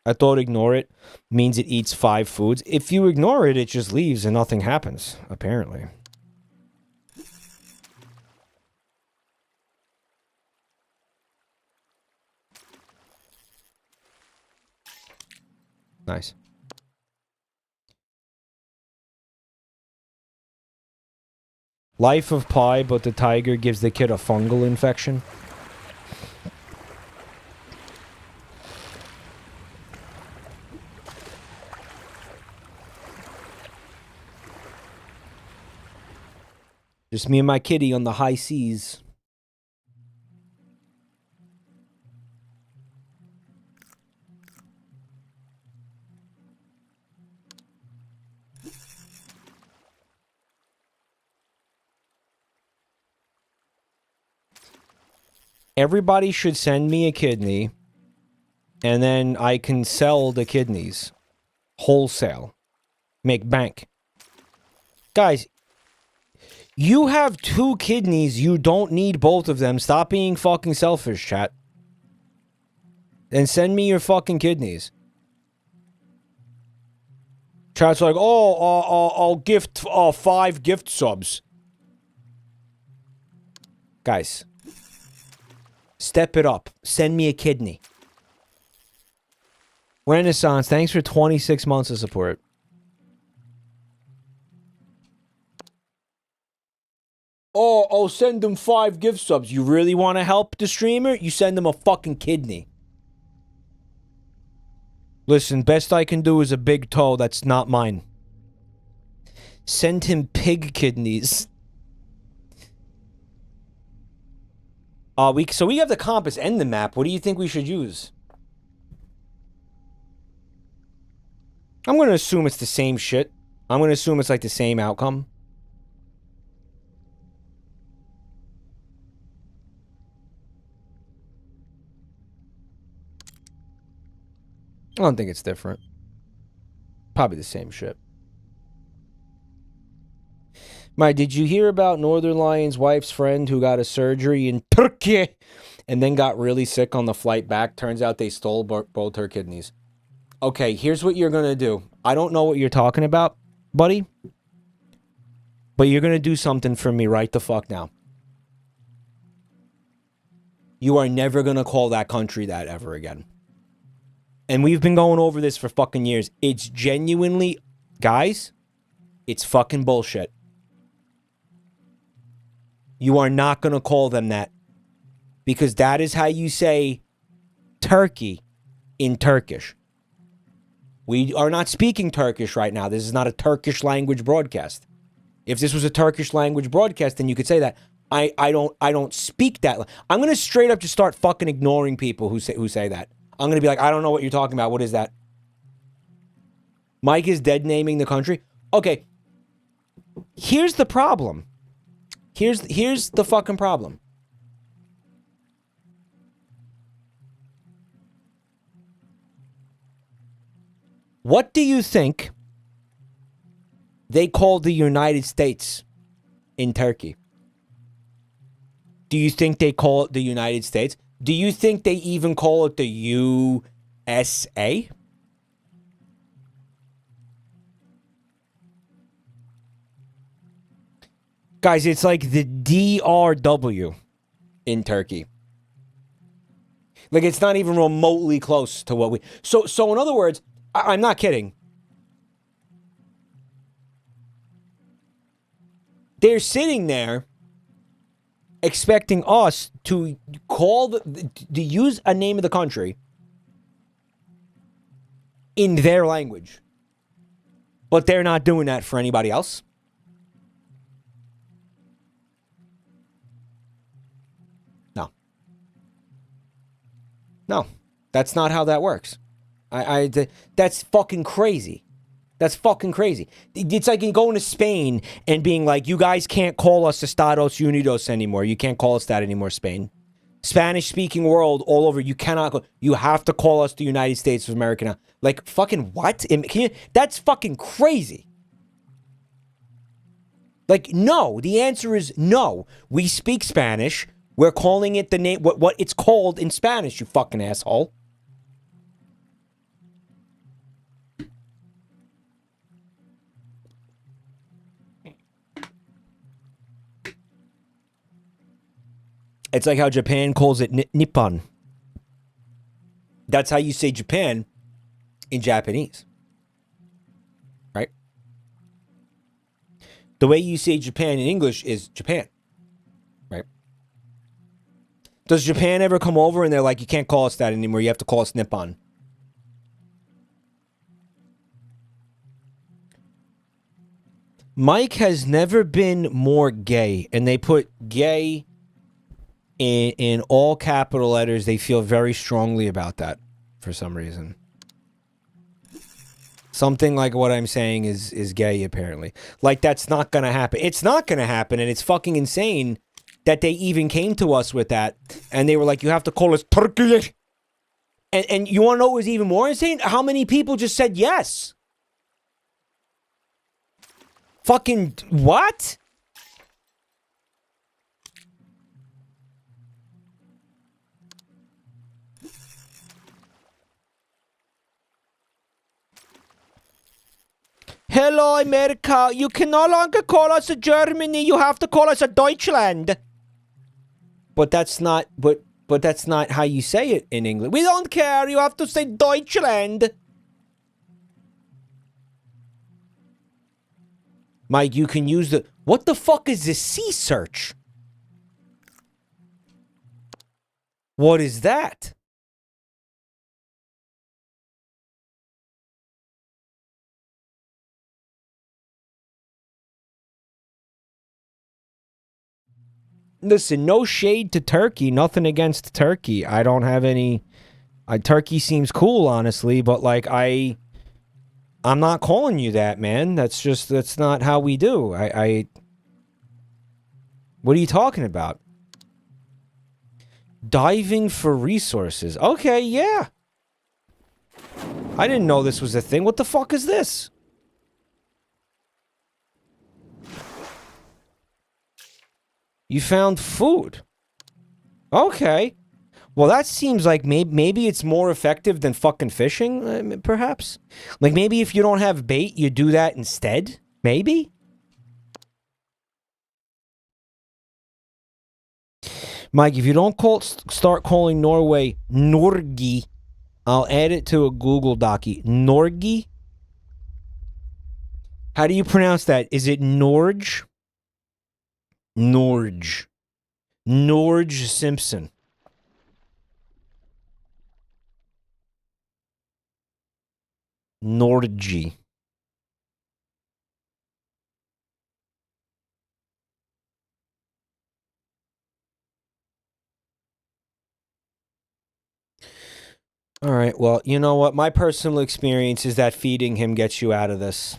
I thought ignore it means it eats 5 foods. If you ignore it, it just leaves and nothing happens, apparently. Nice. Life of Pi, but the tiger gives the kid a fungal infection. Just me and my kitty on the high seas. Everybody should send me a kidney, and then I can sell the kidneys. Wholesale. Make bank. Guys, you have 2 kidneys, you don't need both of them. Stop being fucking selfish, chat. And send me your fucking kidneys. Chat's like, oh, I'll gift 5 gift subs. Guys. Step it up. Send me a kidney. Renaissance, thanks for 26 months of support. Oh, I'll send them 5 gift subs. You really want to help the streamer? You send them a fucking kidney. Listen, best I can do is a big toe. That's not mine. Send him pig kidneys. So we have the compass and the map. What do you think we should use? I'm going to assume it's the same shit. I'm going to assume it's like the same outcome. I don't think it's different. Probably the same shit. Mike, did you hear about Northern Lion's wife's friend who got a surgery in Turkey and then got really sick on the flight back? Turns out they stole both her kidneys. Okay, here's what you're going to do. I don't know what you're talking about, buddy. But you're going to do something for me right the fuck now. You are never going to call that country that ever again. And we've been going over this for fucking years. It's genuinely... Guys, it's fucking bullshit. You are not going to call them that. Because that is how you say Turkey. in Turkish. We are not speaking Turkish right now. This is not a Turkish language broadcast. If this was a Turkish language broadcast, then you could say that. I don't speak that. I'm gonna straight up just start fucking ignoring people who say that. I'm gonna be like, I don't know what you're talking about. What is that? Mike is dead naming the country. Okay. Here's the problem. Here's the fucking problem. What do you think they call the United States in Turkey? Do you think they call it the United States? Do you think they even call it the USA? Guys, it's like the DRW in Turkey. Like, it's not even remotely close to what we... So in other words, I'm not kidding. They're sitting there expecting us to call to use a name of the country in their language. But they're not doing that for anybody else. No, that's not how that works. That's fucking crazy. That's fucking crazy. It's like going to Spain and being like, you guys can't call us Estados Unidos anymore. You can't call us that anymore, Spain. Spanish-speaking world all over, you cannot, you have to call us the United States of America now. Like, fucking what? That's fucking crazy. Like, no. The answer is no. We speak Spanish. We're calling it the name, what it's called in Spanish, you fucking asshole. It's like how Japan calls it Nippon. That's how you say Japan in Japanese. Right? The way you say Japan in English is Japan. Right? Does Japan ever come over and they're like, you can't call us that anymore, you have to call us Nippon? Mike has never been more gay, and they put gay in all capital letters. They feel very strongly about that for some reason. Something like what I'm saying is gay, apparently. Like, that's not gonna happen. It's not gonna happen, and it's fucking insane that they even came to us with that, and they were like, you have to call us Turkish. And you want to know what was even more insane? How many people just said yes? Fucking what? Hello, America. You can no longer call us a Germany. You have to call us a Deutschland. But that's not. But that's not how you say it in English. We don't care. You have to say Deutschland. Mike, you can use the... What the fuck is this C search? What is that? Listen, no shade to Turkey. Nothing against Turkey. I don't have any... Turkey seems cool, honestly, but like, I'm not calling you that, man. That's not how we do. What are you talking about? Diving for resources. Okay, yeah. I didn't know this was a thing. What the fuck is this? You found food. Okay. Well, that seems like maybe it's more effective than fucking fishing, perhaps? Like, maybe if you don't have bait, you do that instead? Maybe? Mike, if you don't start calling Norway Norgi, I'll add it to a Google docie. Norgi? How do you pronounce that? Is it Norge? Norge. Norge Simpson. Norgy. All right, well, you know what? My personal experience is that feeding him gets you out of this.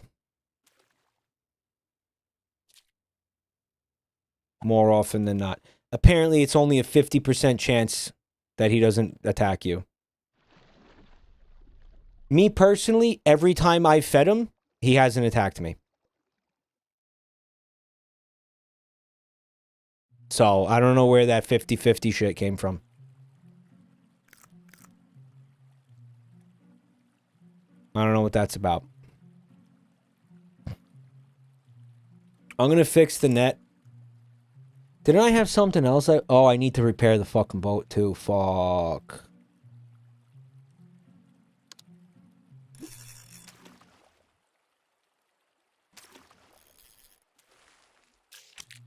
More often than not. Apparently, it's only a 50% chance that he doesn't attack you. Me personally, every time I've fed him, he hasn't attacked me. So, I don't know where that 50-50 shit came from. I don't know what that's about. I'm gonna fix the net. Didn't I have something else? Oh, I need to repair the fucking boat too. Fuck.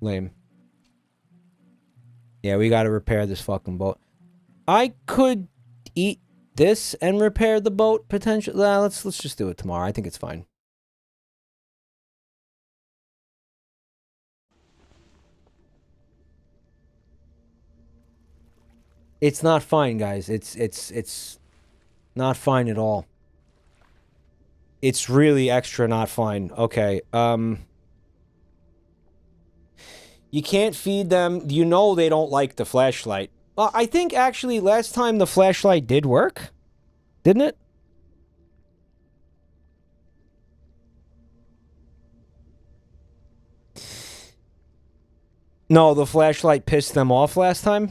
Lame. Yeah, we gotta repair this fucking boat. I could eat this and repair the boat potentially. Let's just do it tomorrow. I think it's fine. It's not fine, guys. It's not fine at all. It's really extra not fine. Okay. You can't feed them. You know they don't like the flashlight. I think actually last time the flashlight did work. Didn't it? No, the flashlight pissed them off last time.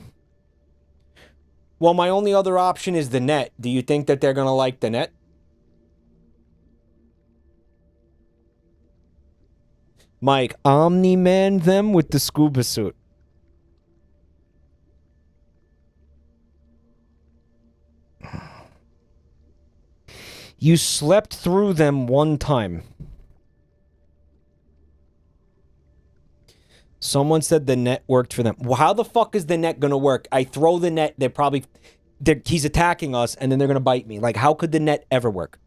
Well, my only other option is the net. Do you think that they're going to like the net? Mike, Omni-Man them with the scuba suit. You slept through them one time. Someone said the net worked for them. Well, how the fuck is the net gonna work? I throw the net, he's attacking us, and then they're gonna bite me. Like, how could the net ever work?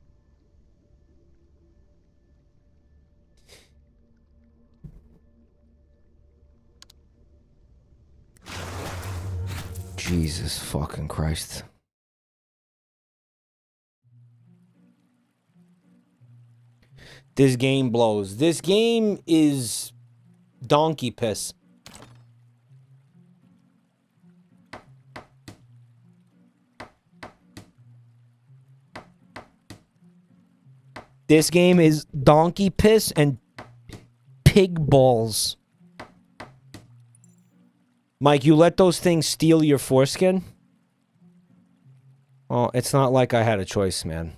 Jesus fucking Christ. This game blows. This game is donkey piss. This game is donkey piss and pig balls. Mike, you let those things steal your foreskin? Well, it's not like I had a choice, man.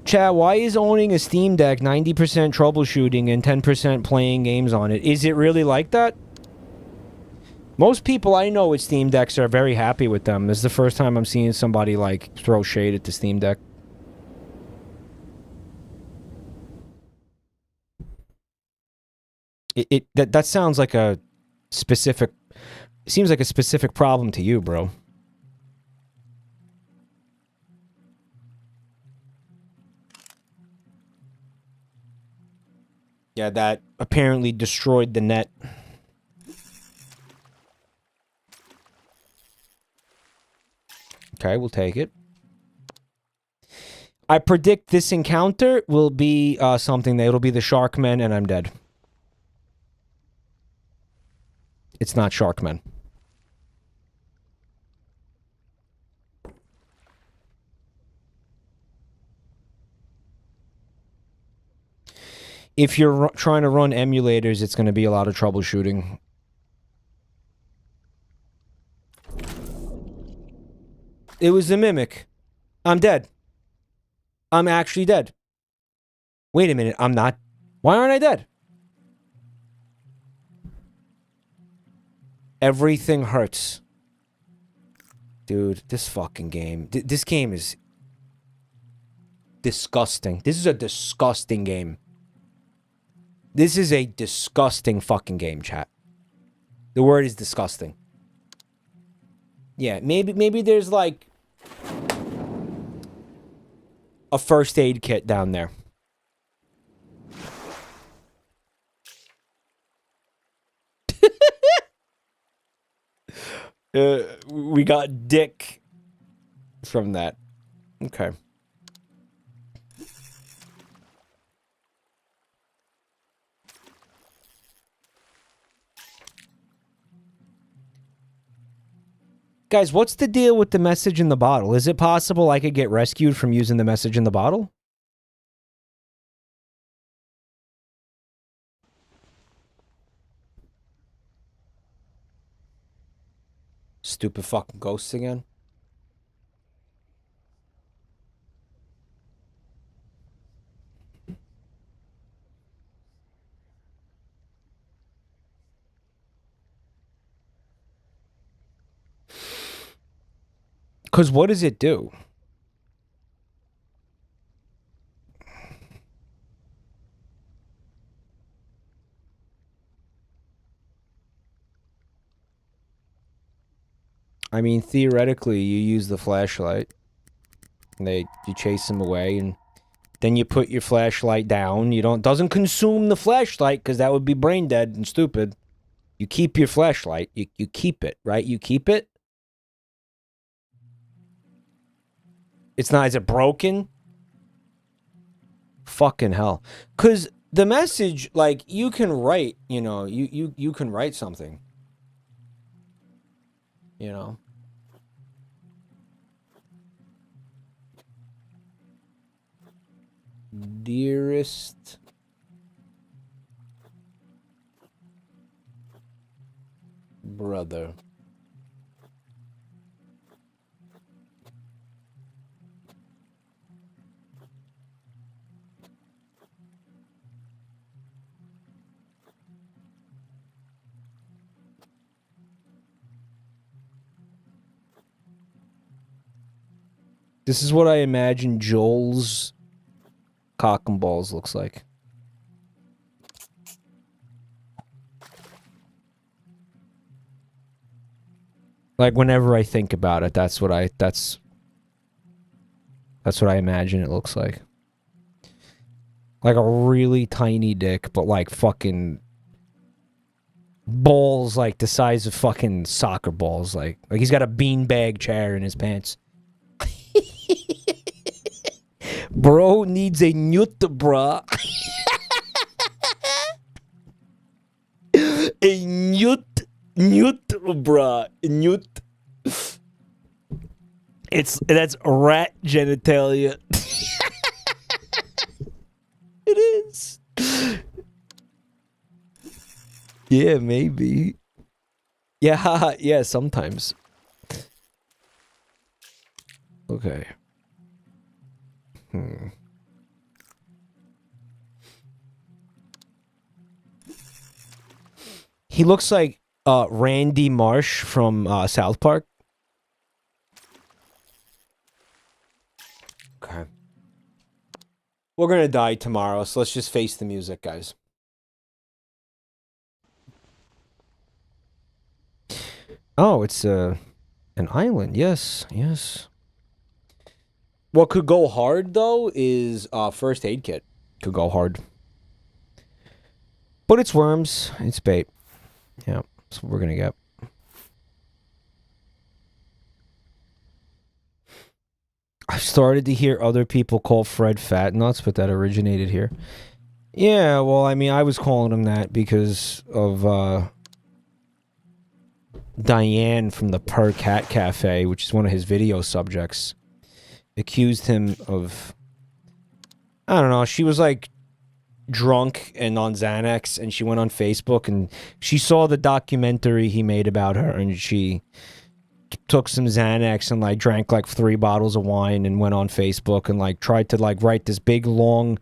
Chad, why is owning a Steam Deck 90% troubleshooting and 10% playing games on it? Is it really like that? Most people I know with Steam Decks are very happy with them. This is the first time I'm seeing somebody, like, throw shade at the Steam Deck. That sounds like a specific... It seems like a specific problem to you, bro. Yeah, that apparently destroyed the net. Okay, we'll take it. I predict this encounter will be something that it'll be the Sharkmen and I'm dead. It's not Sharkmen. If you're trying to run emulators, it's going to be a lot of troubleshooting. It was a mimic. I'm dead. I'm actually dead. Wait a minute, I'm not. Why aren't I dead? Everything hurts. Dude, this fucking game. This game is disgusting. This is a disgusting game. This is a disgusting fucking game, chat. The word is disgusting. Yeah, maybe there's like a first aid kit down there. We got dick from that. Okay. Guys, what's the deal with the message in the bottle? Is it possible I could get rescued from using the message in the bottle? Stupid fucking ghosts again. Because what does it do? I mean, theoretically, you use the flashlight. And you chase them away, and then you put your flashlight down. Doesn't consume the flashlight, because that would be brain dead and stupid. You keep your flashlight. You keep it, right? You keep it. It's not, is it broken? Fucking hell. Because the message, like, you can write, you can write something. You know? Dearest brother. This is what I imagine Joel's cock and balls looks like. Like whenever I think about it, that's what I imagine it looks like. Like a really tiny dick, but like fucking balls like the size of fucking soccer balls. Like he's got a beanbag chair in his pants. Bro needs a newt, bruh. A newt, bruh. Newt. That's rat genitalia. It is. Yeah, maybe. Yeah, yeah, sometimes. Okay. He looks like Randy Marsh from South Park. Okay. We're gonna die tomorrow, so let's just face the music, guys. Oh, it's an island. Yes, yes. What could go hard, though, is first aid kit. Could go hard. But it's worms. It's bait. Yeah, that's what we're going to get. I've started to hear other people call Fred fat nuts, but that originated here. Yeah, well, I mean, I was calling him that because of Diane from the Per Cat Cafe, which is one of his video subjects. Accused him of, I don't know, she was like drunk and on Xanax, and she went on Facebook and she saw the documentary he made about her, and she took some Xanax and like drank like 3 bottles of wine and went on Facebook and like tried to like write this big long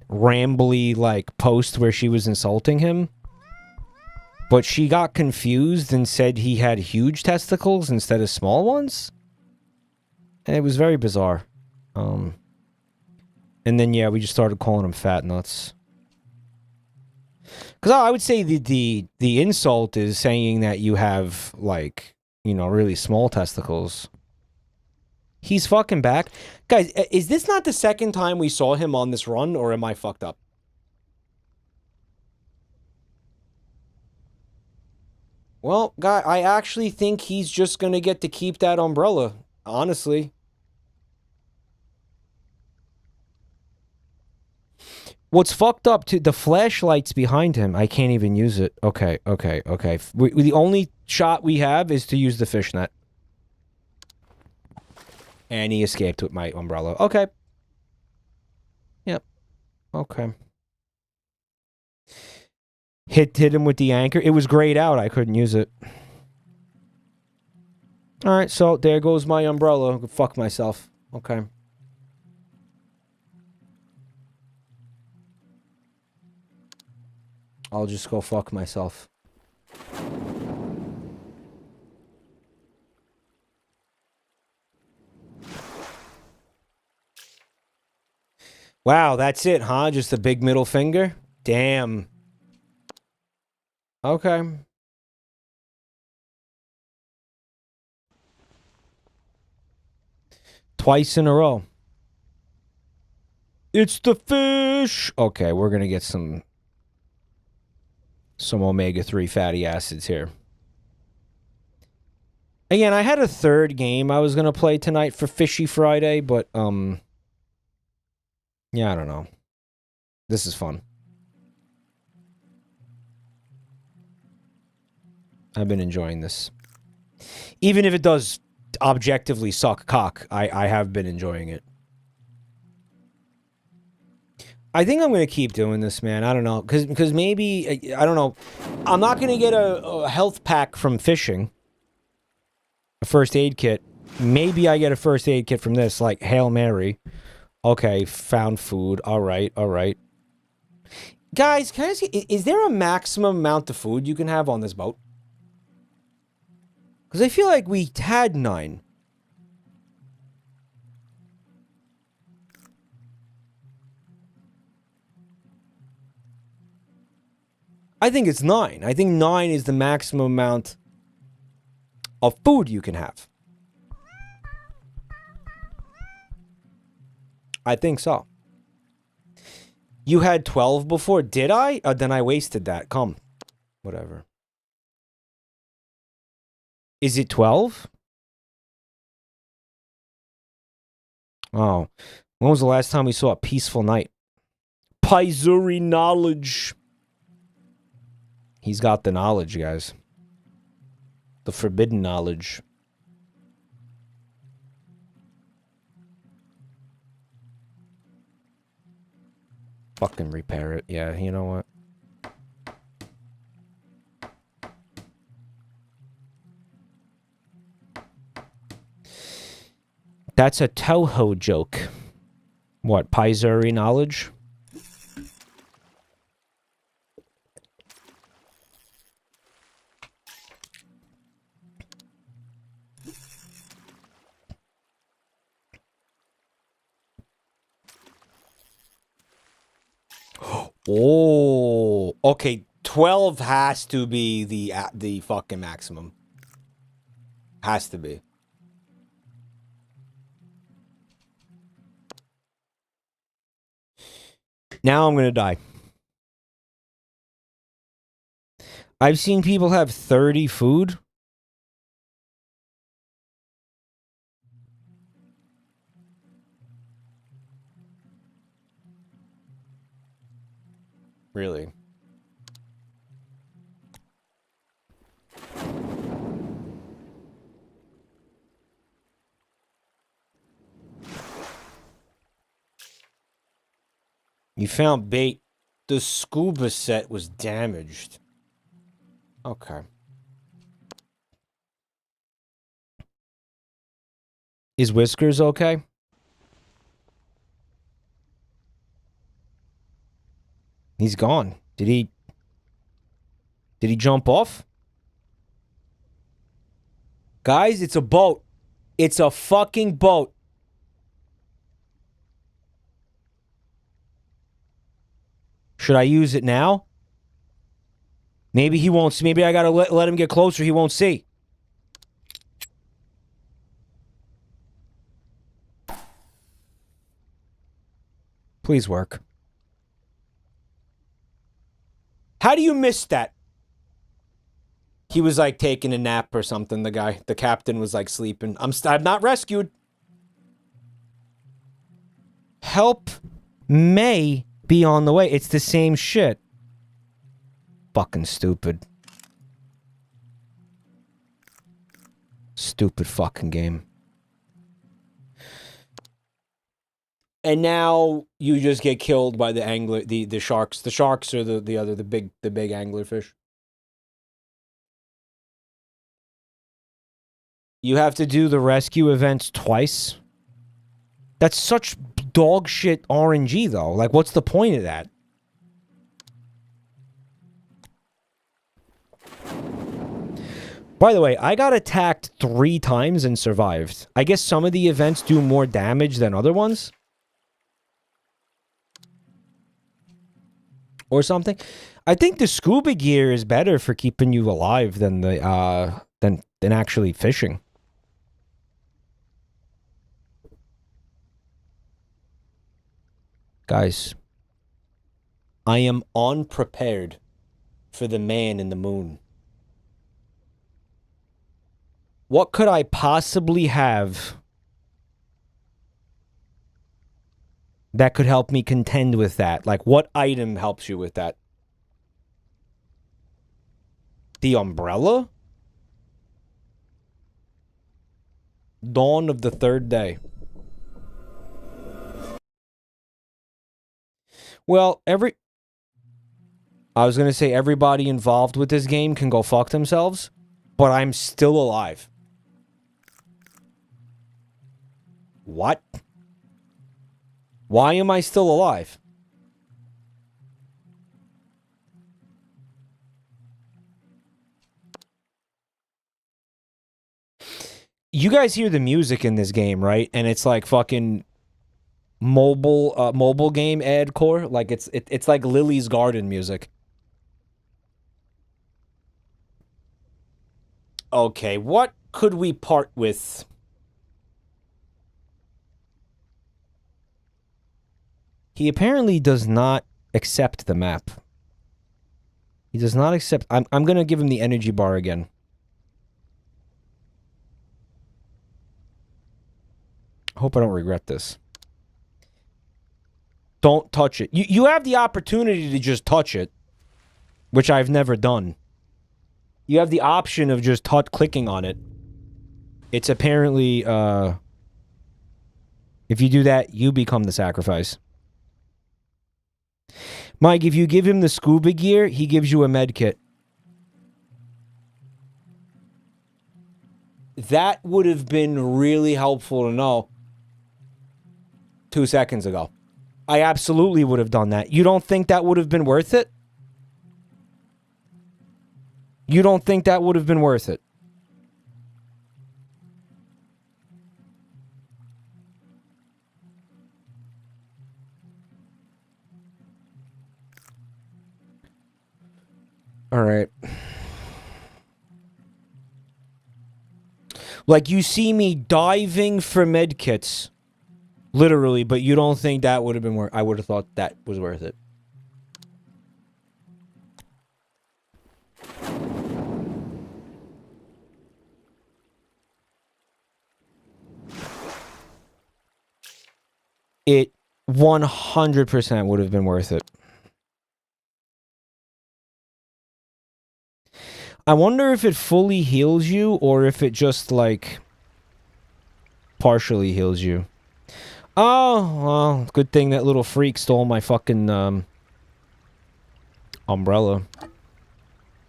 rambly like post where she was insulting him, but she got confused and said he had huge testicles instead of small ones. And it was very bizarre. And then, yeah, we just started calling him fat nuts. Because I would say the insult is saying that you have, like, you know, really small testicles. He's fucking back. Guys, is this not the second time we saw him on this run, or am I fucked up? Well, guy, I actually think he's just gonna get to keep that umbrella, honestly. What's fucked up, too, the flashlight's behind him. I can't even use it. Okay. The only shot we have is to use the fishnet. And he escaped with my umbrella. Okay. Yep. Okay. Hit him with the anchor. It was grayed out. I couldn't use it. Alright, so there goes my umbrella. Fuck myself. Okay. I'll just go fuck myself. Wow, that's it, huh? Just a big middle finger? Damn. Okay. Twice in a row. It's the fish! Okay, we're gonna get some omega-3 fatty acids here. Again, I had a third game I was gonna play tonight for Fishy Friday, but, yeah, I don't know. This is fun. I've been enjoying this. Even if it does objectively suck cock, I have been enjoying it. I think I'm going to keep doing this, man. I don't know. Because maybe, I don't know. I'm not going to get a health pack from fishing. A first aid kit. Maybe I get a first aid kit from this, like Hail Mary. Okay, found food. All right. Guys, can I ask you, is there a maximum amount of food you can have on this boat? Because I feel like we had 9. I think it's 9. I think 9 is the maximum amount of food you can have. I think so. You had 12 before, did I? Then I wasted that. Come. Whatever. Is it 12? Oh. When was the last time we saw a peaceful night? Paizuri knowledge. He's got the knowledge, guys. The forbidden knowledge. Fucking repair it. Yeah, you know what? That's a Toho joke. What, Paizuri knowledge? Oh, okay. 12 has to be the fucking maximum. Has to be. Now I'm gonna die. I've seen people have 30 food. Really? You found bait. The scuba set was damaged. Okay. Is Whiskers okay? He's gone. Did he jump off? Guys, it's a boat. It's a fucking boat. Should I use it now? Maybe he won't see. Maybe I gotta let him get closer. He won't see. Please work. How do you miss that? He was like taking a nap or something. The captain was like sleeping. I'm not rescued. Help may be on the way. It's the same shit. Fucking stupid. Stupid fucking game. And now you just get killed by the angler, the sharks. The sharks are the big anglerfish. You have to do the rescue events twice. That's such dog shit RNG though. Like, what's the point of that? By the way, I got attacked 3 times and survived. I guess some of the events do more damage than other ones. Or something. I think the scuba gear is better for keeping you alive than the than actually fishing. Guys, I am unprepared for the man in the moon. What could I possibly have that could help me contend with that? Like, what item helps you with that? The umbrella? Dawn of the third day. Well, I was going to say everybody involved with this game can go fuck themselves, but I'm still alive. What? Why am I still alive? You guys hear the music in this game, right? And it's like fucking mobile game ad core. Like it's like Lily's Garden music. Okay, what could we part with? He apparently does not accept the map. He does not accept... I'm gonna give him the energy bar again. I hope I don't regret this. Don't touch it. You have the opportunity to just touch it, which I've never done. You have the option of just clicking on it. It's apparently, if you do that, you become the sacrifice. Mike, if you give him the scuba gear, he gives you a med kit. That would have been really helpful to know 2 seconds ago. I absolutely would have done that. You don't think that would have been worth it? You don't think that would have been worth it? All right. Like, you see me diving for medkits, literally, but you don't think that would have been worth... I would have thought that was worth it. It 100% would have been worth it. I wonder if it fully heals you or if it just, like, partially heals you. Oh, well, good thing that little freak stole my fucking, umbrella.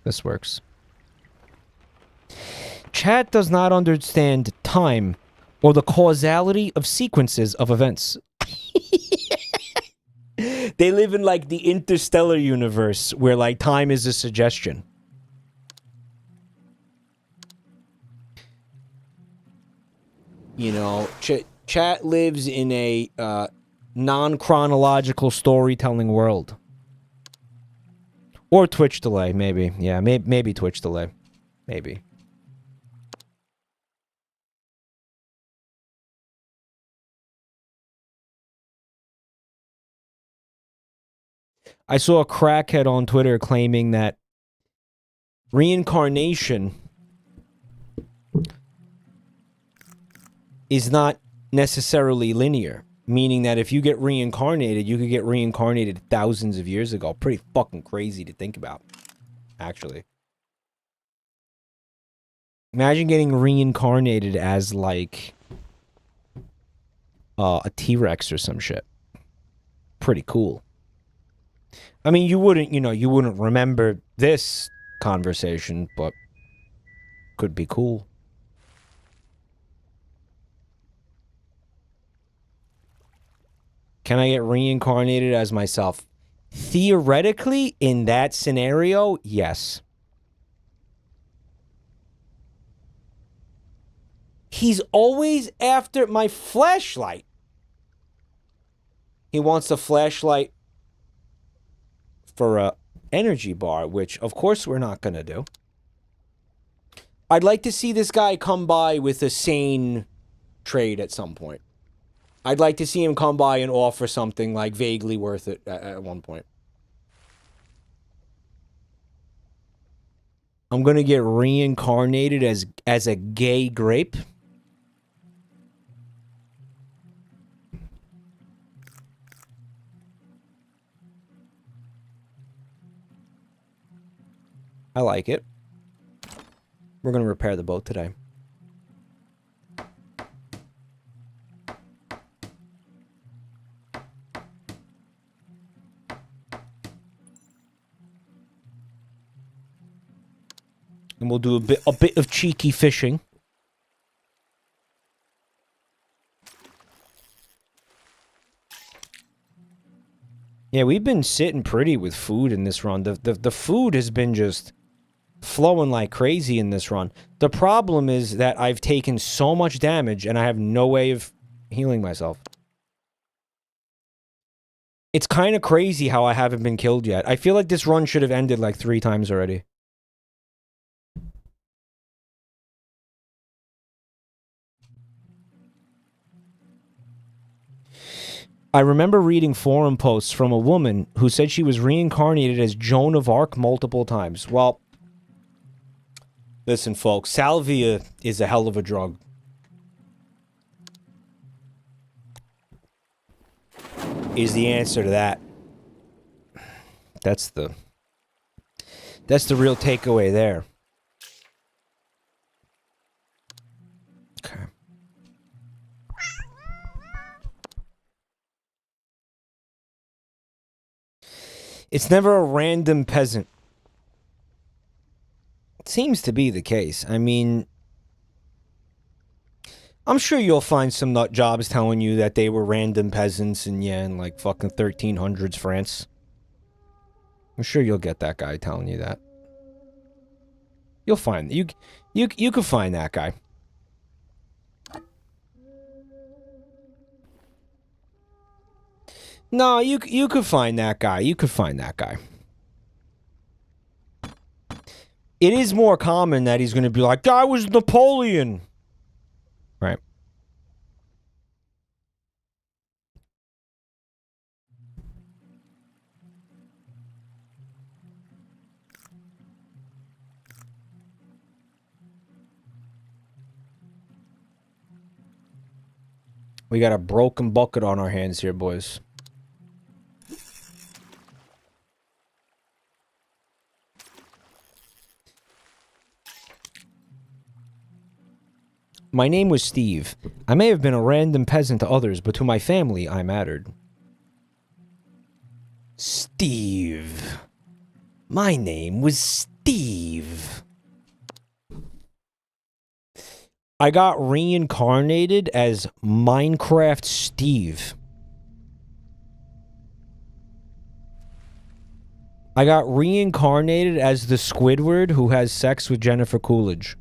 This works. Chat does not understand time or the causality of sequences of events. They live in, like, the interstellar universe where, like, time is a suggestion. You know, chat lives in a non-chronological storytelling world. Or Twitch delay, maybe. Yeah, maybe Twitch delay. Maybe. I saw a crackhead on Twitter claiming that reincarnation is not necessarily linear. Meaning that if you get reincarnated, you could get reincarnated thousands of years ago. Pretty fucking crazy to think about, actually. Imagine getting reincarnated as, like, a T-Rex or some shit. Pretty cool. I mean, you wouldn't remember this conversation, but could be cool. Can I get reincarnated as myself? Theoretically, in that scenario, yes. He's always after my flashlight. He wants a flashlight for a energy bar, which, of course, we're not going to do. I'd like to see this guy come by with a sane trade at some point. I'd like to see him come by and offer something, like, vaguely worth it at one point. I'm going to get reincarnated as a gay grape. I like it. We're going to repair the boat today. And we'll do a bit of cheeky fishing. Yeah, we've been sitting pretty with food in this run. The food has been just flowing like crazy in this run. The problem is that I've taken so much damage and I have no way of healing myself. It's kind of crazy how I haven't been killed yet. I feel like this run should have ended like 3 times already. I remember reading forum posts from a woman who said she was reincarnated as Joan of Arc multiple times. Well, listen, folks, salvia is a hell of a drug. Is the answer to that. That's the real takeaway there. Okay. It's never a random peasant. It seems to be the case. I mean, I'm sure you'll find some nut jobs telling you that they were random peasants in like fucking 1300s France. I'm sure you'll get that guy telling you that. You'll find you could find that guy. No, you could find that guy. You could find that guy. It is more common that he's going to be like, I was Napoleon. Right. We got a broken bucket on our hands here, boys. My name was Steve. I may have been a random peasant to others, but to my family, I mattered. Steve. My name was Steve. I got reincarnated as Minecraft Steve. I got reincarnated as the Squidward who has sex with Jennifer Coolidge.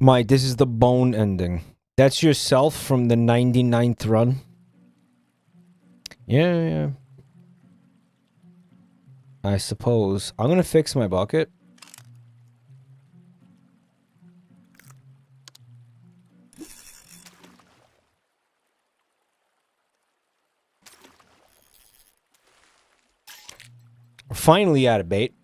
Mike, this is the bone ending. That's yourself from the 99th run? Yeah. I suppose. I'm gonna fix my bucket. We're finally out of bait.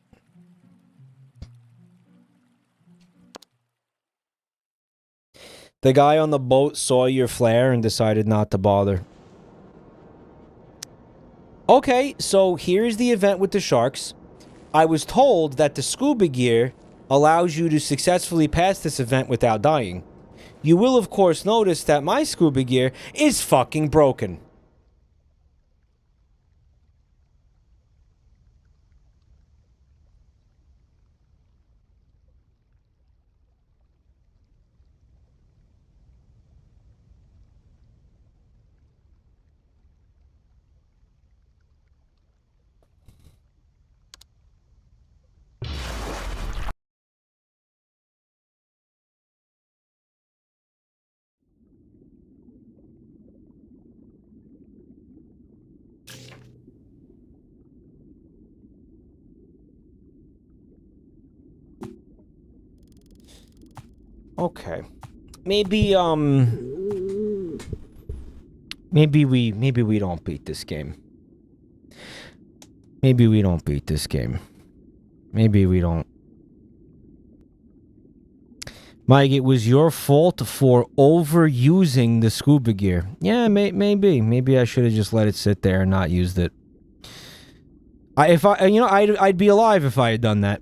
The guy on the boat saw your flare and decided not to bother. Okay, so here's the event with the sharks. I was told that the scuba gear allows you to successfully pass this event without dying. You will, of course, notice that my scuba gear is fucking broken. Okay. Maybe we don't beat this game. Maybe we don't beat this game. Maybe we don't. Mike, it was your fault for overusing the scuba gear. Yeah, maybe. Maybe I should have just let it sit there and not used it. I'd be alive if I had done that.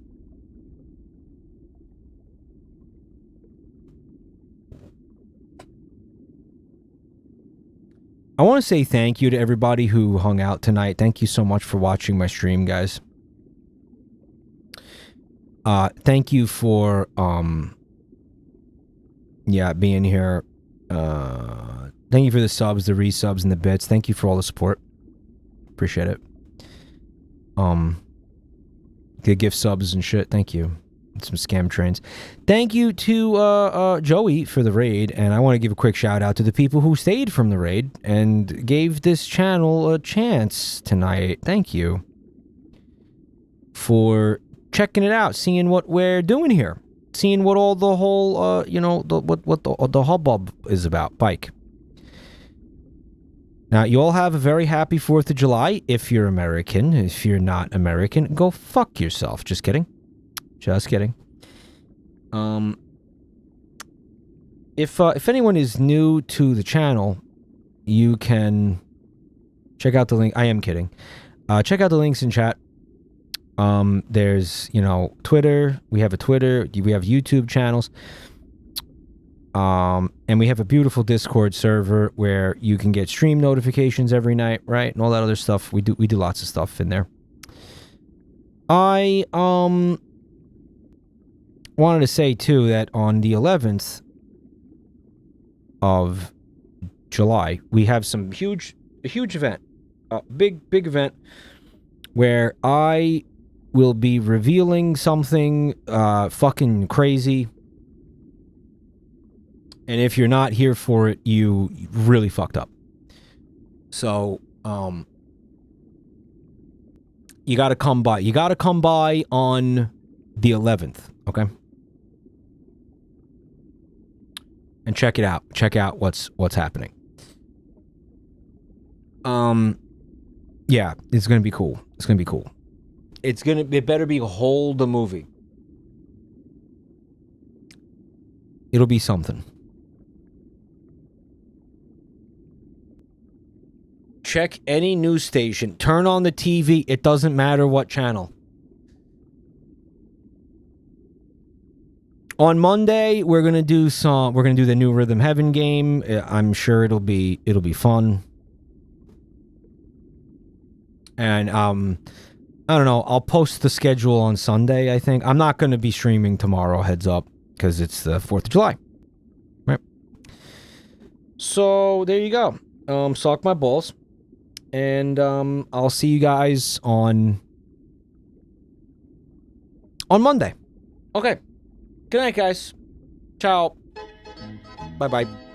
I want to say thank you to everybody who hung out tonight. Thank you so much for watching my stream, guys. Thank you for being here. Thank you for the subs, the resubs, and the bits. Thank you for all the support. Appreciate it. The gift subs and shit. Thank you. Some scam trains. Thank you to Joey for the raid, and I want to give a quick shout out to the people who stayed from the raid and gave this channel a chance tonight. Thank you for checking it out, seeing what we're doing here, seeing what all the whole what the hubbub is about. Bike. Now, you all have a very happy 4th of July. If you're American, if you're not American, go fuck yourself. Just kidding. Just kidding. If anyone is new to the channel, you can check out the link. I am kidding. Check out the links in chat. There's, Twitter. We have a Twitter. We have YouTube channels. And we have a beautiful Discord server where you can get stream notifications every night, right? And all that other stuff. We do lots of stuff in there. I wanted to say too that on the 11th of July, we have a huge event, a big event where I will be revealing something fucking crazy. And if you're not here for it, you really fucked up. So, you gotta come by. You gotta come by on the 11th, okay? And check it out. Check out what's happening. Yeah, it's gonna be cool. It's gonna be cool. It better be whole the movie. It'll be something. Check any news station. Turn on the TV. It doesn't matter what channel. On Monday, we're gonna do the new Rhythm Heaven game. I'm sure it'll be fun. And I don't know. I'll post the schedule on Sunday, I think. I'm not gonna be streaming tomorrow, heads up, because it's the 4th of July. Right. So there you go. Suck my balls. And I'll see you guys on Monday. Okay. Good night, guys. Ciao. Bye-bye.